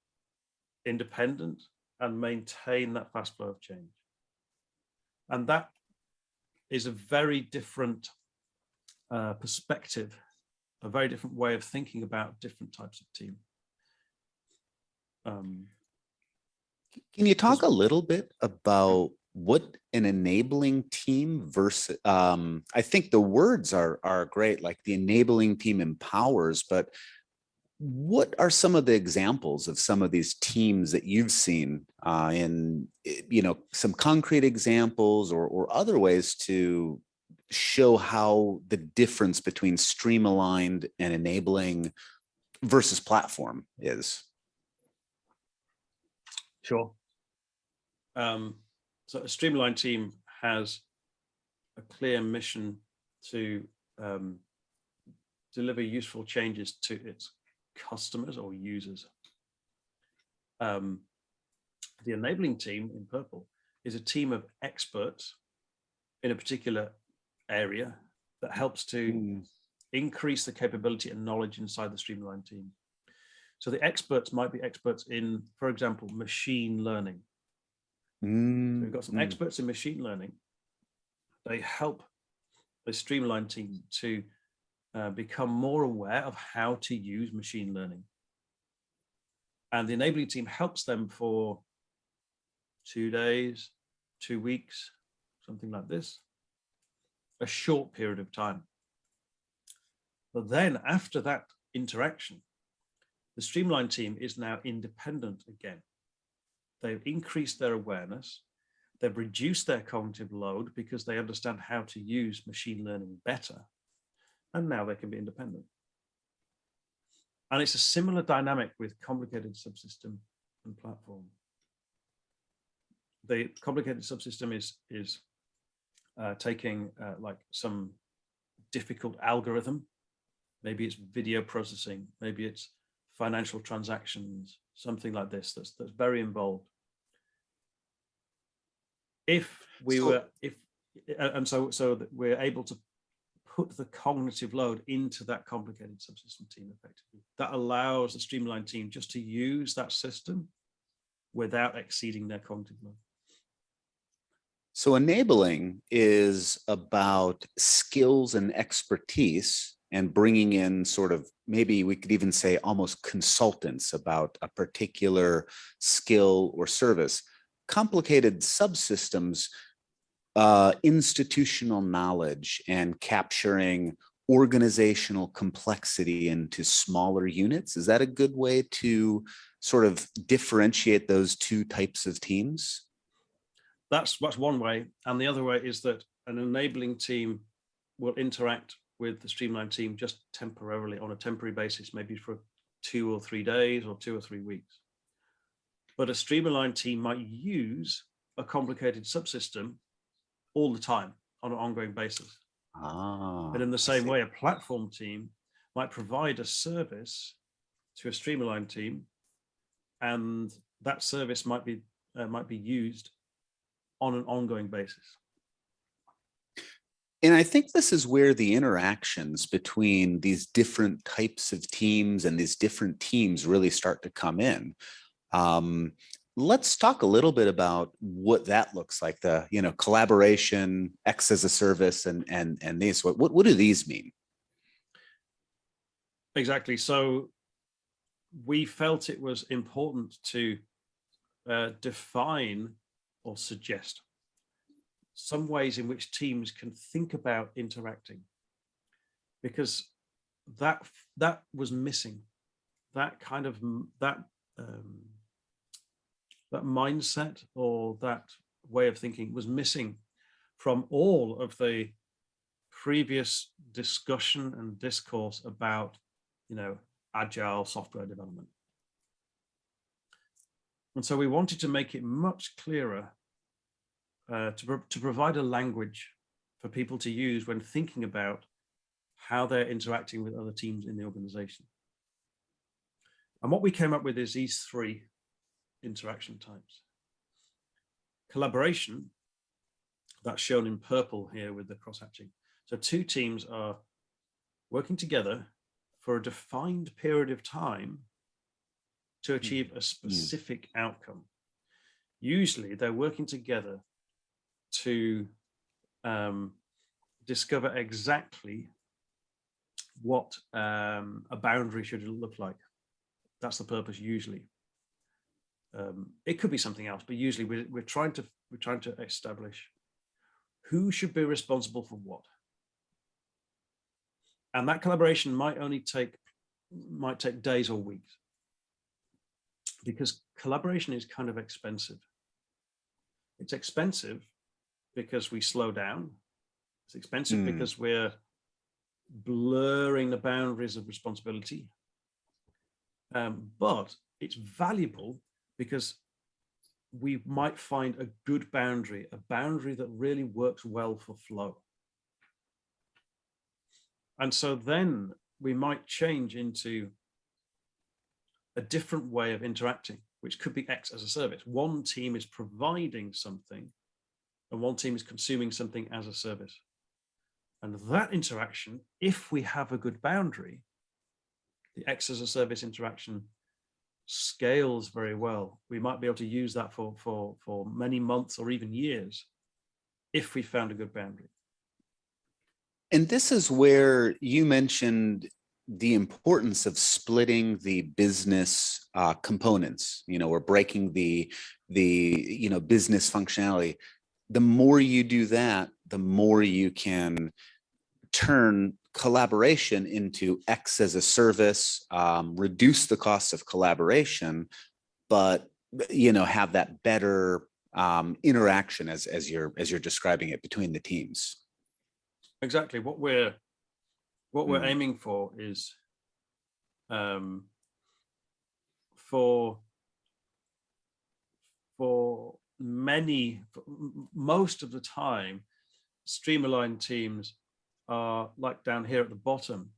independent and maintain that fast flow of change. And that is a very different perspective, a very different way of thinking about different types of team. Can you talk a little bit about what an enabling team versus, I think the words are great, like the enabling team empowers, but what are some of the examples of some of these teams that you've seen in, some concrete examples or other ways to show how the difference between stream-aligned and enabling versus platform is? Sure. So a streamlined team has a clear mission to deliver useful changes to its customers or users. The enabling team in purple is a team of experts in a particular area that helps to increase the capability and knowledge inside the streamlined team. So the experts might be experts in, for example, machine learning. So we've got some experts in machine learning. They help the streamlined team to become more aware of how to use machine learning. And the enabling team helps them for 2 days, 2 weeks, something like this, a short period of time. But then after that interaction, the Streamline team is now independent again. They've increased their awareness. They've reduced their cognitive load because they understand how to use machine learning better. And now they can be independent. And it's a similar dynamic with complicated subsystem and platform. The complicated subsystem is taking like some difficult algorithm. Maybe it's video processing, maybe it's financial transactions, something like this that's very involved. If we so we're able to put the cognitive load into that complicated subsystem team effectively, that allows the Streamline team just to use that system without exceeding their cognitive load. So enabling is about skills and expertise and bringing in sort of, maybe we could even say almost consultants about a particular skill or service. Complicated subsystems, institutional knowledge and capturing organizational complexity into smaller units. Is that a good way to sort of differentiate those two types of teams? That's one way. And the other way is that an enabling team will interact with the Streamline team just temporarily on a temporary basis, maybe for 2 or 3 days or 2 or 3 weeks. But a Streamline team might use a complicated subsystem all the time on an ongoing basis. And in the same way, a platform team might provide a service to a Streamline team, and that service might be used on an ongoing basis. And I think this is where the interactions between these different types of teams and these different teams really start to come in. Let's talk a little bit about what that looks like, the collaboration, X as a service, and these. What do these mean? Exactly. So we felt it was important to define or suggest some ways in which teams can think about interacting, because that was missing. That kind of that mindset or that way of thinking was missing from all of the previous discussion and discourse about, agile software development. And so we wanted to make it much clearer to provide a language for people to use when thinking about how they're interacting with other teams in the organization. And what we came up with is these 3 interaction types. Collaboration, that's shown in purple here with the cross-hatching. So 2 teams are working together for a defined period of time to achieve a specific outcome. Usually they're working together to discover exactly what a boundary should look like. That's the purpose usually. It could be something else, but usually we're trying to establish who should be responsible for what. And that collaboration might take days or weeks, because collaboration is kind of expensive. It's expensive because we slow down. It's expensive because we're blurring the boundaries of responsibility. But it's valuable because we might find a good boundary, a boundary that really works well for flow. And so then we might change into a different way of interacting, which could be X as a service. One team is providing something and one team is consuming something as a service. And that interaction, if we have a good boundary, the X as a service interaction scales very well. We might be able to use that for many months or even years if we found a good boundary. And this is where you mentioned the importance of splitting the business components, or breaking the business functionality. The more you do that, the more you can turn collaboration into X as a service, reduce the cost of collaboration, but have that better interaction as you're describing it between the teams. Exactly. What we're aiming for is for most of the time, streamlined teams are like down here at the bottom.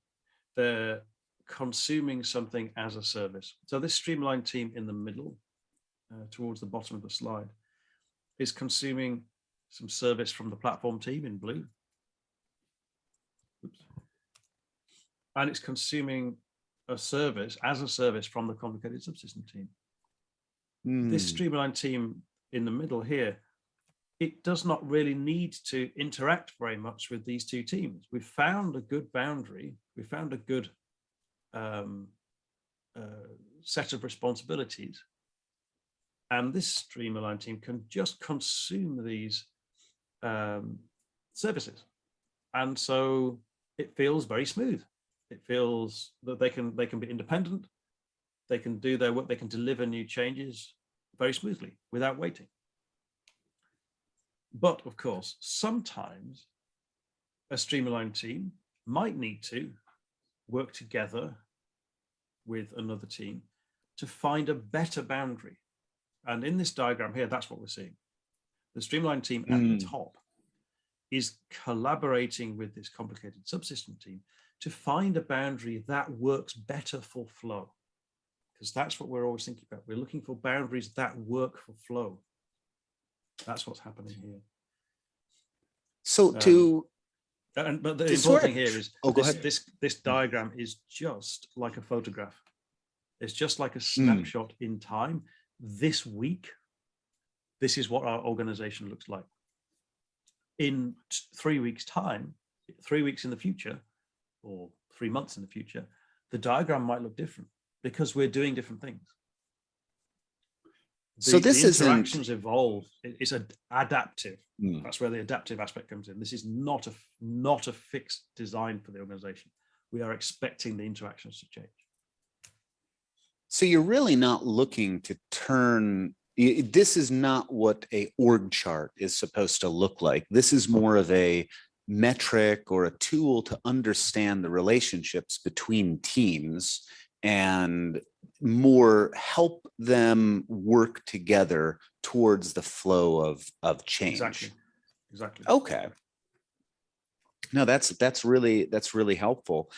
They're consuming something as a service. So this streamlined team in the middle, towards the bottom of the slide, is consuming some service from the platform team in blue. Oops. And it's consuming a service as a service from the complicated subsystem team. This streamlined team in the middle here, it does not really need to interact very much with these two teams. We've found a good boundary. We found a good set of responsibilities. And this streamlined team can just consume these services. And so it feels very smooth. It feels that they can be independent. They can do their work. They can deliver new changes very smoothly without waiting. But of course, sometimes a streamlined team might need to work together with another team to find a better boundary. And in this diagram here, that's what we're seeing. The streamlined team at the top is collaborating with this complicated subsystem team to find a boundary that works better for flow. Because that's what we're always thinking about. We're looking for boundaries that work for flow. That's what's happening here. So but the important thing here is this diagram is just like a photograph. It's just like a snapshot in time. This week, this is what our organization looks like. In 3 weeks' time, 3 weeks in the future, or 3 months in the future, the diagram might look different because we're doing different things. So this the is interactions evolve. It's adaptive. That's where the adaptive aspect comes in. This is not a fixed design for the organization. We are expecting the interactions to change. So you're really not looking to turn. This is not what a org chart is supposed to look like. This is more of a metric or a tool to understand the relationships between teams and more help them work together towards the flow of change. Exactly. Okay. No, that's really helpful.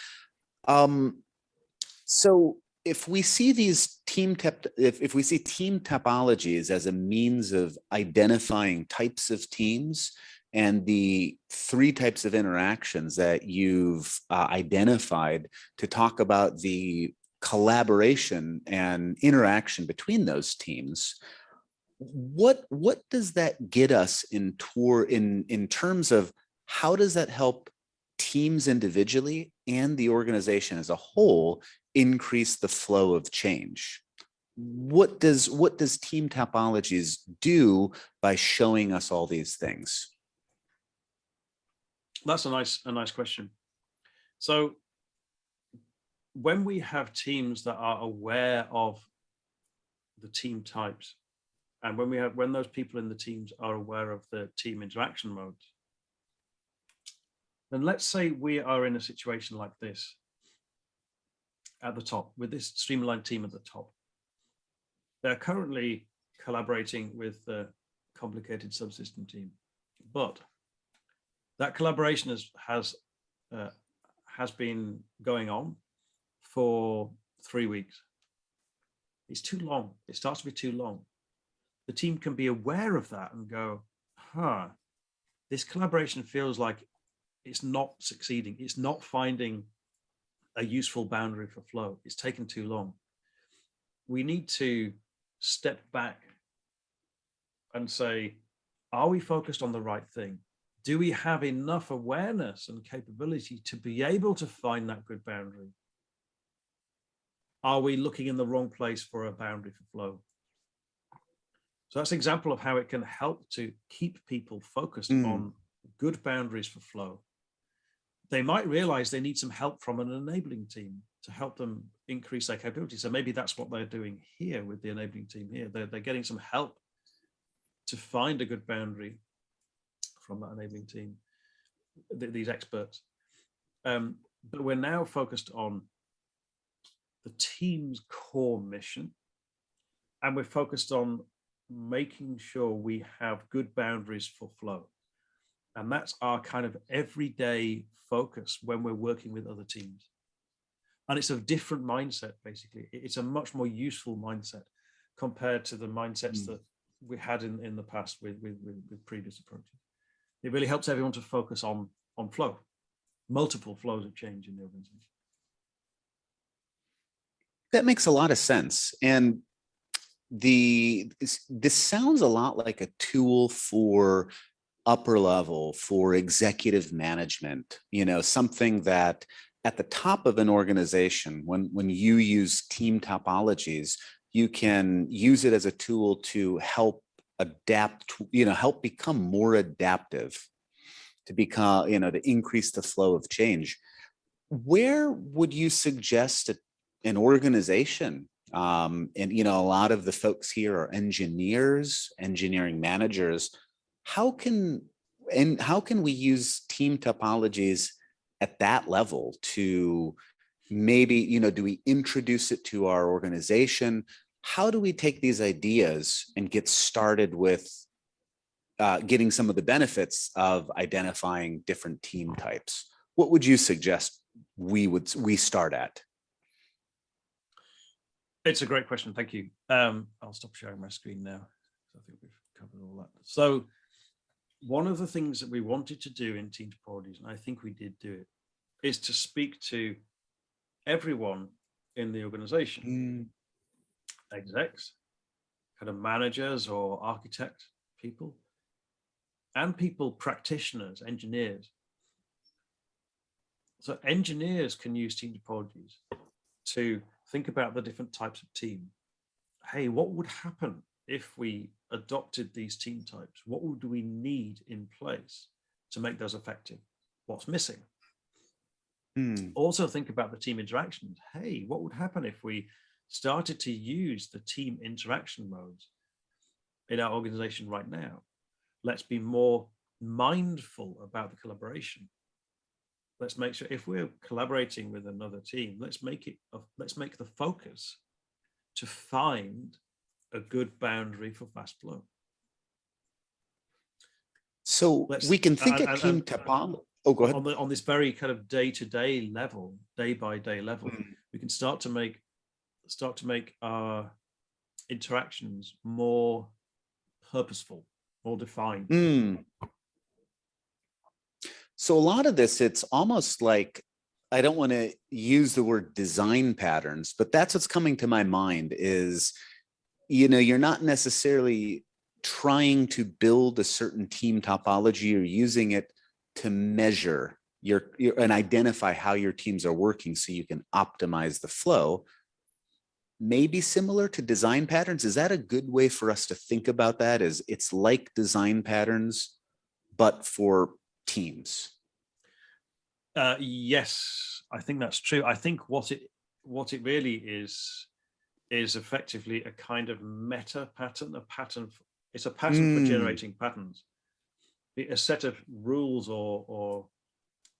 So if we see these if we see team topologies as a means of identifying types of teams and the 3 types of interactions that you've identified to talk about the collaboration and interaction between those teams, what does that get us in terms of how does that help teams individually and the organization as a whole increase the flow of change? What does team topologies do by showing us all these things? That's a nice question. So when we have teams that are aware of the team types, and when those people in the teams are aware of the team interaction modes, then let's say we are in a situation like this at the top with this streamlined team at the top. They're currently collaborating with the complicated subsystem team, but that collaboration has been going on for 3 weeks. It's too long. It starts to be too long. The team can be aware of that and go, this collaboration feels like it's not succeeding. It's not finding a useful boundary for flow. It's taken too long. We need to step back and say, are we focused on the right thing? Do we have enough awareness and capability to be able to find that good boundary are we looking in the wrong place for a boundary for flow? So that's an example of how it can help to keep people focused on good boundaries for flow. They might realize they need some help from an enabling team to help them increase their capability. So maybe that's what they're doing here with the enabling team here. They're getting some help to find a good boundary from that enabling team, these experts. But we're now focused on the team's core mission, and we're focused on making sure we have good boundaries for flow. And that's our kind of everyday focus when we're working with other teams. And it's a different mindset, basically. It's a much more useful mindset compared to the mindsets that we had in the past with previous approaches. It really helps everyone to focus on flow, multiple flows of change in the organization. That makes a lot of sense. And this sounds a lot like a tool for upper level, for executive management, you know, something that at the top of an organization, when you use team topologies, you can use it as a tool to help adapt, you know, help become more adaptive, to become, you know, to increase the flow of change. Where would you suggest an organization? And, you know, a lot of the folks here are engineers, engineering managers. How can we use team topologies at that level to maybe, you know, do we introduce it to our organization? How do we take these ideas and get started with getting some of the benefits of identifying different team types? What would you suggest we start at? It's a great question. Thank you. I'll stop sharing my screen now. I think we've covered all that. So one of the things that we wanted to do in team topologies, and I think we did do it, is to speak to everyone in the organization, execs, kind of managers or architect people, and people, practitioners, engineers. So engineers can use team topologies to think about the different types of team. Hey, what would happen if we adopted these team types? What would we need in place to make those effective? What's missing? Also think about the team interactions. Hey, what would happen if we started to use the team interaction modes in our organization right now? Let's be more mindful about the collaboration. Let's make sure if we're collaborating with another team, let's make the focus to find a good boundary for fast flow. So we can think of team topology. Oh, go ahead. On this very kind of day-to-day level, day-by-day level, we can start to make our interactions more purposeful, more defined. So a lot of this, it's almost like, I don't want to use the word design patterns, but that's what's coming to my mind is, you know, you're not necessarily trying to build a certain team topology or using it to measure and identify how your teams are working so you can optimize the flow. Maybe similar to design patterns. Is that a good way for us to think about that? Is it's like design patterns, but for teams? Yes, I think that's true. I think what it really is effectively a kind of meta pattern, it's a pattern for generating patterns, a set of rules or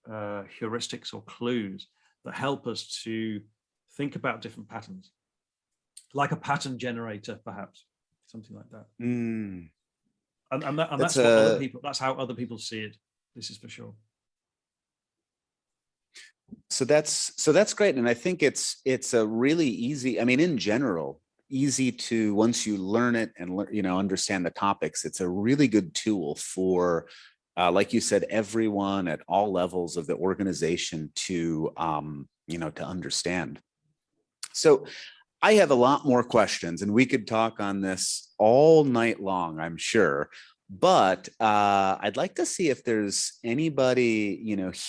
heuristics or clues that help us to think about different patterns, like a pattern generator, perhaps, something like that. And that's what other people, that's how other people see it. This is for sure. So that's great. And I think it's a really easy, I mean, in general, easy to, once you learn it and, you know, understand the topics, it's a really good tool for, like you said, everyone at all levels of the organization to, you know, to understand. So I have a lot more questions and we could talk on this all night long, I'm sure. But I'd like to see if there's anybody,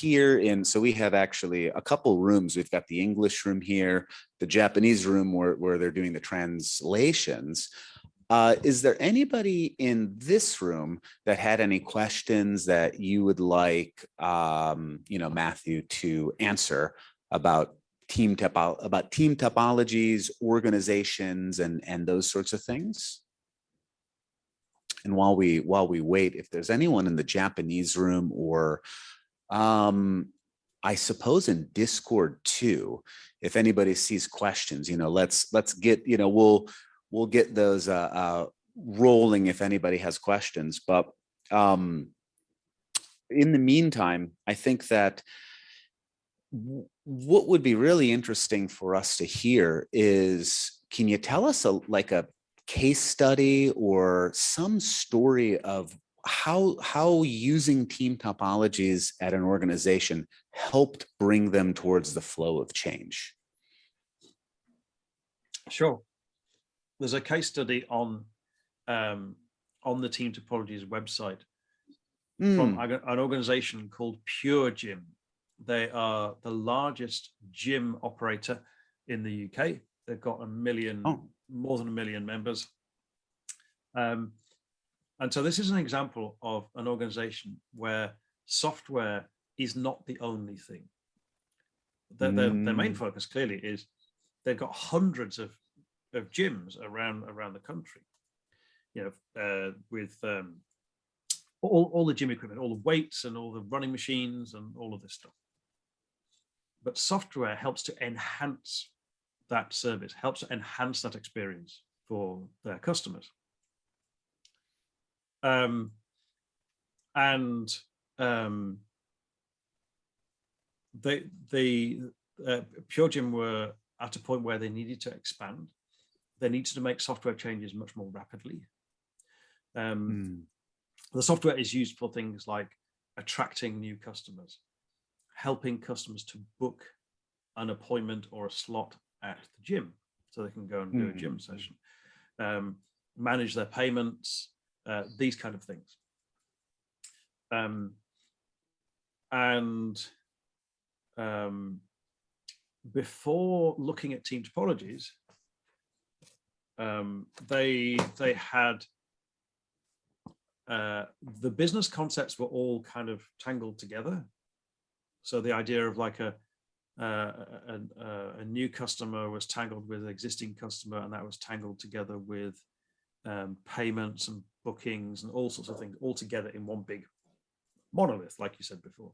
here in, so we have actually a couple rooms. We've got the English room here, the Japanese room where they're doing the translations. Is there anybody in this room that had any questions that you would like, Matthew to answer about team topologies, organizations, and those sorts of things? And while we wait, if there's anyone in the Japanese room or I suppose in Discord too, if anybody sees questions, let's get, we'll get those rolling if anybody has questions. But in the meantime, I think that what would be really interesting for us to hear is, can you tell us a case study or some story of how using team topologies at an organization helped bring them towards the flow of change? Sure. There's a case study on the Team Topologies website from an organization called Pure Gym. They are the largest gym operator in the UK. They've got more than 1 million members. And so this is an example of an organization where software is not the only thing. Their main focus clearly is they've got hundreds of gyms around the country, with all the gym equipment, all the weights and all the running machines and all of this stuff. But software helps to enhance that service, helps to enhance that experience for their customers. Pure Gym were at a point where they needed to expand. They needed to make software changes much more rapidly. The software is used for things like attracting new customers, helping customers to book an appointment or a slot at the gym so they can go and do a gym session, manage their payments, these kind of things. Before looking at team topologies, they had the business concepts were all kind of tangled together. So the idea of like a new customer was tangled with an existing customer, and that was tangled together with payments and bookings and all sorts of things all together in one big monolith, like you said before.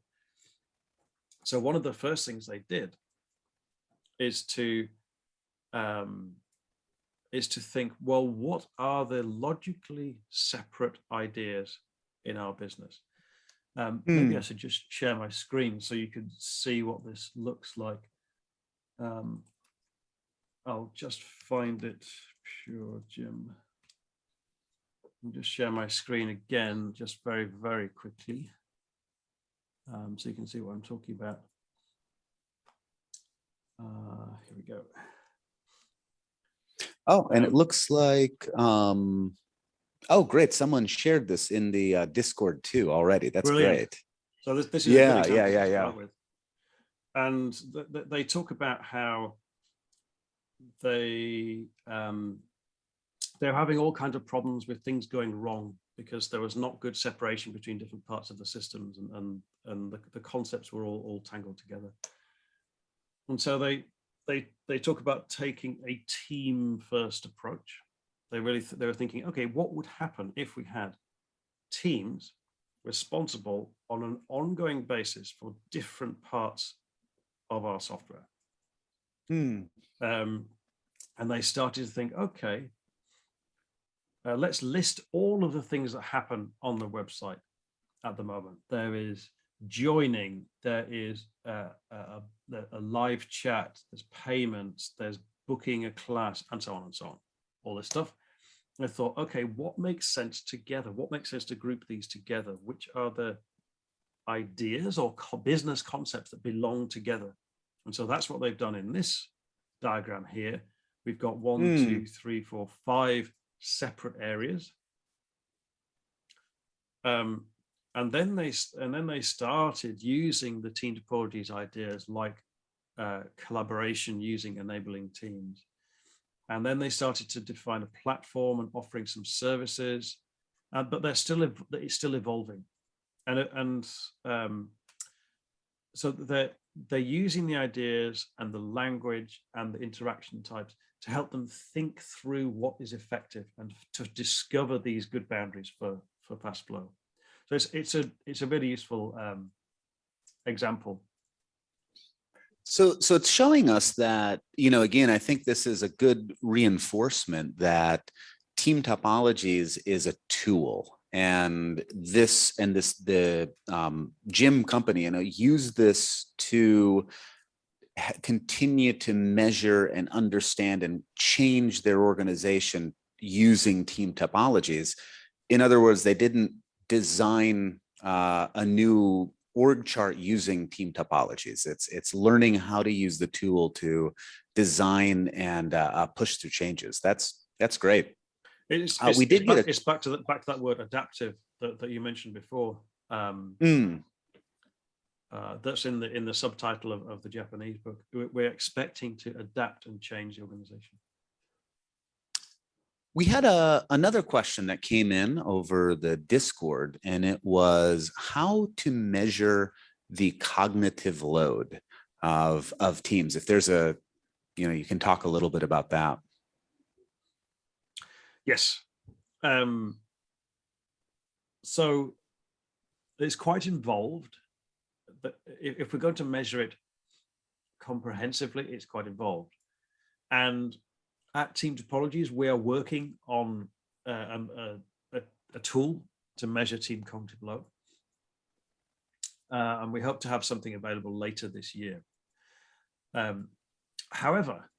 So one of the first things they did is to think, well, what are the logically separate ideas in our business? Maybe I should just share my screen so you can see what this looks like. I'll just find it, Pure Gym. I'll just share my screen again, just very, very quickly, so you can see what I'm talking about. Here we go. Oh, and it looks like, oh, great. Someone shared this in the Discord too already. That's Brilliant. great. So this is yeah. With. And they talk about how they're having all kinds of problems with things going wrong because there was not good separation between different parts of the systems, and the concepts were all tangled together. And so they talk about taking a team first approach. They were thinking, okay, what would happen if we had teams responsible on an ongoing basis for different parts of our software? And they started to think, okay, let's list all of the things that happen on the website at the moment. There is joining, there is a live chat, there's payments, there's booking a class, and so on and so on, all this stuff. And I thought, okay, what makes sense together? What makes sense to group these together? Which are the ideas or business concepts that belong together? And so that's what they've done in this diagram here. We've got 1, 2, 3, 4, 5 separate areas. And then they started using the team topologies ideas like collaboration using enabling teams. And then they started to define a platform and offering some services, but it's still evolving. So they're using the ideas and the language and the interaction types to help them think through what is effective and to discover these good boundaries for fast flow. So it's a really useful example. So it's showing us that, you know, again, I think this is a good reinforcement that team topologies is a tool, and the Jim company, you know, use this to continue to measure and understand and change their organization using team topologies. In other words, they didn't design a new org chart using team topologies. It's learning how to use the tool to design and push through changes. That's great. It's back to that word adaptive that you mentioned before. That's in the subtitle of the Japanese book. We're expecting to adapt and change the organization. We had another question that came in over the Discord, and it was how to measure the cognitive load of teams. If there's you can talk a little bit about that. Yes. So it's quite involved. But if we're going to measure it comprehensively, it's quite involved. And at Team Topologies, we are working on a tool to measure team cognitive load. And we hope to have something available later this year. However,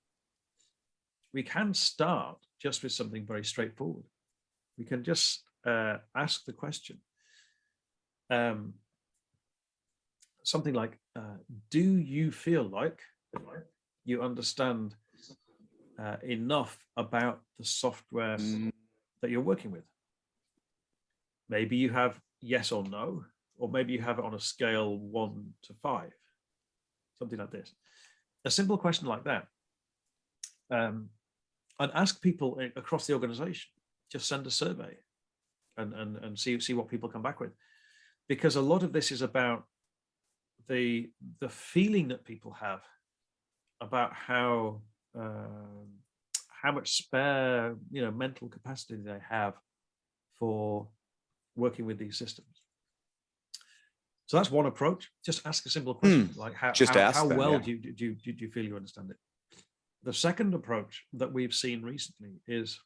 we can start just with something very straightforward. We can just ask the question. Something like, do you feel like you understand enough about the software that you're working with? Maybe you have yes or no, or maybe you have it on a scale 1 to 5, something like this. A simple question like that. And ask people across the organization, just send a survey and see what people come back with. Because a lot of this is about the feeling that people have about how much spare mental capacity they have for working with these systems. So that's one approach. Just ask a simple question like how well do you feel you understand it? The second approach that we've seen recently is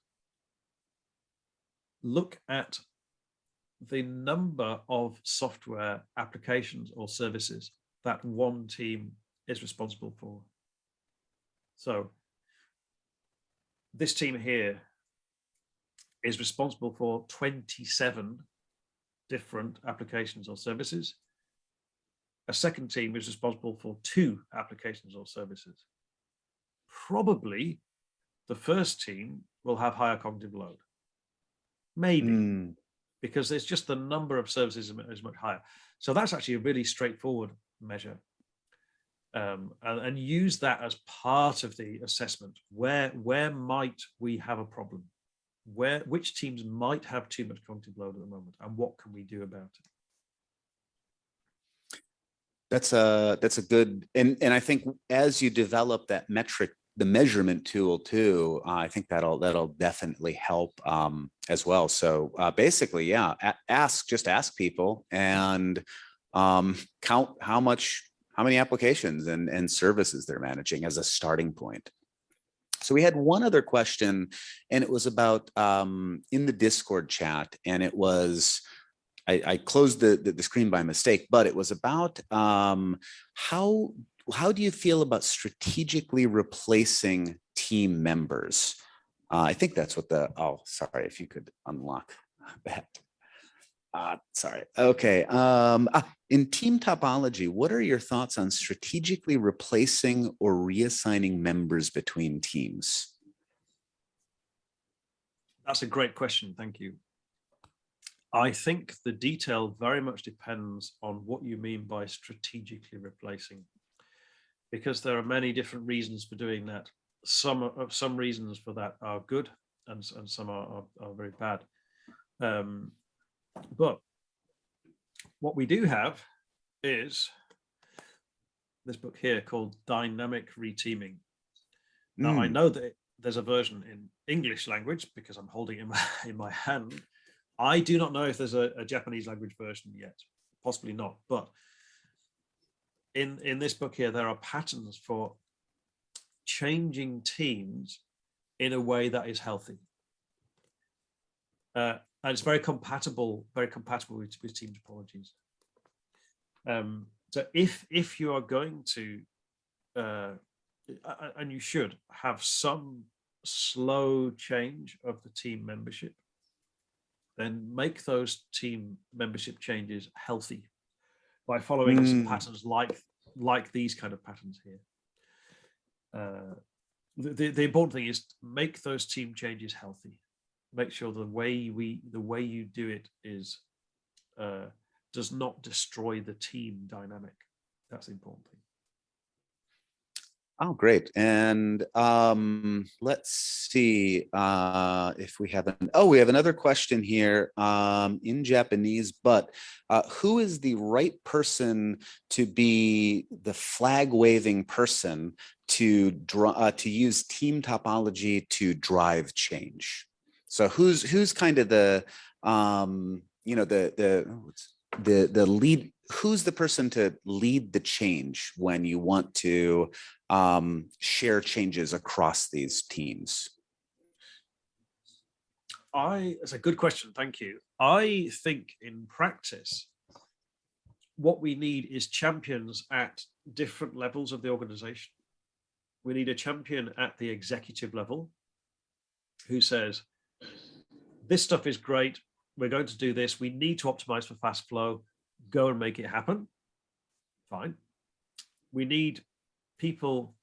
look at the number of software applications or services that one team is responsible for. So this team here is responsible for 27 different applications or services. A second team is responsible for 2 applications or services. Probably the first team will have higher cognitive load. Maybe. Because it's just the number of services is much higher. So that's actually a really straightforward measure. And use that as part of the assessment. Where might we have a problem? Which teams might have too much cognitive load at the moment, and what can we do about it? That's a good, and I think as you develop that metric, the measurement tool too, I think that'll definitely help as well. So basically, yeah, just ask people and count how many applications and services they're managing as a starting point. So we had one other question, and it was about in the Discord chat, and it was, I closed the screen by mistake, but it was about how do you feel about strategically replacing team members? I think that's what sorry, if you could unlock that. Sorry. Okay. In team topology, what are your thoughts on strategically replacing or reassigning members between teams? That's a great question. Thank you. I think the detail very much depends on what you mean by strategically replacing, because there are many different reasons for doing that. Some reasons for that are good, and some are very bad. But what we do have is this book here called Dynamic Reteaming. Now, I know that there's a version in English language because I'm holding it in my hand. I do not know if there's a Japanese language version yet, possibly not. But in this book here, there are patterns for changing teams in a way that is healthy. And it's very compatible with team topologies. So if you are going to, and you should have some slow change of the team membership, then make those team membership changes healthy by following some patterns like these kind of patterns here. The important thing is make those team changes healthy. Make sure the way you do it is does not destroy the team dynamic. That's the important thing. Oh, great. And let's see if we have we have another question here in Japanese, but who is the right person to be the flag waving person to use team topology to drive change? So who's kind of the the lead? Who's the person to lead the change when you want to share changes across these teams? That's a good question. Thank you. I think in practice, what we need is champions at different levels of the organization. We need a champion at the executive level who says, this stuff is great. We're going to do this. We need to optimize for fast flow. Go and make it happen. Fine. We need people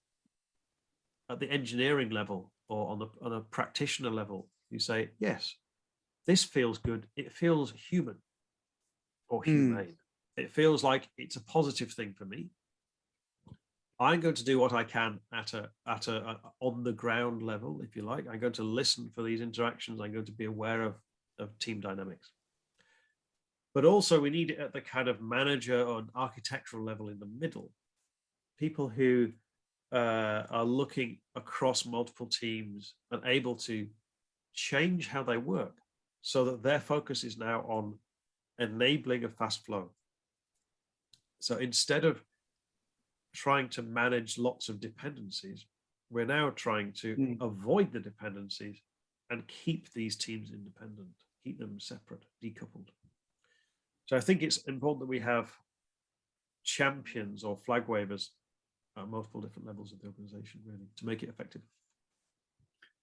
at the engineering level or on a practitioner level who say, yes, this feels good. It feels human or humane. It feels like it's a positive thing for me. I'm going to do what I can at a on the ground level, if you like. I'm going to listen for these interactions. I'm going to be aware of team dynamics. But also we need it at the kind of manager or architectural level in the middle. People who are looking across multiple teams and able to change how they work so that their focus is now on enabling a fast flow. So instead of trying to manage lots of dependencies, we're now trying to avoid the dependencies and keep these teams independent, keep them separate, decoupled. So I think it's important that we have champions or flag wavers at multiple different levels of the organization, really, to make it effective.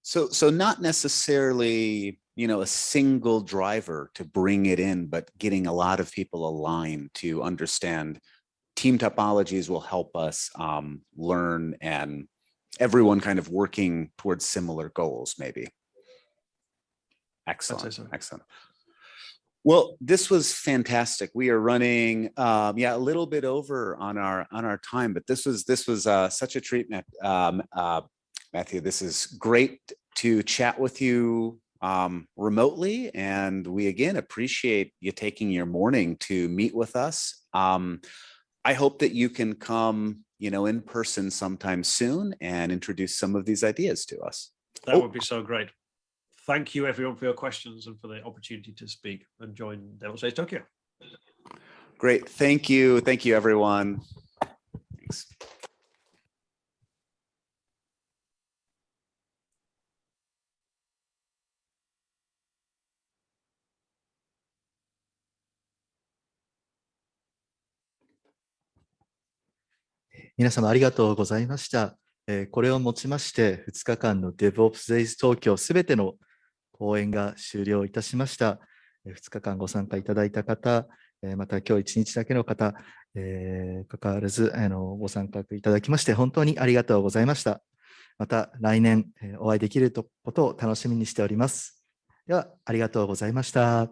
So not necessarily, a single driver to bring it in, but getting a lot of people aligned to understand team topologies will help us learn, and everyone kind of working towards similar goals, maybe. Excellent, excellent. Well, this was fantastic. We are running, a little bit over on our time, but this was such a treat, Matthew. This is great to chat with you remotely, and we again appreciate you taking your morning to meet with us. I hope that you can come, in person sometime soon and introduce some of these ideas to us. That would be so great. Thank you, everyone, for your questions and for the opportunity to speak and join DevOpsDays Tokyo. Great. Thank you. Thank you, everyone. Thanks.皆様ありがとうございました。これをもちまして2日間の DevOpsDays 東京すべての講演が終了いたしました。2日間ご参加いただいた方、また今日1日だけの方、関わらずご参加いただきまして本当にありがとうございました。また来年お会いできることを楽しみにしております。ではありがとうございました。